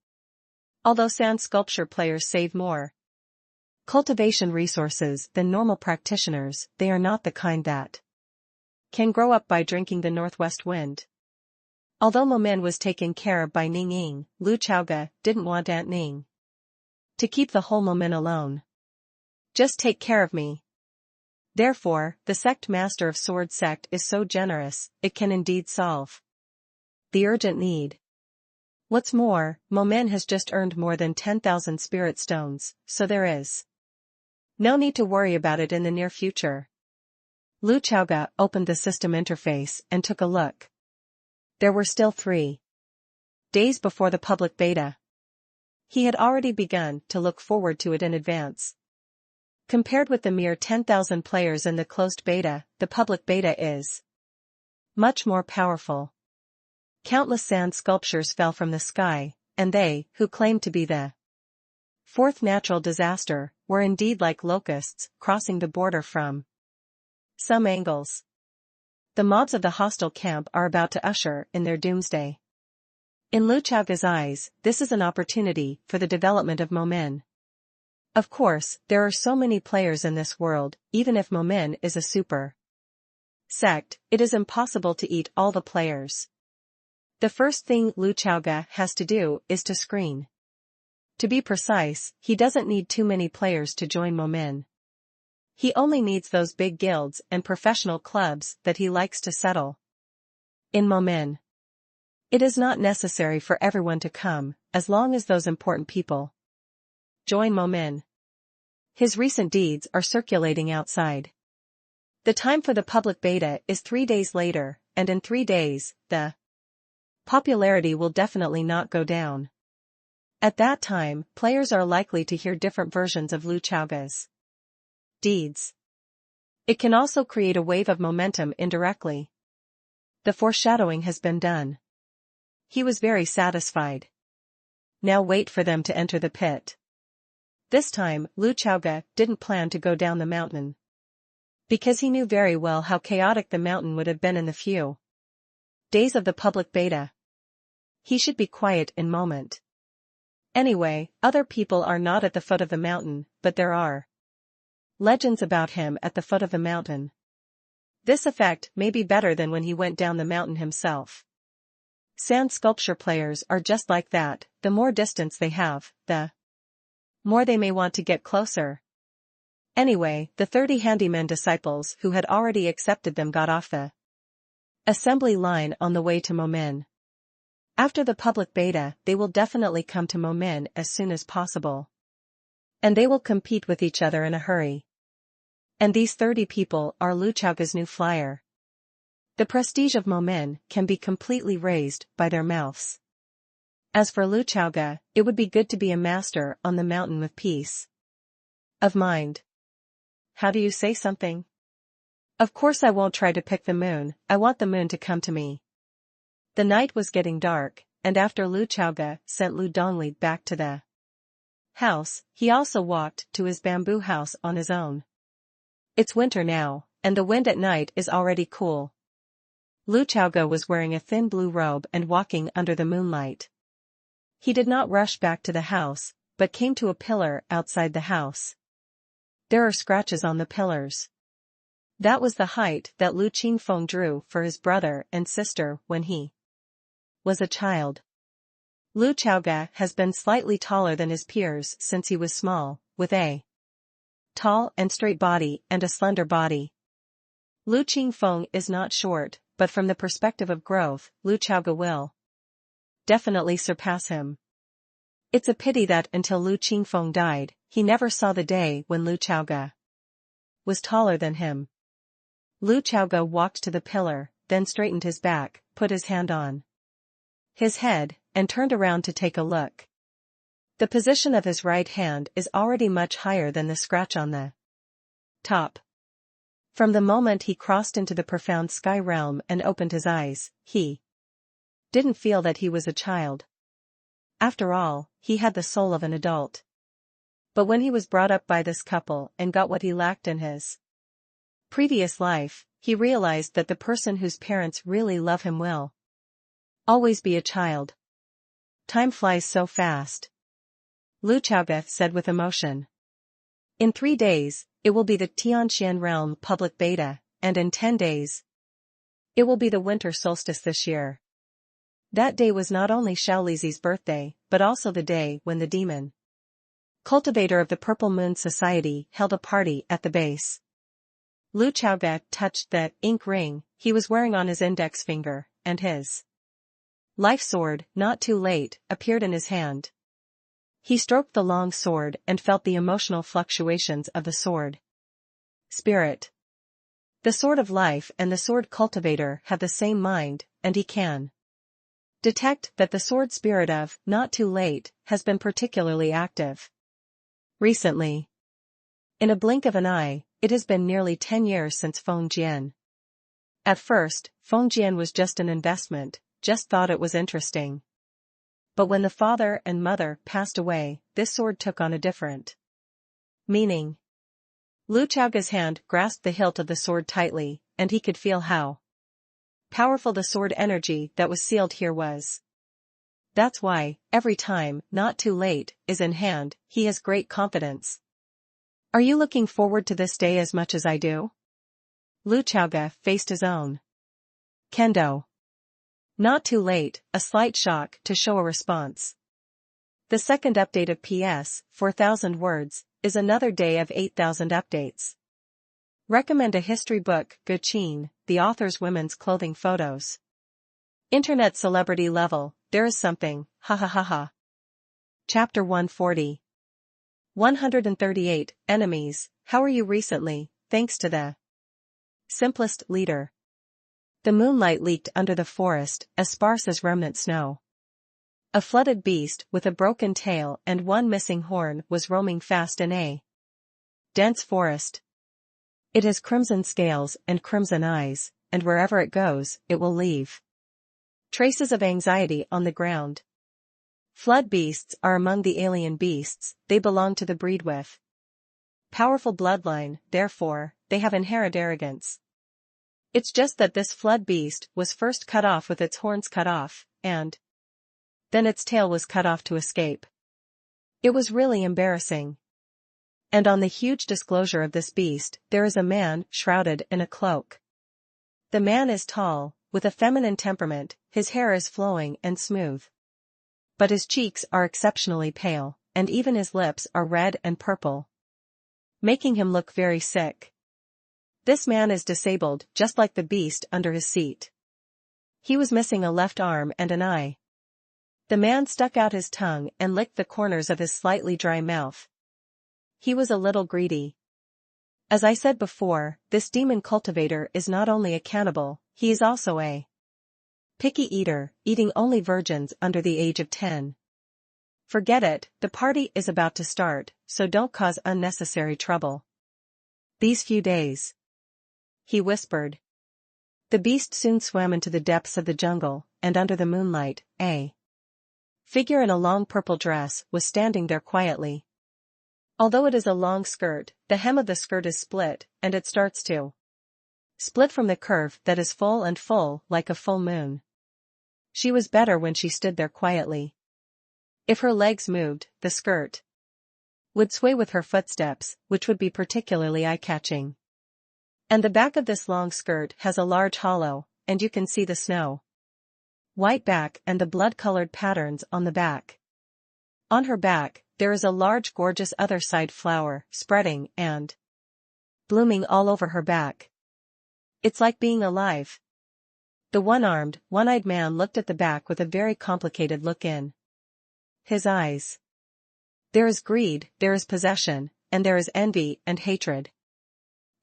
Although sand sculpture players save more cultivation resources than normal practitioners, they are not the kind that can grow up by drinking the northwest wind. Although Momin was taken care of by Ning Ying, Lu Chaoga didn't want Aunt Ning to keep the whole Momin alone. Just take care of me. Therefore, the sect master of Sword Sect is so generous, it can indeed solve the urgent need. What's more, Momin has just earned more than 10,000 spirit stones, so there is no need to worry about it in the near future. Lu Chaoga opened the system interface and took a look. There were still 3 days before the public beta. He had already begun to look forward to it in advance. Compared with the mere 10,000 players in the closed beta, the public beta is much more powerful. Countless sand sculptures fell from the sky, and they, who claimed to be the 4th natural disaster, were indeed like locusts crossing the border from some angles. The mobs of the hostile camp are about to usher in their doomsday. In Lu Chaoga's eyes, this is an opportunity for the development of Momin. Of course, there are so many players in this world, even if Momin is a super sect, it is impossible to eat all the players. The first thing Lu Chaoga has to do is to screen. To be precise, he doesn't need too many players to join Momin. He only needs those big guilds and professional clubs that he likes to settle in Momin. It is not necessary for everyone to come, as long as those important people join Momin. His recent deeds are circulating outside. The time for the public beta is 3 days later, and in 3 days, the popularity will definitely not go down. At that time, players are likely to hear different versions of Lu Chaoga's deeds. It can also create a wave of momentum indirectly. The foreshadowing has been done. He was very satisfied. Now wait for them to enter the pit. This time, Lu Chaoga didn't plan to go down the mountain, because he knew very well how chaotic the mountain would have been in the few days of the public beta. He should be quiet in moment. Anyway, other people are not at the foot of the mountain, but there are legends about him at the foot of the mountain. This effect may be better than when he went down the mountain himself. Sand sculpture players are just like that, the more distance they have, the more they may want to get closer. Anyway, the 30 handyman disciples who had already accepted them got off the assembly line on the way to Momin. After the public beta, they will definitely come to Momin as soon as possible. And they will compete with each other in a hurry. And these 30 people are Lu Chaoga's new flyer. The prestige of Momin can be completely raised by their mouths. As for Lu Chaoga, it would be good to be a master on the mountain with peace of mind. How do you say something? Of course I won't try to pick the moon, I want the moon to come to me. The night was getting dark, and after Lu Chaoga sent Lu Dongli back to the house, he also walked to his bamboo house on his own. It's winter now, and the wind at night is already cool. Lu Chaoga was wearing a thin blue robe and walking under the moonlight. He did not rush back to the house, but came to a pillar outside the house. There are scratches on the pillars. That was the height that Lu Qingfeng drew for his brother and sister when he was a child. Lu Chaoga has been slightly taller than his peers since he was small, with a tall and straight body and a slender body. Lu Qingfeng is not short, but from the perspective of growth, Lu Chaoga will definitely surpass him. It's a pity that until Lu Qingfeng died, he never saw the day when Lu Chaoga was taller than him. Lu Chaoga walked to the pillar, then straightened his back, put his hand on his head, and turned around to take a look. The position of his right hand is already much higher than the scratch on the top. From the moment he crossed into the profound sky realm and opened his eyes, he didn't feel that he was a child. After all, he had the soul of an adult. But when he was brought up by this couple and got what he lacked in his previous life, he realized that the person whose parents really love him will always be a child. Time flies so fast. Lu Chaoga said with emotion. In 3 days, it will be the Tianxian realm public beta, and in 10 days, it will be the winter solstice this year. That day was not only Shaolizi's birthday, but also the day when the demon cultivator of the Purple Moon Society held a party at the base. Lu Chaoga touched the ink ring he was wearing on his index finger, and his life sword, not too late, appeared in his hand. He stroked the long sword and felt the emotional fluctuations of the sword spirit. The sword of life and the sword cultivator have the same mind, and he can detect that the sword spirit of not too late has been particularly active recently. In a blink of an eye, it has been nearly 10 years since Feng Jian. At first, Feng Jian was just an investment, just thought it was interesting. But when the father and mother passed away, this sword took on a different meaning. Lu Chaoga's hand grasped the hilt of the sword tightly, and he could feel how powerful the sword energy that was sealed here was. That's why, every time not too late is in hand, he has great confidence. Are you looking forward to this day as much as I do? Lu Chaoga faced his own kendo. Not too late, a slight shock to show a response. The second update of PS, 4,000 words, is another day of 8,000 updates. Recommend a history book, Guqin, the author's women's clothing photos. Internet celebrity level, there is something, ha ha ha ha. Chapter 140. 138, Enemies, how are you recently, thanks to the simplest leader. The moonlight leaked under the forest, as sparse as remnant snow. A flooded beast with a broken tail and one missing horn was roaming fast in a dense forest. It has crimson scales and crimson eyes, and wherever it goes, it will leave traces of anxiety on the ground. Flood beasts are among the alien beasts, they belong to the breed with powerful bloodline, therefore, they have inherent arrogance. It's just that this flood beast was first cut off with its horns cut off, and then its tail was cut off to escape. It was really embarrassing. And on the huge disclosure of this beast, there is a man shrouded in a cloak. The man is tall, with a feminine temperament, his hair is flowing and smooth. But his cheeks are exceptionally pale, and even his lips are red and purple, making him look very sick. This man is disabled just like the beast under his seat. He was missing a left arm and an eye. The man stuck out his tongue and licked the corners of his slightly dry mouth. He was a little greedy. As I said before, this demon cultivator is not only a cannibal, he is also a picky eater, eating only virgins under the age of 10. Forget it, the party is about to start, so don't cause unnecessary trouble. These few days, he whispered. The beast soon swam into the depths of the jungle, and under the moonlight, a figure in a long purple dress was standing there quietly. Although it is a long skirt, the hem of the skirt is split, and it starts to split from the curve that is full like a full moon. She was better when she stood there quietly. If her legs moved, the skirt would sway with her footsteps, which would be particularly eye-catching. And the back of this long skirt has a large hollow, and you can see the snow white back and the blood-colored patterns on the back. On her back, there is a large gorgeous other side flower, spreading and blooming all over her back. It's like being alive. The one-armed, one-eyed man looked at the back with a very complicated look in his eyes. There is greed, there is possession, and there is envy and hatred.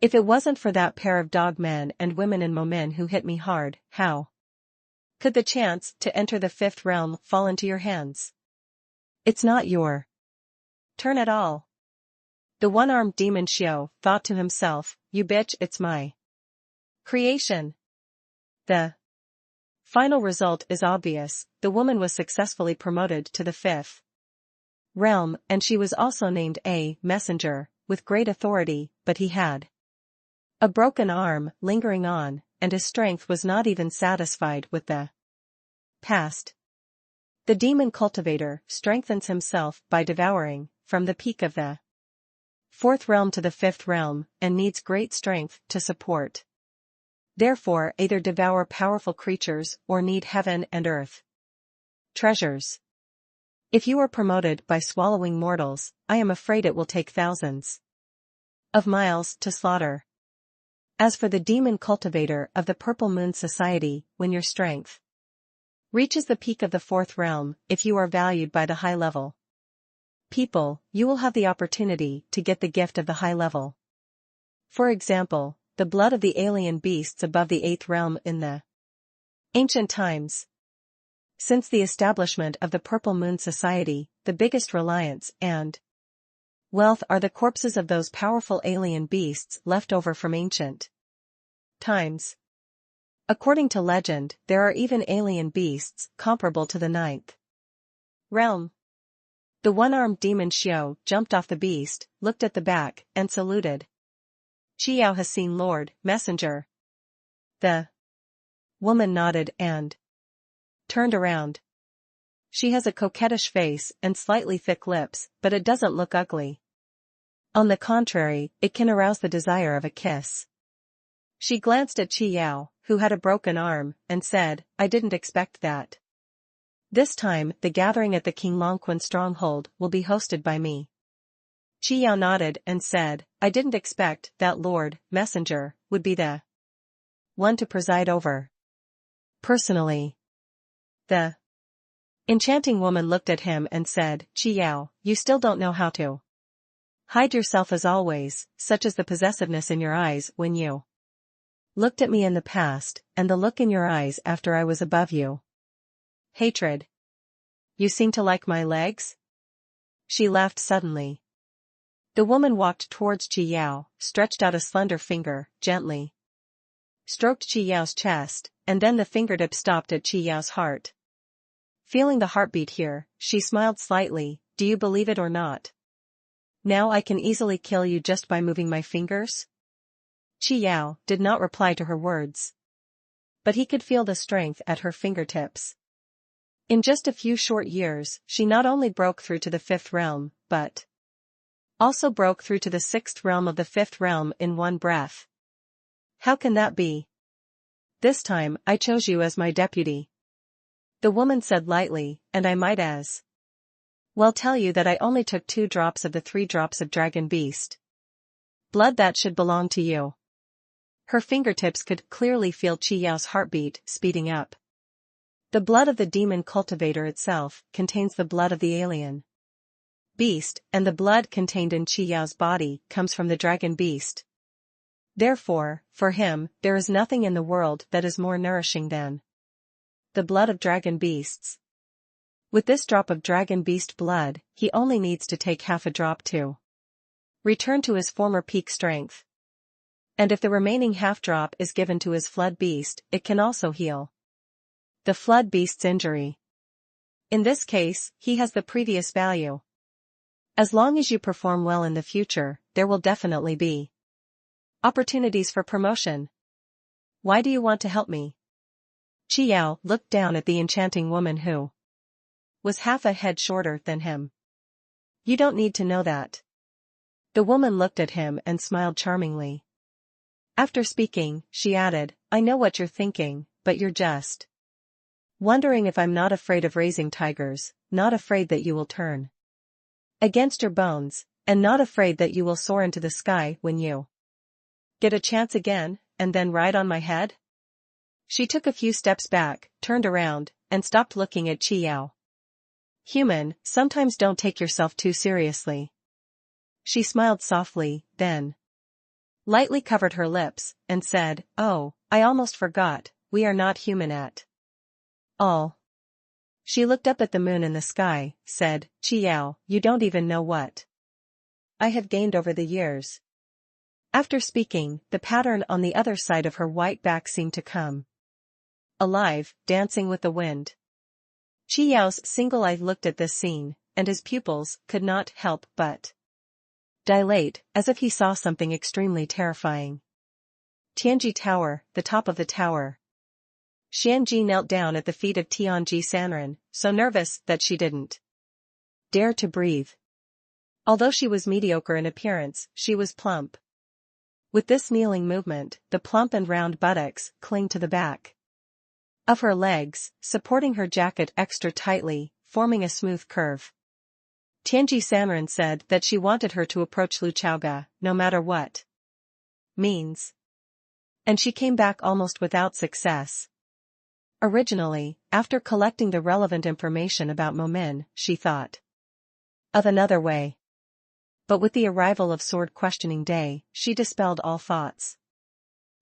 If it wasn't for that pair of dog men and women in Momin who hit me hard, how could the chance to enter the fifth realm fall into your hands? It's not your turn at all. The one-armed demon Xiao thought to himself, you bitch, it's my creation. The final result is obvious, the woman was successfully promoted to the fifth realm, and she was also named a messenger, with great authority, but he had a broken arm, lingering on, and his strength was not even satisfied with the past. The demon cultivator strengthens himself by devouring, from the peak of the fourth realm to the fifth realm, and needs great strength to support. Therefore either devour powerful creatures or need heaven and earth treasures. If you are promoted by swallowing mortals, I am afraid it will take thousands of miles to slaughter. As for the demon cultivator of the Purple Moon Society, when your strength reaches the peak of the fourth realm, if you are valued by the high-level people, you will have the opportunity to get the gift of the high level. For example, the blood of the alien beasts above the eighth realm in the ancient times. Since the establishment of the Purple Moon Society, the biggest reliance and wealth are the corpses of those powerful alien beasts left over from ancient times. According to legend, there are even alien beasts comparable to the ninth realm. The one-armed demon Xiao jumped off the beast, looked at the back, and saluted. Qiao has seen Lord, Messenger. The woman nodded and turned around. She has a coquettish face and slightly thick lips, but it doesn't look ugly. On the contrary, it can arouse the desire of a kiss. She glanced at Qiao, who had a broken arm, and said, I didn't expect that. This time, the gathering at the King Longquan stronghold will be hosted by me. Qiao nodded and said, I didn't expect that Lord, Messenger, would be the one to preside over. Personally. The enchanting woman looked at him and said, Qiao, you still don't know how to hide yourself as always, such as the possessiveness in your eyes when you looked at me in the past, and the look in your eyes after I was above you. Hatred. You seem to like my legs? She laughed suddenly. The woman walked towards Qiao, stretched out a slender finger, gently stroked Qiao's chest, and then the fingertip stopped at Qiao's heart. Feeling the heartbeat here, she smiled slightly, do you believe it or not? Now I can easily kill you just by moving my fingers? Qiao did not reply to her words. But he could feel the strength at her fingertips. In just a few short years, she not only broke through to the fifth realm, but also broke through to the sixth realm of the fifth realm in one breath. How can that be? This time, I chose you as my deputy. The woman said lightly, and I might as well tell you that I only took 2 drops of the 3 drops of dragon beast blood that should belong to you. Her fingertips could clearly feel Qiao's heartbeat speeding up. The blood of the demon cultivator itself contains the blood of the alien beast, and the blood contained in Qi Yao's body comes from the dragon beast. Therefore, for him, there is nothing in the world that is more nourishing than the blood of dragon beasts. With this drop of dragon beast blood, he only needs to take half a drop to return to his former peak strength. And if the remaining half drop is given to his flood beast, it can also heal the flood beast's injury. In this case, he has the previous value. As long as you perform well in the future, there will definitely be opportunities for promotion. Why do you want to help me? Qi Yao looked down at the enchanting woman who was half a head shorter than him. You don't need to know that. The woman looked at him and smiled charmingly. After speaking, she added, I know what you're thinking, but you're just wondering if I'm not afraid of raising tigers, not afraid that you will turn against your bones, and not afraid that you will soar into the sky when you get a chance again, and then ride on my head? She took a few steps back, turned around, and stopped looking at Qi Yao. Human, sometimes don't take yourself too seriously. She smiled softly, then lightly covered her lips, and said, Oh, I almost forgot, we are not human at all. She looked up at the moon in the sky, said, Qi Yao, you don't even know what I have gained over the years. After speaking, the pattern on the other side of her white back seemed to come alive, dancing with the wind. Qi Yao's single eye looked at this scene, and his pupils could not help but dilate, as if he saw something extremely terrifying. Tianji Tower, the top of the tower. Xianji knelt down at the feet of Tianji Sanren, so nervous that she didn't dare to breathe. Although she was mediocre in appearance, she was plump. With this kneeling movement, the plump and round buttocks cling to the back of her legs, supporting her jacket extra tightly, forming a smooth curve. Tianji Sanren said that she wanted her to approach Lu Chaoga, no matter what means. And she came back almost without success. Originally, after collecting the relevant information about Momin, she thought of another way. But with the arrival of Sword Questioning Day, she dispelled all thoughts.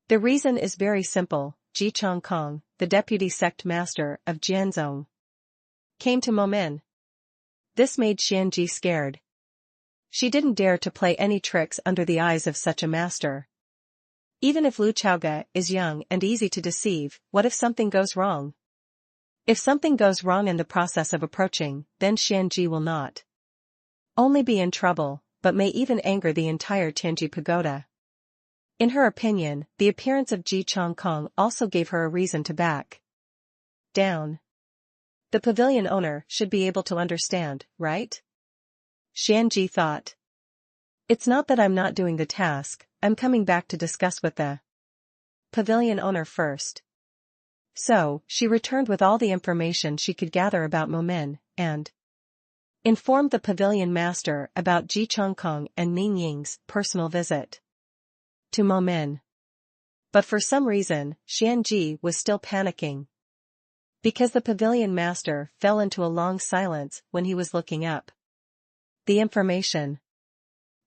The reason is very simple. Ji Chongkong, the deputy sect master of Jianzhong, came to Momin. This made Xianji scared. She didn't dare to play any tricks under the eyes of such a master. Even if Lu Chaoga is young and easy to deceive, what if something goes wrong? If something goes wrong in the process of approaching, then Xianji will not only be in trouble, but may even anger the entire Tianji pagoda. In her opinion, the appearance of Ji Chongkong also gave her a reason to back down. The pavilion owner should be able to understand, right? Xianji thought. It's not that I'm not doing the task, I'm coming back to discuss with the pavilion owner first. So, she returned with all the information she could gather about Momin, and informed the pavilion master about Ji Chongkong and Ning Ying's personal visit to Momin. But for some reason, Xianji was still panicking. Because the pavilion master fell into a long silence when he was looking up the information.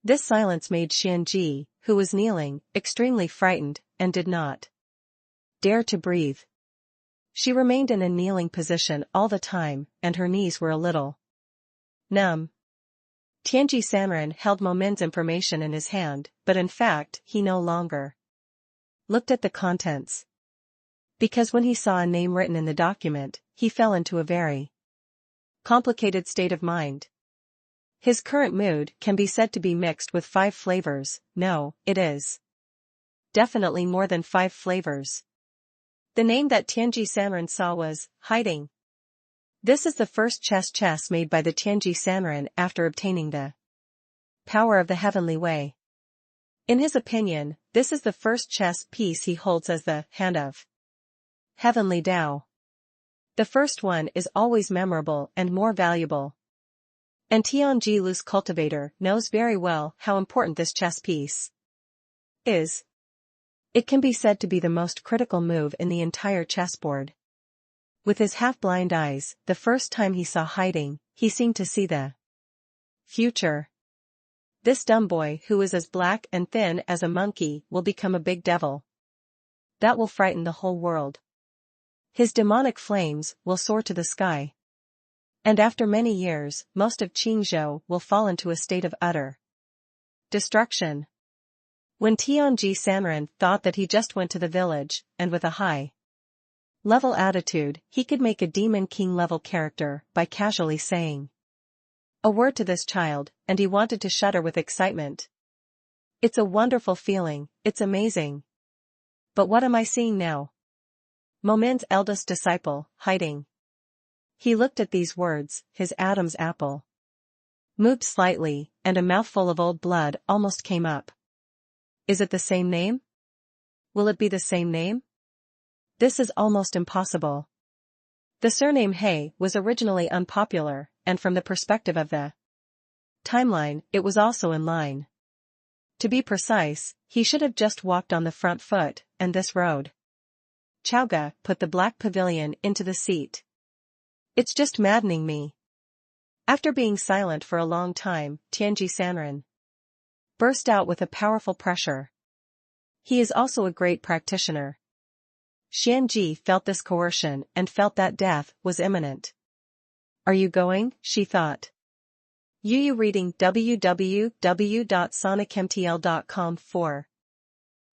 This silence made Xianji, who was kneeling, extremely frightened, and did not dare to breathe. She remained in a kneeling position all the time, and her knees were a little numb. Tianji Sanren held Momin's information in his hand, but in fact, he no longer looked at the contents. Because when he saw a name written in the document, he fell into a very complicated state of mind. His current mood can be said to be mixed with 5 flavors. No, it is definitely more than 5 flavors. The name that Tianji Sanren saw was hiding. This is the first chess made by the Tianji Sanren after obtaining the power of the heavenly way. In his opinion, this is the first chess piece he holds as the hand of heavenly Tao. The first one is always memorable and more valuable. And Tianji Lu's cultivator knows very well how important this chess piece is. It can be said to be the most critical move in the entire chessboard. With his half-blind eyes, the first time he saw hiding, he seemed to see the Future. This dumb boy who is as black and thin as a monkey will become a big devil. That will frighten the whole world. His demonic flames will soar to the sky. And after many years, most of Qingzhou will fall into a state of utter destruction. When Tianji Sanren thought that he just went to the village, and with a high-level attitude, he could make a Demon King-level character by casually saying a word to this child, and he wanted to shudder with excitement. It's a wonderful feeling, it's amazing. But what am I seeing now? Momin's eldest disciple, hiding. He looked at these words, his Adam's apple moved slightly, and a mouthful of old blood almost came up. Is it the same name? Will it be the same name? This is almost impossible. The surname He was originally unpopular, and from the perspective of the timeline, it was also in line. To be precise, he should have just walked on the front foot, and this road. Chowga put the black pavilion into the seat. It's just maddening me. After being silent for a long time, Tianji Sanren burst out with a powerful pressure. He is also a great practitioner. Xianji felt this coercion and felt that death was imminent. Are you going? She thought. Yu reading www.sonicmtl.com for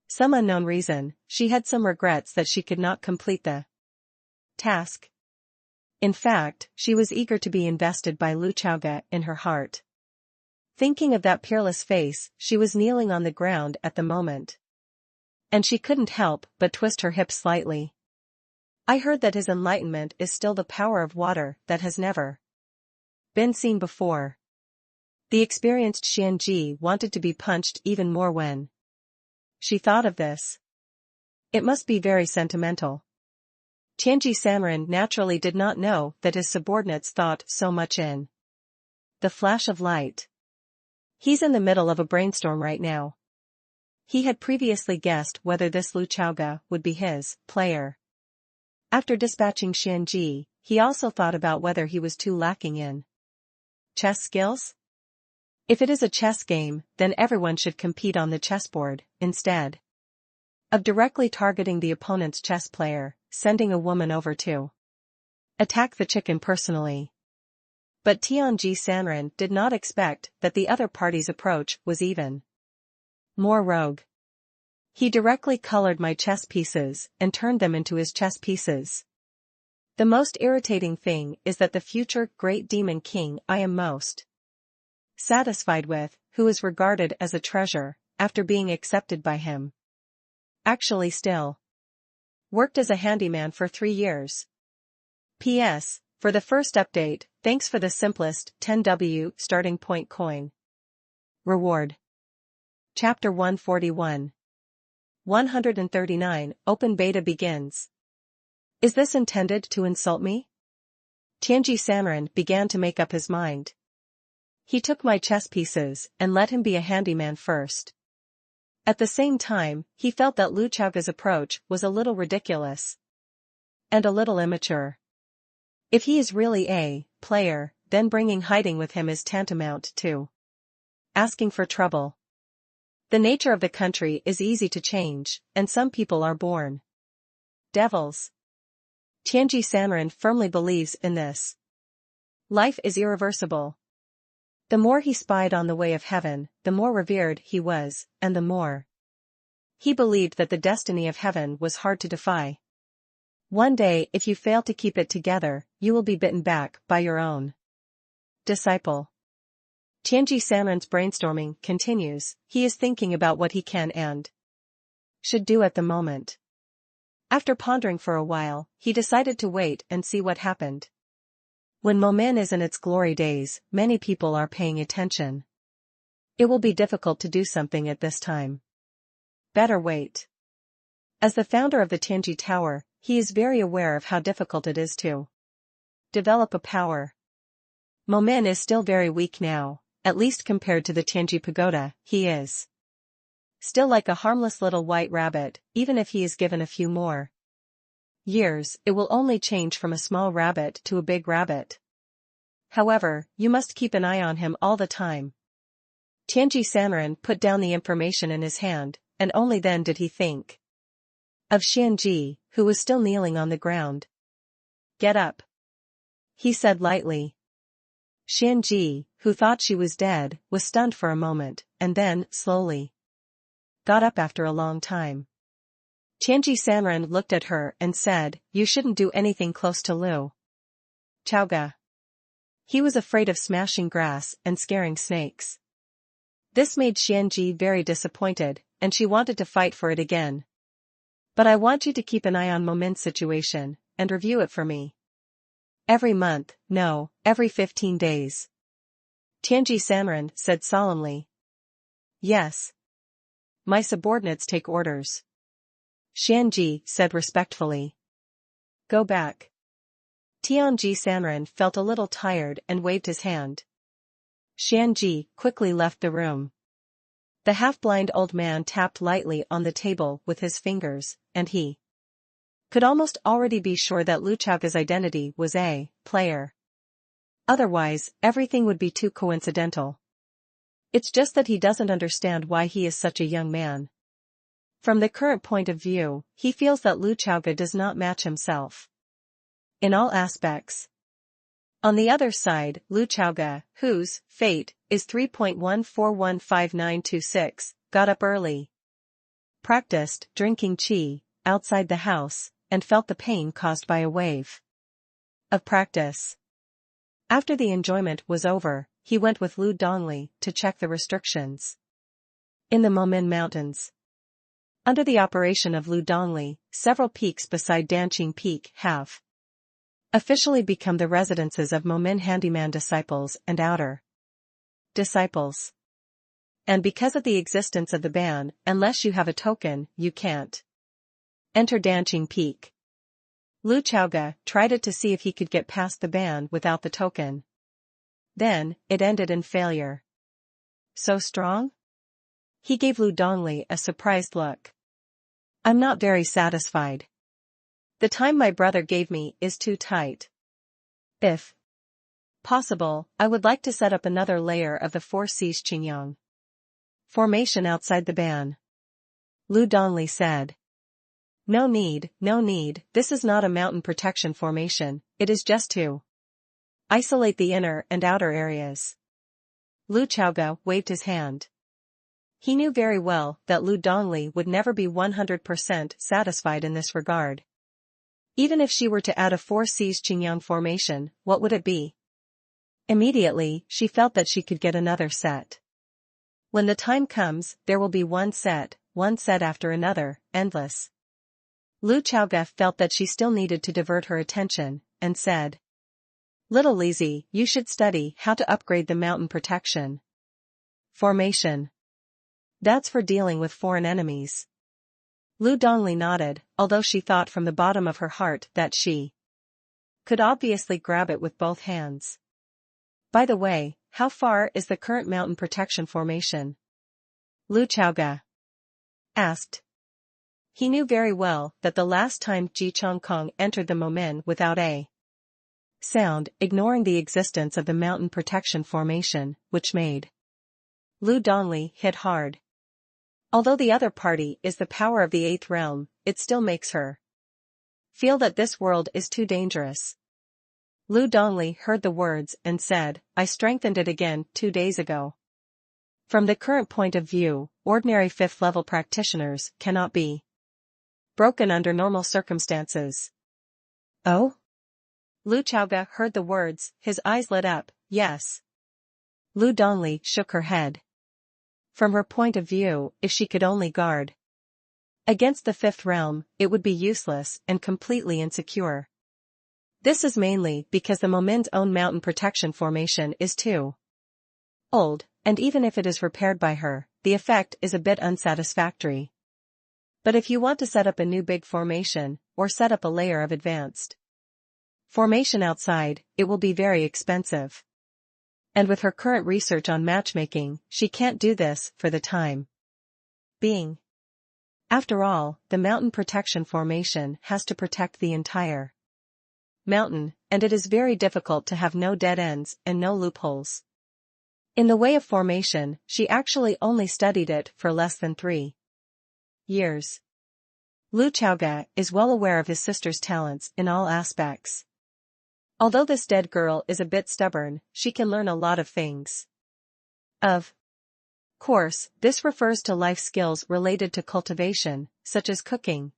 some unknown reason, she had some regrets that she could not complete the task. In fact, she was eager to be invested by Lu Chaoga in her heart. Thinking of that peerless face, she was kneeling on the ground at the moment. And she couldn't help but twist her hips slightly. I heard that his enlightenment is still the power of water that has never been seen before. The experienced Xianji wanted to be punched even more when she thought of this. It must be very sentimental. Tianji Sanren naturally did not know that his subordinates thought so much in the flash of light. He's in the middle of a brainstorm right now. He had previously guessed whether this Lu Chaoga would be his player. After dispatching Xianji, he also thought about whether he was too lacking in chess skills. If it is a chess game, then everyone should compete on the chessboard, instead of directly targeting the opponent's chess player, sending a woman over to attack the chicken personally. But Tianji Sanren did not expect that the other party's approach was even more rogue. He directly colored my chess pieces and turned them into his chess pieces. The most irritating thing is that the future great demon king I am most satisfied with, who is regarded as a treasure, after being accepted by him, actually still worked as a handyman for 3 years. P.S. For the first update, thanks for the simplest 10W starting point coin. Reward. Chapter 141. 139, Open Beta begins. Is this intended to insult me? Tianji Sanren began to make up his mind. He took my chess pieces and let him be a handyman first. At the same time, he felt that Lu Chaoga's approach was a little ridiculous and a little immature. If he is really a player, then bringing hiding with him is tantamount to asking for trouble. The nature of the country is easy to change, and some people are born devils. Tianji Sanren firmly believes in this. Life is irreversible. The more he spied on the way of heaven, the more revered he was, and the more he believed that the destiny of heaven was hard to defy. One day, if you fail to keep it together, you will be bitten back by your own disciple. Tianji Sanren's brainstorming continues. He is thinking about what he can and should do at the moment. After pondering for a while, he decided to wait and see what happened. When Momin is in its glory days, many people are paying attention. It will be difficult to do something at this time. Better wait. As the founder of the Tianji Tower, he is very aware of how difficult it is to develop a power. Momin is still very weak now, at least compared to the Tianji Pagoda. He is still like a harmless little white rabbit. Even if he is given a few more years, it will only change from a small rabbit to a big rabbit. However, you must keep an eye on him all the time. Tianji Sanren put down the information in his hand, and only then did he think of Xianji, who was still kneeling on the ground. Get up, he said lightly. Xianji, who thought she was dead, was stunned for a moment, and then, slowly, got up after a long time. Tianji Sanren looked at her and said, "You shouldn't do anything close to Lu Chaoga." He was afraid of smashing grass and scaring snakes. This made Xianji very disappointed, and she wanted to fight for it again. "But I want you to keep an eye on Momin's situation, and review it for me. Every month, no, every 15 days. Tianji Sanren said solemnly. "Yes. My subordinates take orders." Xianji said respectfully. "Go back." Tianji Sanren felt a little tired and waved his hand. Xianji quickly left the room. The half-blind old man tapped lightly on the table with his fingers, and he could almost already be sure that Lu Chaoga's identity was a player. Otherwise, everything would be too coincidental. It's just that he doesn't understand why he is such a young man. From the current point of view, he feels that Lu Chaoga does not match himself in all aspects. On the other side, Lu Chaoga, whose fate is 3.141596, got up early, practiced drinking qi outside the house, and felt the pain caused by a wave of practice. After the enjoyment was over, he went with Lu Dongli to check the restrictions in the Momin Mountains. Under the operation of Lu Dongli, several peaks beside Danqing Peak have officially become the residences of Momin handyman disciples and outer disciples. And because of the existence of the ban, unless you have a token, you can't enter Danqing Peak. Lu Chaoga tried it to see if he could get past the ban without the token. Then, it ended in failure. So strong? He gave Lu Dongli a surprised look. "I'm not very satisfied. The time my brother gave me is too tight. If possible, I would like to set up another layer of the 4C's Qingyang formation outside the ban." Lu Dongli said. No need, this is not a mountain protection formation, it is just to isolate the inner and outer areas. Lu Chaoga waved his hand. He knew very well that Lu Dongli would never be 100% satisfied in this regard. Even if she were to add a 4C's Qingyang formation, what would it be? Immediately, she felt that she could get another set. When the time comes, there will be one set after another, endless. Lu Chaoga felt that she still needed to divert her attention, and said, "Little Lizzie, you should study how to upgrade the mountain protection formation. That's for dealing with foreign enemies." Lu Dongli nodded, although she thought from the bottom of her heart that she could obviously grab it with both hands. "By the way, how far is the current mountain protection formation?" Lu Chaoga asked. He knew very well that the last time Ji Chongkong entered the Momin without a sound, ignoring the existence of the mountain protection formation, which made Lu Dongli hit hard. Although the other party is the power of the 8th realm, it still makes her feel that this world is too dangerous. Lu Dongli heard the words and said, "I strengthened it again 2 days ago. From the current point of view, ordinary 5th level practitioners cannot be broken under normal circumstances." "Oh?" Lu Chaoga heard the words, his eyes lit up. "Yes." Lu Dongli shook her head. From her point of view, if she could only guard against the 5th realm, it would be useless and completely insecure. This is mainly because the Momin's own mountain protection formation is too old, and even if it is repaired by her, the effect is a bit unsatisfactory. But if you want to set up a new big formation, or set up a layer of advanced formation outside, it will be very expensive. And with her current research on matchmaking, she can't do this for the time being. After all, the mountain protection formation has to protect the entire mountain, and it is very difficult to have no dead ends and no loopholes. In the way of formation, she actually only studied it for less than 3 years. Lu Chaoga is well aware of his sister's talents in all aspects. Although this dead girl is a bit stubborn, she can learn a lot of things. Of course, this refers to life skills related to cultivation, such as cooking.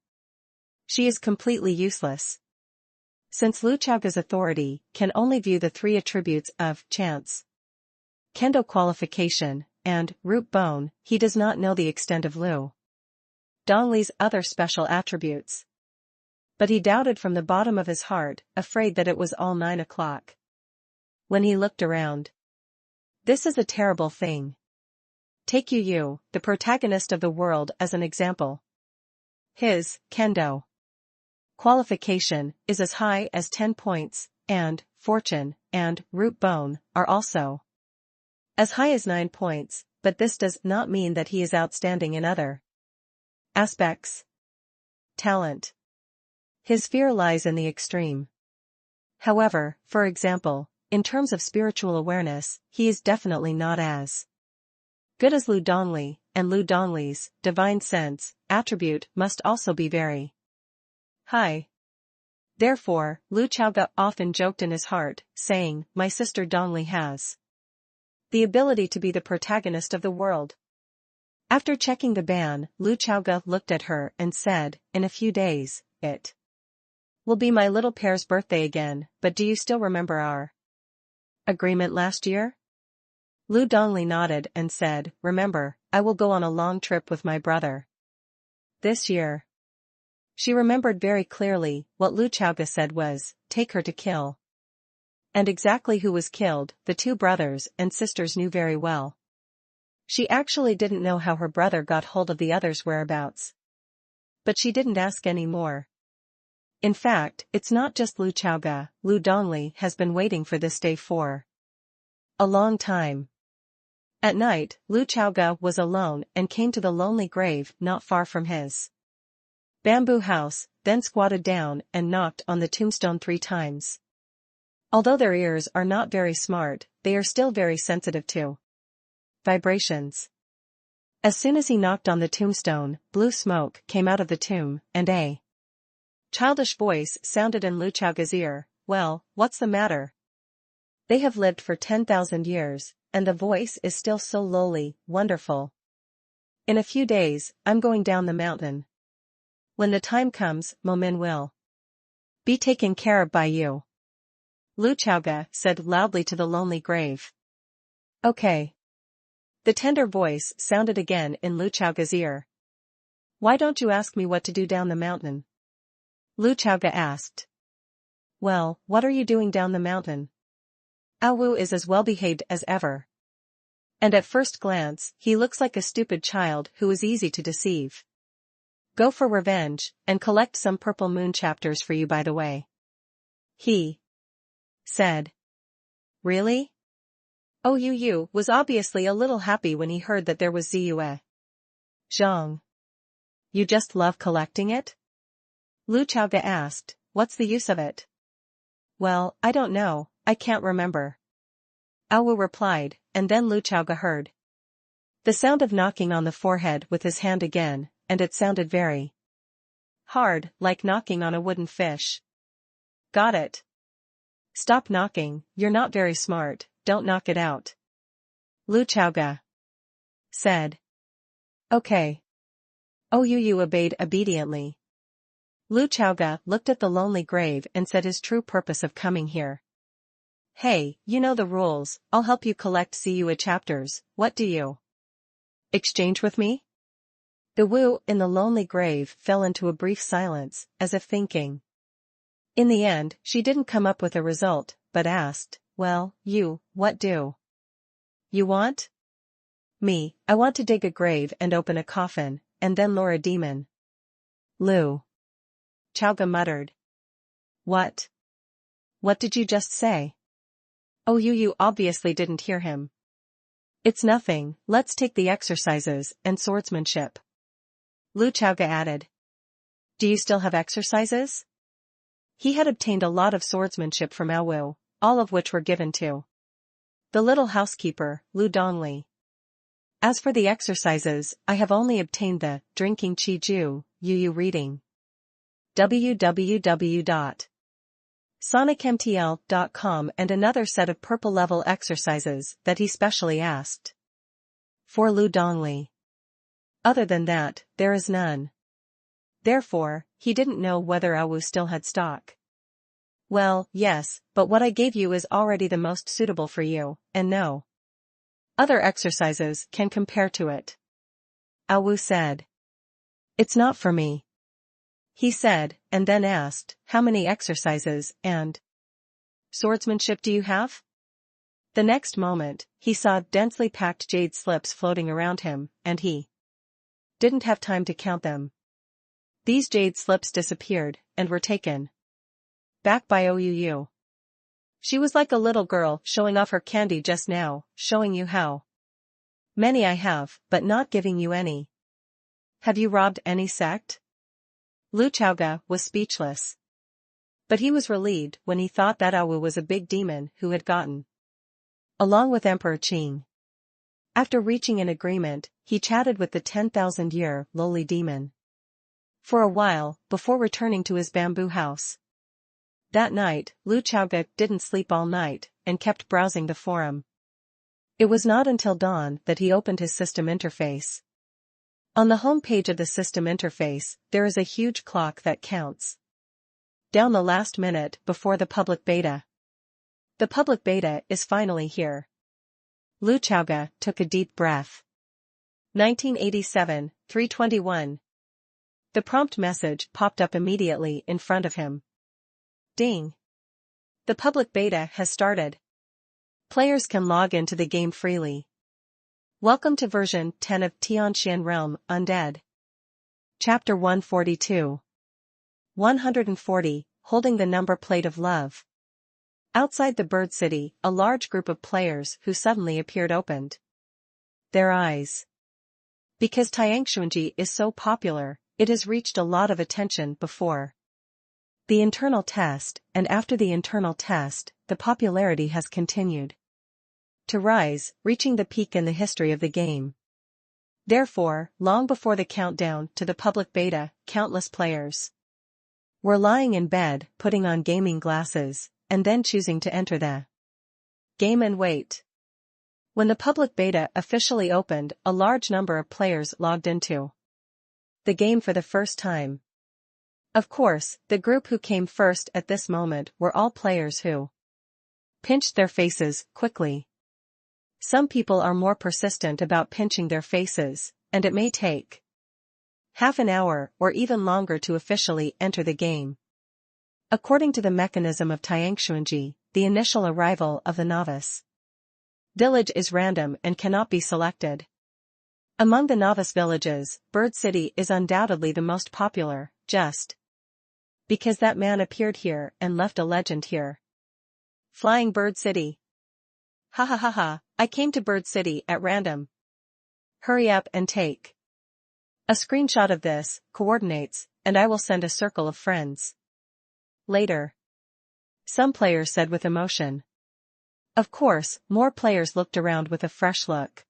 She is completely useless. Since Lu Chaoga's authority can only view the 3 attributes of chance, kendo qualification, and root bone, he does not know the extent of Lu Dongli's other special attributes. But he doubted from the bottom of his heart, afraid that it was all 9 o'clock. When he looked around. This is a terrible thing. Take Yu, the protagonist of the world, as an example. His kendo qualification is as high as 10 points, and fortune and root bone are also as high as 9 points, but this does not mean that he is outstanding in other aspects. Talent. His fear lies in the extreme. However, for example, in terms of spiritual awareness, he is definitely not as good as Lu Dongli, and Lu Dongli's divine sense attribute must also be very high. Therefore, Lu Chaoga often joked in his heart, saying, "My sister Dongli has the ability to be the protagonist of the world." After checking the ban, Lu Chaoga looked at her and said, "In a few days, it will be my little pair's birthday again, but do you still remember our agreement last year?" Lu Dongli nodded and said, "Remember, I will go on a long trip with my brother this year." She remembered very clearly what Lu Chaoga said was, "Take her to kill." And exactly who was killed, the 2 brothers and sisters knew very well. She actually didn't know how her brother got hold of the others' whereabouts. But she didn't ask any more. In fact, it's not just Lu Chaoga, Lu Dongli has been waiting for this day for a long time. At night, Lu Chaoga was alone and came to the lonely grave not far from his bamboo house, then squatted down and knocked on the tombstone 3 times. Although their ears are not very smart, they are still very sensitive to vibrations. As soon as he knocked on the tombstone, blue smoke came out of the tomb, and a childish voice sounded in Lu Chaoga's ear, "Well, what's the matter? They have lived for 10,000 years, and the voice is still so lowly, wonderful. In a few days, I'm going down the mountain. When the time comes, Momin will be taken care of by you." Lu Chaoga said loudly to the lonely grave. "Okay." The tender voice sounded again in Lu Chaoga's ear. "Why don't you ask me what to do down the mountain?" Lu Chaoga asked. "Well, what are you doing down the mountain?" Awu is as well behaved as ever. And at first glance, he looks like a stupid child who is easy to deceive. "Go for revenge, and collect some purple moon chapters for you by the way," he said. "Really?" Yu was obviously a little happy when he heard that there was Ziyue. "Zhang. You just love collecting it?" Lu Chaoga asked, "What's the use of it?" "Well, I don't know, I can't remember." Awu replied, and then Lu Chaoga heard the sound of knocking on the forehead with his hand again, and it sounded very hard, like knocking on a wooden fish. "Got it. Stop knocking, you're not very smart, don't knock it out," Lu Chaoga said. "Okay." Yu obeyed obediently. Lu Chaoga looked at the lonely grave and said his true purpose of coming here. "Hey, you know the rules, I'll help you collect Ziyue chapters, what do you exchange with me?" The Wu in the lonely grave fell into a brief silence, as if thinking. In the end, she didn't come up with a result, but asked, "Well, what do you want?" "Me, I want to dig a grave and open a coffin, and then lure a demon." Lu Chaoga muttered. What did you just say?" Yu obviously didn't hear him. "It's nothing, let's take the exercises and swordsmanship," Lu Chaoga added. "Do you still have exercises?" He had obtained a lot of swordsmanship from Awu, all of which were given to the little housekeeper, Lu Dongli. As for the exercises, I have only obtained the drinking Qiju, Yu reading. www.sonicmtl.com and another set of purple level exercises that he specially asked for Lu Dongli. Other than that, there is none. Therefore, he didn't know whether Awu still had stock. Well, yes, but what I gave you is already the most suitable for you, and no other exercises can compare to it. Awu said. It's not for me, he said, and then asked, how many exercises and swordsmanship do you have? The next moment, he saw densely packed jade slips floating around him, and he didn't have time to count them. These jade slips disappeared, and were taken back by Ouu. She was like a little girl showing off her candy just now, showing you how many I have, but not giving you any. Have you robbed any sect? Lu Chaoga was speechless. But he was relieved when he thought that Awu was a big demon who had gotten along with Emperor Qing. After reaching an agreement, he chatted with the 10,000-year lowly demon for a while, before returning to his bamboo house. That night, Lu Chaoga didn't sleep all night, and kept browsing the forum. It was not until dawn that he opened his system interface. On the home page of the system interface, there is a huge clock that counts down the last minute before the public beta. The public beta is finally here. Lu Chaoga took a deep breath. 1987, 321. The prompt message popped up immediately in front of him. Ding. The public beta has started. Players can log into the game freely. Welcome to version 10 of Tianxian Realm, Undead. Chapter 142. 140, Holding the Number Plate of Love. Outside the Bird City, a large group of players who suddenly appeared opened their eyes. Because Tianxuanji is so popular, it has reached a lot of attention before the internal test, and after the internal test, the popularity has continued to rise, reaching the peak in the history of the game. Therefore, long before the countdown to the public beta, countless players were lying in bed, putting on gaming glasses, and then choosing to enter the game and wait. When the public beta officially opened, a large number of players logged into the game for the first time. Of course, the group who came first at this moment were all players who pinched their faces quickly. Some people are more persistent about pinching their faces, and it may take half an hour or even longer to officially enter the game. According to the mechanism of Tianxuanji, the initial arrival of the novice village is random and cannot be selected. Among the novice villages, Bird City is undoubtedly the most popular, just because that man appeared here and left a legend here. Flying Bird City. Ha ha ha ha, I came to Bird City at random. Hurry up and take a screenshot of this, coordinates, and I will send a circle of friends. Later. Some players said with emotion. Of course, more players looked around with a fresh look.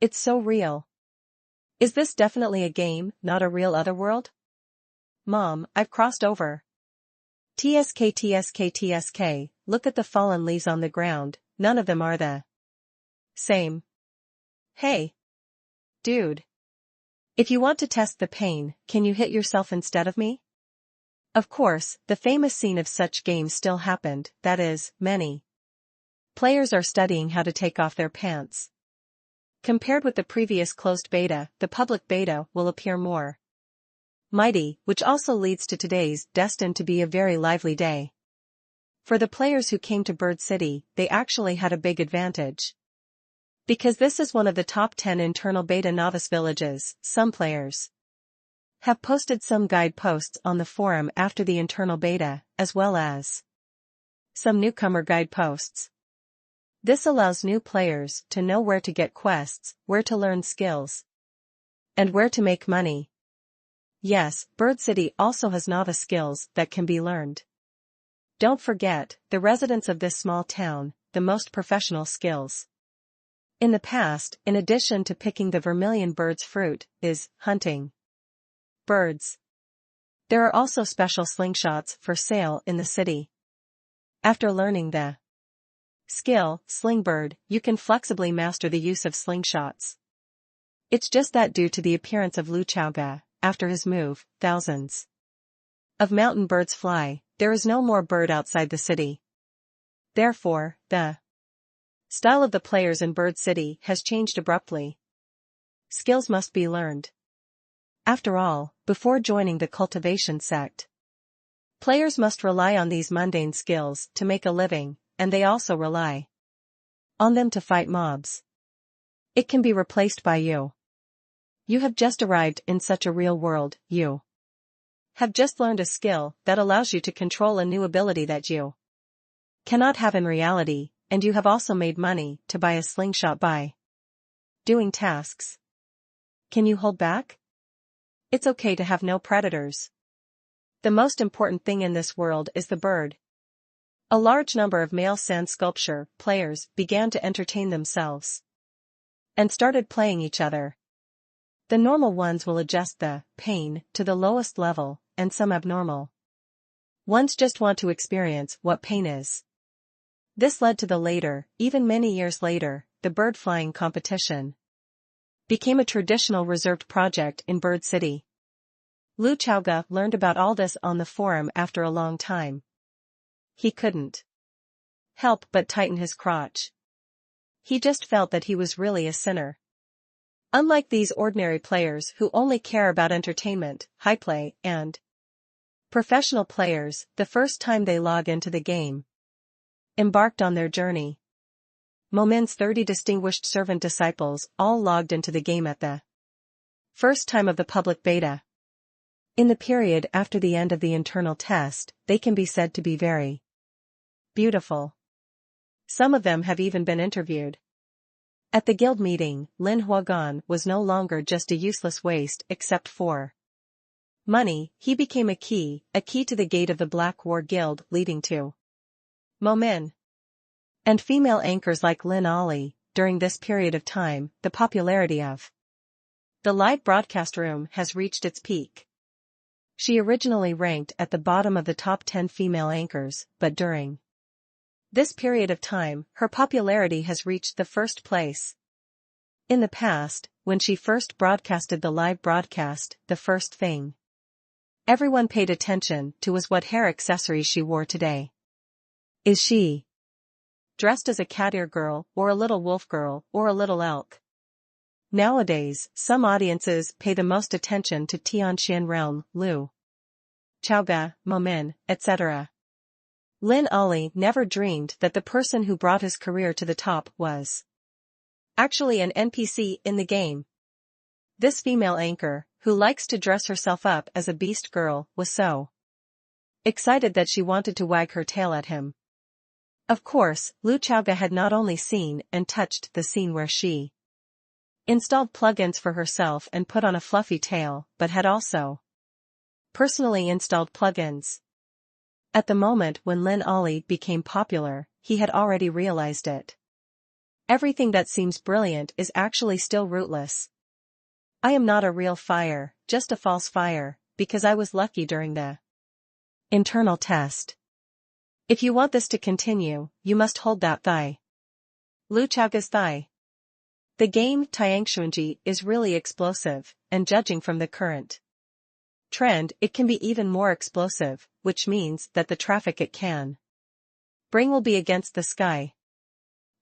It's so real. Is this definitely a game, not a real otherworld? Mom, I've crossed over. TSK TSK TSK, look at the fallen leaves on the ground, none of them are the same. Hey. Dude. If you want to test the pain, can you hit yourself instead of me? Of course, the famous scene of such games still happened, that is, many players are studying how to take off their pants. Compared with the previous closed beta, the public beta will appear more mighty, which also leads to today's destined to be a very lively day. For the players who came to Bird City, they actually had a big advantage. Because this is one of the top 10 internal beta novice villages, some players have posted some guide posts on the forum after the internal beta, as well as some newcomer guide posts. This allows new players to know where to get quests, where to learn skills, and where to make money. Yes, Bird City also has novice skills that can be learned. Don't forget, the residents of this small town, the most professional skills. In the past, in addition to picking the vermilion bird's fruit, is hunting birds. There are also special slingshots for sale in the city. After learning the skill, Slingbird, you can flexibly master the use of slingshots. It's just that due to the appearance of Lu Chaoga, after his move, thousands of mountain birds fly, there is no more bird outside the city. Therefore, the style of the players in Bird City has changed abruptly. Skills must be learned. After all, before joining the cultivation sect, players must rely on these mundane skills to make a living, and they also rely on them to fight mobs. It can be replaced by you. You have just arrived in such a real world, you have just learned a skill that allows you to control a new ability that you cannot have in reality, and you have also made money to buy a slingshot by doing tasks. Can you hold back? It's okay to have no predators. The most important thing in this world is the bird. A large number of male sand sculpture players began to entertain themselves and started playing each other. The normal ones will adjust the pain to the lowest level, and some abnormal ones just want to experience what pain is. This led to the later, even many years later, the bird flying competition became a traditional reserved project in Bird City. Lu Chaoga learned about all this on the forum after a long time. He couldn't help but tighten his crotch. He just felt that he was really a sinner. Unlike these ordinary players who only care about entertainment, high play, and professional players, the first time they log into the game, embarked on their journey. Momin's 30 distinguished servant disciples all logged into the game at the first time of the public beta. In the period after the end of the internal test, they can be said to be very beautiful. Some of them have even been interviewed. At the guild meeting, Lin Huagan was no longer just a useless waste except for money. He became a key to the gate of the Black War Guild leading to Momin. And female anchors like Lin Ali. During this period of time, the popularity of the live broadcast room has reached its peak. She originally ranked at the bottom of the top 10 female anchors, but during this period of time, her popularity has reached the first place. In the past, when she first broadcasted the live broadcast, the first thing everyone paid attention to was what hair accessories she wore today. Is she dressed as a cat ear girl, or a little wolf girl, or a little elk? Nowadays, some audiences pay the most attention to Tianxian realm, Lu Chaoga, Momin, etc. Lin Ali never dreamed that the person who brought his career to the top was actually an NPC in the game. This female anchor, who likes to dress herself up as a beast girl, was so excited that she wanted to wag her tail at him. Of course, Lu Chaoga had not only seen and touched the scene where she installed plugins for herself and put on a fluffy tail, but had also personally installed plugins. At the moment when Lin Ali became popular, he had already realized it. Everything that seems brilliant is actually still rootless. I am not a real fire, just a false fire, because I was lucky during the internal test. If you want this to continue, you must hold that thigh. Lu Chaoga's thigh. The game Tiangxuanji is really explosive, and judging from the current trend, it can be even more explosive, which means that the traffic it can bring will be against the sky.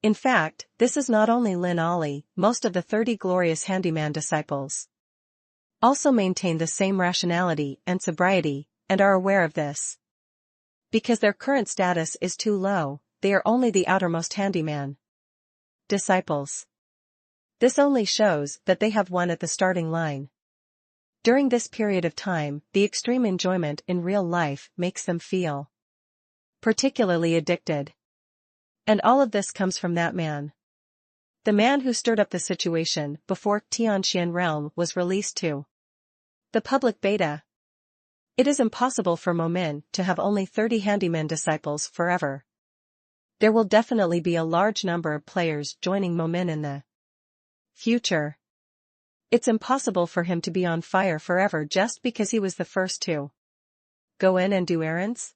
In fact, this is not only Lin Ali, most of the 30 glorious handyman disciples also maintain the same rationality and sobriety, and are aware of this. Because their current status is too low, they are only the outermost handyman disciples. This only shows that they have won at the starting line. During this period of time, the extreme enjoyment in real life makes them feel particularly addicted. And all of this comes from that man. The man who stirred up the situation before Tianxian Realm was released to the public beta. It is impossible for Momin to have only 30 handyman disciples forever. There will definitely be a large number of players joining Momin in the future. It's impossible for him to be on fire forever just because he was the first to go in and do errands.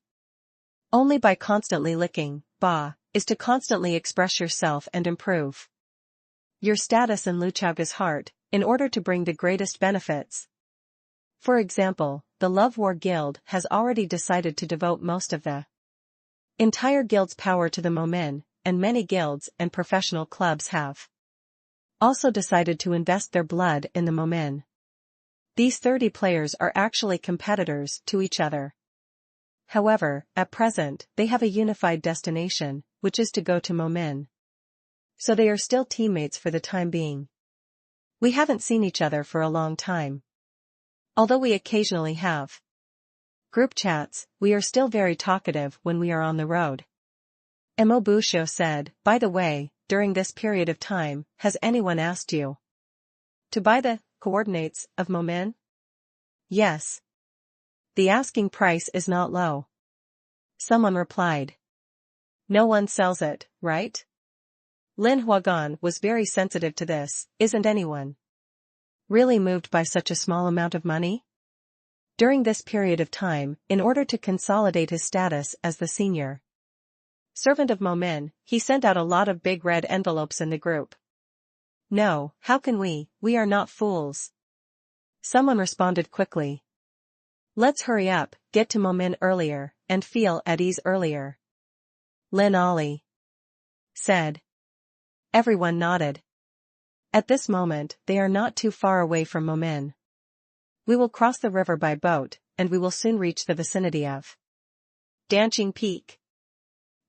Only by constantly licking, is to constantly express yourself and improve your status in Luchaga's heart, in order to bring the greatest benefits. For example, the Love War Guild has already decided to devote most of the entire guild's power to the Momin, and many guilds and professional clubs have also decided to invest their blood in the Momin. These 30 players are actually competitors to each other. However, at present, they have a unified destination, which is to go to Momin. So they are still teammates for the time being. We haven't seen each other for a long time. Although we occasionally have group chats, we are still very talkative when we are on the road. Imobusho said, by the way, during this period of time, has anyone asked you to buy the coordinates of Momin? Yes. The asking price is not low. Someone replied. No one sells it, right? Lin Huagan was very sensitive to this. Isn't anyone really moved by such a small amount of money? During this period of time, in order to consolidate his status as the senior servant of Momin, he sent out a lot of big red envelopes in the group. No, how can we are not fools. Someone responded quickly. Let's hurry up, get to Momin earlier, and feel at ease earlier. Lin Ali said. Everyone nodded. At this moment, they are not too far away from Momin. We will cross the river by boat, and we will soon reach the vicinity of Danching Peak.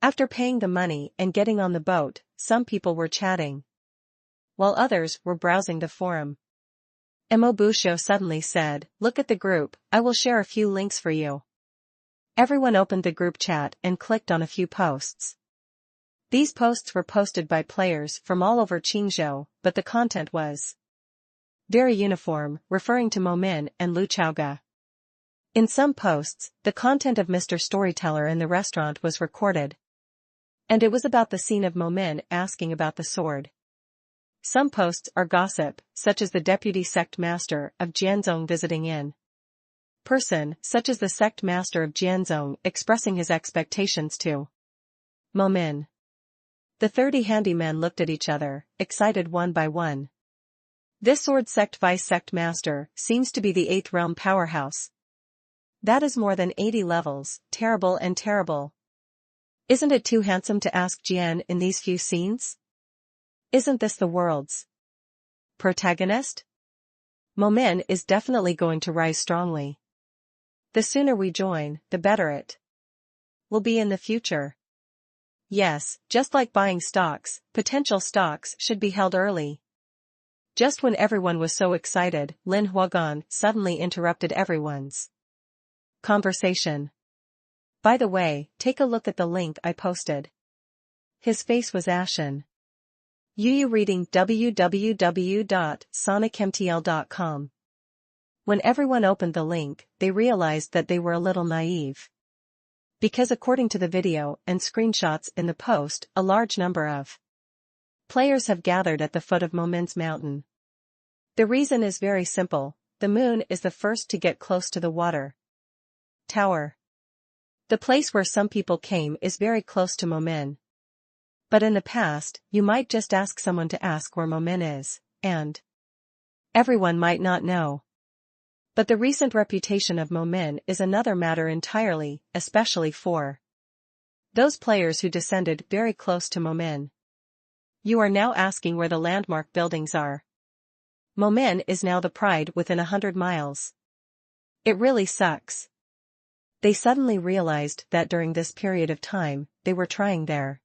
After paying the money and getting on the boat, some people were chatting, while others were browsing the forum. Imobusho suddenly said, look at the group, I will share a few links for you. Everyone opened the group chat and clicked on a few posts. These posts were posted by players from all over Qingzhou, but the content was very uniform, referring to Momin and Luchauga. In some posts, the content of Mr. Storyteller in the restaurant was recorded. And it was about the scene of Momin asking about the sword. Some posts are gossip, such as the deputy sect master of Jianzhong visiting in person, such as the sect master of Jianzhong expressing his expectations to Momin. The 30 handymen looked at each other, excited one by one. This sword sect vice sect master seems to be the 8th realm powerhouse. That is more than 80 levels, terrible and terrible. Isn't it too handsome to ask Jian in these few scenes? Isn't this the world's protagonist? Momin is definitely going to rise strongly. The sooner we join, the better it will be in the future. Yes, just like buying stocks, potential stocks should be held early. Just when everyone was so excited, Lin Huagan suddenly interrupted everyone's conversation. By the way, take a look at the link I posted. His face was ashen. You reading www.sonicmtl.com. When everyone opened the link, they realized that they were a little naive. Because according to the video and screenshots in the post, a large number of players have gathered at the foot of Momin's mountain. The reason is very simple, the moon is the first to get close to the water tower. The place where some people came is very close to Momin. But in the past, you might just ask someone to ask where Momin is, and everyone might not know. But the recent reputation of Momin is another matter entirely, especially for those players who descended very close to Momin. You are now asking where the landmark buildings are. Momin is now the pride within 100 miles. It really sucks. They suddenly realized that during this period of time, they were trying their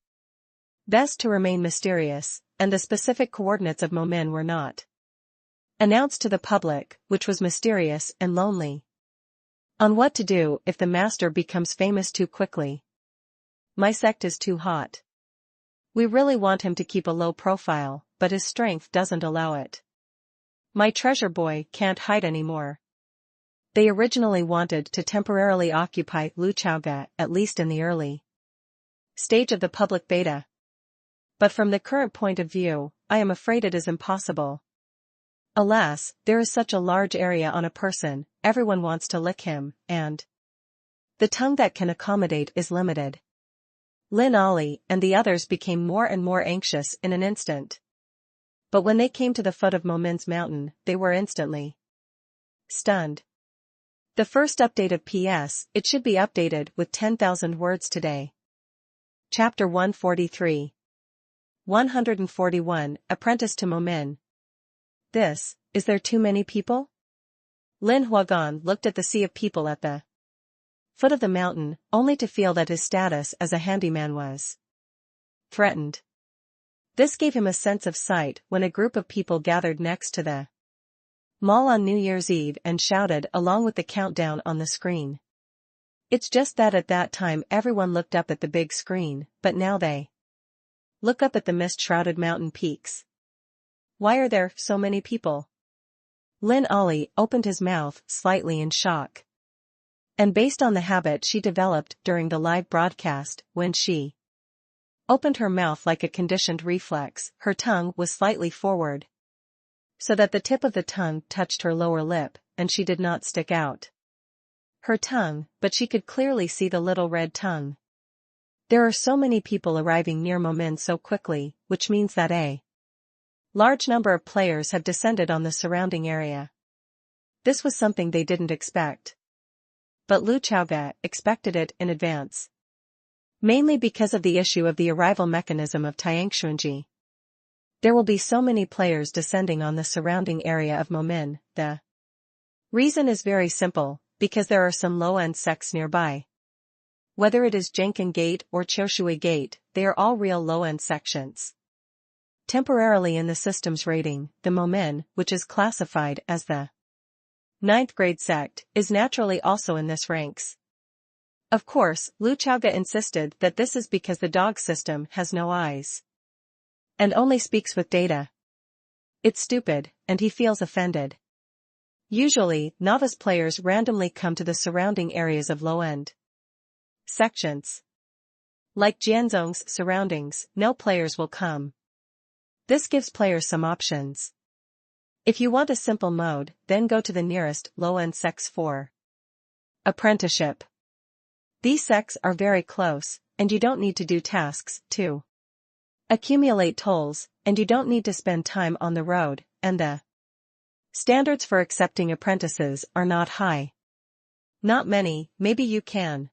best to remain mysterious, and the specific coordinates of Momin were not announced to the public, which was mysterious and lonely. On what to do if the master becomes famous too quickly. My sect is too hot. We really want him to keep a low profile, but his strength doesn't allow it. My treasure boy can't hide anymore. They originally wanted to temporarily occupy Luchauga, at least in the early stage of the public beta. But from the current point of view, I am afraid it is impossible. Alas, there is such a large area on a person, everyone wants to lick him, and the tongue that can accommodate is limited. Lin Ali and the others became more and more anxious in an instant. But when they came to the foot of Momin's mountain, they were instantly stunned. The first update of PS, it should be updated with 10,000 words today. Chapter 143. 141, Apprentice to Momin. Is there too many people? Lin Huagan looked at the sea of people at the foot of the mountain, only to feel that his status as a handyman was threatened. This gave him a sense of sight when a group of people gathered next to the mall on New Year's Eve and shouted along with the countdown on the screen. It's just that at that time everyone looked up at the big screen, but now they look up at the mist-shrouded mountain peaks. Why are there so many people? Lin Ali opened his mouth slightly in shock. And based on the habit she developed during the live broadcast, when she opened her mouth like a conditioned reflex, her tongue was slightly forward, so that the tip of the tongue touched her lower lip, and she did not stick out her tongue, but she could clearly see the little red tongue. There are so many people arriving near Momin so quickly, which means that a large number of players have descended on the surrounding area. This was something they didn't expect. But Luchauga expected it in advance. Mainly because of the issue of the arrival mechanism of Tiangshuanji. There will be so many players descending on the surrounding area of Momin. The reason is very simple, because there are some low-end sects nearby. Whether it is Jenkin Gate or Choshui Gate, they are all real low-end sections. Temporarily in the system's rating, the Momin, which is classified as the 9th grade sect, is naturally also in this ranks. Of course, Luchauga insisted that this is because the dog system has no eyes and only speaks with data. It's stupid, and he feels offended. Usually, novice players randomly come to the surrounding areas of low-end sections. Like Jianzhong's surroundings, no players will come. This gives players some options. If you want a simple mode, then go to the nearest low-end sects for apprenticeship. These sects are very close, and you don't need to do tasks to accumulate tolls, and you don't need to spend time on the road, and the standards for accepting apprentices are not high. Not many, maybe you can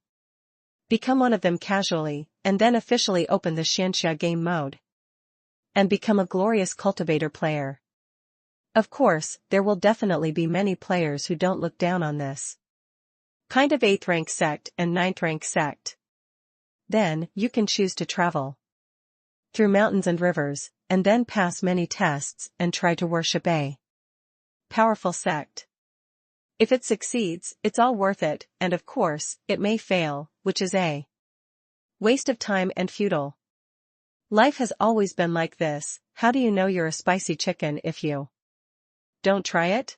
become one of them casually, and then officially open the Xianxia game mode and become a glorious cultivator player. Of course, there will definitely be many players who don't look down on this kind of 8th rank sect and 9th rank sect. Then, you can choose to travel through mountains and rivers, and then pass many tests and try to worship a powerful sect. If it succeeds, it's all worth it, and of course, it may fail, which is a waste of time and futile. Life has always been like this. How do you know you're a spicy chicken if you don't try it?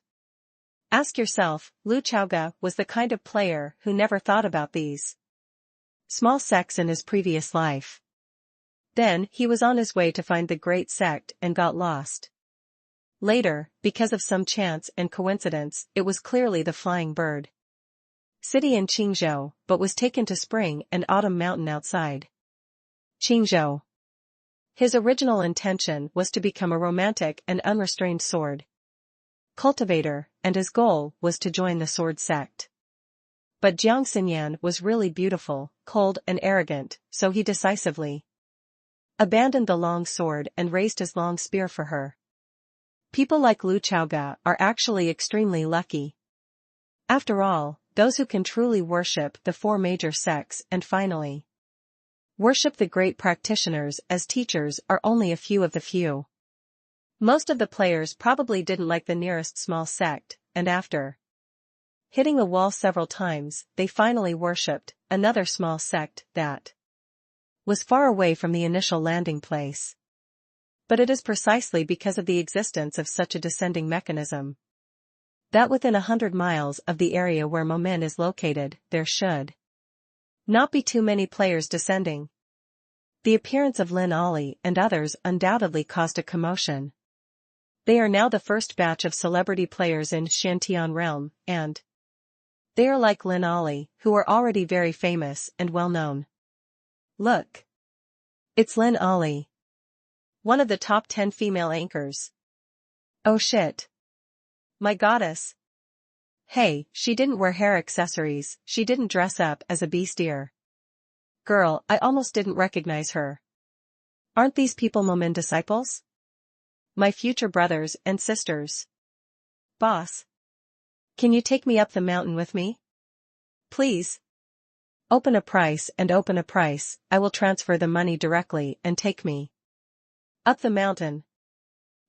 Ask yourself. Luchauga was the kind of player who never thought about these small sects in his previous life. Then, he was on his way to find the great sect and got lost. Later, because of some chance and coincidence, it was clearly the Flying Bird city in Qingzhou, but was taken to Spring and Autumn Mountain outside Qingzhou. His original intention was to become a romantic and unrestrained sword cultivator, and his goal was to join the sword sect. But Jiang Xinyan was really beautiful, cold and arrogant, so he decisively abandoned the long sword and raised his long spear for her. People like Luchauga are actually extremely lucky. After all, those who can truly worship the 4 major sects and finally worship the great practitioners as teachers are only a few of the few. Most of the players probably didn't like the nearest small sect, and after hitting the wall several times, they finally worshipped another small sect that was far away from the initial landing place. But it is precisely because of the existence of such a descending mechanism that within 100 miles of the area where Momin is located, there should not be too many players descending. The appearance of Lin Ali and others undoubtedly caused a commotion. They are now the first batch of celebrity players in Shantian realm, and they are like Lin Ali, who are already very famous and well known. Look. It's Lin Ali. One of the top 10 female anchors. Oh shit. My goddess. Hey, she didn't wear hair accessories, she didn't dress up as a beastier. Girl, I almost didn't recognize her. Aren't these people Momin disciples? My future brothers and sisters. Boss. Can you take me up the mountain with me? Please. Open a price, I will transfer the money directly and take me up the mountain.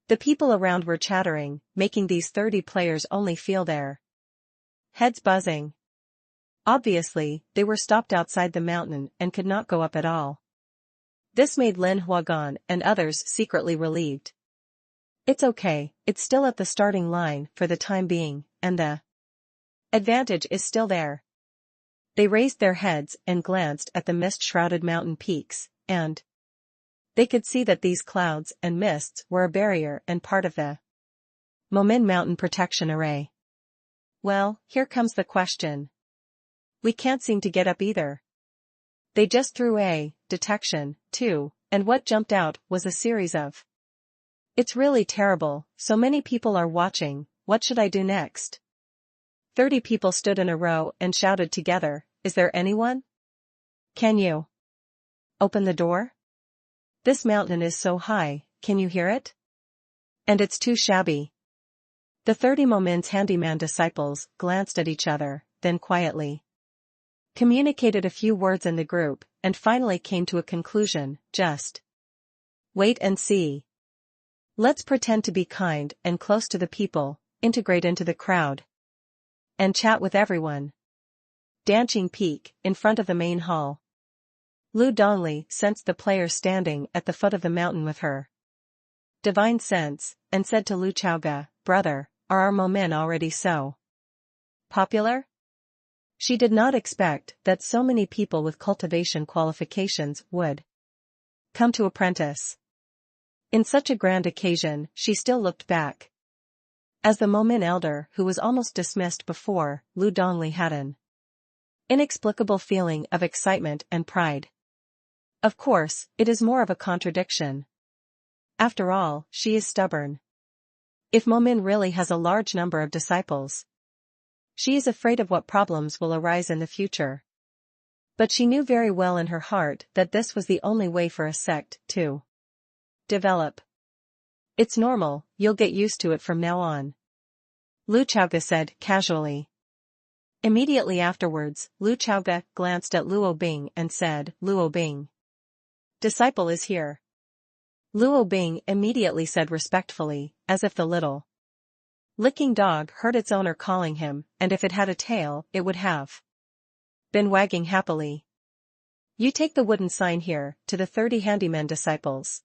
The people around were chattering, making these 30 players only feel their heads buzzing. Obviously, they were stopped outside the mountain and could not go up at all. This made Lin Huagan and others secretly relieved. It's okay, it's still at the starting line for the time being, and the advantage is still there. They raised their heads and glanced at the mist-shrouded mountain peaks, and they could see that these clouds and mists were a barrier and part of the Momin Mountain Protection Array. Well, here comes the question. We can't seem to get up either. They just threw a detection, too, and what jumped out was a series of. It's really terrible, so many people are watching, what should I do next? 30 people stood in a row and shouted together, is there anyone? Can you open the door? This mountain is so high, can you hear it? And it's too shabby. The 30 Momin's handyman disciples glanced at each other, then quietly communicated a few words in the group, and finally came to a conclusion, just wait and see. Let's pretend to be kind and close to the people, integrate into the crowd, and chat with everyone. Dancing Peak, in front of the main hall. Lu Donglei sensed the player standing at the foot of the mountain with her divine sense, and said to Lu Chaoga, brother, are our Momin already so popular? She did not expect that so many people with cultivation qualifications would come to apprentice. In such a grand occasion, she still looked back. As the Momin elder who was almost dismissed before, Lu Donglei had an inexplicable feeling of excitement and pride. Of course, it is more of a contradiction. After all, she is stubborn. If Momin really has a large number of disciples, she is afraid of what problems will arise in the future. But she knew very well in her heart that this was the only way for a sect to develop. It's normal, you'll get used to it from now on. Lu Chaoga said casually. Immediately afterwards, Lu Chaoga glanced at Luo Bing and said, Luo Bing. Disciple is here. Luo Bing immediately said respectfully, as if the little licking dog heard its owner calling him, and if it had a tail, it would have been wagging happily. You take the wooden sign here, to the 30 handyman disciples.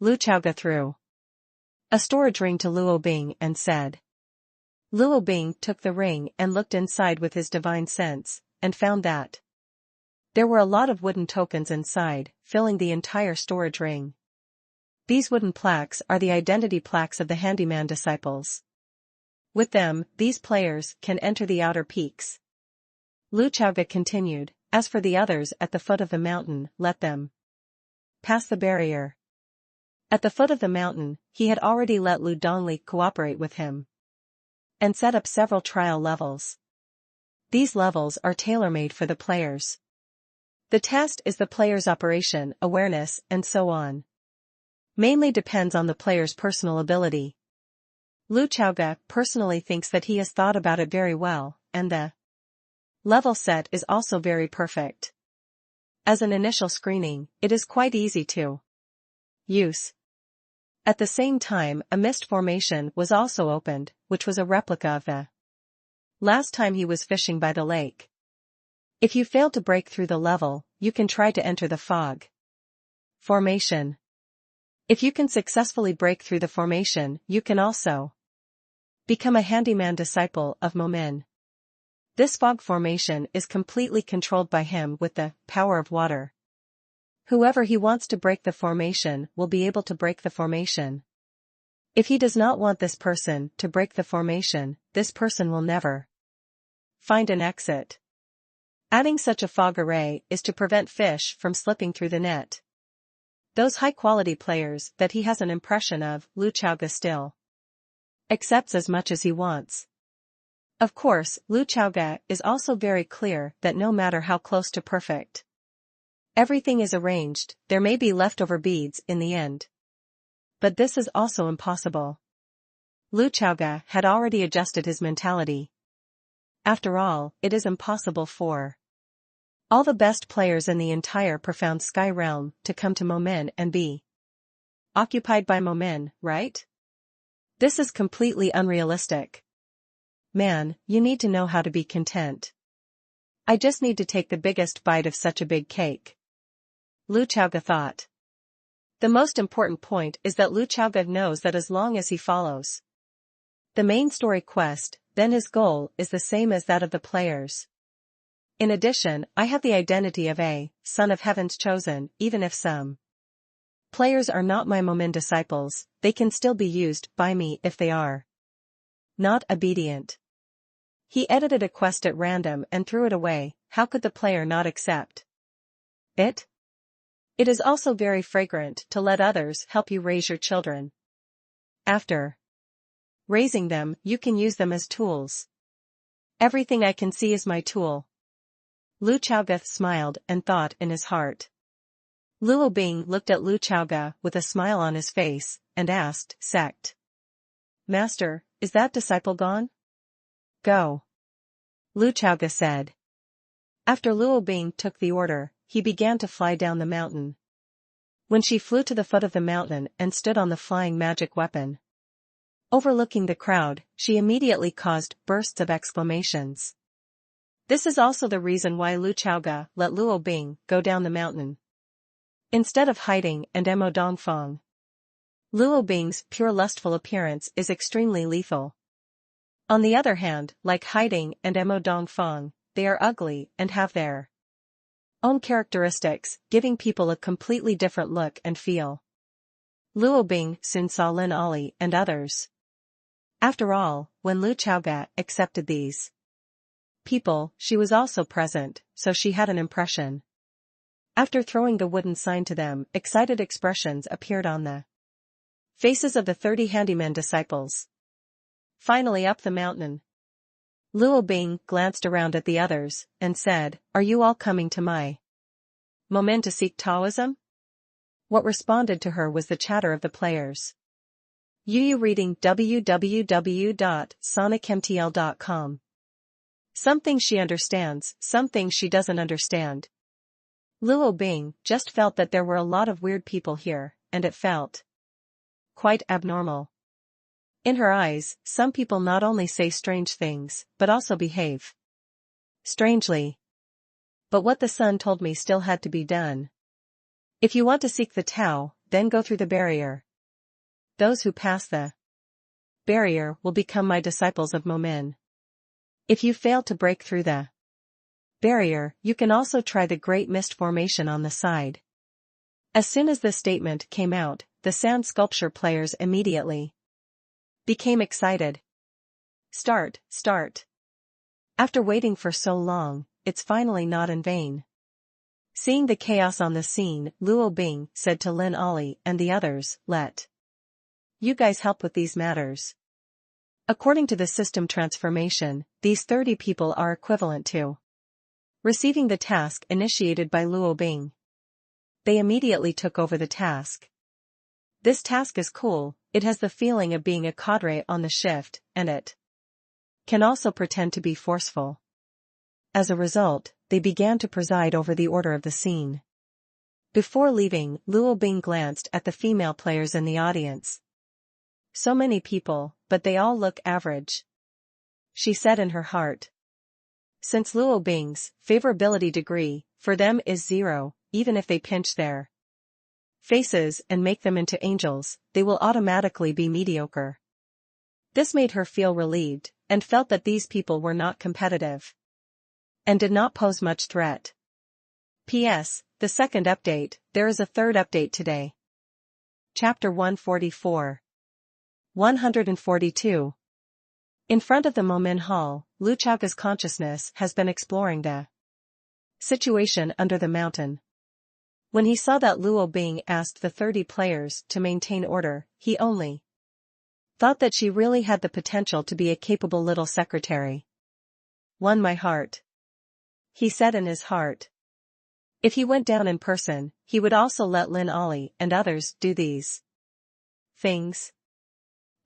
Lu Chaoga threw a storage ring to Luo Bing and said. Luo Bing took the ring and looked inside with his divine sense, and found that there were a lot of wooden tokens inside, filling the entire storage ring. These wooden plaques are the identity plaques of the handyman disciples. With them, these players can enter the outer peaks. Lu Chaoga continued, as for the others at the foot of the mountain, let them pass the barrier. At the foot of the mountain, he had already let Lu Donglei cooperate with him and set up several trial levels. These levels are tailor-made for the players. The test is the player's operation, awareness, and so on. Mainly depends on the player's personal ability. Lu Chaoga personally thinks that he has thought about it very well, and the level set is also very perfect. As an initial screening, it is quite easy to use. At the same time, a mist formation was also opened, which was a replica of the last time he was fishing by the lake. If you fail to break through the level, you can try to enter the fog formation. If you can successfully break through the formation, you can also Become a handyman disciple of Momen. This fog formation is completely controlled by him with the power of water. Whoever he wants to break the formation will be able to break the formation. If he does not want this person to break the formation, this person will never find an exit. Adding such a fog array is to prevent fish from slipping through the net. Those high-quality players that he has an impression of, Lu Chaoga still accepts as much as he wants. Of course, Lu Chaoga is also very clear that no matter how close to perfect everything is arranged, there may be leftover beads in the end. But this is also impossible. Lu Chaoga had already adjusted his mentality. After all, it is impossible for all the best players in the entire profound sky realm to come to Momen and be occupied by Momen, right? This is completely unrealistic. Man, you need to know how to be content. I just need to take the biggest bite of such a big cake. Lu Chaoga thought. The most important point is that Lu Chaoga knows that as long as he follows the main story quest, then his goal is the same as that of the players. In addition, I have the identity of a son of heaven's chosen, even if some players are not my Momen disciples, they can still be used by me if they are not obedient. He edited a quest at random and threw it away. How could the player not accept it? It is also very fragrant to let others help you raise your children. After raising them, you can use them as tools. Everything I can see is my tool. Lu Chaoga smiled and thought in his heart. Luo Bing looked at Lu Chaoga with a smile on his face, and asked, Sect. Master, is that disciple gone? Go. Lu Chaoga said. After Luo Bing took the order, he began to fly down the mountain. When she flew to the foot of the mountain and stood on the flying magic weapon, overlooking the crowd, she immediately caused bursts of exclamations. This is also the reason why Lu Chaoga let Luo Bing go down the mountain instead of hiding and Emo Dongfang. Luo Bing's pure lustful appearance is extremely lethal. On the other hand, like hiding and Emo Dongfang, they are ugly and have their own characteristics, giving people a completely different look and feel. Luo Bing soon saw Lin Ali and others. After all, when Lu Chaoga accepted these people, she was also present, so she had an impression. After throwing the wooden sign to them, excited expressions appeared on the faces of the 30 handyman disciples. Finally up the mountain, Luo Bing glanced around at the others, and said, Are you all coming to my Momen to seek Taoism? What responded to her was the chatter of the players. Yu reading www.sonicmtl.com. Some things she understands, some things she doesn't understand. Luo Bing just felt that there were a lot of weird people here, and it felt quite abnormal. In her eyes, some people not only say strange things, but also behave strangely. But what the sun told me still had to be done. If you want to seek the Tao, then go through the barrier. Those who pass the barrier will become my disciples of Momen. If you fail to break through the barrier, you can also try the Great Mist formation on the side. As soon as this statement came out, the sand sculpture players immediately became excited. Start. After waiting for so long, it's finally not in vain. Seeing the chaos on the scene, Luo Bing said to Lin Ali and the others, Let you guys help with these matters. According to the system transformation, these 30 people are equivalent to receiving the task initiated by Luo Bing. They immediately took over the task. This task is cool, it has the feeling of being a cadre on the shift, and it can also pretend to be forceful. As a result, they began to preside over the order of the scene. Before leaving, Luo Bing glanced at the female players in the audience. So many people, but they all look average, she said in her heart. Since Luo Bing's favorability degree for them is 0, even if they pinch their faces and make them into angels, they will automatically be mediocre. This made her feel relieved, and felt that these people were not competitive and did not pose much threat. P.S. The second update, there is a third update today. Chapter 144. 142. In front of the Momin Hall, Lu Chaoga's consciousness has been exploring the situation under the mountain. When he saw that Luo Bing asked the 30 players to maintain order, he only thought that she really had the potential to be a capable little secretary. Won my heart, he said in his heart. If he went down in person, he would also let Lin Ollie and others do these things.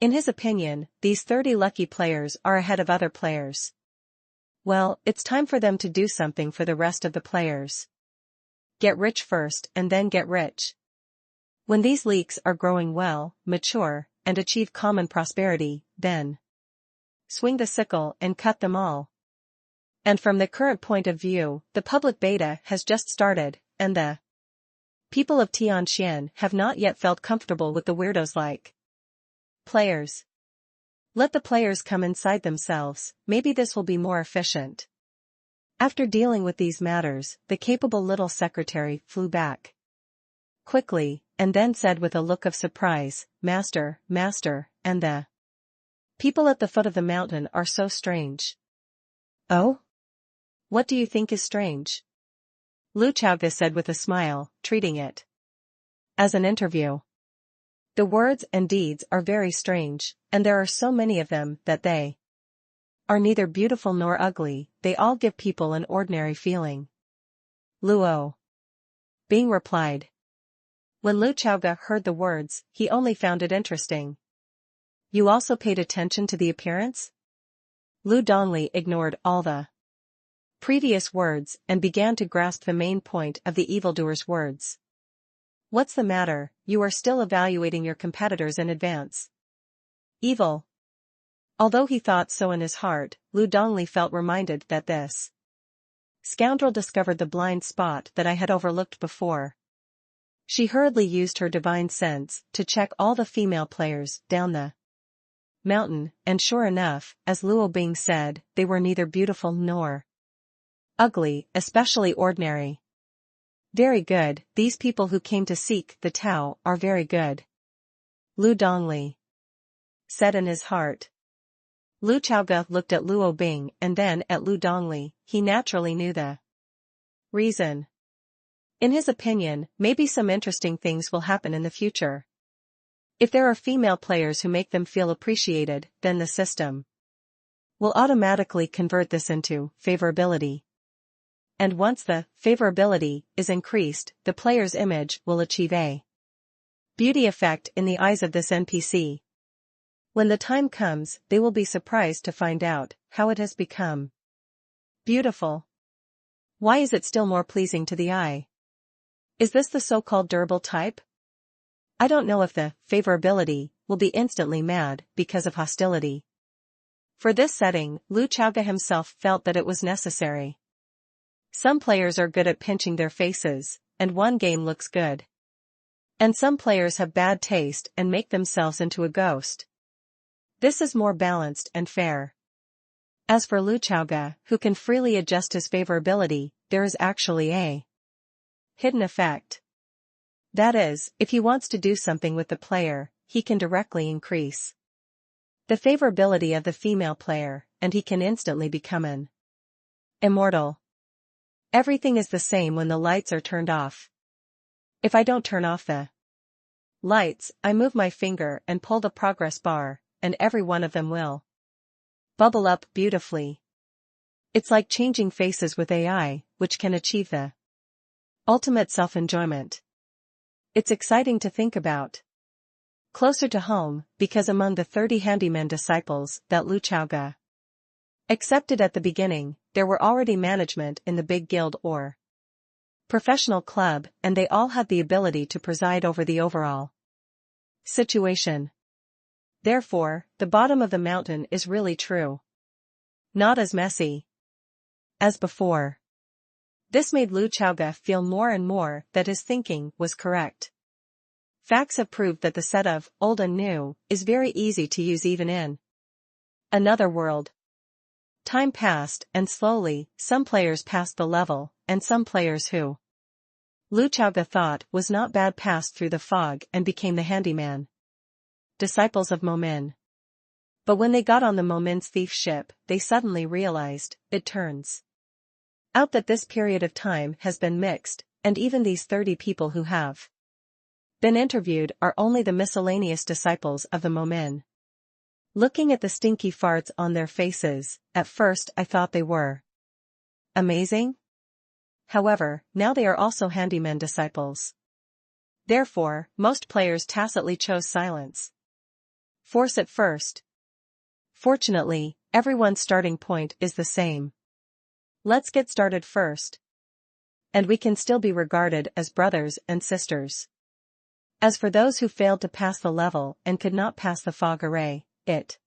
In his opinion, these 30 lucky players are ahead of other players. Well, it's time for them to do something for the rest of the players. Get rich first and then get rich. When these leaks are growing well, mature, and achieve common prosperity, then swing the sickle and cut them all. And from the current point of view, the public beta has just started, and the people of Tianxian have not yet felt comfortable with the weirdos like players. Let the players come inside themselves, maybe this will be more efficient. After dealing with these matters, the capable little secretary flew back quickly, and then said with a look of surprise, Master, Master, and the people at the foot of the mountain are so strange. Oh? What do you think is strange? Lu Chaoga said with a smile, treating it as an interview. The words and deeds are very strange, and there are so many of them that they are neither beautiful nor ugly, they all give people an ordinary feeling. Luo Bing replied. When Lu Chaoga heard the words, he only found it interesting. You also paid attention to the appearance? Lu Dongli ignored all the previous words and began to grasp the main point of the evildoer's words. What's the matter, you are still evaluating your competitors in advance. Evil. Although he thought so in his heart, Lu Dongli felt reminded that this scoundrel discovered the blind spot that I had overlooked before. She hurriedly used her divine sense to check all the female players down the mountain, and sure enough, as Luo Bing said, they were neither beautiful nor ugly, especially ordinary. Very good, these people who came to seek the Tao are very good. Lu Dongli said in his heart. Lu Chaoga looked at Luo Bing and then at Lu Dongli, he naturally knew the reason. In his opinion, maybe some interesting things will happen in the future. If there are female players who make them feel appreciated, then the system will automatically convert this into favorability. And once the favorability is increased, the player's image will achieve a beauty effect in the eyes of this NPC. When the time comes, they will be surprised to find out how it has become beautiful. Why is it still more pleasing to the eye? Is this the so-called durable type? I don't know if the favorability will be instantly mad because of hostility. For this setting, Lu Chaoga himself felt that it was necessary. Some players are good at pinching their faces, and one game looks good. And some players have bad taste and make themselves into a ghost. This is more balanced and fair. As for Lu Chaoga, who can freely adjust his favorability, there is actually a hidden effect. That is, if he wants to do something with the player, he can directly increase the favorability of the female player, and he can instantly become an immortal. Everything is the same when the lights are turned off. If I don't turn off the lights, I move my finger and pull the progress bar, and every one of them will bubble up beautifully. It's like changing faces with AI, which can achieve the ultimate self-enjoyment. It's exciting to think about. Closer to home, because among the 30 handyman disciples that Lu Chaoga accepted at the beginning, there were already management in the big guild or professional club, and they all had the ability to preside over the overall situation. Therefore, the bottom of the mountain is really true. Not as messy as before. This made Lu Chaoga feel more and more that his thinking was correct. Facts have proved that the set of old and new is very easy to use even in Another world. Time passed, and slowly, some players passed the level, and some players who Lu Chaoga thought was not bad passed through the fog and became the handyman. Disciples of Momin. But when they got on the Momin's thief ship, they suddenly realized, it turns out that this period of time has been mixed, and even these 30 people who have been interviewed are only the miscellaneous disciples of the Momin. Looking at the stinky farts on their faces, at first I thought they were amazing. However, now they are also handyman disciples. Therefore, most players tacitly chose silence. Force at first. Fortunately, everyone's starting point is the same. Let's get started first. And we can still be regarded as brothers and sisters. As for those who failed to pass the level and could not pass the fog array, it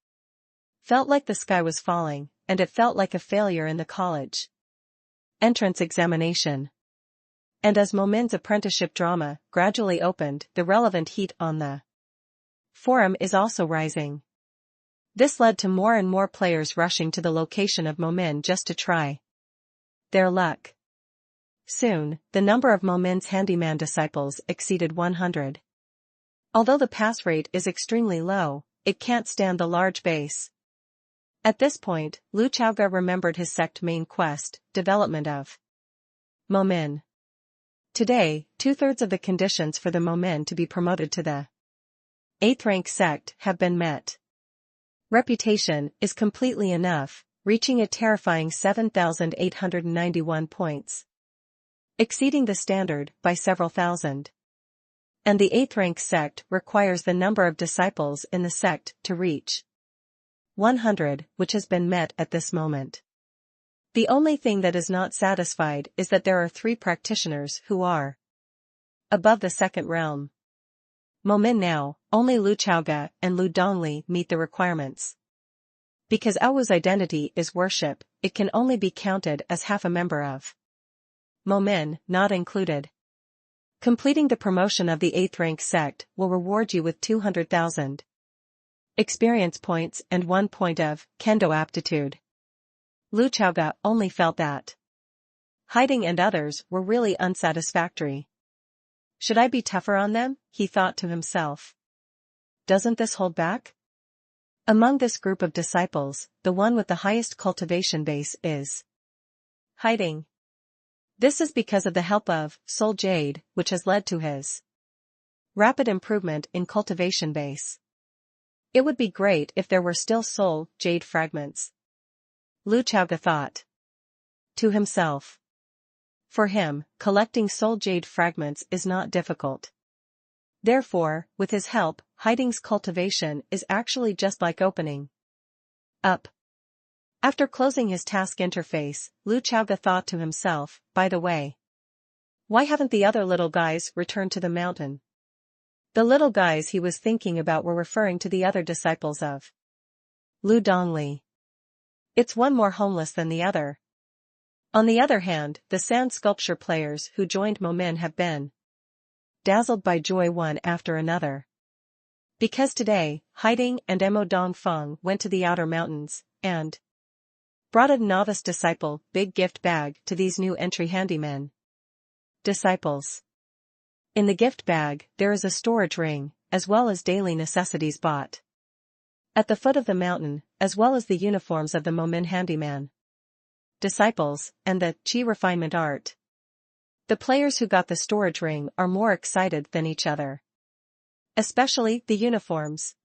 felt like the sky was falling, and it felt like a failure in the college entrance examination. And as Momin's apprenticeship drama gradually opened, the relevant heat on the forum is also rising. This led to more and more players rushing to the location of Momin just to try their luck. Soon, the number of Momin's handyman disciples exceeded 100. Although the pass rate is extremely low, it can't stand the large base. At this point, Lu Chaoga remembered his sect main quest, development of Momin. Today, 2/3 of the conditions for the Momin to be promoted to the 8th rank sect have been met. Reputation is completely enough, reaching a terrifying 7,891 points. Exceeding the standard by several thousand. And the 8th rank sect requires the number of disciples in the sect to reach 100, which has been met at this moment. The only thing that is not satisfied is that there are 3 practitioners who are above the second realm. Momin now, only Lu Chaoga and Lu Dongli meet the requirements. Because Ao's identity is worship, it can only be counted as half a member of Momin, not included. Completing the promotion of the 8th rank sect will reward you with 200,000 experience points and 1 point of kendo aptitude. Lu Chaoga only felt that hiding and others were really unsatisfactory. Should I be tougher on them? He thought to himself. Doesn't this hold back? Among this group of disciples, the one with the highest cultivation base is hiding. This is because of the help of Soul Jade, which has led to his rapid improvement in cultivation base. It would be great if there were still Soul Jade fragments. Lu Chaoga thought to himself. For him, collecting Soul Jade fragments is not difficult. Therefore, with his help, hiding's cultivation is actually just like opening up. After closing his task interface, Lu Chaoga thought to himself, by the way, why haven't the other little guys returned to the mountain? The little guys he was thinking about were referring to the other disciples of Lu Dongli. It's one more homeless than the other. On the other hand, the sand sculpture players who joined Momin have been dazzled by joy one after another. Because today, Hiding and Emo Dongfeng went to the outer mountains, and brought a novice disciple big gift bag to these new entry handymen disciples. In the gift bag, there is a storage ring, as well as daily necessities bought at the foot of the mountain, as well as the uniforms of the Momin handyman disciples, and the Qi refinement art. The players who got the storage ring are more excited than each other. Especially the uniforms.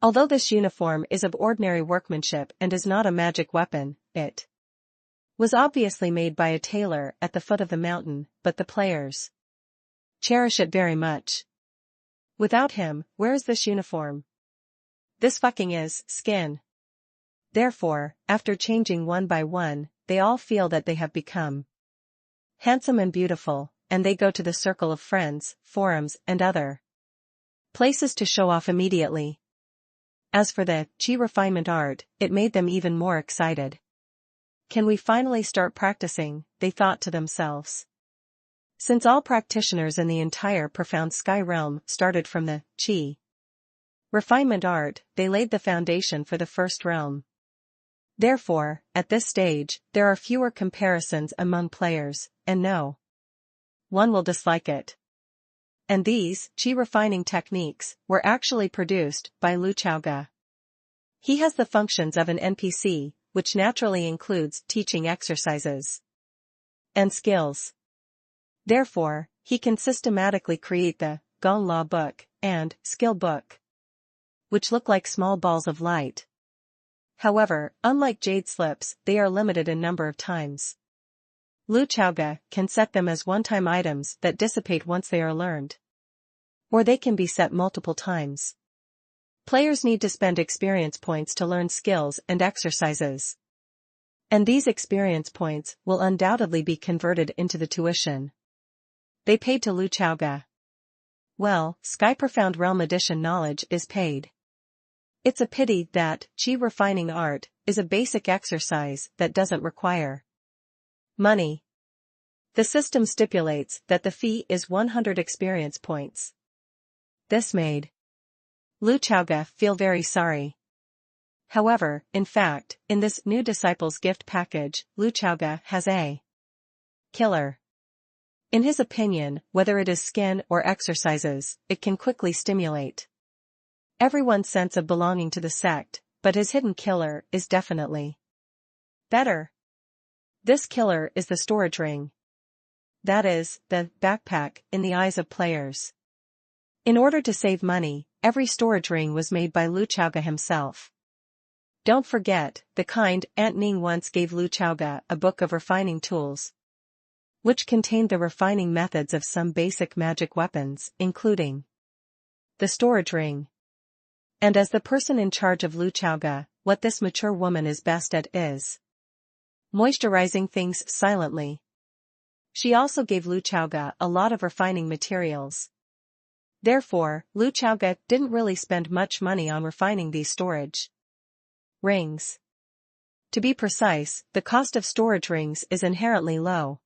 Although this uniform is of ordinary workmanship and is not a magic weapon, it was obviously made by a tailor at the foot of the mountain, but the players cherish it very much. Without him, where is this uniform? This fucking is skin. Therefore, after changing one by one, they all feel that they have become handsome and beautiful, and they go to the circle of friends, forums, and other places to show off immediately. As for the Qi refinement art, it made them even more excited. Can we finally start practicing? They thought to themselves. Since all practitioners in the entire profound sky realm started from the Qi Refinement art, they laid the foundation for the first realm. Therefore, at this stage, there are fewer comparisons among players, and no one will dislike it. And these chi refining techniques were actually produced by Lu Chaoge. He has the functions of an NPC, which naturally includes teaching exercises and skills. Therefore, he can systematically create the Gong Law book and skill book, which look like small balls of light. However, unlike jade slips, they are limited in number of times. Lu Chaoge can set them as one-time items that dissipate once they are learned. Or they can be set multiple times. Players need to spend experience points to learn skills and exercises. And these experience points will undoubtedly be converted into the tuition they paid to Lu Chaoge. Well, Sky Profound Realm Edition knowledge is paid. It's a pity that chi refining art is a basic exercise that doesn't require money. The system stipulates that the fee is 100 experience points. This made Lu Chaoge feel very sorry. However, in fact, in this new Disciples gift package, Lu Chaoge has a killer. In his opinion, whether it is skin or exercises, it can quickly stimulate everyone's sense of belonging to the sect, but his hidden killer is definitely better. This killer is the storage ring. That is, the backpack in the eyes of players. In order to save money, every storage ring was made by Lu Chaoge himself. Don't forget, the kind Aunt Ning once gave Lu Chaoge a book of refining tools, which contained the refining methods of some basic magic weapons, including the storage ring. And as the person in charge of Lu Chaoge, what this mature woman is best at is moisturizing things silently. She also gave Lu Chaoge a lot of refining materials. Therefore, Lu Chaoge didn't really spend much money on refining these storage rings. To be precise, the cost of storage rings is inherently low.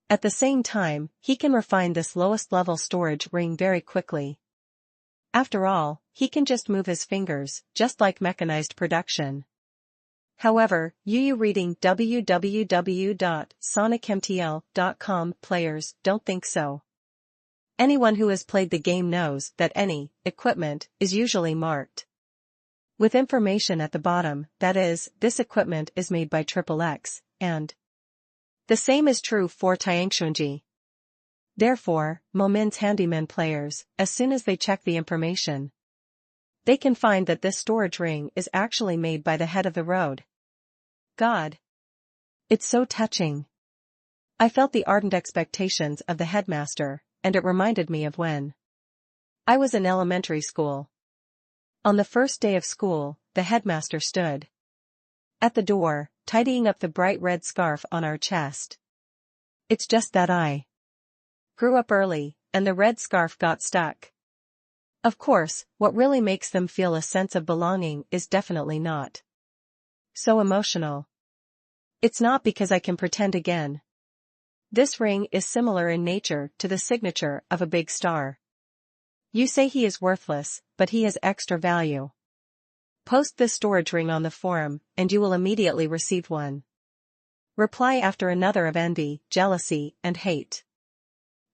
At the same time, he can refine this lowest level storage ring very quickly. After all, he can just move his fingers, just like mechanized production. However, Yu reading www.sonicmtl.com players don't think so. Anyone who has played the game knows that any equipment is usually marked with information at the bottom, that is, this equipment is made by XXX, and the same is true for Tianxuanji. Therefore, Momin's handyman players, as soon as they check the information, they can find that this storage ring is actually made by the head of the road. God! It's so touching. I felt the ardent expectations of the headmaster, and it reminded me of when I was in elementary school. On the first day of school, the headmaster stood at the door, tidying up the bright red scarf on our chest. It's just that I grew up early, and the red scarf got stuck. Of course, what really makes them feel a sense of belonging is definitely not so emotional. It's not because I can pretend again. This ring is similar in nature to the signature of a big star. You say he is worthless, but he has extra value. Post this storage ring on the forum, and you will immediately receive one reply after another of envy, jealousy, and hate.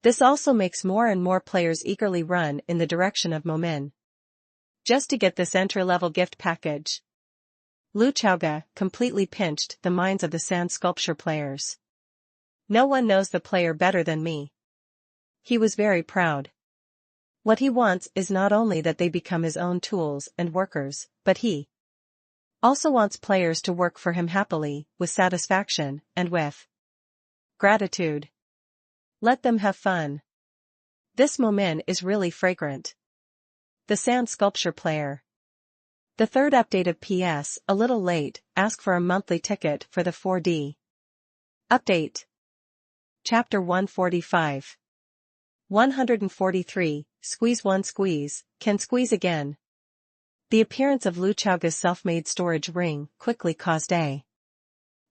This also makes more and more players eagerly run in the direction of Momin, just to get this entry-level gift package. Lu Chaoge completely pinched the minds of the sand sculpture players. No one knows the player better than me. He was very proud. What he wants is not only that they become his own tools and workers, but he also wants players to work for him happily, with satisfaction, and with gratitude. Let them have fun. This Momin is really fragrant. The sand sculpture player. The third update of PS, a little late, ask for a monthly ticket for the 4D update. Chapter 145. 143, Squeeze one squeeze, can squeeze again. The appearance of Lu Chaoge's self-made storage ring quickly caused a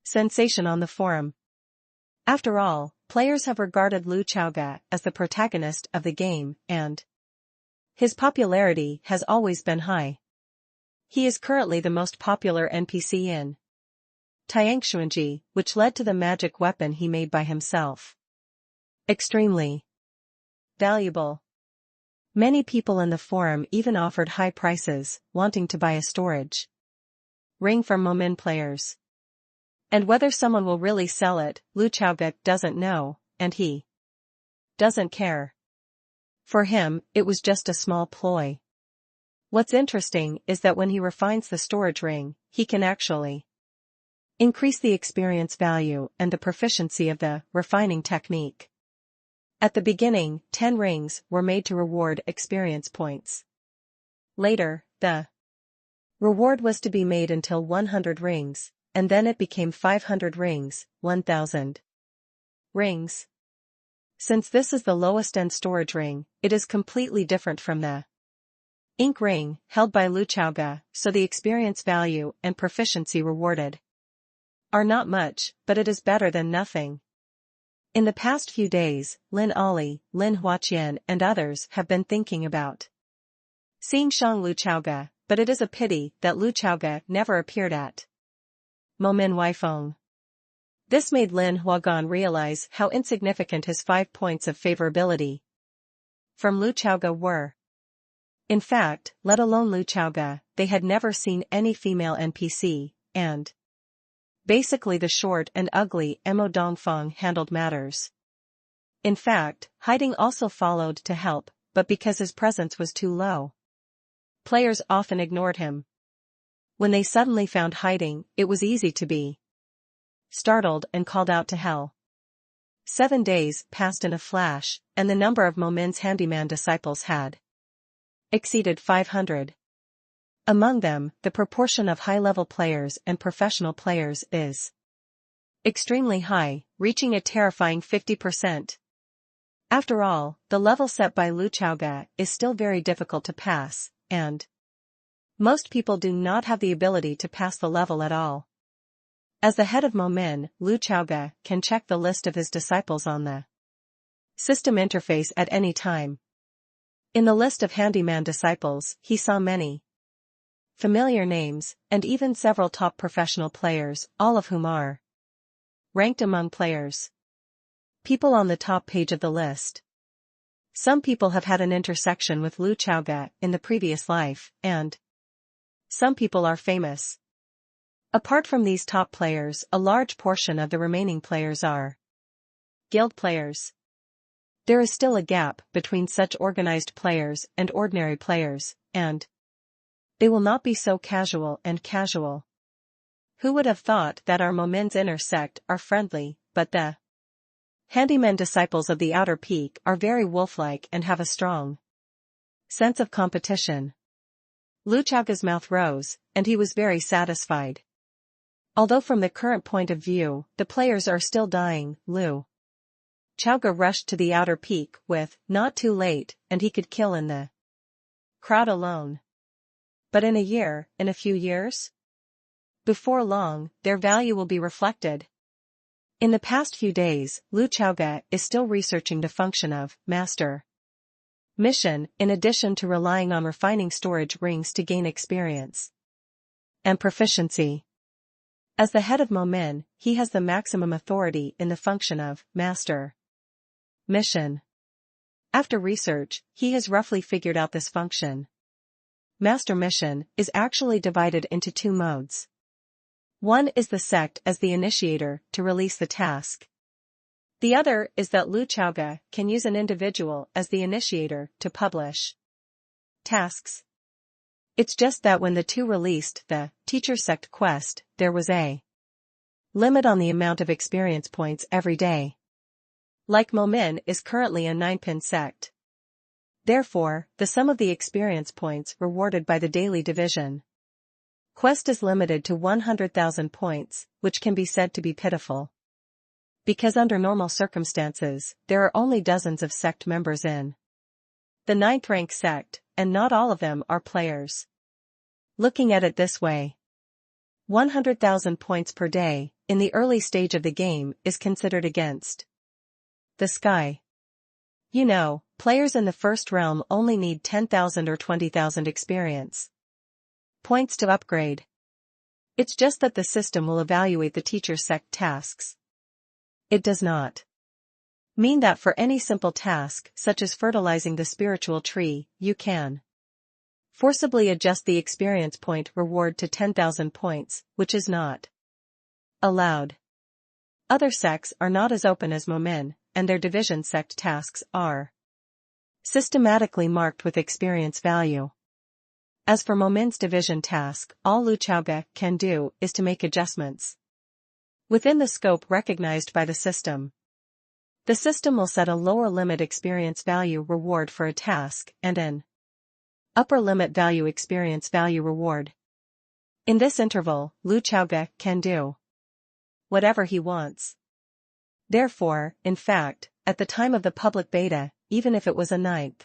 sensation on the forum. After all, players have regarded Lu Chaoge as the protagonist of the game, and His popularity has always been high. He is currently the most popular NPC in Tiangshuanji, which led to the magic weapon he made by himself. Extremely valuable. Many people in the forum even offered high prices, wanting to buy a storage ring from Momin players. And whether someone will really sell it, Lu Chaoge doesn't know, and he doesn't care. For him, it was just a small ploy. What's interesting is that when he refines the storage ring, he can actually increase the experience value and the proficiency of the refining technique. At the beginning, 10 rings were made to reward experience points. Later, the reward was to be made until 100 rings, and then it became 500 rings, 1,000 rings. Since this is the lowest end storage ring, it is completely different from the ink ring held by Lu Chaoge, so the experience value and proficiency rewarded are not much, but it is better than nothing. In the past few days, Lin Ali, Lin Huaqian and others have been thinking about seeing Shang Lu Chaoge, but it is a pity that Lu Chaoge never appeared at Momin Weifeng. This made Lin Huagan realize how insignificant his 5 points of favorability from Lu Chaoge were. In fact, let alone Lu Chaoge, they had never seen any female NPC, and basically the short and ugly Mo Dongfeng handled matters. In fact, hiding also followed to help, but because his presence was too low, players often ignored him. When they suddenly found hiding, it was easy to be startled and called out to hell. 7 days passed in a flash, and the number of Momin's handyman disciples had exceeded 500. Among them, the proportion of high-level players and professional players is extremely high, reaching a terrifying 50%. After all, the level set by Lu Chaoge is still very difficult to pass, and most people do not have the ability to pass the level at all. As the head of Momin, Lu Chaoge can check the list of his disciples on the system interface at any time. In the list of handyman disciples, he saw many familiar names, and even several top professional players, all of whom are ranked among players. People on the top page of the list. Some people have had an intersection with Lu Chaoge in the previous life, and some people are famous. Apart from these top players, a large portion of the remaining players are guild players. There is still a gap between such organized players and ordinary players, and they will not be so casual and casual. Who would have thought that our Momin's inner sect are friendly, but the handyman disciples of the outer peak are very wolf-like and have a strong sense of competition. Lu Chaoge's mouth rose, and he was very satisfied. Although from the current point of view, the players are still dying, Lu Chaoge rushed to the outer peak with, not too late, and he could kill in the crowd alone. But in a few years? Before long, their value will be reflected. In the past few days, Lu Chaoge is still researching the function of master mission, in addition to relying on refining storage rings to gain experience and proficiency. As the head of Momin, he has the maximum authority in the function of master mission. After research, he has roughly figured out this function. Master mission is actually divided into 2 modes. One is the sect as the initiator to release the task. The other is that Lu Chaoge can use an individual as the initiator to publish tasks. It's just that when the 2 released the teacher sect quest, there was a limit on the amount of experience points every day. Like Momin is currently a 9-pin sect. Therefore, the sum of the experience points rewarded by the daily division quest is limited to 100,000 points, which can be said to be pitiful. Because under normal circumstances, there are only dozens of sect members in the 9th rank sect, and not all of them are players. Looking at it this way, 100,000 points per day, in the early stage of the game, is considered against the sky. You know, Players in the first realm only need 10,000 or 20,000 experience points to upgrade. It's just that the system will evaluate the teacher's sect tasks. It does not mean that for any simple task, such as fertilizing the spiritual tree, you can forcibly adjust the experience point reward to 10,000 points, which is not allowed. Other sects are not as open as Momen, and their division sect tasks are systematically marked with experience value. As for Momen's division task, all Lu Chaoge can do is to make adjustments within the scope recognized by the system. The system will set a lower limit experience value reward for a task and an upper limit value experience value reward. In this interval, Lu Chaoge can do whatever he wants. Therefore, in fact, at the time of the public beta, even if it was a 9th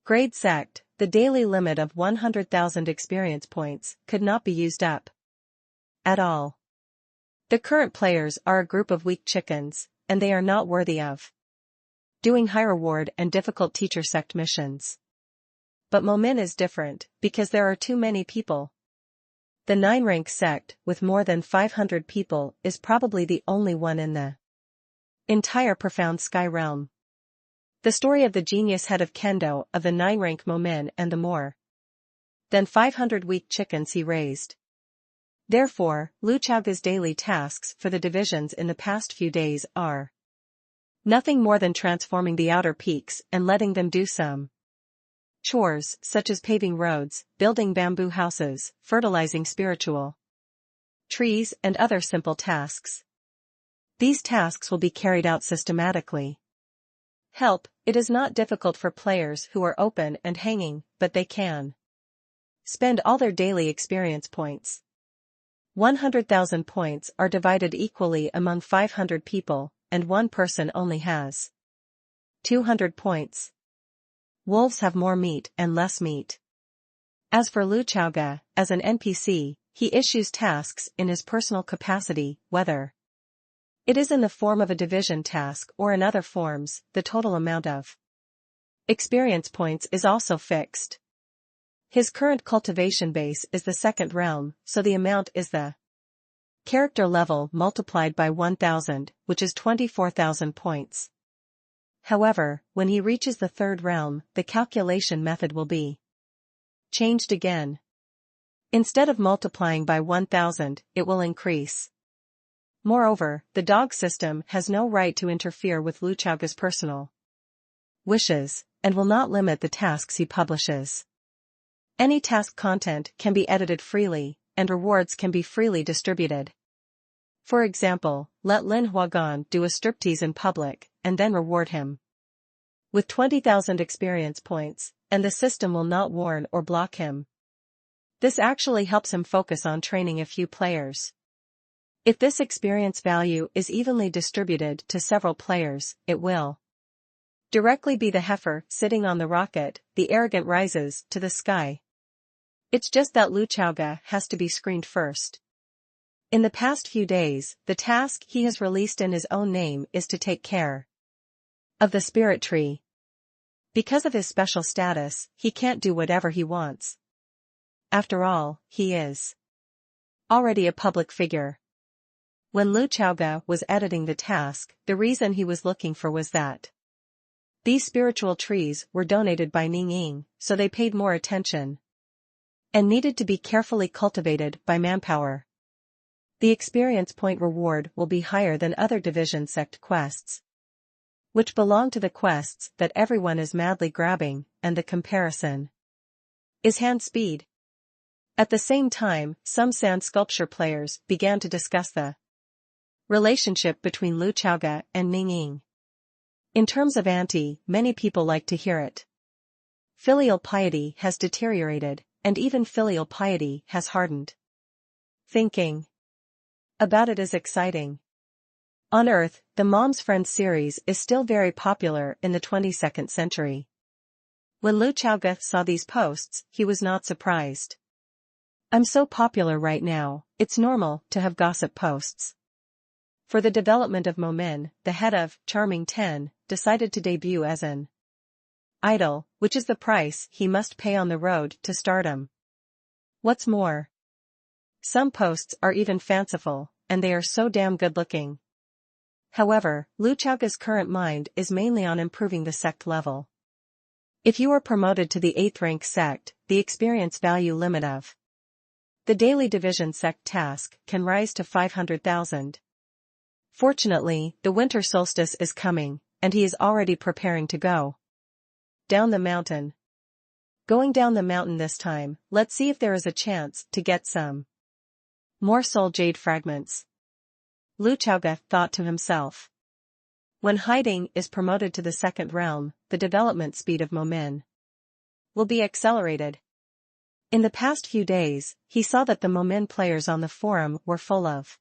grade sect, the daily limit of 100,000 experience points could not be used up at all. The current players are a group of weak chickens, and they are not worthy of doing high reward and difficult teacher sect missions. But Momen is different, because there are too many people. The 9-rank sect, with more than 500 people, is probably the only one in the entire profound sky realm. The story of the genius head of Kendo of the 9-rank Momen and the more than 500 weak chickens he raised. Therefore, Lu Chaoge's daily tasks for the divisions in the past few days are nothing more than transforming the outer peaks and letting them do some chores such as paving roads, building bamboo houses, fertilizing spiritual trees and other simple tasks. These tasks will be carried out systematically. Help, it is not difficult for players who are open and hanging, but they can spend all their daily experience points. 100,000 points are divided equally among 500 people, and one person only has 200 points. Wolves have more meat and less meat. As for Lu Chaoge, as an NPC, he issues tasks in his personal capacity, whether it is in the form of a division task or in other forms. The total amount of experience points is also fixed. His current cultivation base is the 2nd realm, so the amount is the character level multiplied by 1,000, which is 24,000 points. However, when he reaches the 3rd realm, the calculation method will be changed again. Instead of multiplying by 1,000, it will increase. Moreover, the dog system has no right to interfere with Lu Chaoge's personal wishes, and will not limit the tasks he publishes. Any task content can be edited freely, and rewards can be freely distributed. For example, let Lin Huagan do a striptease in public, and then reward him with 20,000 experience points, and the system will not warn or block him. This actually helps him focus on training a few players. If this experience value is evenly distributed to several players, it will directly be the heifer sitting on the rocket. The arrogant rises to the sky. It's just that Lu Chaoge has to be screened first. In the past few days, the task he has released in his own name is to take care of the spirit tree. Because of his special status, he can't do whatever he wants. After all, he is already a public figure. When Lu Chaoge was editing the task, the reason he was looking for was that these spiritual trees were donated by Ning Ying, so they paid more attention and needed to be carefully cultivated by manpower. The experience point reward will be higher than other division sect quests, which belong to the quests that everyone is madly grabbing, and the comparison is hand speed. At the same time, some sand sculpture players began to discuss the relationship between Lu Chaoge and Ning Ying. In terms of ante, many people like to hear it. Filial piety has deteriorated, and even filial piety has hardened. Thinking about it is exciting. On Earth, the Mom's Friends series is still very popular in the 22nd century. When Lu Chaoge saw these posts, he was not surprised. I'm so popular right now, it's normal to have gossip posts. For the development of Momen, the head of Charming 10 decided to debut as an idle, which is the price he must pay on the road to stardom. What's more, some posts are even fanciful, and they are so damn good-looking. However, Luchaga's current mind is mainly on improving the Sect level. If you are promoted to the 8th rank Sect, the experience value limit of the daily division Sect task can rise to 500,000. Fortunately, the winter solstice is coming, and he is already preparing to go down the mountain. Going down the mountain this time, let's see if there is a chance to get some more soul jade fragments. Luchaga thought to himself. When hiding is promoted to the 2nd realm, the development speed of Momin will be accelerated. In the past few days, he saw that the Momin players on the forum were full of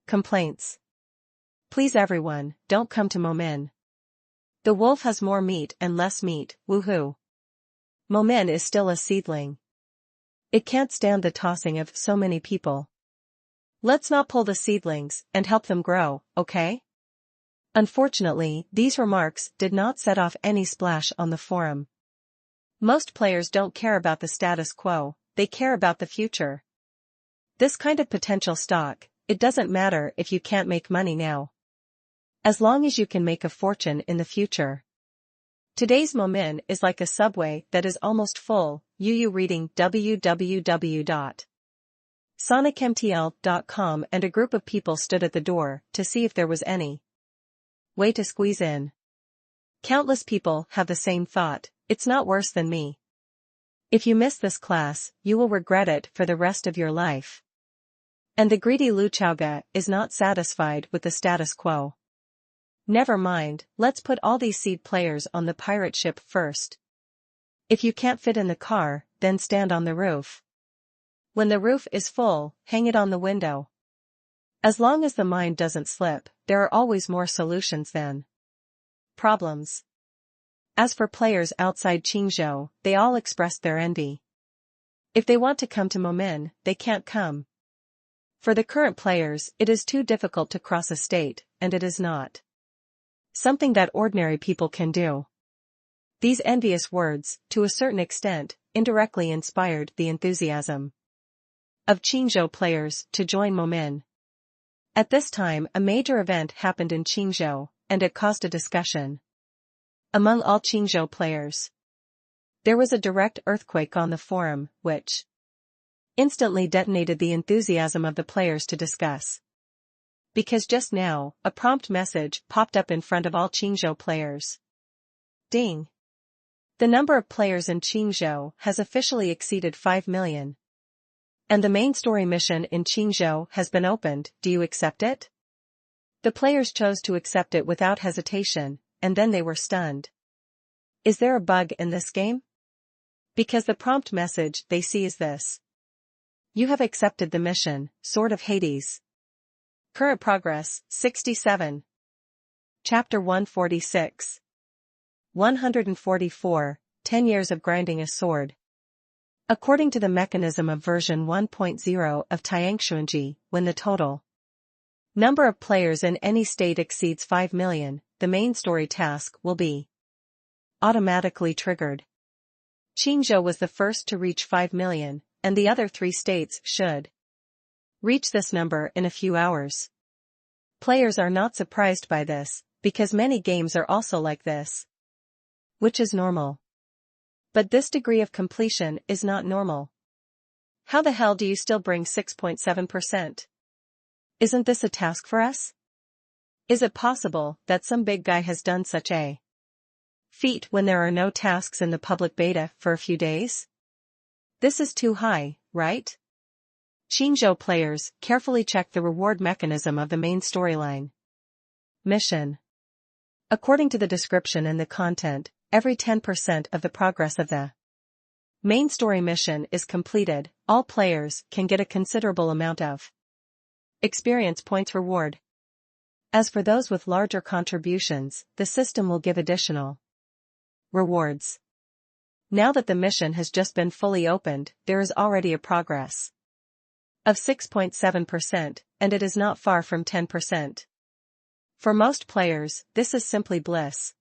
complaints. Please everyone, don't come to Momin. The wolf has more meat and less meat, woohoo. Momin is still a seedling. It can't stand the tossing of so many people. Let's not pull the seedlings and help them grow, okay? Unfortunately, these remarks did not set off any splash on the forum. Most players don't care about the status quo, they care about the future. This kind of potential stock, it doesn't matter if you can't make money now, as long as you can make a fortune in the future. Today's Momin is like a subway that is almost full. UU reading www.sonicmtl.com, and a group of people stood at the door to see if there was any way to squeeze in. Countless people have the same thought, it's not worse than me. If you miss this class, you will regret it for the rest of your life. And the greedy Luchauga is not satisfied with the status quo. Never mind, let's put all these seed players on the pirate ship first. If you can't fit in the car, then stand on the roof. When the roof is full, hang it on the window. As long as the mind doesn't slip, there are always more solutions than problems. As for players outside Qingzhou, they all expressed their envy. If they want to come to Momin, they can't come. For the current players, it is too difficult to cross a state, and it is not something that ordinary people can do. These envious words, to a certain extent, indirectly inspired the enthusiasm of Qingzhou players to join Momin. At this time, a major event happened in Qingzhou, and it caused a discussion among all Qingzhou players. There was a direct earthquake on the forum, which instantly detonated the enthusiasm of the players to discuss. Because just now, a prompt message popped up in front of all Qingzhou players. Ding! The number of players in Qingzhou has officially exceeded 5 million. And the main story mission in Qingzhou has been opened, do you accept it? The players chose to accept it without hesitation, and then they were stunned. Is there a bug in this game? Because the prompt message they see is this. You have accepted the mission, Sword of Hades. Current progress, 67. Chapter 146. 144, 10 years of grinding a sword. According to the mechanism of version 1.0 of Tiangshuanji, when the total number of players in any state exceeds 5 million, the main story task will be automatically triggered. Qingzhou was the first to reach 5 million, and the other 3 states should reach this number in a few hours. Players are not surprised by this, because many games are also like this, which is normal. But this degree of completion is not normal. How the hell do you still bring 6.7%? Isn't this a task for us? Is it possible that some big guy has done such a feat when there are no tasks in the public beta for a few days? This is too high, right? Qingzhou players carefully check the reward mechanism of the main storyline mission. According to the description and the content, every 10% of the progress of the main story mission is completed, all players can get a considerable amount of experience points reward. As for those with larger contributions, the system will give additional rewards. Now that the mission has just been fully opened, there is already a progress of 6.7%, and it is not far from 10%. For most players, this is simply bliss.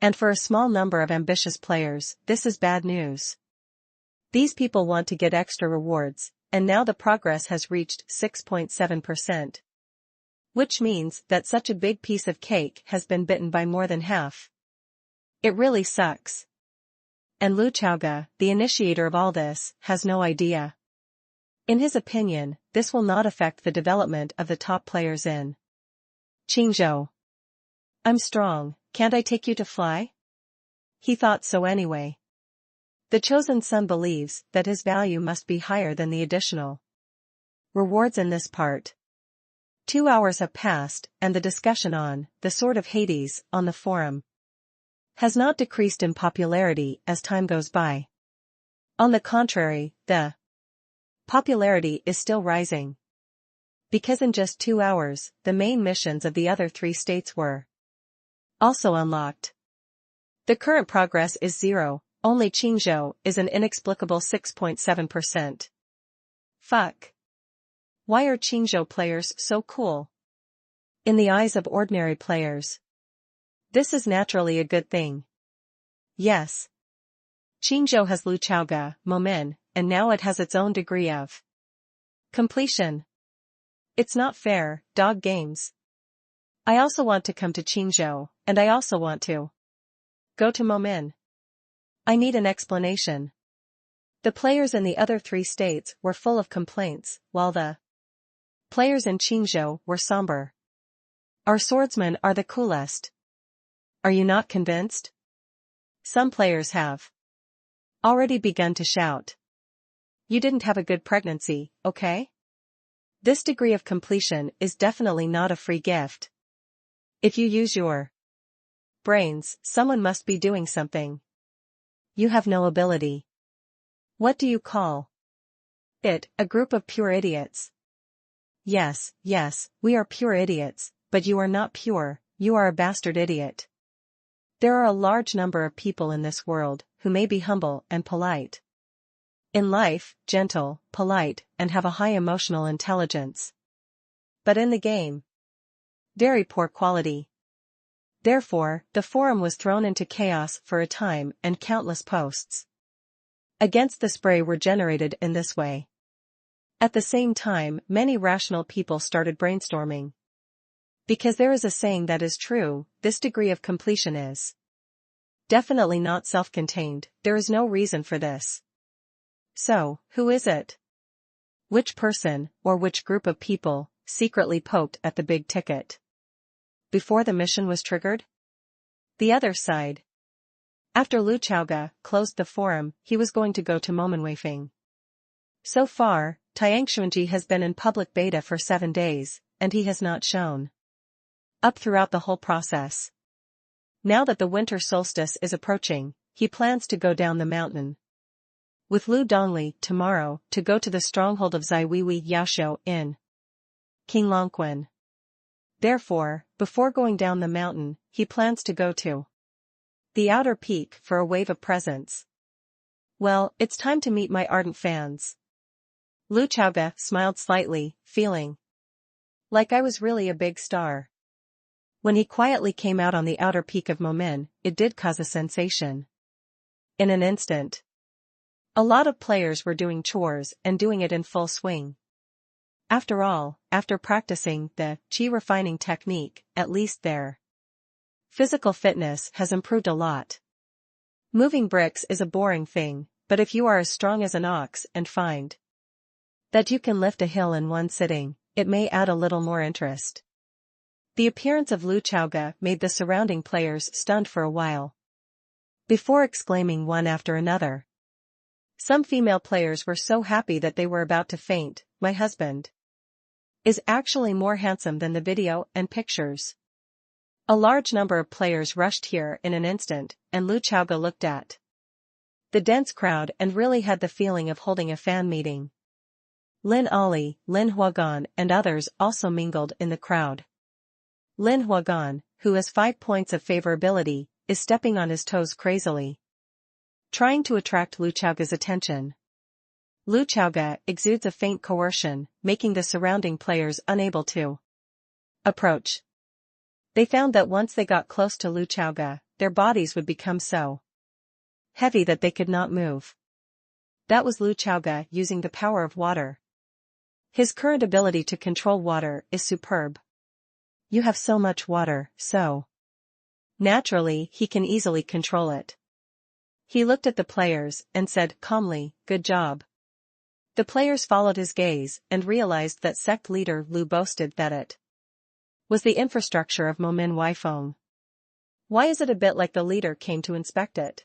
And for a small number of ambitious players, this is bad news. These people want to get extra rewards, and now the progress has reached 6.7%. Which means that such a big piece of cake has been bitten by more than half. It really sucks. And Lu Chaoga, the initiator of all this, has no idea. In his opinion, this will not affect the development of the top players in Qingzhou. I'm strong, can't I take you to fly? He thought so anyway. The chosen son believes that his value must be higher than the additional rewards in this part. 2 hours have passed, and the discussion on the Sword of Hades on the forum has not decreased in popularity as time goes by. On the contrary, the popularity is still rising. Because in just 2 hours, the main missions of the other 3 states were also unlocked. The current progress is 0, only Qingzhou is an inexplicable 6.7%. Fuck. Why are Qingzhou players so cool? In the eyes of ordinary players, this is naturally a good thing. Yes. Qingzhou has Lu Chaoga, Momin, and now it has its own degree of completion. It's not fair, dog games. I also want to come to Qingzhou, and I also want to go to Momin. I need an explanation. The players in the other 3 states were full of complaints, while the players in Qingzhou were somber. Our swordsmen are the coolest. Are you not convinced? Some players have already begun to shout. You didn't have a good pregnancy, okay? This degree of completion is definitely not a free gift. If you use your brains, someone must be doing something. You have no ability. What do you call it? A group of pure idiots. Yes, we are pure idiots, but you are not pure, you are a bastard idiot. There are a large number of people in this world who may be humble and polite in life, gentle, polite, and have a high emotional intelligence. But in the game, very poor quality. Therefore, the forum was thrown into chaos for a time and countless posts against the spray were generated in this way. At the same time, many rational people started brainstorming. Because there is a saying that is true, this degree of completion is definitely not self-contained, there is no reason for this. So, who is it? Which person, or which group of people, secretly poked at the big ticket before the mission was triggered? The other side. After Lu Chaoga closed the forum, he was going to go to Momenweifeng. So far, Tianxuanji has been in public beta for 7 days, and he has not shown up throughout the whole process. Now that the winter solstice is approaching, he plans to go down the mountain with Lu Dongli tomorrow to go to the stronghold of Zaiwiwi Yaoshou in Qinglongquan. Therefore, before going down the mountain, he plans to go to the outer peak for a wave of presents. Well, it's time to meet my ardent fans. Lu Chaoga smiled slightly, feeling like I was really a big star. When he quietly came out on the outer peak of Momin, it did cause a sensation. In an instant, a lot of players were doing chores and doing it in full swing. After all, after practicing the qi refining technique, at least their physical fitness has improved a lot. Moving bricks is a boring thing, but if you are as strong as an ox and find that you can lift a hill in one sitting, it may add a little more interest. The appearance of Lu Chaoga made the surrounding players stunned for a while, before exclaiming one after another. Some female players were so happy that they were about to faint. My husband is actually more handsome than the video and pictures. A large number of players rushed here in an instant, and Lu Chaoga looked at the dense crowd and really had the feeling of holding a fan meeting. Lin Ali, Lin Huagan and others also mingled in the crowd. Lin Huagan, who has 5 points of favorability, is stepping on his toes crazily, trying to attract Lu Chaoga's attention. Lu Chaoga exudes a faint coercion, making the surrounding players unable to approach. They found that once they got close to Lu Chaoga, their bodies would become so heavy that they could not move. That was Lu Chaoga using the power of water. His current ability to control water is superb. You have so much water, so naturally he can easily control it. He looked at the players and said calmly, "Good job." The players followed his gaze and realized that sect leader Lu boasted that it was the infrastructure of Momin Weifeng. Why is it a bit like the leader came to inspect it?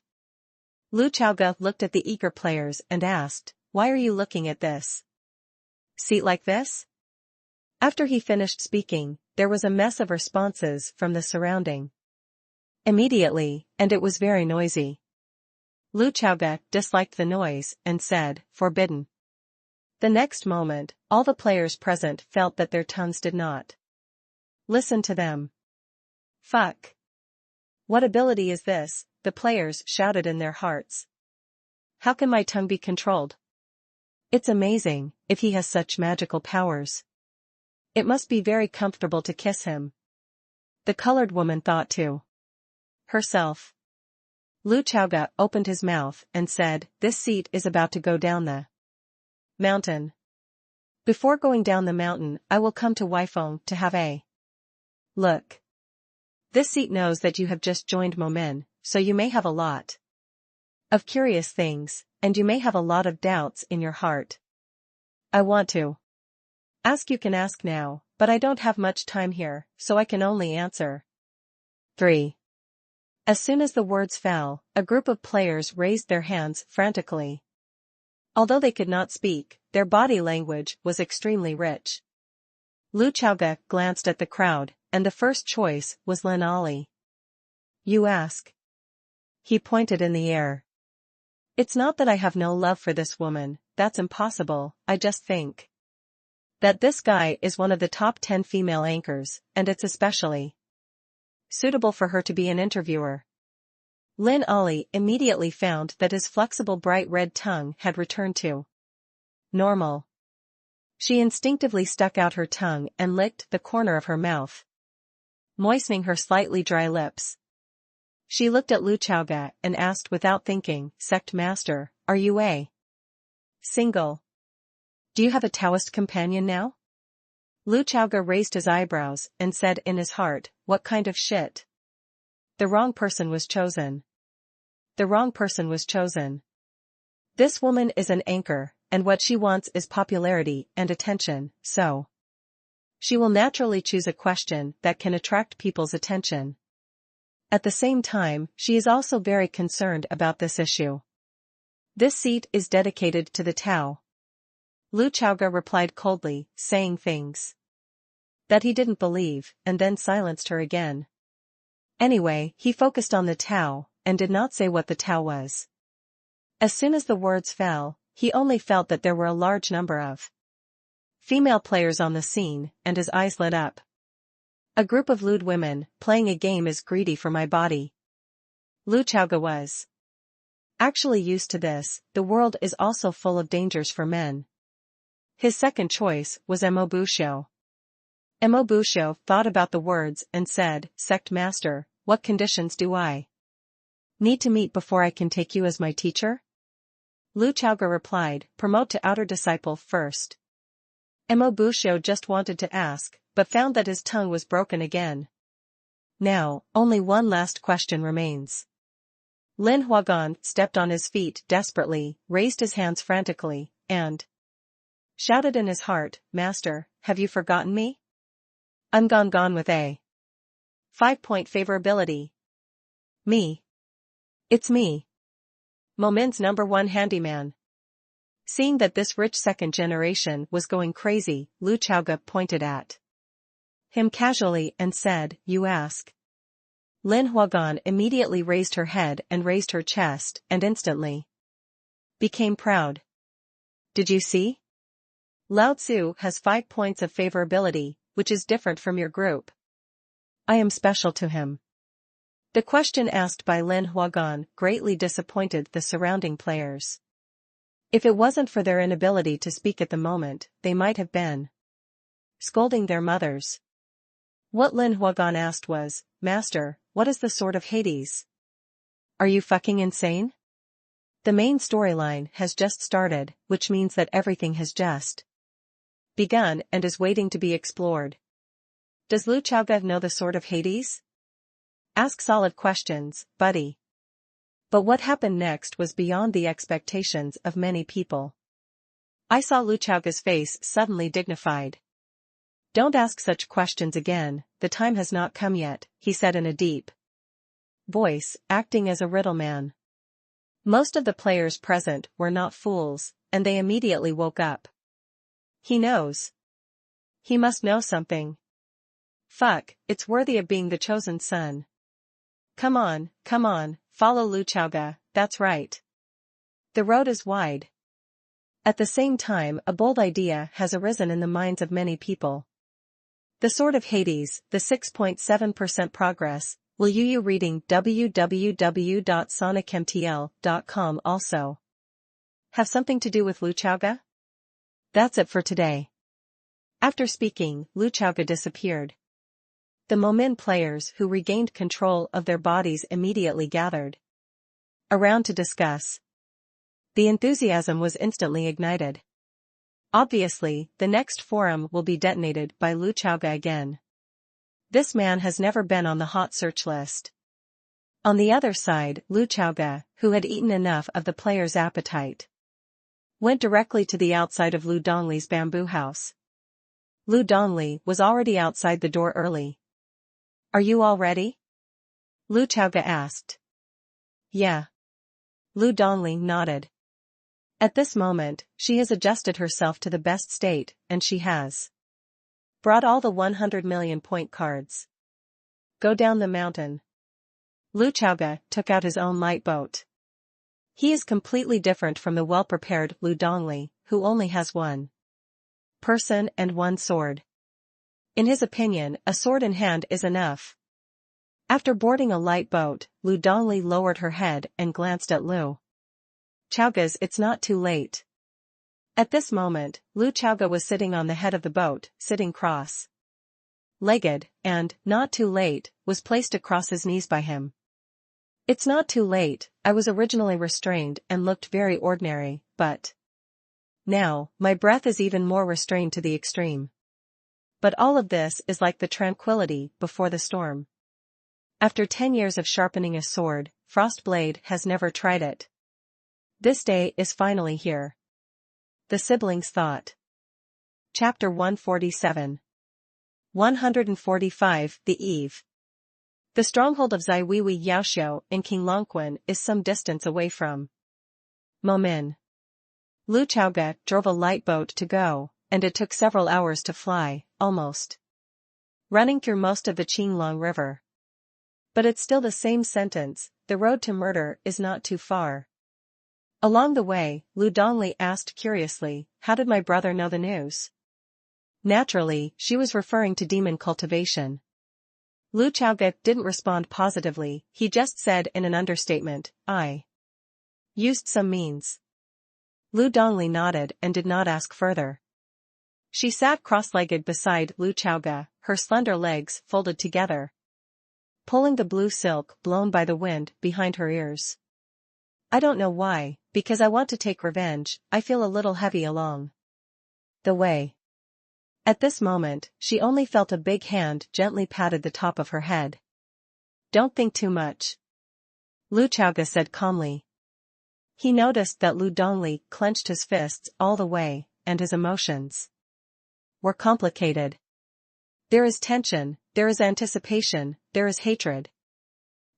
Lu Chaoga looked at the eager players and asked, "Why are you looking at this seat like this?" After he finished speaking, there was a mess of responses from the surrounding immediately, and it was very noisy. Lu Chaoga disliked the noise and said, "Forbidden." The next moment, all the players present felt that their tongues did not listen to them. "Fuck. What ability is this?" the players shouted in their hearts. "How can my tongue be controlled? It's amazing, if he has such magical powers. It must be very comfortable to kiss him." The colored woman thought to herself. Lu Chaoga opened his mouth and said, "This seat is about to go down the mountain. Before going down the mountain, I will come to Weifeng to have a look. This seat knows that you have just joined Momin, so you may have a lot of curious things, and you may have a lot of doubts in your heart. I want to ask, you can ask now, but I don't have much time here, so I can only answer 3. As soon as the words fell, a group of players raised their hands frantically. Although they could not speak, their body language was extremely rich. Lu Chaoga glanced at the crowd, and the first choice was Lin Ali. "You ask?" He pointed in the air. "It's not that I have no love for this woman, that's impossible, I just think that this guy is one of the top 10 female anchors, and it's especially suitable for her to be an interviewer." Lin Ali immediately found that his flexible bright red tongue had returned to normal. She instinctively stuck out her tongue and licked the corner of her mouth, moistening her slightly dry lips. She looked at Lu Chaoga and asked without thinking, "Sect Master, are you a single? Do you have a Taoist companion now?" Lu Chaoga raised his eyebrows and said in his heart, "What kind of shit? The wrong person was chosen. The wrong person was chosen. This woman is an anchor, and what she wants is popularity and attention, so she will naturally choose a question that can attract people's attention. At the same time, she is also very concerned about this issue. This seat is dedicated to the Tao." Lu Chaoga replied coldly, saying things that he didn't believe, and then silenced her again. Anyway, he focused on the Tao, and did not say what the Tao was. As soon as the words fell, he only felt that there were a large number of female players on the scene, and his eyes lit up. "A group of lewd women, playing a game is greedy for my body." Lu Chaoga was actually used to this. The world is also full of dangers for men. His second choice was Mo Busho. Mo Busho thought about the words and said, "Sect Master, what conditions do I need to meet before I can take you as my teacher?" Lu Chaoga replied, "Promote to outer disciple first." Mo Busho just wanted to ask, but found that his tongue was broken again. Now, only one last question remains. Lin Huagan stepped on his feet desperately, raised his hands frantically, and shouted in his heart, "Master, have you forgotten me? I'm gone with a 5-point favorability. Me. It's me. Momin's #1 handyman." Seeing that this rich second generation was going crazy, Lu Chaoga pointed at him casually and said, "You ask?" Lin Huagan immediately raised her head and raised her chest, and instantly became proud. "Did you see? Lao Tzu has 5 points of favorability, which is different from your group. I am special to him." The question asked by Lin Huagan greatly disappointed the surrounding players. If it wasn't for their inability to speak at the moment, they might have been scolding their mothers. What Lin Huagan asked was, "Master, what is the sword of Hades? Are you fucking insane?" The main storyline has just started, which means that everything has just begun and is waiting to be explored. Does Lu Chaoga know the sword of Hades? Ask solid questions, buddy. But what happened next was beyond the expectations of many people. I saw Lu Chaoga's face suddenly dignified. "Don't ask such questions again, the time has not come yet," he said in a deep voice, acting as a riddle man. Most of the players present were not fools, and they immediately woke up. He knows. He must know something. Fuck, it's worthy of being the chosen son. Come on, follow Lu Chaoga, that's right. The road is wide. At the same time, a bold idea has arisen in the minds of many people. The Sword of Hades, the 6.7% progress. Will you reading www.sonicmtl.com also have something to do with Lu Chaoga? That's it for today. After speaking, Lu Chaoga disappeared. The Momin players who regained control of their bodies immediately gathered around to discuss. The enthusiasm was instantly ignited. Obviously, the next forum will be detonated by Lu Chaoga again. This man has never been on the hot search list. On the other side, Lu Chaoga, who had eaten enough of the players' appetite, went directly to the outside of Lu Dongli's bamboo house. Lu Dongli was already outside the door early. "Are you all ready?" Lu Chaoga asked. "Yeah." Lu Dongli nodded. At this moment, she has adjusted herself to the best state, and she has brought all the 100 million point cards. Go down the mountain. Lu Chaoga took out his own light boat. He is completely different from the well-prepared Lu Dongli, who only has one person and one sword. In his opinion, a sword in hand is enough. After boarding a light boat, Lu Dongli lowered her head and glanced at Lu Chaoga's. It's not too late. At this moment, Lu Chaoga was sitting on the head of the boat, sitting cross-legged, and, not too late, was placed across his knees by him. "It's not too late, I was originally restrained and looked very ordinary, but now, my breath is even more restrained to the extreme. But all of this is like the tranquility before the storm. After 10 years of sharpening a sword, Frostblade has never tried it. This day is finally here." The siblings thought. Chapter 147. 145. The Eve. The stronghold of Zaiwiwi Yaoxiu in King Longquan is some distance away from Momin. Lu Chaoga drove a light boat to go, and it took several hours to fly, almost running through most of the Qinglong River. But it's still the same sentence, the road to murder is not too far. Along the way, Lu Dongli asked curiously, "How did my brother know the news?" Naturally, she was referring to demon cultivation. Lu Chaoga didn't respond positively, he just said in an understatement, "I used some means." Lu Dongli nodded and did not ask further. She sat cross-legged beside Lu Chaoga, her slender legs folded together, pulling the blue silk blown by the wind behind her ears. "I don't know why, because I want to take revenge, I feel a little heavy along the way." At this moment, she only felt a big hand gently patted the top of her head. "Don't think too much," Lu Chaoga said calmly. He noticed that Lu Dongli clenched his fists all the way, and his emotions were complicated. There is tension, there is anticipation, there is hatred.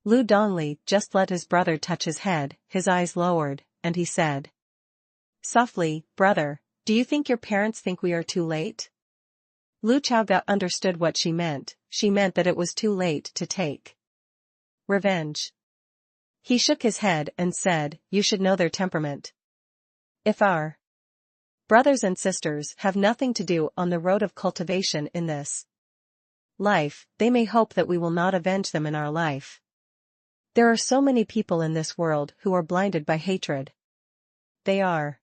Lu Dongli just let his brother touch his head, his eyes lowered, and he said softly, "Brother, do you think your parents think we are too late?" Lu Chaoga understood what she meant that it was too late to take revenge. He shook his head and said, "You should know their temperament. If our brothers and sisters have nothing to do on the road of cultivation in this life, they may hope that we will not avenge them in our life. There are so many people in this world who are blinded by hatred. They are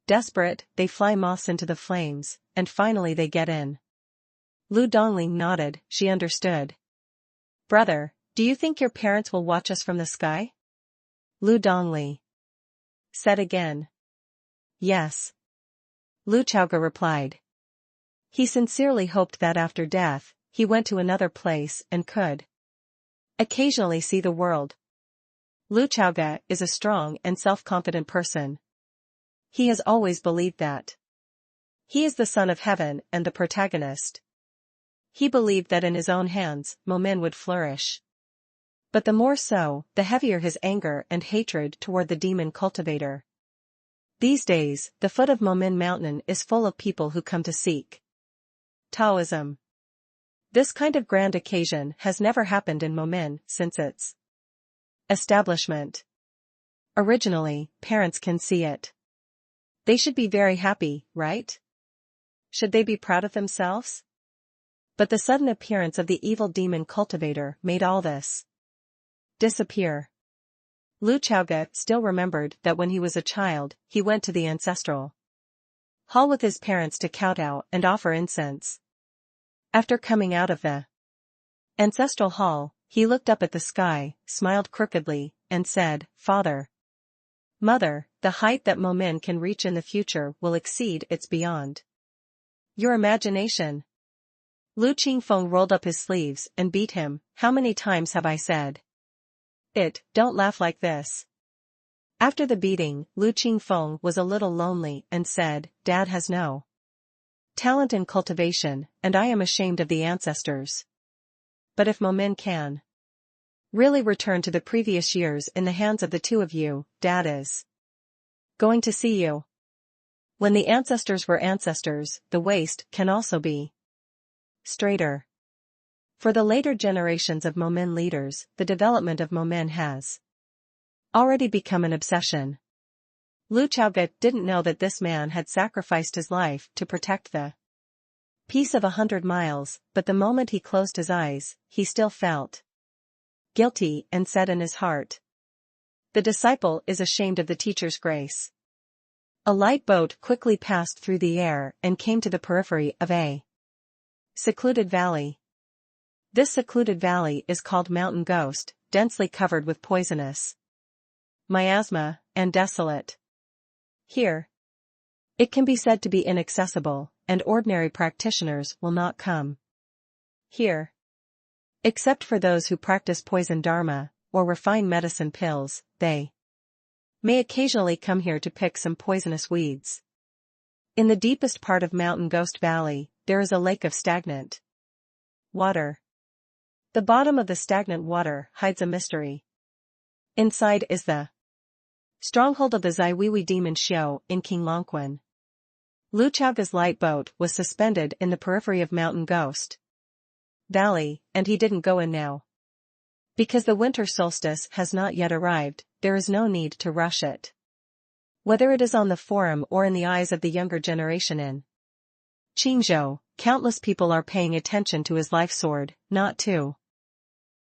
desperate, they fly moths into the flames, and finally they get in Lu Dongling nodded, she understood. Brother, do you think your parents will watch us from the sky? Lu Dongli said again. Yes. Lu Chaoge replied. He sincerely hoped that after death, he went to another place and could occasionally see the world. Lu Chaoge is a strong and self-confident person. He has always believed that he is the son of heaven and the protagonist. He believed that in his own hands, Momin would flourish. But the more so, the heavier his anger and hatred toward the demon cultivator. These days, the foot of Momin Mountain is full of people who come to seek Taoism. This kind of grand occasion has never happened in Momin since its establishment. Originally, parents can see it. They should be very happy, right? Should they be proud of themselves? But the sudden appearance of the evil demon cultivator made all this disappear. Lu Chaoge still remembered that when he was a child, he went to the ancestral hall with his parents to kowtow and offer incense. After coming out of the ancestral hall, he looked up at the sky, smiled crookedly, and said, Father, Mother, the height that Momin can reach in the future will exceed its beyond your imagination. Lu Qingfeng rolled up his sleeves and beat him. How many times have I said it? Don't laugh like this. After the beating, Lu Qingfeng was a little lonely and said, Dad has no talent in cultivation, and I am ashamed of the ancestors. But if Momin can really return to the previous years in the hands of the two of you, Dad is going to see you. When the ancestors were ancestors, the waist can also be straighter. For the later generations of Momin leaders, the development of Momin has already become an obsession. Lu Chaoge didn't know that this man had sacrificed his life to protect the peace of 100 miles, but the moment he closed his eyes, he still felt guilty and said in his heart, the disciple is ashamed of the teacher's grace. A light boat quickly passed through the air and came to the periphery of a secluded valley. This secluded valley is called Mountain Ghost, densely covered with poisonous miasma, and desolate. Here, it can be said to be inaccessible, and ordinary practitioners will not come here. Except for those who practice poison dharma, or refine medicine pills, they may occasionally come here to pick some poisonous weeds. In the deepest part of Mountain Ghost Valley, there is a lake of stagnant water. The bottom of the stagnant water hides a mystery. Inside is the stronghold of the Zaiwiwi demon Xiao in King Longquan. Lu Chaoge's light boat was suspended in the periphery of Mountain Ghost Valley, and he didn't go in now. Because the winter solstice has not yet arrived, there is no need to rush it. Whether it is on the forum or in the eyes of the younger generation in Qingzhou, countless people are paying attention to his life sword, not too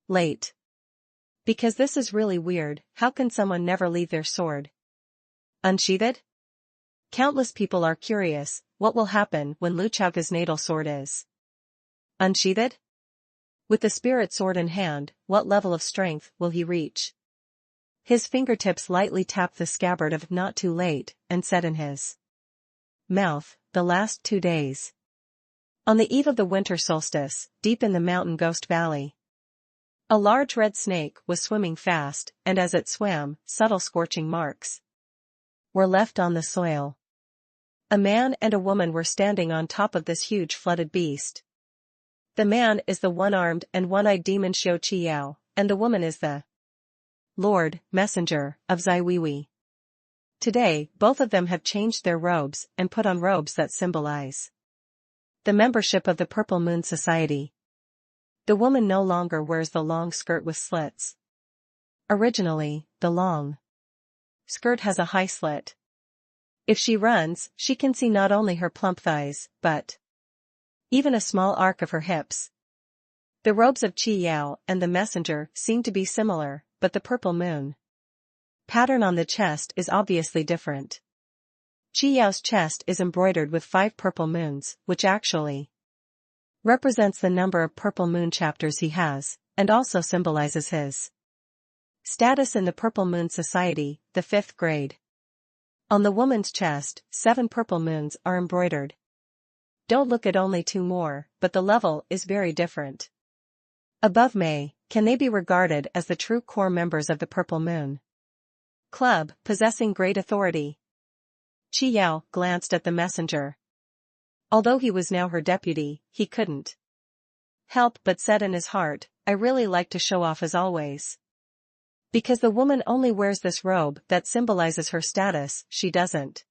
late. Because this is really weird, how can someone never leave their sword unsheathed? Countless people are curious, what will happen when Lu Chaoge's natal sword is unsheathed? With the spirit sword in hand, what level of strength will he reach? His fingertips lightly tapped the scabbard of not too late, and said in his mouth, the last 2 days. On the eve of the winter solstice, deep in the Mountain Ghost Valley, a large red snake was swimming fast, and as it swam, subtle scorching marks were left on the soil. A man and a woman were standing on top of this huge flooded beast. The man is the one-armed and one-eyed demon Xiao Qiyao, and the woman is the Lord, Messenger, of Zaiwiwi. Today, both of them have changed their robes and put on robes that symbolize the membership of the Purple Moon Society. The woman no longer wears the long skirt with slits. Originally, the long skirt has a high slit. If she runs, she can see not only her plump thighs, but even a small arc of her hips. The robes of Qi Yao and the messenger seem to be similar, but the purple moon pattern on the chest is obviously different. Qi Yao's chest is embroidered with 5 purple moons, which actually represents the number of purple moon chapters he has, and also symbolizes his status in the Purple Moon Society, the 5th grade. On the woman's chest, 7 purple moons are embroidered. Don't look at only 2 more, but the level is very different. Above May, can they be regarded as the true core members of the Purple Moon Club, possessing great authority? Qi Yao glanced at the messenger. Although he was now her deputy, he couldn't help but said in his heart, I really like to show off as always. Because the woman only wears this robe that symbolizes her status, she doesn't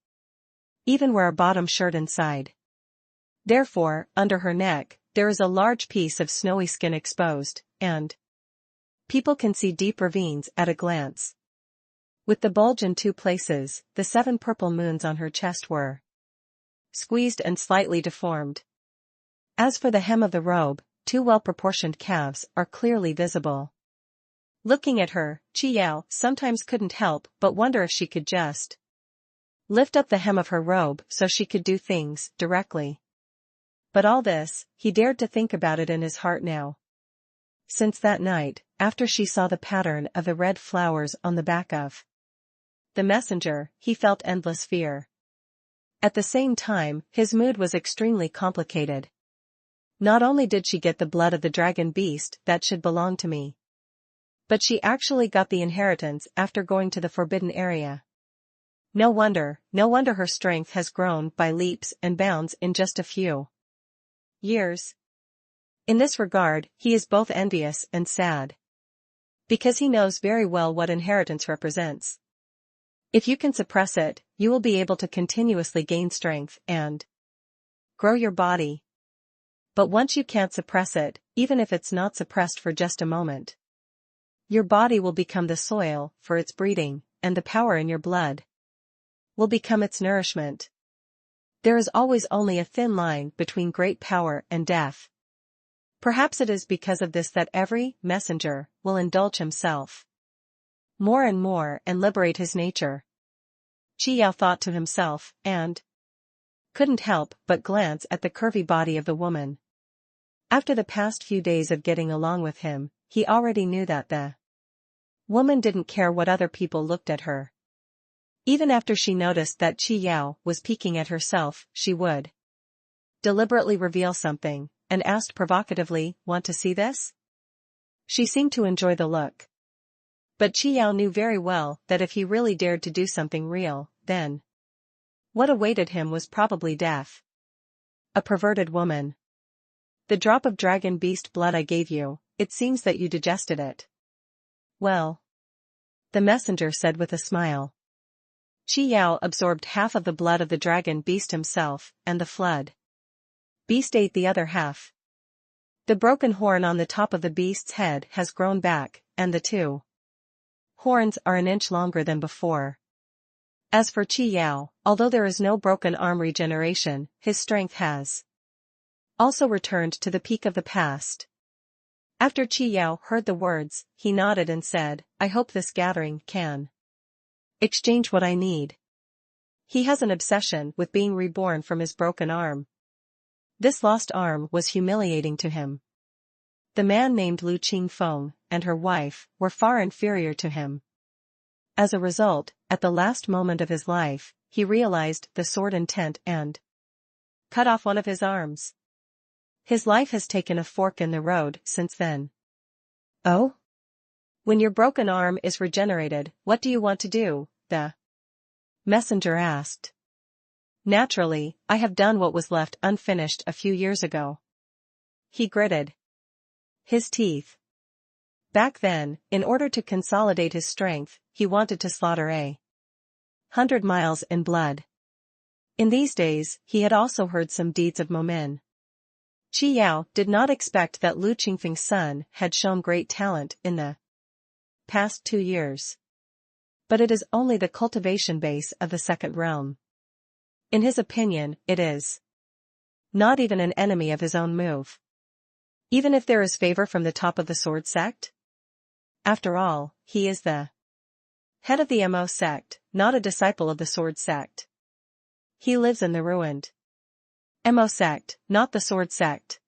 even wear a bottom shirt inside. Therefore, under her neck, there is a large piece of snowy skin exposed, and people can see deep ravines at a glance. With the bulge in 2 places, the 7 purple moons on her chest were squeezed and slightly deformed. As for the hem of the robe, 2 well-proportioned calves are clearly visible. Looking at her, Qi Yao sometimes couldn't help but wonder if she could just lift up the hem of her robe so she could do things directly. But all this, he dared to think about it in his heart now. Since that night, after she saw the pattern of the red flowers on the back of the messenger, he felt endless fear. At the same time, his mood was extremely complicated. Not only did she get the blood of the dragon beast that should belong to me, but she actually got the inheritance after going to the forbidden area. No wonder her strength has grown by leaps and bounds in just a few years. In this regard, he is both envious and sad. Because he knows very well what inheritance represents. If you can suppress it, you will be able to continuously gain strength and grow your body. But once you can't suppress it, even if it's not suppressed for just a moment, your body will become the soil for its breeding, and the power in your blood will become its nourishment. There is always only a thin line between great power and death. Perhaps it is because of this that every messenger will indulge himself more and more and liberate his nature. Qi Yao thought to himself, and couldn't help but glance at the curvy body of the woman. After the past few days of getting along with him, he already knew that the woman didn't care what other people looked at her. Even after she noticed that Qi Yao was peeking at herself, she would deliberately reveal something, and asked provocatively, want to see this? She seemed to enjoy the look. But Qi Yao knew very well that if he really dared to do something real, then what awaited him was probably death. A perverted woman. The drop of dragon beast blood I gave you, it seems that you digested it. Well, the messenger said with a smile. Qi Yao absorbed half of the blood of the dragon beast himself, and the flood beast ate the other half. The broken horn on the top of the beast's head has grown back, and the 2 horns are an inch longer than before. As for Qi Yao, although there is no broken arm regeneration, his strength has also returned to the peak of the past. After Qi Yao heard the words, he nodded and said, I hope this gathering can exchange what I need. He has an obsession with being reborn from his broken arm. This lost arm was humiliating to him. The man named Lu Qingfeng and her wife were far inferior to him. As a result, at the last moment of his life, he realized the sword intent and cut off one of his arms. His life has taken a fork in the road since then. Oh? When your broken arm is regenerated, what do you want to do? The messenger asked. Naturally, I have done what was left unfinished a few years ago. He gritted his teeth. Back then, in order to consolidate his strength, he wanted to slaughter 100 miles in blood. In these days, he had also heard some deeds of Momin. Qi Yao did not expect that Lu Qingfeng's son had shown great talent in the past 2 years. But it is only the cultivation base of the second realm. In his opinion, it is not even an enemy of his own move. Even if there is favor from the top of the sword sect? After all, he is the head of the Mo sect, not a disciple of the sword sect. He lives in the ruined Mo sect, not the sword sect.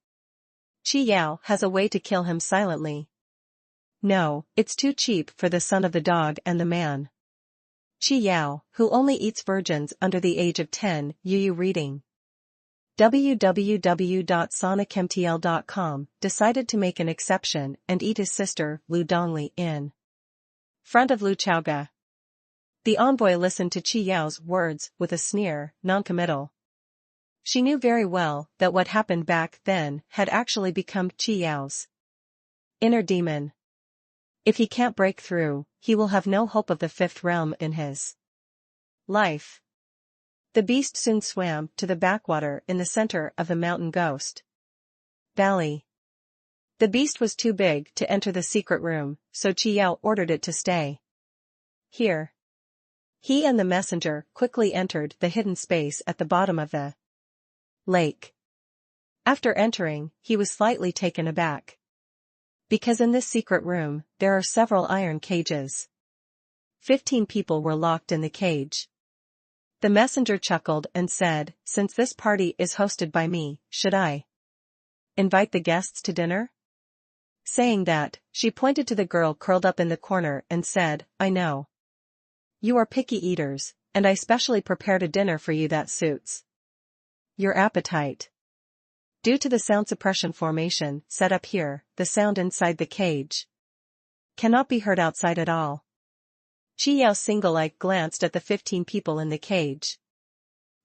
Qi Yao has a way to kill him silently. No, it's too cheap for the son of the dog and the man. Qi Yao, who only eats virgins under the age of 10, Yu reading. www.sonicmtl.com decided to make an exception and eat his sister, Lu Dongli, in front of Lu Chaoga. The envoy listened to Qi Yao's words with a sneer, non-committal. She knew very well that what happened back then had actually become Qi Yao's inner demon. If he can't break through, he will have no hope of the fifth realm in his life. The beast soon swam to the backwater in the center of the mountain ghost valley. The beast was too big to enter the secret room, so Qi Yao ordered it to stay here. He and the messenger quickly entered the hidden space at the bottom of the lake. After entering, he was slightly taken aback. Because in this secret room, there are several iron cages. 15 people were locked in the cage. The messenger chuckled and said, "Since this party is hosted by me, should I invite the guests to dinner?" Saying that, she pointed to the girl curled up in the corner and said, "I know you are picky eaters, and I specially prepared a dinner for you that suits your appetite." Due to the sound suppression formation set up here, the sound inside the cage cannot be heard outside at all. Qi Yao's single eye glanced at the 15 people in the cage.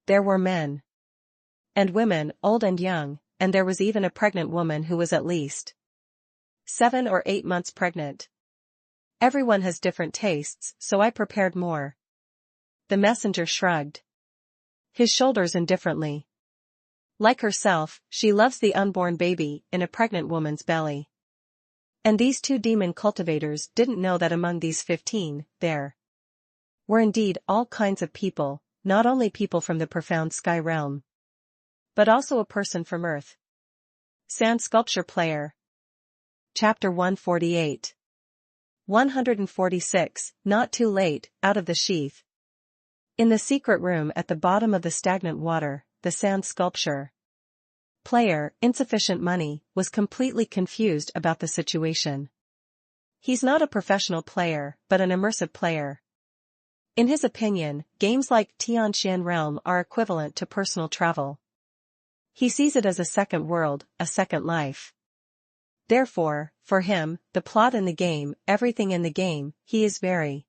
There were men and women, old and young, and there was even a pregnant woman who was at least 7 or 8 months pregnant. Everyone has different tastes, so I prepared more. The messenger shrugged his shoulders indifferently. Like herself, she loves the unborn baby in a pregnant woman's belly. And these 2 demon cultivators didn't know that among these 15, there were indeed all kinds of people, not only people from the profound sky realm, but also a person from Earth. Sand Sculpture Player. Chapter 148. 146, Not Too Late, Out of the Sheath. In the secret room at the bottom of the stagnant water, the sand sculpture player, Insufficient Money, was completely confused about the situation. He's not a professional player, but an immersive player. In his opinion, games like Tianxian Realm are equivalent to personal travel. He sees it as a second world, a second life. Therefore, for him, the plot in the game, everything in the game, he is very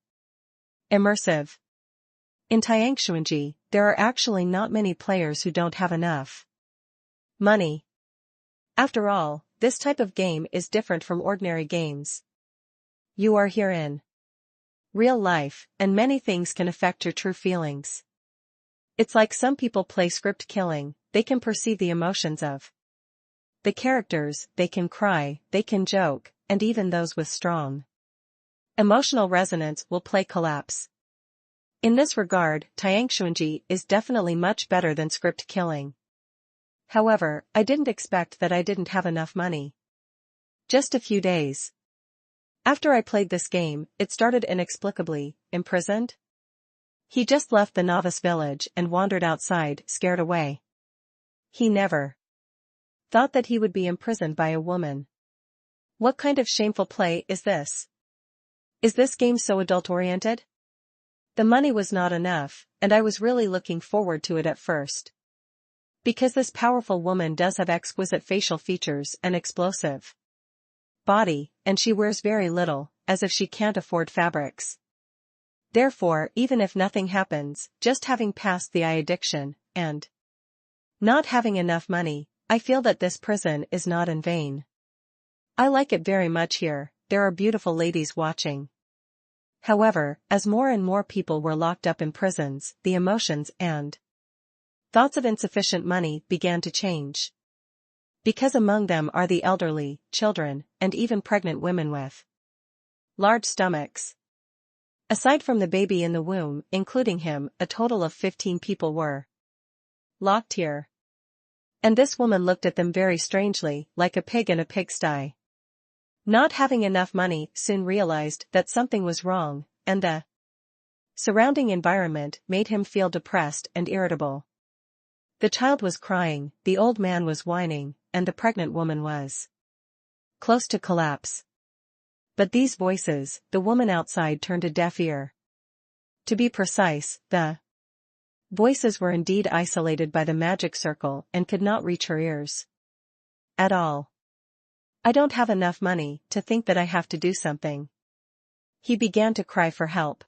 immersive. In Tianxuanji, there are actually not many players who don't have enough money. After all, this type of game is different from ordinary games. You are here in real life, and many things can affect your true feelings. It's like some people play script killing, they can perceive the emotions of the characters, they can cry, they can joke, and even those with strong emotional resonance will play collapse. In this regard, Tianxuanji is definitely much better than script killing. However, I didn't expect that I didn't have enough money. Just a few days after I played this game, it started inexplicably, imprisoned. He just left the novice village and wandered outside, scared away. He never thought that he would be imprisoned by a woman. What kind of shameful play is this? Is this game so adult-oriented? The money was not enough, and I was really looking forward to it at first. Because this powerful woman does have exquisite facial features and explosive body, and she wears very little, as if she can't afford fabrics. Therefore, even if nothing happens, just having passed the eye addiction, and not having enough money, I feel that this prison is not in vain. I like it very much here, there are beautiful ladies watching. However, as more and more people were locked up in prisons, the emotions and thoughts of insufficient money began to change. Because among them are the elderly, children, and even pregnant women with large stomachs. Aside from the baby in the womb, including him, a total of 15 people were locked here. And this woman looked at them very strangely, like a pig in a pigsty. Not having enough money, soon realized that something was wrong, and the surrounding environment made him feel depressed and irritable. The child was crying, the old man was whining, and the pregnant woman was close to collapse. But these voices, the woman outside turned a deaf ear. To be precise, the voices were indeed isolated by the magic circle and could not reach her ears at all. I don't have enough money to think that I have to do something. He began to cry for help.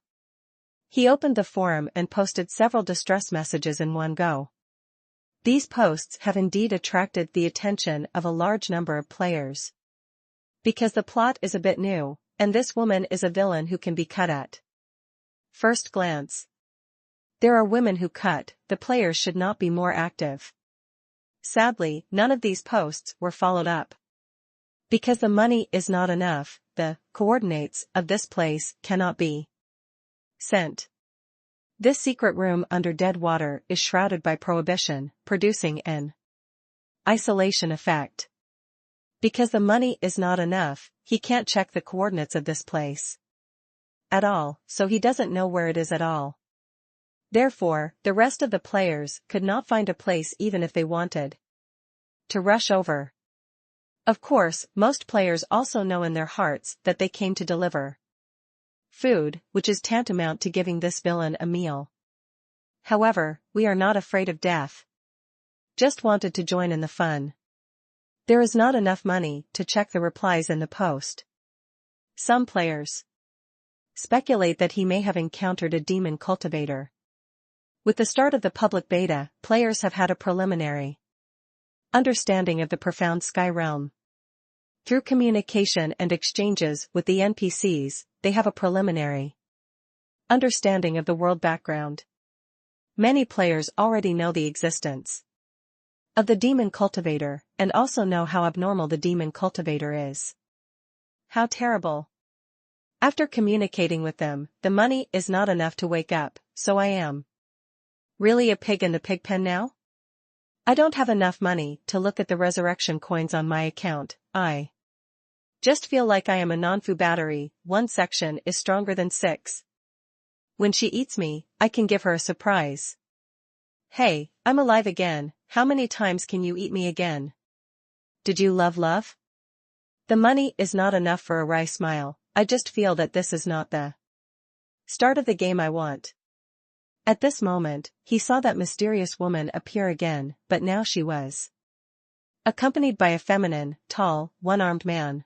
He opened the forum and posted several distress messages in one go. These posts have indeed attracted the attention of a large number of players. Because the plot is a bit new, and this woman is a villain who can be cut at first glance. There are women who cut, the players should not be more active. Sadly, none of these posts were followed up. Because the money is not enough, the coordinates of this place cannot be sent. This secret room under dead water is shrouded by prohibition, producing an isolation effect. Because the money is not enough, he can't check the coordinates of this place at all, so he doesn't know where it is at all. Therefore, the rest of the players could not find a place even if they wanted to rush over. Of course, most players also know in their hearts that they came to deliver food, which is tantamount to giving this villain a meal. However, we are not afraid of death. Just wanted to join in the fun. There is not enough money to check the replies in the post. Some players speculate that he may have encountered a demon cultivator. With the start of the public beta, players have had a preliminary understanding of the profound sky realm. Through communication and exchanges with the NPCs, they have a preliminary understanding of the world background. Many players already know the existence of the demon cultivator, and also know how abnormal the demon cultivator is. How terrible. After communicating with them, the money is not enough to wake up, so I am really a pig in the pig pen now? I don't have enough money to look at the resurrection coins on my account. I just feel like I am a non-fu battery. One section is stronger than 6. When she eats me, I can give her a surprise. Hey, I'm alive again. How many times can you eat me again? Did you love? The money is not enough for a wry smile. I just feel that this is not the start of the game I want. At this moment, he saw that mysterious woman appear again, but now she was accompanied by a feminine, tall, one-armed man.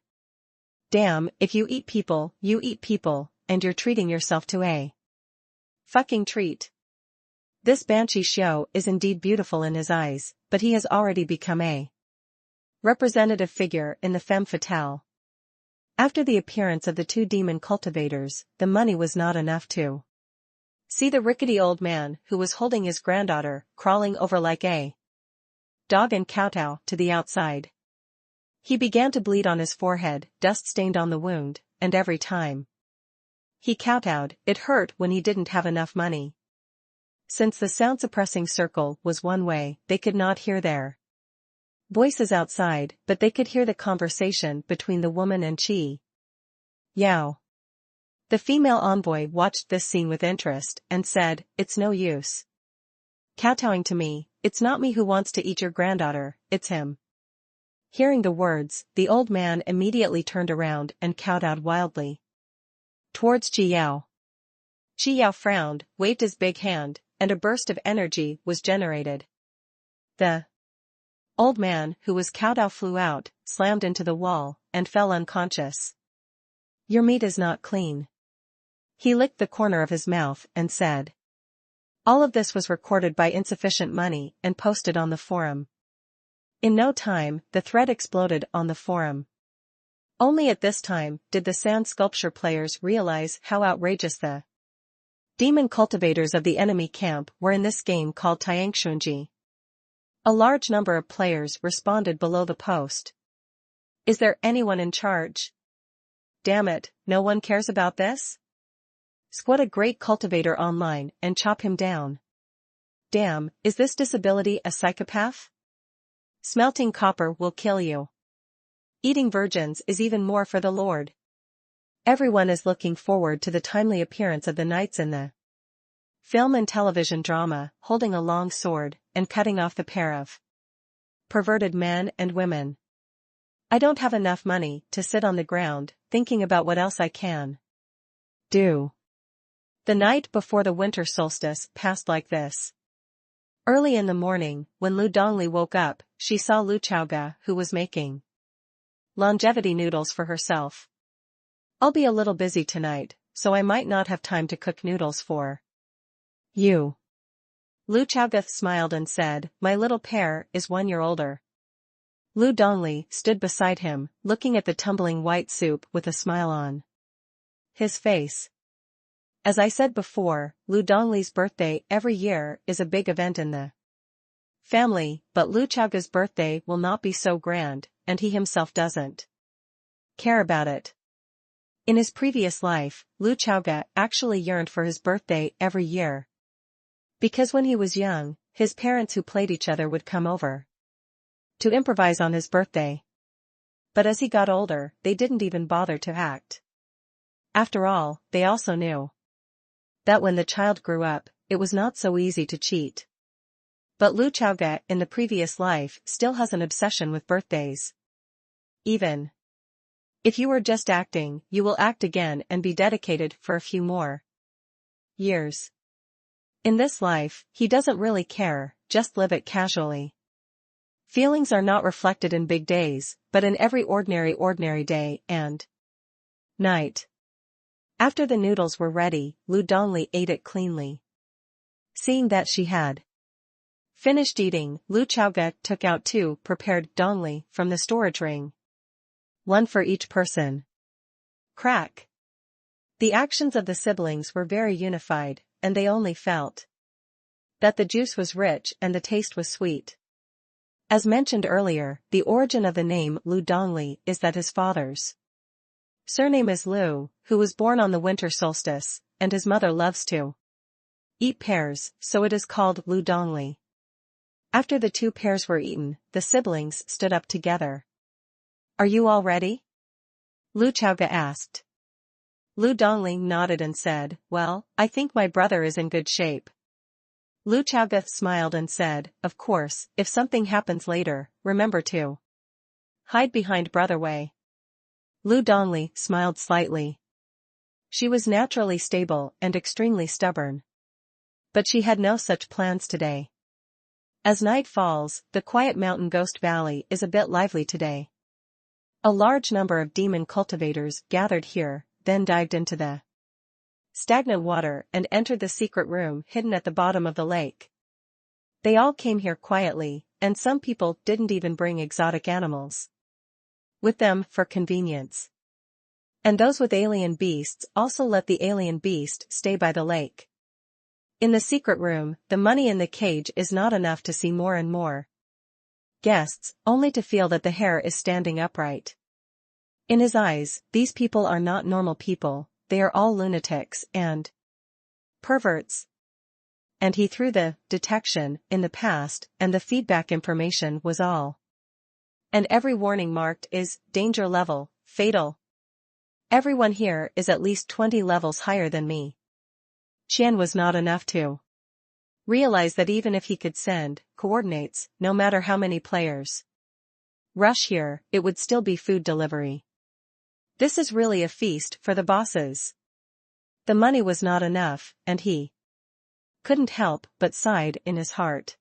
Damn, if you eat people, and you're treating yourself to a fucking treat. This banshee show is indeed beautiful in his eyes, but he has already become a representative figure in the femme fatale. After the appearance of the two demon cultivators, the money was not enough to see the rickety old man who was holding his granddaughter, crawling over like a dog and kowtow to the outside. He began to bleed on his forehead, dust stained on the wound, and every time he kowtowed, it hurt when he didn't have enough money. Since the sound-suppressing circle was one way, they could not hear their voices outside, but they could hear the conversation between the woman and Chi Yao. The female envoy watched this scene with interest, and said, "It's no use kowtowing to me, it's not me who wants to eat your granddaughter, it's him." Hearing the words, the old man immediately turned around and kowtowed wildly towards Chi Yao. Chi Yao frowned, waved his big hand, and a burst of energy was generated. The old man who was kowtow flew out, slammed into the wall, and fell unconscious. "Your meat is not clean." He licked the corner of his mouth and said. All of this was recorded by insufficient money and posted on the forum. In no time, the thread exploded on the forum. Only at this time did the sand sculpture players realize how outrageous the demon cultivators of the enemy camp were in this game called Tiangxunji. A large number of players responded below the post. Is there anyone in charge? Damn it, no one cares about this? Squat a great cultivator online and chop him down. Damn, is this disability a psychopath? Smelting copper will kill you. Eating virgins is even more for the Lord. Everyone is looking forward to the timely appearance of the knights in the film and television drama, holding a long sword, and cutting off the pair of perverted men and women. I don't have enough money to sit on the ground, thinking about what else I can do. The night before the winter solstice passed like this. Early in the morning, when Lu Dongli woke up, she saw Lu Chaoga, who was making longevity noodles for herself. I'll be a little busy tonight, so I might not have time to cook noodles for you. Lu Chaoga smiled and said, my little pair is 1 year older. Lu Dongli stood beside him, looking at the tumbling white soup with a smile on his face. As I said before, Lu Dongli's birthday every year is a big event in the family, but Lu Chaoga's birthday will not be so grand, and he himself doesn't care about it. In his previous life, Lu Chaoga actually yearned for his birthday every year. Because when he was young, his parents who played each other would come over to improvise on his birthday. But as he got older, they didn't even bother to act. After all, they also knew that when the child grew up, it was not so easy to cheat. But Lu Chaoga in the previous life still has an obsession with birthdays. Even if you were just acting, you will act again and be dedicated for a few more years. In this life, he doesn't really care, just live it casually. Feelings are not reflected in big days, but in every ordinary day and night. After the noodles were ready, Lu Dongli ate it cleanly. Seeing that she had finished eating, Lu Chaoga took out 2 prepared dongli from the storage ring. 1 for each person. Crack. The actions of the siblings were very unified, and they only felt that the juice was rich and the taste was sweet. As mentioned earlier, the origin of the name Lu Dongli is that his father's surname is Lu, who was born on the winter solstice, and his mother loves to eat pears, so it is called Lu Dongli. After the 2 pears were eaten, the siblings stood up together. Are you all ready? Lu Chaoga asked. Lu Dongli nodded and said, well, I think my brother is in good shape. Lu Chaoga smiled and said, of course, if something happens later, remember to hide behind Brother Wei. Lu Dongli smiled slightly. She was naturally stable and extremely stubborn. But she had no such plans today. As night falls, the quiet mountain ghost valley is a bit lively today. A large number of demon cultivators gathered here, then dived into the stagnant water and entered the secret room hidden at the bottom of the lake. They all came here quietly, and some people didn't even bring exotic animals with them for convenience. And those with alien beasts also let the alien beast stay by the lake. In the secret room, the money in the cage is not enough to see more and more guests, only to feel that the hair is standing upright. In his eyes, these people are not normal people, they are all lunatics and perverts. And he threw the detection in the past, and the feedback information was all. And every warning marked is danger level, fatal. Everyone here is at least 20 levels higher than me. Qian was not enough to realize that even if he could send coordinates, no matter how many players rush here, it would still be food delivery. This is really a feast for the bosses. The money was not enough, and he couldn't help but sighed in his heart.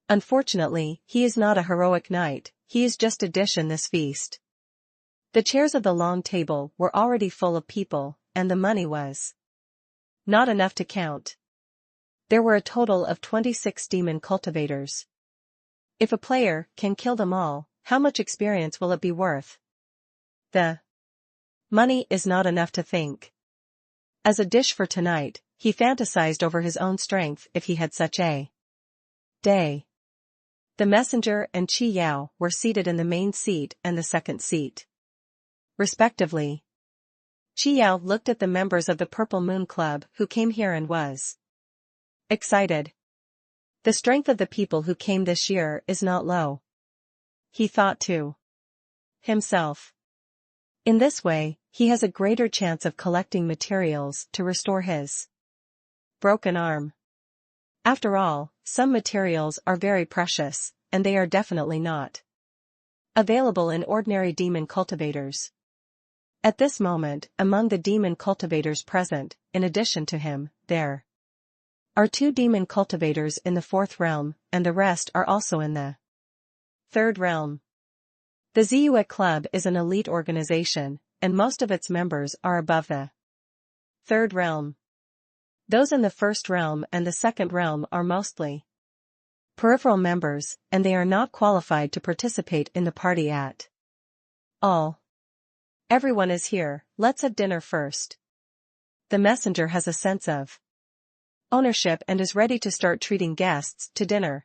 Unfortunately, he is not a heroic knight, he is just a dish in this feast. The chairs of the long table were already full of people, and the money was not enough to count. There were a total of 26 demon cultivators. If a player can kill them all, how much experience will it be worth? The money is not enough to think. As a dish for tonight, he fantasized over his own strength if he had such a day. The messenger and Qi Yao were seated in the main seat and the second seat, respectively. Qi Yao looked at the members of the Purple Moon Club who came here and was excited. The strength of the people who came this year is not low, he thought to himself. In this way, he has a greater chance of collecting materials to restore his broken arm. After all, some materials are very precious, and they are definitely not available in ordinary demon cultivators. At this moment, among the demon cultivators present, in addition to him, there are 2 demon cultivators in the 4th realm, and the rest are also in the 3rd realm. The Ziyue Club is an elite organization, and most of its members are above the 3rd realm. Those in the 1st realm and the 2nd realm are mostly peripheral members, and they are not qualified to participate in the party at all. Everyone is here, let's have dinner first. The messenger has a sense of ownership and is ready to start treating guests to dinner.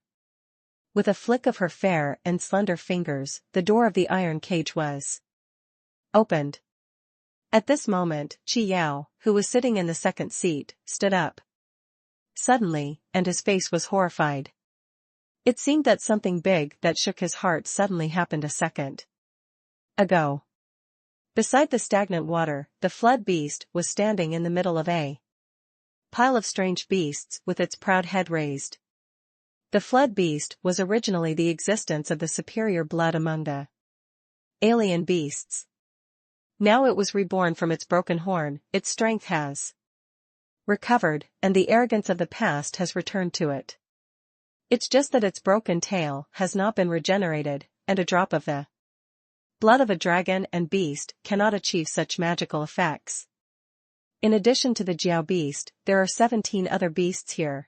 With a flick of her fair and slender fingers, the door of the iron cage was opened. At this moment, Qi Yao, who was sitting in the 2nd seat, stood up suddenly, and his face was horrified. It seemed that something big that shook his heart suddenly happened a second ago. Beside the stagnant water, the flood beast was standing in the middle of a pile of strange beasts with its proud head raised. The flood beast was originally the existence of the superior blood among the alien beasts. Now it was reborn from its broken horn, its strength has recovered, and the arrogance of the past has returned to it. It's just that its broken tail has not been regenerated, and a drop of the blood of a dragon and beast cannot achieve such magical effects. In addition to the Jiao beast, there are 17 other beasts here.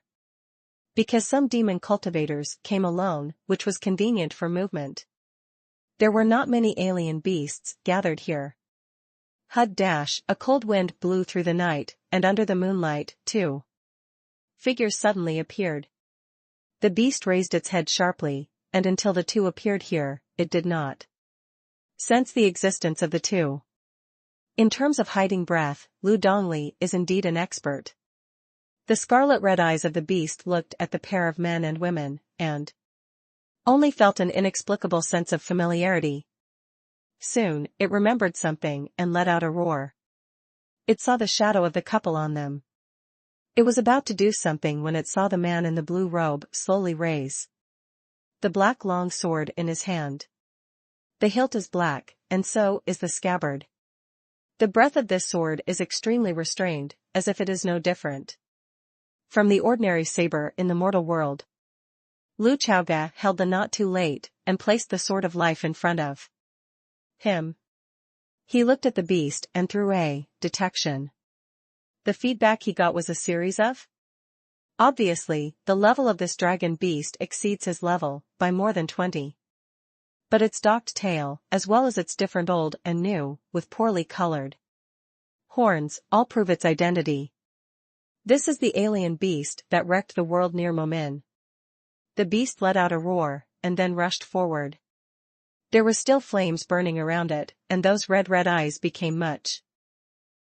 Because some demon cultivators came alone, which was convenient for movement. There were not many alien beasts gathered here. A cold wind blew through the night, and under the moonlight, 2 figures suddenly appeared. The beast raised its head sharply, and until the 2 appeared here, it did not sense the existence of the 2. In terms of hiding breath, Lu Dongli is indeed an expert. The scarlet-red eyes of the beast looked at the pair of men and women, and only felt an inexplicable sense of familiarity. Soon, it remembered something and let out a roar. It saw the shadow of the couple on them. It was about to do something when it saw the man in the blue robe slowly raise the black long sword in his hand. The hilt is black, and so is the scabbard. The breath of this sword is extremely restrained, as if it is no different from the ordinary saber in the mortal world. Lu Chaoga held the not too late, and placed the sword of life in front of him. He looked at the beast and through a detection. The feedback he got was a series of? Obviously, the level of this dragon beast exceeds his level, by more than 20. But its docked tail, as well as its different old and new, with poorly colored horns, all prove its identity. This is the alien beast that wrecked the world near Momin. The beast let out a roar, and then rushed forward. There was still flames burning around it, and those red eyes became much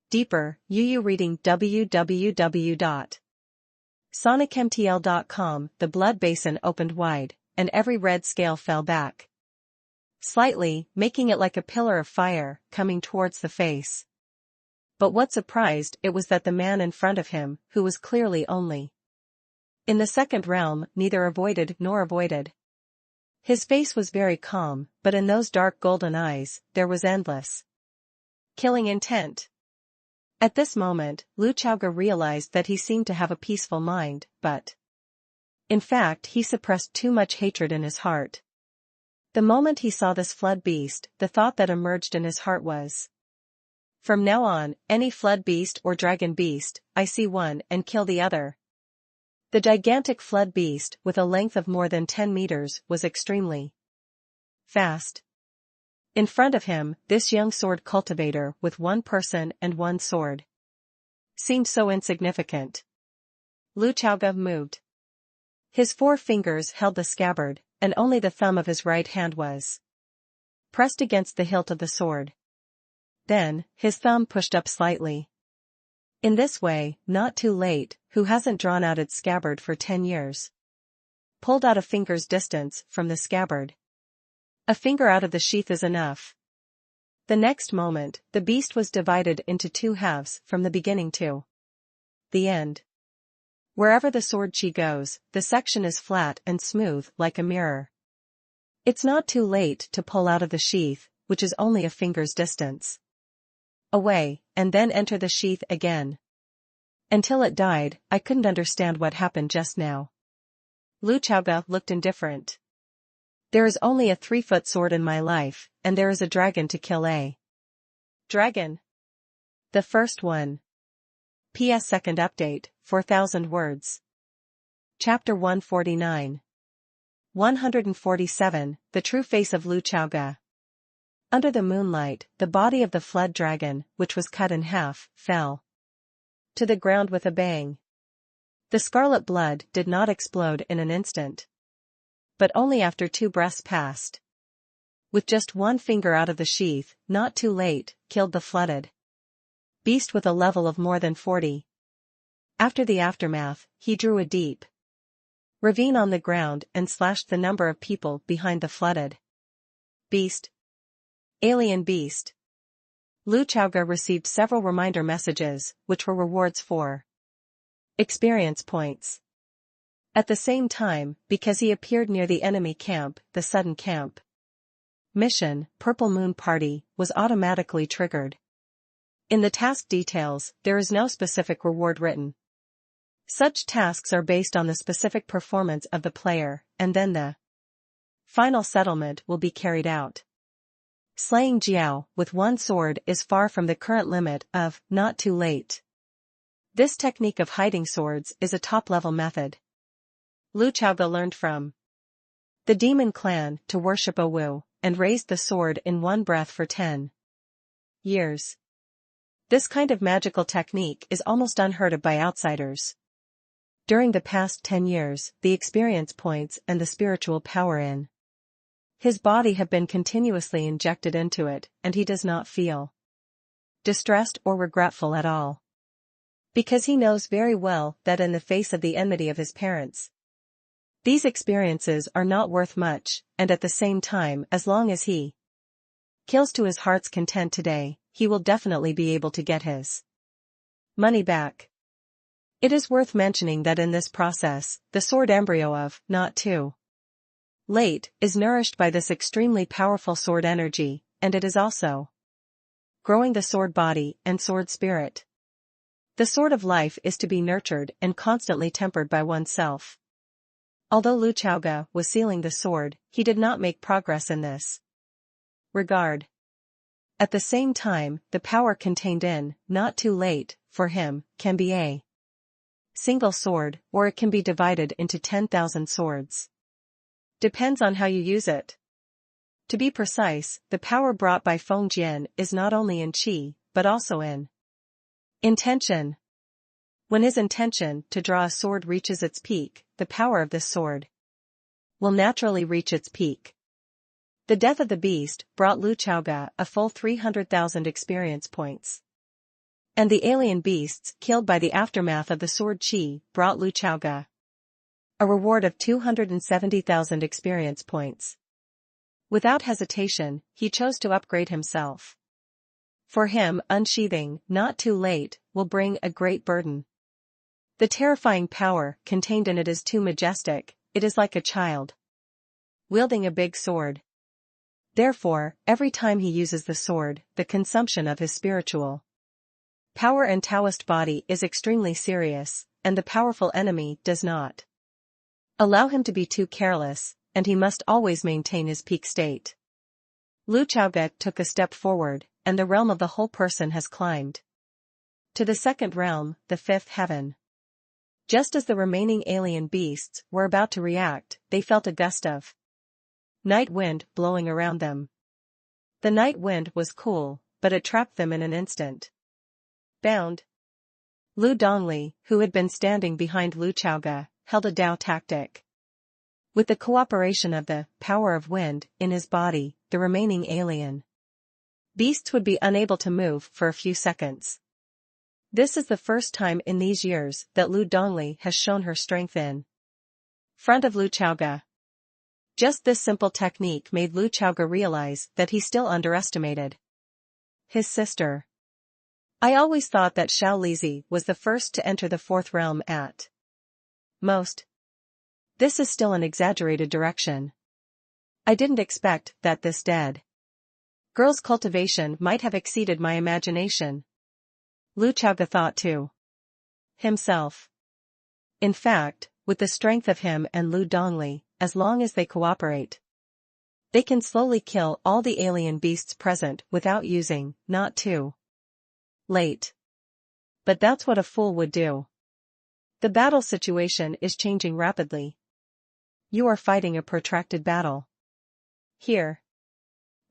deeper. Yu reading www.sonicmtl.com. The blood basin opened wide, and every red scale fell back slightly, making it like a pillar of fire, coming towards the face. But what surprised it was that the man in front of him, who was clearly only in the 2nd realm, neither avoided nor avoided. His face was very calm, but in those dark golden eyes, there was endless killing intent. At this moment, Lu Chaoga realized that he seemed to have a peaceful mind, but in fact he suppressed too much hatred in his heart. The moment he saw this flood beast, the thought that emerged in his heart was, from now on, any flood beast or dragon beast, I see one and kill the other. The gigantic flood beast, with a length of more than 10 meters, was extremely fast. In front of him, this young sword cultivator with 1 person and 1 sword seemed so insignificant. Lu Chaoga moved. His 4 fingers held the scabbard, and only the thumb of his right hand was pressed against the hilt of the sword. Then, his thumb pushed up slightly. In this way, Not Too Late, who hasn't drawn out its scabbard for 10 years, pulled out a finger's distance from the scabbard. A finger out of the sheath is enough. The next moment, the beast was divided into 2 halves from the beginning to the end. Wherever the sword chi goes, the section is flat and smooth like a mirror. It's not too late to pull out of the sheath, which is only a finger's distance away, and then enter the sheath again. Until it died, I couldn't understand what happened just now. Lu Chaoga looked indifferent. There is only a 3-foot sword in my life, and there is a dragon to kill. A dragon? The first one. PS second update, 4,000 words. Chapter 149. 147, The True Face of Lu Chaoga. Under the moonlight, the body of the fled dragon, which was cut in half, fell to the ground with a bang. The scarlet blood did not explode in an instant, but only after 2 breaths passed. With just 1 finger out of the sheath, not too late, killed the flooded beast with a level of more than 40. After the aftermath, he drew a deep ravine on the ground and slashed the number of people behind the flooded beast. Alien beast. Lu Chaoga received several reminder messages, which were rewards for experience points. At the same time, because he appeared near the enemy camp, the sudden camp mission, Purple Moon Party, was automatically triggered. In the task details, there is no specific reward written. Such tasks are based on the specific performance of the player, and then the final settlement will be carried out. Slaying Jiao with 1 sword is far from the current limit of not too late. This technique of hiding swords is a top-level method. Lu Chaoga learned from the demon clan to worship Owu, and raised the sword in 1 breath for 10 years. This kind of magical technique is almost unheard of by outsiders. During the past 10 years, the experience points and the spiritual power in his body have been continuously injected into it, and he does not feel distressed or regretful at all. Because he knows very well that in the face of the enmity of his parents, these experiences are not worth much, and at the same time, as long as he kills to his heart's content today, he will definitely be able to get his money back. It is worth mentioning that in this process, the sword embryo of not too late is nourished by this extremely powerful sword energy, and it is also growing the sword body and sword spirit. The sword of life is to be nurtured and constantly tempered by oneself. Although Lu Chaoga was sealing the sword, he did not make progress in this regard. At the same time, the power contained in not too late, for him, can be a single sword, or it can be divided into 10,000 swords. Depends on how you use it. To be precise, the power brought by Feng Jian is not only in qi, but also in intention. When his intention to draw a sword reaches its peak, the power of this sword will naturally reach its peak. The death of the beast brought Lu Chaoga a full 300,000 experience points. And the alien beasts killed by the aftermath of the sword qi brought Lu Chaoga a reward of 270,000 experience points. Without hesitation, he chose to upgrade himself. For him, unsheathing, not too late, will bring a great burden. The terrifying power contained in it is too majestic, it is like a child wielding a big sword. Therefore, every time he uses the sword, the consumption of his spiritual power and Taoist body is extremely serious, and the powerful enemy does not allow him to be too careless, and he must always maintain his peak state. Lu Chaoga took a step forward, and the realm of the whole person has climbed to the 2nd realm, the 5th heaven. Just as the remaining alien beasts were about to react, they felt a gust of night wind blowing around them. The night wind was cool, but it trapped them in an instant. Bound. Lu Dongli, who had been standing behind Lu Chaoga, held a Dao tactic. With the cooperation of the power of wind in his body, the remaining alien beasts would be unable to move for a few seconds. This is the first time in these years that Lu Dongli has shown her strength in front of Lu Chaoga. Just this simple technique made Lu Chaoga realize that he still underestimated his sister. I always thought that Xiao Lizi was the first to enter the 4th realm at most. This is still an exaggerated direction. I didn't expect that this dead girl's cultivation might have exceeded my imagination. Lu Chaoge thought to himself. In fact, with the strength of him and Lu Dongli, as long as they cooperate, they can slowly kill all the alien beasts present without using, not too late. But that's what a fool would do. The battle situation is changing rapidly. You are fighting a protracted battle. Here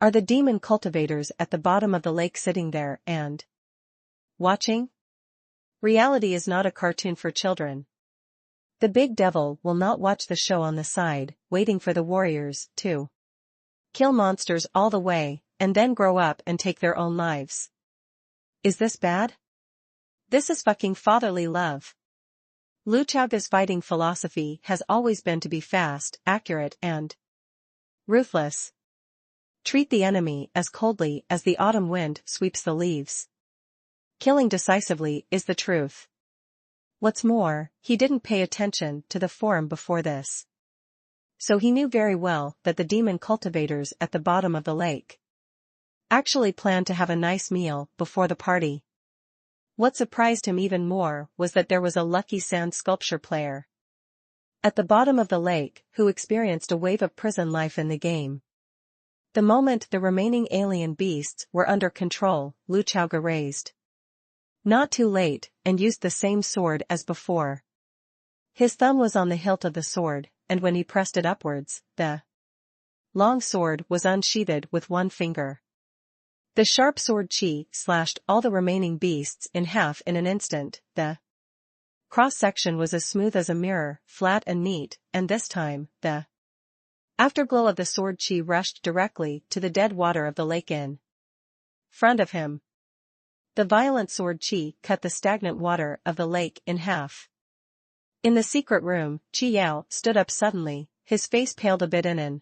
are the demon cultivators at the bottom of the lake sitting there and watching. Reality is not a cartoon for children. The big devil will not watch the show on the side, waiting for the warriors to kill monsters all the way, and then grow up and take their own lives. Is this bad? This is fucking fatherly love. Lu Chaoge's fighting philosophy has always been to be fast, accurate and ruthless. Treat the enemy as coldly as the autumn wind sweeps the leaves. Killing decisively is the truth. What's more, he didn't pay attention to the forum before this. So he knew very well that the demon cultivators at the bottom of the lake actually planned to have a nice meal before the party. What surprised him even more was that there was a lucky sand sculpture player at the bottom of the lake who experienced a wave of prison life in the game. The moment the remaining alien beasts were under control, Lu Chaoge raised not too late, and used the same sword as before. His thumb was on the hilt of the sword, and when he pressed it upwards, the long sword was unsheathed with one finger. The sharp sword chi slashed all the remaining beasts in half in an instant. The cross-section was as smooth as a mirror, flat and neat, and this time, the afterglow of the sword chi rushed directly to the dead water of the lake in front of him. The violent sword chi cut the stagnant water of the lake in half. In the secret room, Chi Yao stood up suddenly, his face paled a bit in an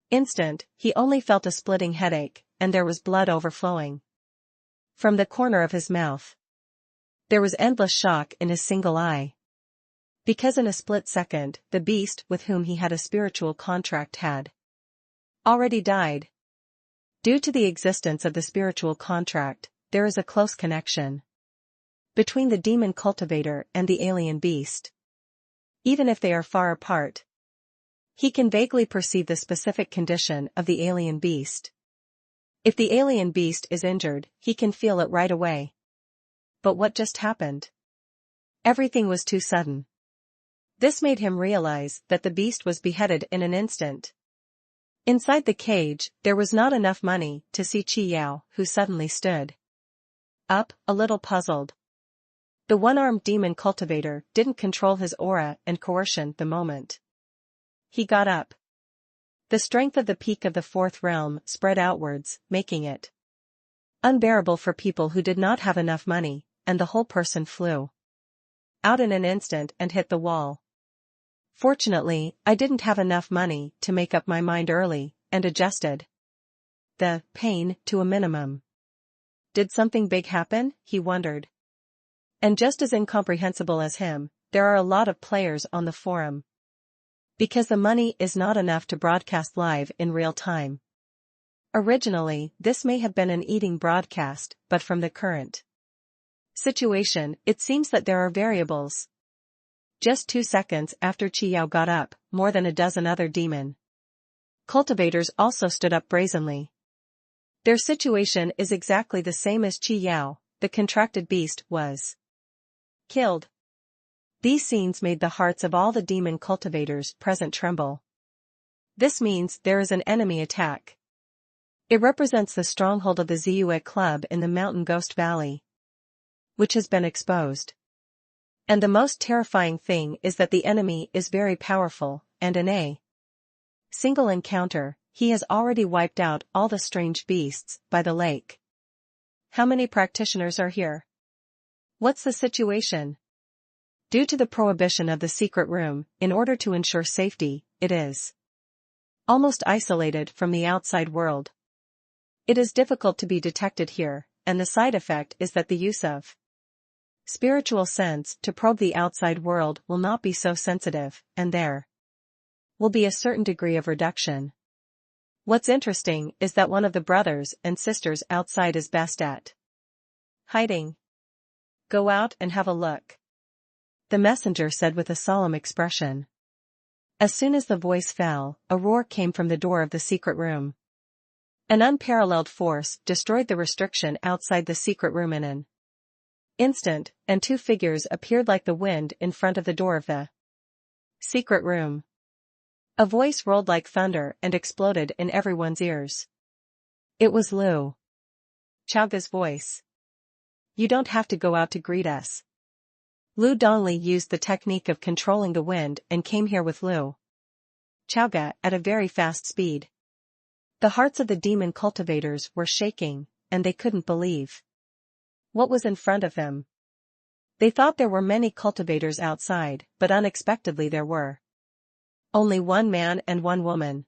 instant. He only felt a splitting headache, and there was blood overflowing from the corner of his mouth. There was endless shock in his single eye. Because in a split second, the beast with whom he had a spiritual contract had already died. Due to the existence of the spiritual contract, there is a close connection between the demon cultivator and the alien beast. Even if they are far apart, he can vaguely perceive the specific condition of the alien beast. If the alien beast is injured, he can feel it right away. But what just happened? Everything was too sudden. This made him realize that the beast was beheaded in an instant. Inside the cage, there was not enough money to see Chi Yao, who suddenly stood up, a little puzzled. The one-armed demon cultivator didn't control his aura and coercion the moment he got up. The strength of the peak of the fourth realm spread outwards, making it unbearable for people who did not have enough money, and the whole person flew out in an instant and hit the wall. Fortunately, I didn't have enough money to make up my mind early, and adjusted the pain to a minimum. Did something big happen? He wondered. And just as incomprehensible as him, there are a lot of players on the forum. Because the money is not enough to broadcast live in real time. Originally, this may have been an eating broadcast, but from the current situation, it seems that there are variables. Just 2 seconds after Chi Yao got up, more than a dozen other demon cultivators also stood up brazenly. Their situation is exactly the same as Chi Yao. The contracted beast was killed. These scenes made the hearts of all the demon cultivators present tremble. This means there is an enemy attack. It represents the stronghold of the Ziyue Club in the Mountain Ghost Valley, which has been exposed. And the most terrifying thing is that the enemy is very powerful, and in a single encounter, he has already wiped out all the strange beasts by the lake. How many practitioners are here? What's the situation? Due to the prohibition of the secret room, in order to ensure safety, it is almost isolated from the outside world. It is difficult to be detected here, and the side effect is that the use of spiritual sense to probe the outside world will not be so sensitive, and there will be a certain degree of reduction What's interesting is that one of the brothers and sisters outside is best at hiding. Go out and have a look, the messenger said with a solemn expression. As soon as the voice fell, a roar came from the door of the secret room. An unparalleled force destroyed the restriction outside the secret room in an instant, and two figures appeared like the wind in front of the door of the secret room. A voice rolled like thunder and exploded in everyone's ears. It was Lu Chaoga's voice. You don't have to go out to greet us. Lu Dongli used the technique of controlling the wind and came here with Lu Chaoga at a very fast speed. The hearts of the demon cultivators were shaking, and they couldn't believe what was in front of them. They thought there were many cultivators outside, but unexpectedly there were only one man and one woman.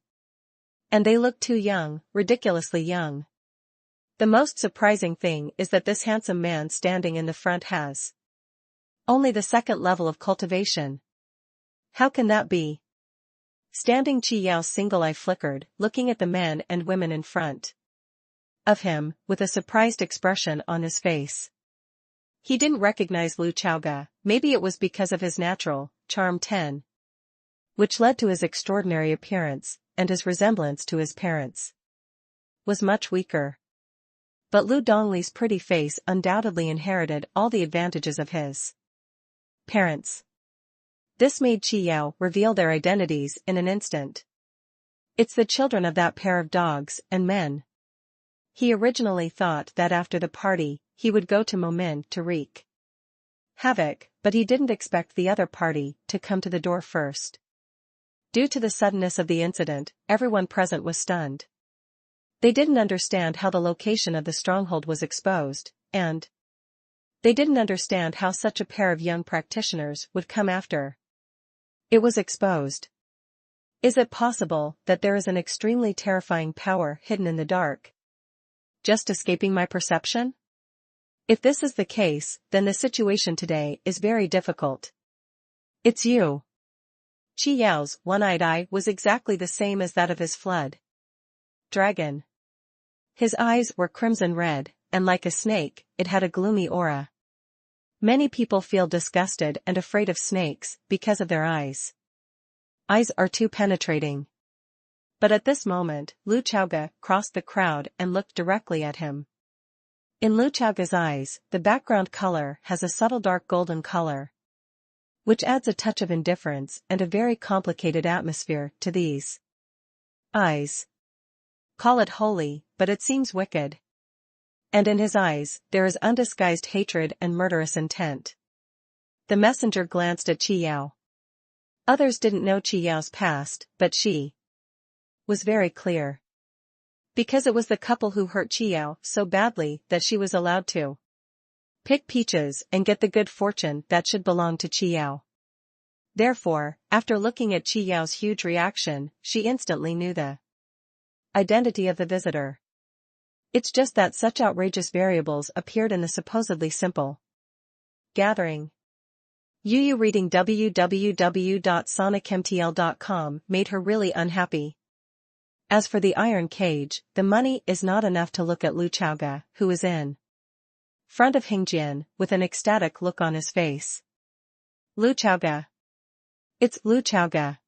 And they looked too young, ridiculously young. The most surprising thing is that this handsome man standing in the front has only the second level of cultivation. How can that be? Standing Qi Yao's single eye flickered, looking at the men and women in front of him, with a surprised expression on his face. He didn't recognize Lu Chaoga, maybe it was because of his natural charm 10, which led to his extraordinary appearance, and his resemblance to his parents was much weaker. But Lu Dongli's pretty face undoubtedly inherited all the advantages of his parents. This made Qi Yao reveal their identities in an instant. It's the children of that pair of dogs and men. He originally thought that after the party, he would go to Momin to wreak havoc, but he didn't expect the other party to come to the door first. Due to the suddenness of the incident, everyone present was stunned. They didn't understand how the location of the stronghold was exposed, and they didn't understand how such a pair of young practitioners would come after it was exposed. Is it possible that there is an extremely terrifying power hidden in the dark, just escaping my perception? If this is the case, then the situation today is very difficult. It's you. Qi Yao's one-eyed eye was exactly the same as that of his flood dragon. His eyes were crimson red, and like a snake, it had a gloomy aura. Many people feel disgusted and afraid of snakes because of their eyes. Eyes are too penetrating. But at this moment, Lu Chaoga crossed the crowd and looked directly at him. In Lu Chaoga's eyes, the background color has a subtle dark golden color, which adds a touch of indifference and a very complicated atmosphere to these eyes. Call it holy, but it seems wicked. And in his eyes, there is undisguised hatred and murderous intent. The messenger glanced at Qi Yao. Others didn't know Qi Yao's past, but she was very clear. Because it was the couple who hurt Qi Yao so badly that she was allowed to pick peaches and get the good fortune that should belong to Qi Yao. Therefore, after looking at Qi Yao's huge reaction, she instantly knew the identity of the visitor. It's just that such outrageous variables appeared in the supposedly simple gathering. Yu reading www.sonicmtl.com made her really unhappy. As for the iron cage, the money is not enough to look at Lu Chaoga, who is in front of Hingjian, with an ecstatic look on his face. Lu Chaoga. It's Lu Chaoga.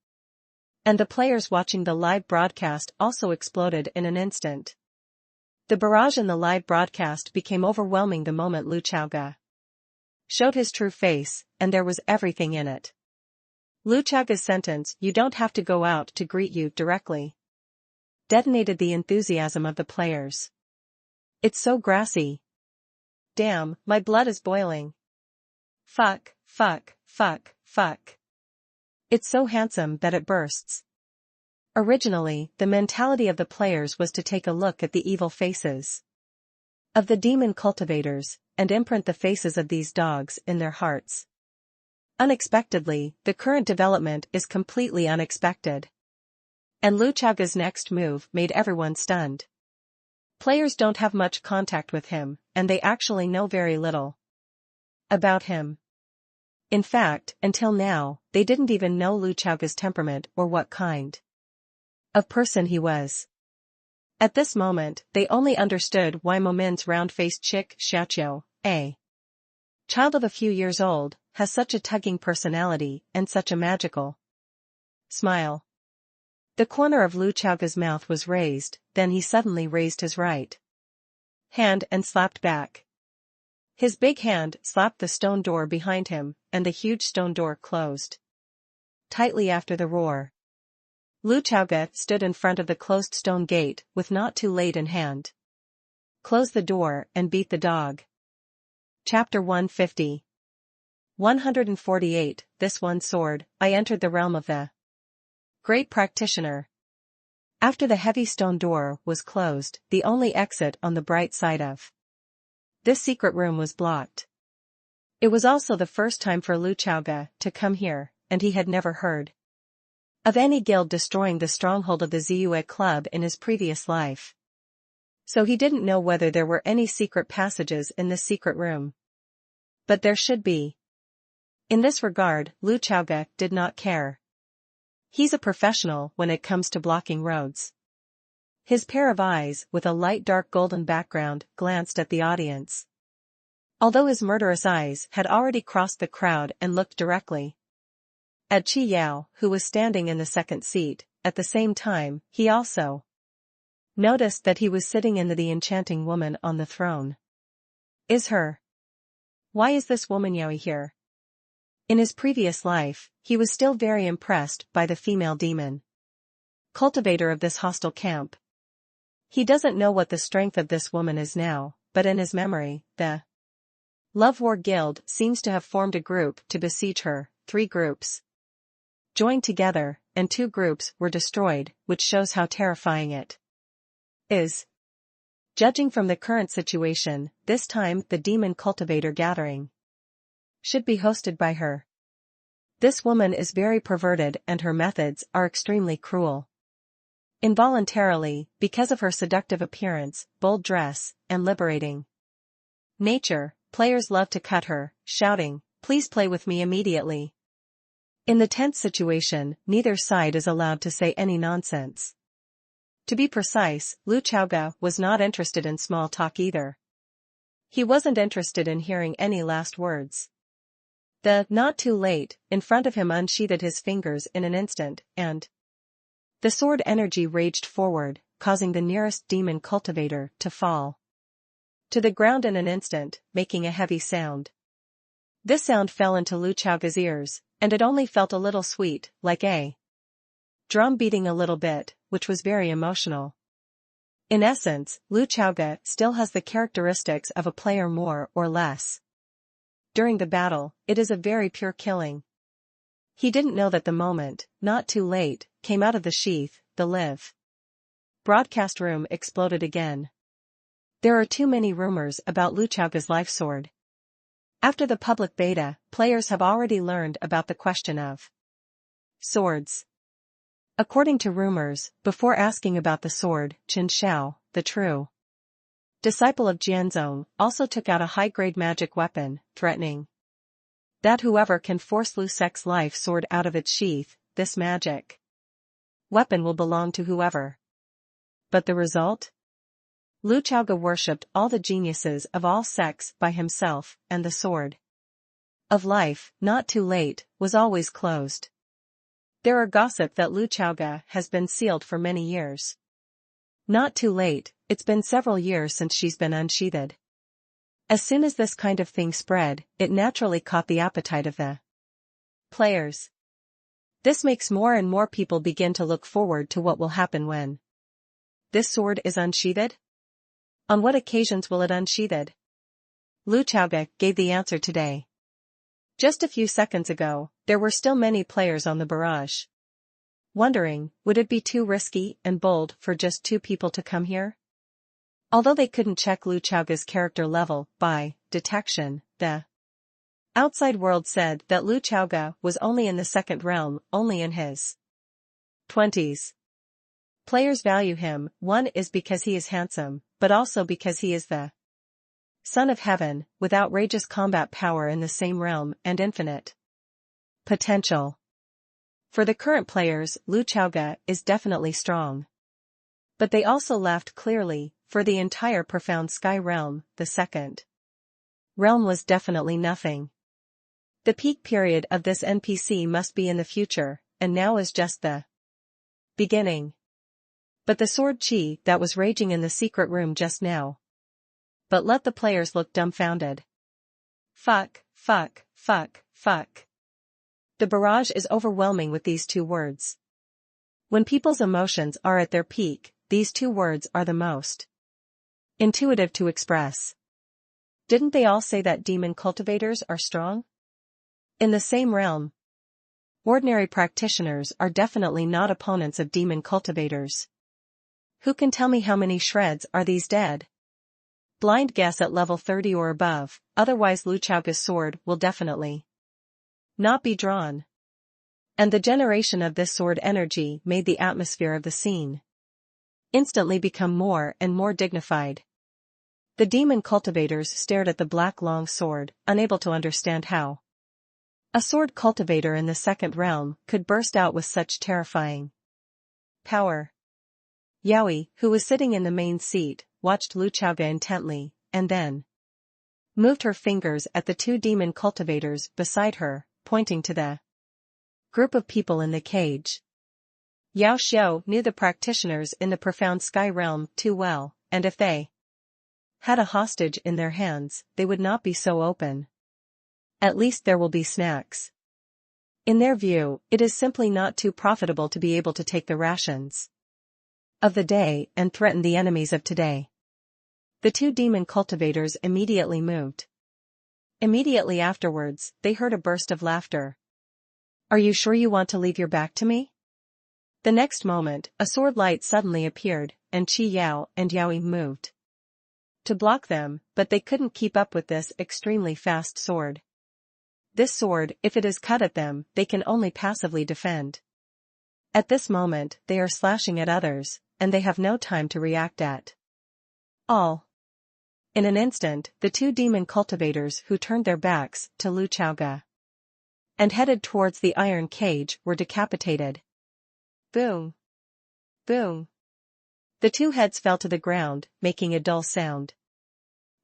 And the players watching the live broadcast also exploded in an instant. The barrage in the live broadcast became overwhelming the moment Lu Chaoga showed his true face, and there was everything in it. Lu Chaoga's sentence, "You don't have to go out to greet you directly," detonated the enthusiasm of the players. It's so grassy. Damn, my blood is boiling. Fuck, fuck, fuck, fuck. It's so handsome that it bursts. Originally, the mentality of the players was to take a look at the evil faces of the demon cultivators, and imprint the faces of these dogs in their hearts. Unexpectedly, the current development is completely unexpected. And Lu Chaoga's next move made everyone stunned. Players don't have much contact with him, and they actually know very little about him. In fact, until now, they didn't even know Lu Chaoga's temperament or what kind of person he was. At this moment, they only understood why Momin's round-faced chick, Xiaoqiu, a child of a few years old, has such a tugging personality and such a magical smile. The corner of Lu Chaoga's mouth was raised, then he suddenly raised his right hand and slapped back. His big hand slapped the stone door behind him, and the huge stone door closed tightly after the roar. Lu Chaoga stood in front of the closed stone gate with Not Too Late in hand. Close the door and beat the dog. Chapter 150. 148. This one sword, I entered the realm of the great practitioner. After the heavy stone door was closed, the only exit on the bright side of this secret room was blocked. It was also the first time for Lu Chaoga to come here, and he had never heard of any guild destroying the stronghold of the Ziyue Club in his previous life. So he didn't know whether there were any secret passages in this secret room. But there should be. In this regard, Lu Chaoga did not care. He's a professional when it comes to blocking roads. His pair of eyes, with a light dark golden background, glanced at the audience. Although his murderous eyes had already crossed the crowd and looked directly at Qi Yao, who was standing in the second seat, at the same time, he also noticed that he was sitting in the enchanting woman on the throne. Why is this woman Yaoi here? In his previous life, he was still very impressed by the female demon cultivator of this hostile camp. He doesn't know what the strength of this woman is now, but in his memory, the Love War Guild seems to have formed a group to besiege her. 3 groups joined together, and 2 groups were destroyed, which shows how terrifying it is. Judging from the current situation, this time the demon cultivator gathering should be hosted by her. This woman is very perverted and her methods are extremely cruel. Involuntarily, because of her seductive appearance, bold dress, and liberating nature, players love to cut her, shouting, "Please play with me immediately." In the tense situation, neither side is allowed to say any nonsense. To be precise, Lu Chaoga was not interested in small talk either. He wasn't interested in hearing any last words. The "not too late" in front of him unsheathed his fingers in an instant, and the sword energy raged forward, causing the nearest demon cultivator to fall to the ground in an instant, making a heavy sound. This sound fell into Lu Chaoga's ears, and it only felt a little sweet, like a drum beating a little bit, which was very emotional. In essence, Lu Chaoga still has the characteristics of a player more or less. During the battle, it is a very pure killing. He didn't know that the moment, "not too late," came out of the sheath, the live broadcast room exploded again. There are too many rumors about Lu Chaoga's life sword. After the public beta, players have already learned about the question of swords. According to rumors, before asking about the sword, Chen Xiao, the true disciple of Jianzong, also took out a high-grade magic weapon, threatening that whoever can force Lu Sec's life sword out of its sheath, this magic weapon will belong to whoever. But the result? Lu Chaoga worshipped all the geniuses of all sects by himself, and the sword of life, not too late, was always closed. There are gossip that Lu Chaoga has been sealed for many years. Not too late, it's been several years since she's been unsheathed. As soon as this kind of thing spread, it naturally caught the appetite of the players. This makes more and more people begin to look forward to what will happen when this sword is unsheathed. On what occasions will it unsheathed? Lu Chaoga gave the answer today. Just a few seconds ago, there were still many players on the barrage, wondering, would it be too risky and bold for just 2 people to come here? Although they couldn't check Lu Chaoga's character level by detection, the outside world said that Lu Chaoga was only in the 2nd realm, only in his 20s. Players value him, one is because he is handsome, but also because he is the son of heaven, with outrageous combat power in the same realm and infinite potential. For the current players, Lu Chaoga is definitely strong. But they also laughed clearly, for the entire profound sky realm, the second realm, was definitely nothing. The peak period of this NPC must be in the future, and now is just the beginning. But the sword chi that was raging in the secret room just now. But let the players look dumbfounded. Fuck, fuck, fuck, fuck. The barrage is overwhelming with these two words. When people's emotions are at their peak, these two words are the most intuitive to express. Didn't they all say that demon cultivators are strong? In the same realm, ordinary practitioners are definitely not opponents of demon cultivators. Who can tell me how many shreds are these dead? Blind guess at level 30 or above, otherwise Lu Chaoga's sword will definitely not be drawn. And the generation of this sword energy made the atmosphere of the scene instantly become more and more dignified. The demon cultivators stared at the black long sword, unable to understand how a sword cultivator in the second realm could burst out with such terrifying power. Yaoi, who was sitting in the main seat, watched Lu Chaoga intently, and then moved her fingers at the two demon cultivators beside her, pointing to the group of people in the cage. Yao Xiao knew the practitioners in the profound sky realm too well, and if they had a hostage in their hands, they would not be so open. At least there will be snacks. In their view, it is simply not too profitable to be able to take the rations of the day and threaten the enemies of today. The two demon cultivators immediately moved. Immediately afterwards, they heard a burst of laughter. Are you sure you want to leave your back to me? The next moment, a sword light suddenly appeared, and Qi Yao and Yaoi moved to block them, but they couldn't keep up with this extremely fast sword. This sword, if it is cut at them, they can only passively defend. At this moment, they are slashing at others, and they have no time to react at all. In an instant, the two demon cultivators who turned their backs to Lu Chaoga and headed towards the iron cage were decapitated. Boom! Boom! The two heads fell to the ground, making a dull sound.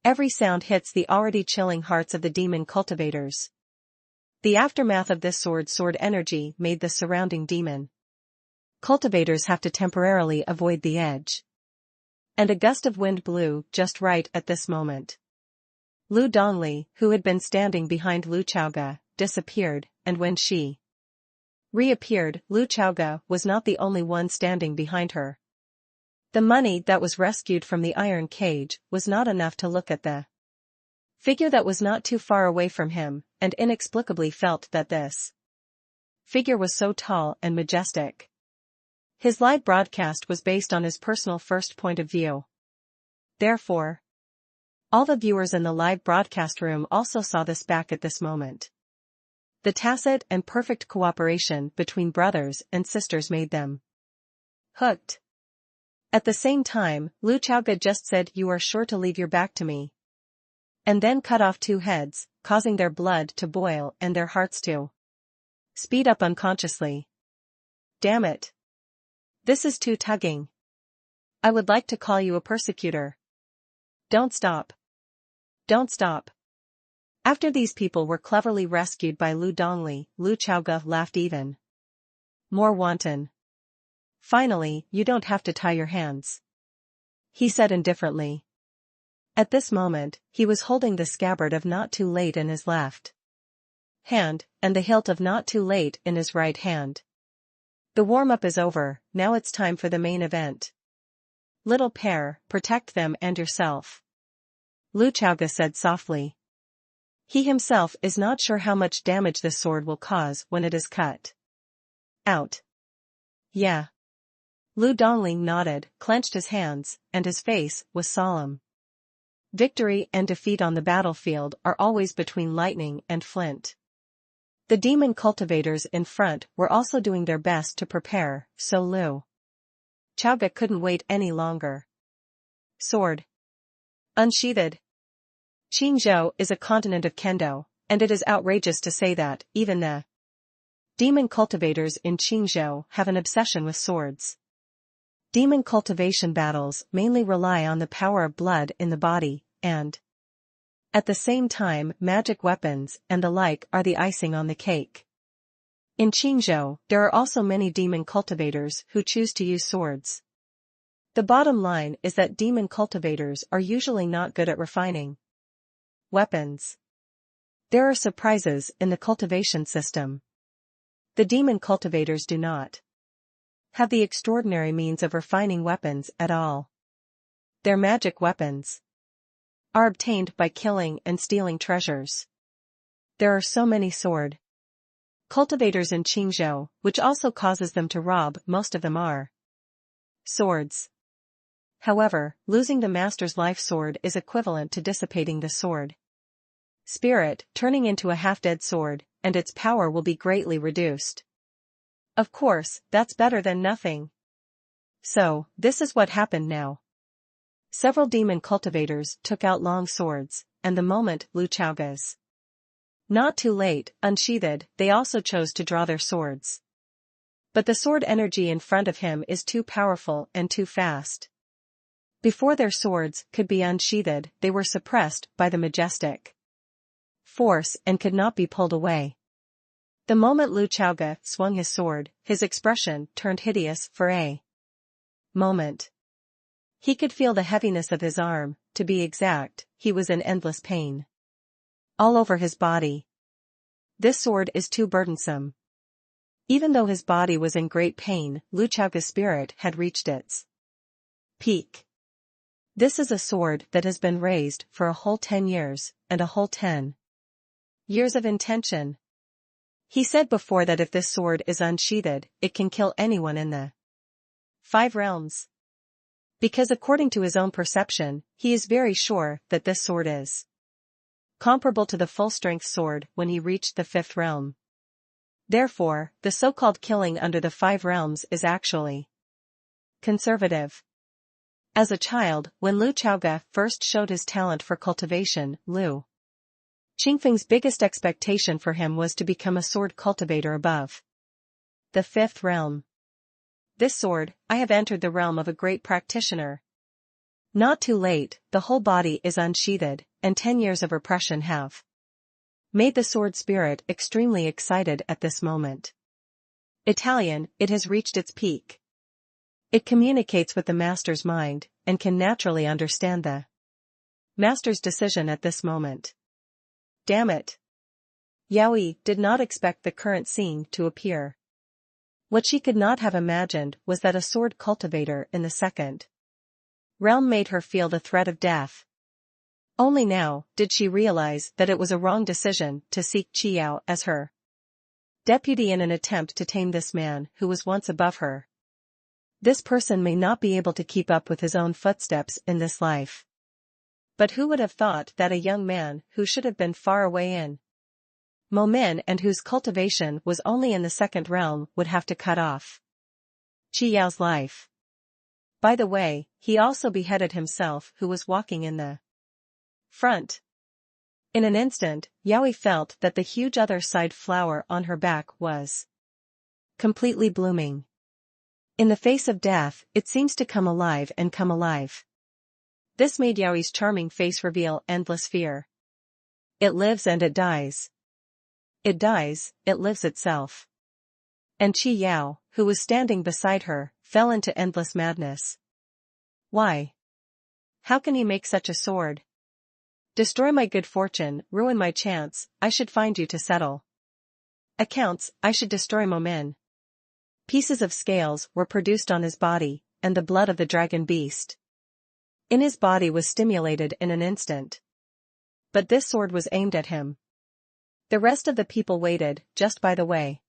Every sound hits the already chilling hearts of the demon cultivators. The aftermath of this sword energy made the surrounding demon cultivators have to temporarily avoid the edge. And a gust of wind blew just right at this moment. Lu Dongli, who had been standing behind Lu Chaoga, disappeared, and when she reappeared, Lu Chaoga was not the only one standing behind her. The money that was rescued from the iron cage was not enough to look at the figure that was not too far away from him, and inexplicably felt that this figure was so tall and majestic. His live broadcast was based on his personal first point of view. Therefore, all the viewers in the live broadcast room also saw this back at this moment. The tacit and perfect cooperation between brothers and sisters made them hooked. At the same time, Lu Chaoga just said, "You are sure to leave your back to me," and then cut off two heads, causing their blood to boil and their hearts to speed up unconsciously. Damn it. This is too tugging. I would like to call you a persecutor. Don't stop. Don't stop. After these people were cleverly rescued by Lu Dongli, Lu Chaoga laughed even more wanton. Finally, you don't have to tie your hands, he said indifferently. At this moment, he was holding the scabbard of Not Too Late in his left hand, and the hilt of Not Too Late in his right hand. The warm-up is over, now it's time for the main event. Little pair, protect them and yourself, Lu Chaoga said softly. He himself is not sure how much damage this sword will cause when it is cut out. Yeah. Lu Dongli nodded, clenched his hands, and his face was solemn. Victory and defeat on the battlefield are always between lightning and flint. The demon cultivators in front were also doing their best to prepare, so Lu Chaoga couldn't wait any longer. Sword unsheathed. Qingzhou is a continent of kendo, and it is outrageous to say that even the demon cultivators in Qingzhou have an obsession with swords. Demon cultivation battles mainly rely on the power of blood in the body, and at the same time magic weapons and the like are the icing on the cake. In Qingzhou, there are also many demon cultivators who choose to use swords. The bottom line is that demon cultivators are usually not good at refining weapons. There are surprises in the cultivation system. The demon cultivators do not have the extraordinary means of refining weapons at all. Their magic weapons are obtained by killing and stealing treasures. There are so many sword cultivators in Qingzhou, which also causes them to rob. Most of them are swords. However, losing the master's life sword is equivalent to dissipating the sword spirit, turning into a half-dead sword, and its power will be greatly reduced. Of course, that's better than nothing. So, this is what happened now. Several demon cultivators took out long swords, and the moment Lu Chaoga's not too late, unsheathed, they also chose to draw their swords. But the sword energy in front of him is too powerful and too fast. Before their swords could be unsheathed, they were suppressed by the majestic force and could not be pulled away. The moment Lu Chaoga swung his sword, his expression turned hideous for a moment. He could feel the heaviness of his arm, to be exact, he was in endless pain all over his body. This sword is too burdensome. Even though his body was in great pain, Lu Chaoga's spirit had reached its peak. This is a sword that has been raised for a whole 10 years, and a whole 10 years of intention. He said before that if this sword is unsheathed, it can kill anyone in the 5 realms. Because according to his own perception, he is very sure that this sword is comparable to the full-strength sword when he reached the 5th realm. Therefore, the so-called killing under the 5 realms is actually conservative. As a child, when Lu Chaoga first showed his talent for cultivation, Lu Qingfeng's biggest expectation for him was to become a sword cultivator above the 5th realm. This sword, I have entered the realm of a great practitioner. Not too late, the whole body is unsheathed, and 10 years of repression have made the sword spirit extremely excited at this moment. Italian, it has reached its peak. It communicates with the master's mind, and can naturally understand the master's decision at this moment. Damn it. Yaoi did not expect the current scene to appear. What she could not have imagined was that a sword cultivator in the 2nd realm made her feel the threat of death. Only now did she realize that it was a wrong decision to seek Qiyao as her deputy in an attempt to tame this man who was once above her. This person may not be able to keep up with his own footsteps in this life. But who would have thought that a young man who should have been far away in Momen and whose cultivation was only in the 2nd realm would have to cut off Qiyao's life? By the way, he also beheaded himself who was walking in the front. In an instant, Yaoi felt that the huge other side flower on her back was completely blooming. In the face of death, it seems to come alive and come alive. This made Yaoi's charming face reveal endless fear. It lives and it dies. It dies, it lives itself. And Qi Yao, who was standing beside her, fell into endless madness. Why? How can he make such a sword? Destroy my good fortune, ruin my chance, I should find you to settle accounts, I should destroy Momen. Pieces of scales were produced on his body, and the blood of the dragon beast in his body was stimulated in an instant. But this sword was aimed at him. The rest of the people waited, just by the way.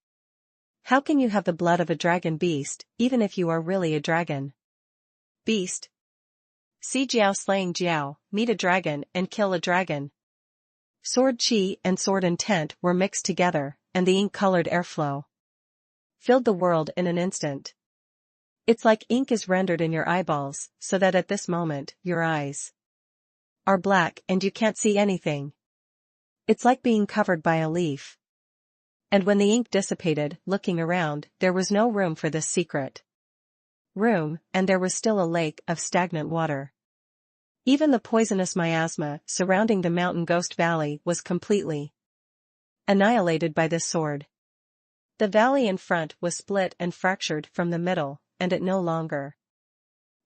How can you have the blood of a dragon beast, even if you are really a dragon beast? See Jiao slaying Jiao, meet a dragon and kill a dragon. Sword chi and sword intent were mixed together, and the ink-colored airflow filled the world in an instant. It's like ink is rendered in your eyeballs, so that at this moment, your eyes are black and you can't see anything. It's like being covered by a leaf. And when the ink dissipated, looking around, there was no room for this secret room, and there was still a lake of stagnant water. Even the poisonous miasma surrounding the mountain Ghost Valley was completely annihilated by this sword. The valley in front was split and fractured from the middle, and it no longer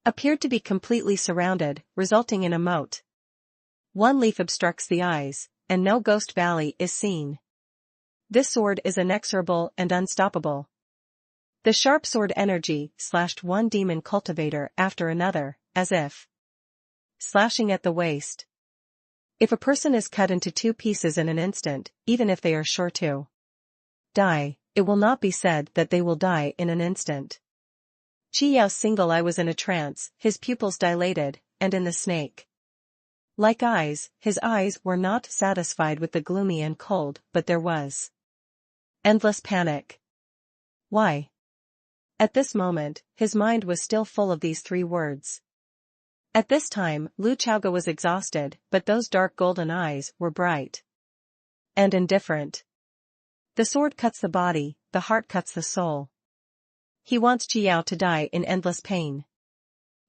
appeared to be completely surrounded, resulting in a moat. One leaf obstructs the eyes, and no Ghost Valley is seen. This sword is inexorable and unstoppable. The sharp sword energy slashed one demon cultivator after another, as if slashing at the waist. If a person is cut into two pieces in an instant, even if they are sure to die, it will not be said that they will die in an instant. Chi Yao's single eye was in a trance, his pupils dilated, and in the snake-like eyes, his eyes were not satisfied with the gloomy and cold, but there was endless panic. Why? At this moment, his mind was still full of these three words. At this time, Lu Chaoge was exhausted, but those dark golden eyes were bright and indifferent. The sword cuts the body, the heart cuts the soul. He wants Chi Yao to die in endless pain.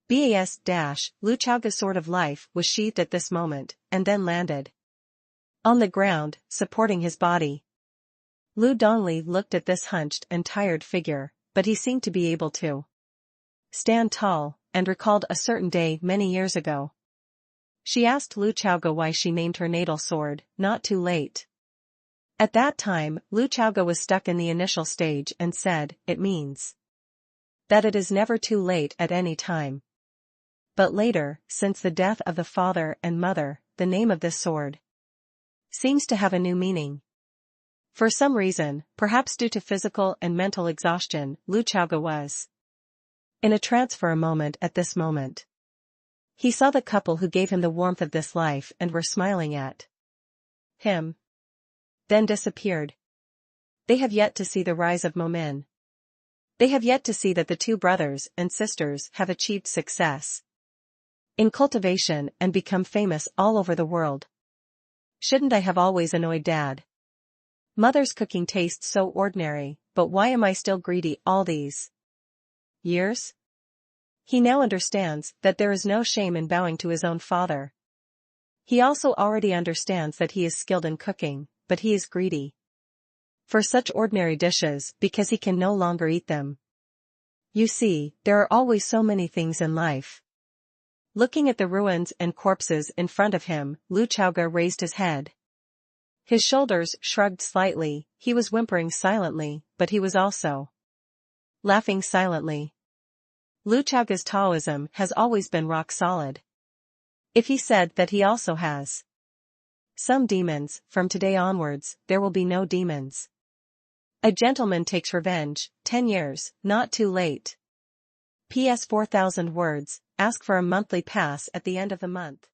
Lu Chaoge's sword of life was sheathed at this moment, and then landed on the ground, supporting his body. Lu Dongli looked at this hunched and tired figure, but he seemed to be able to stand tall, and recalled a certain day many years ago. She asked Lu Chaoge why she named her natal sword, Not Too Late. At that time, Lu Chaoge was stuck in the initial stage and said, it means that it is never too late at any time. But later, since the death of the father and mother, the name of this sword seems to have a new meaning. For some reason, perhaps due to physical and mental exhaustion, Lu Chaoge was in a trance for a moment at this moment. He saw the couple who gave him the warmth of this life and were smiling at him. Then disappeared. They have yet to see the rise of Momin. They have yet to see that the two brothers and sisters have achieved success in cultivation and become famous all over the world. Shouldn't I have always annoyed Dad? Mother's cooking tastes so ordinary, but why am I still greedy all these years? He now understands that there is no shame in bowing to his own father. He also already understands that he is skilled in cooking, but he is greedy for such ordinary dishes because he can no longer eat them. You see, there are always so many things in life. Looking at the ruins and corpses in front of him, Lu Chaoge raised his head. His shoulders shrugged slightly, he was whimpering silently, but he was also laughing silently. Lu Chaoge's Taoism has always been rock solid. If he said that he also has some demons, from today onwards, there will be no demons. A gentleman takes revenge, 10 years, not too late. PS 4,000 words, ask for a monthly pass at the end of the month.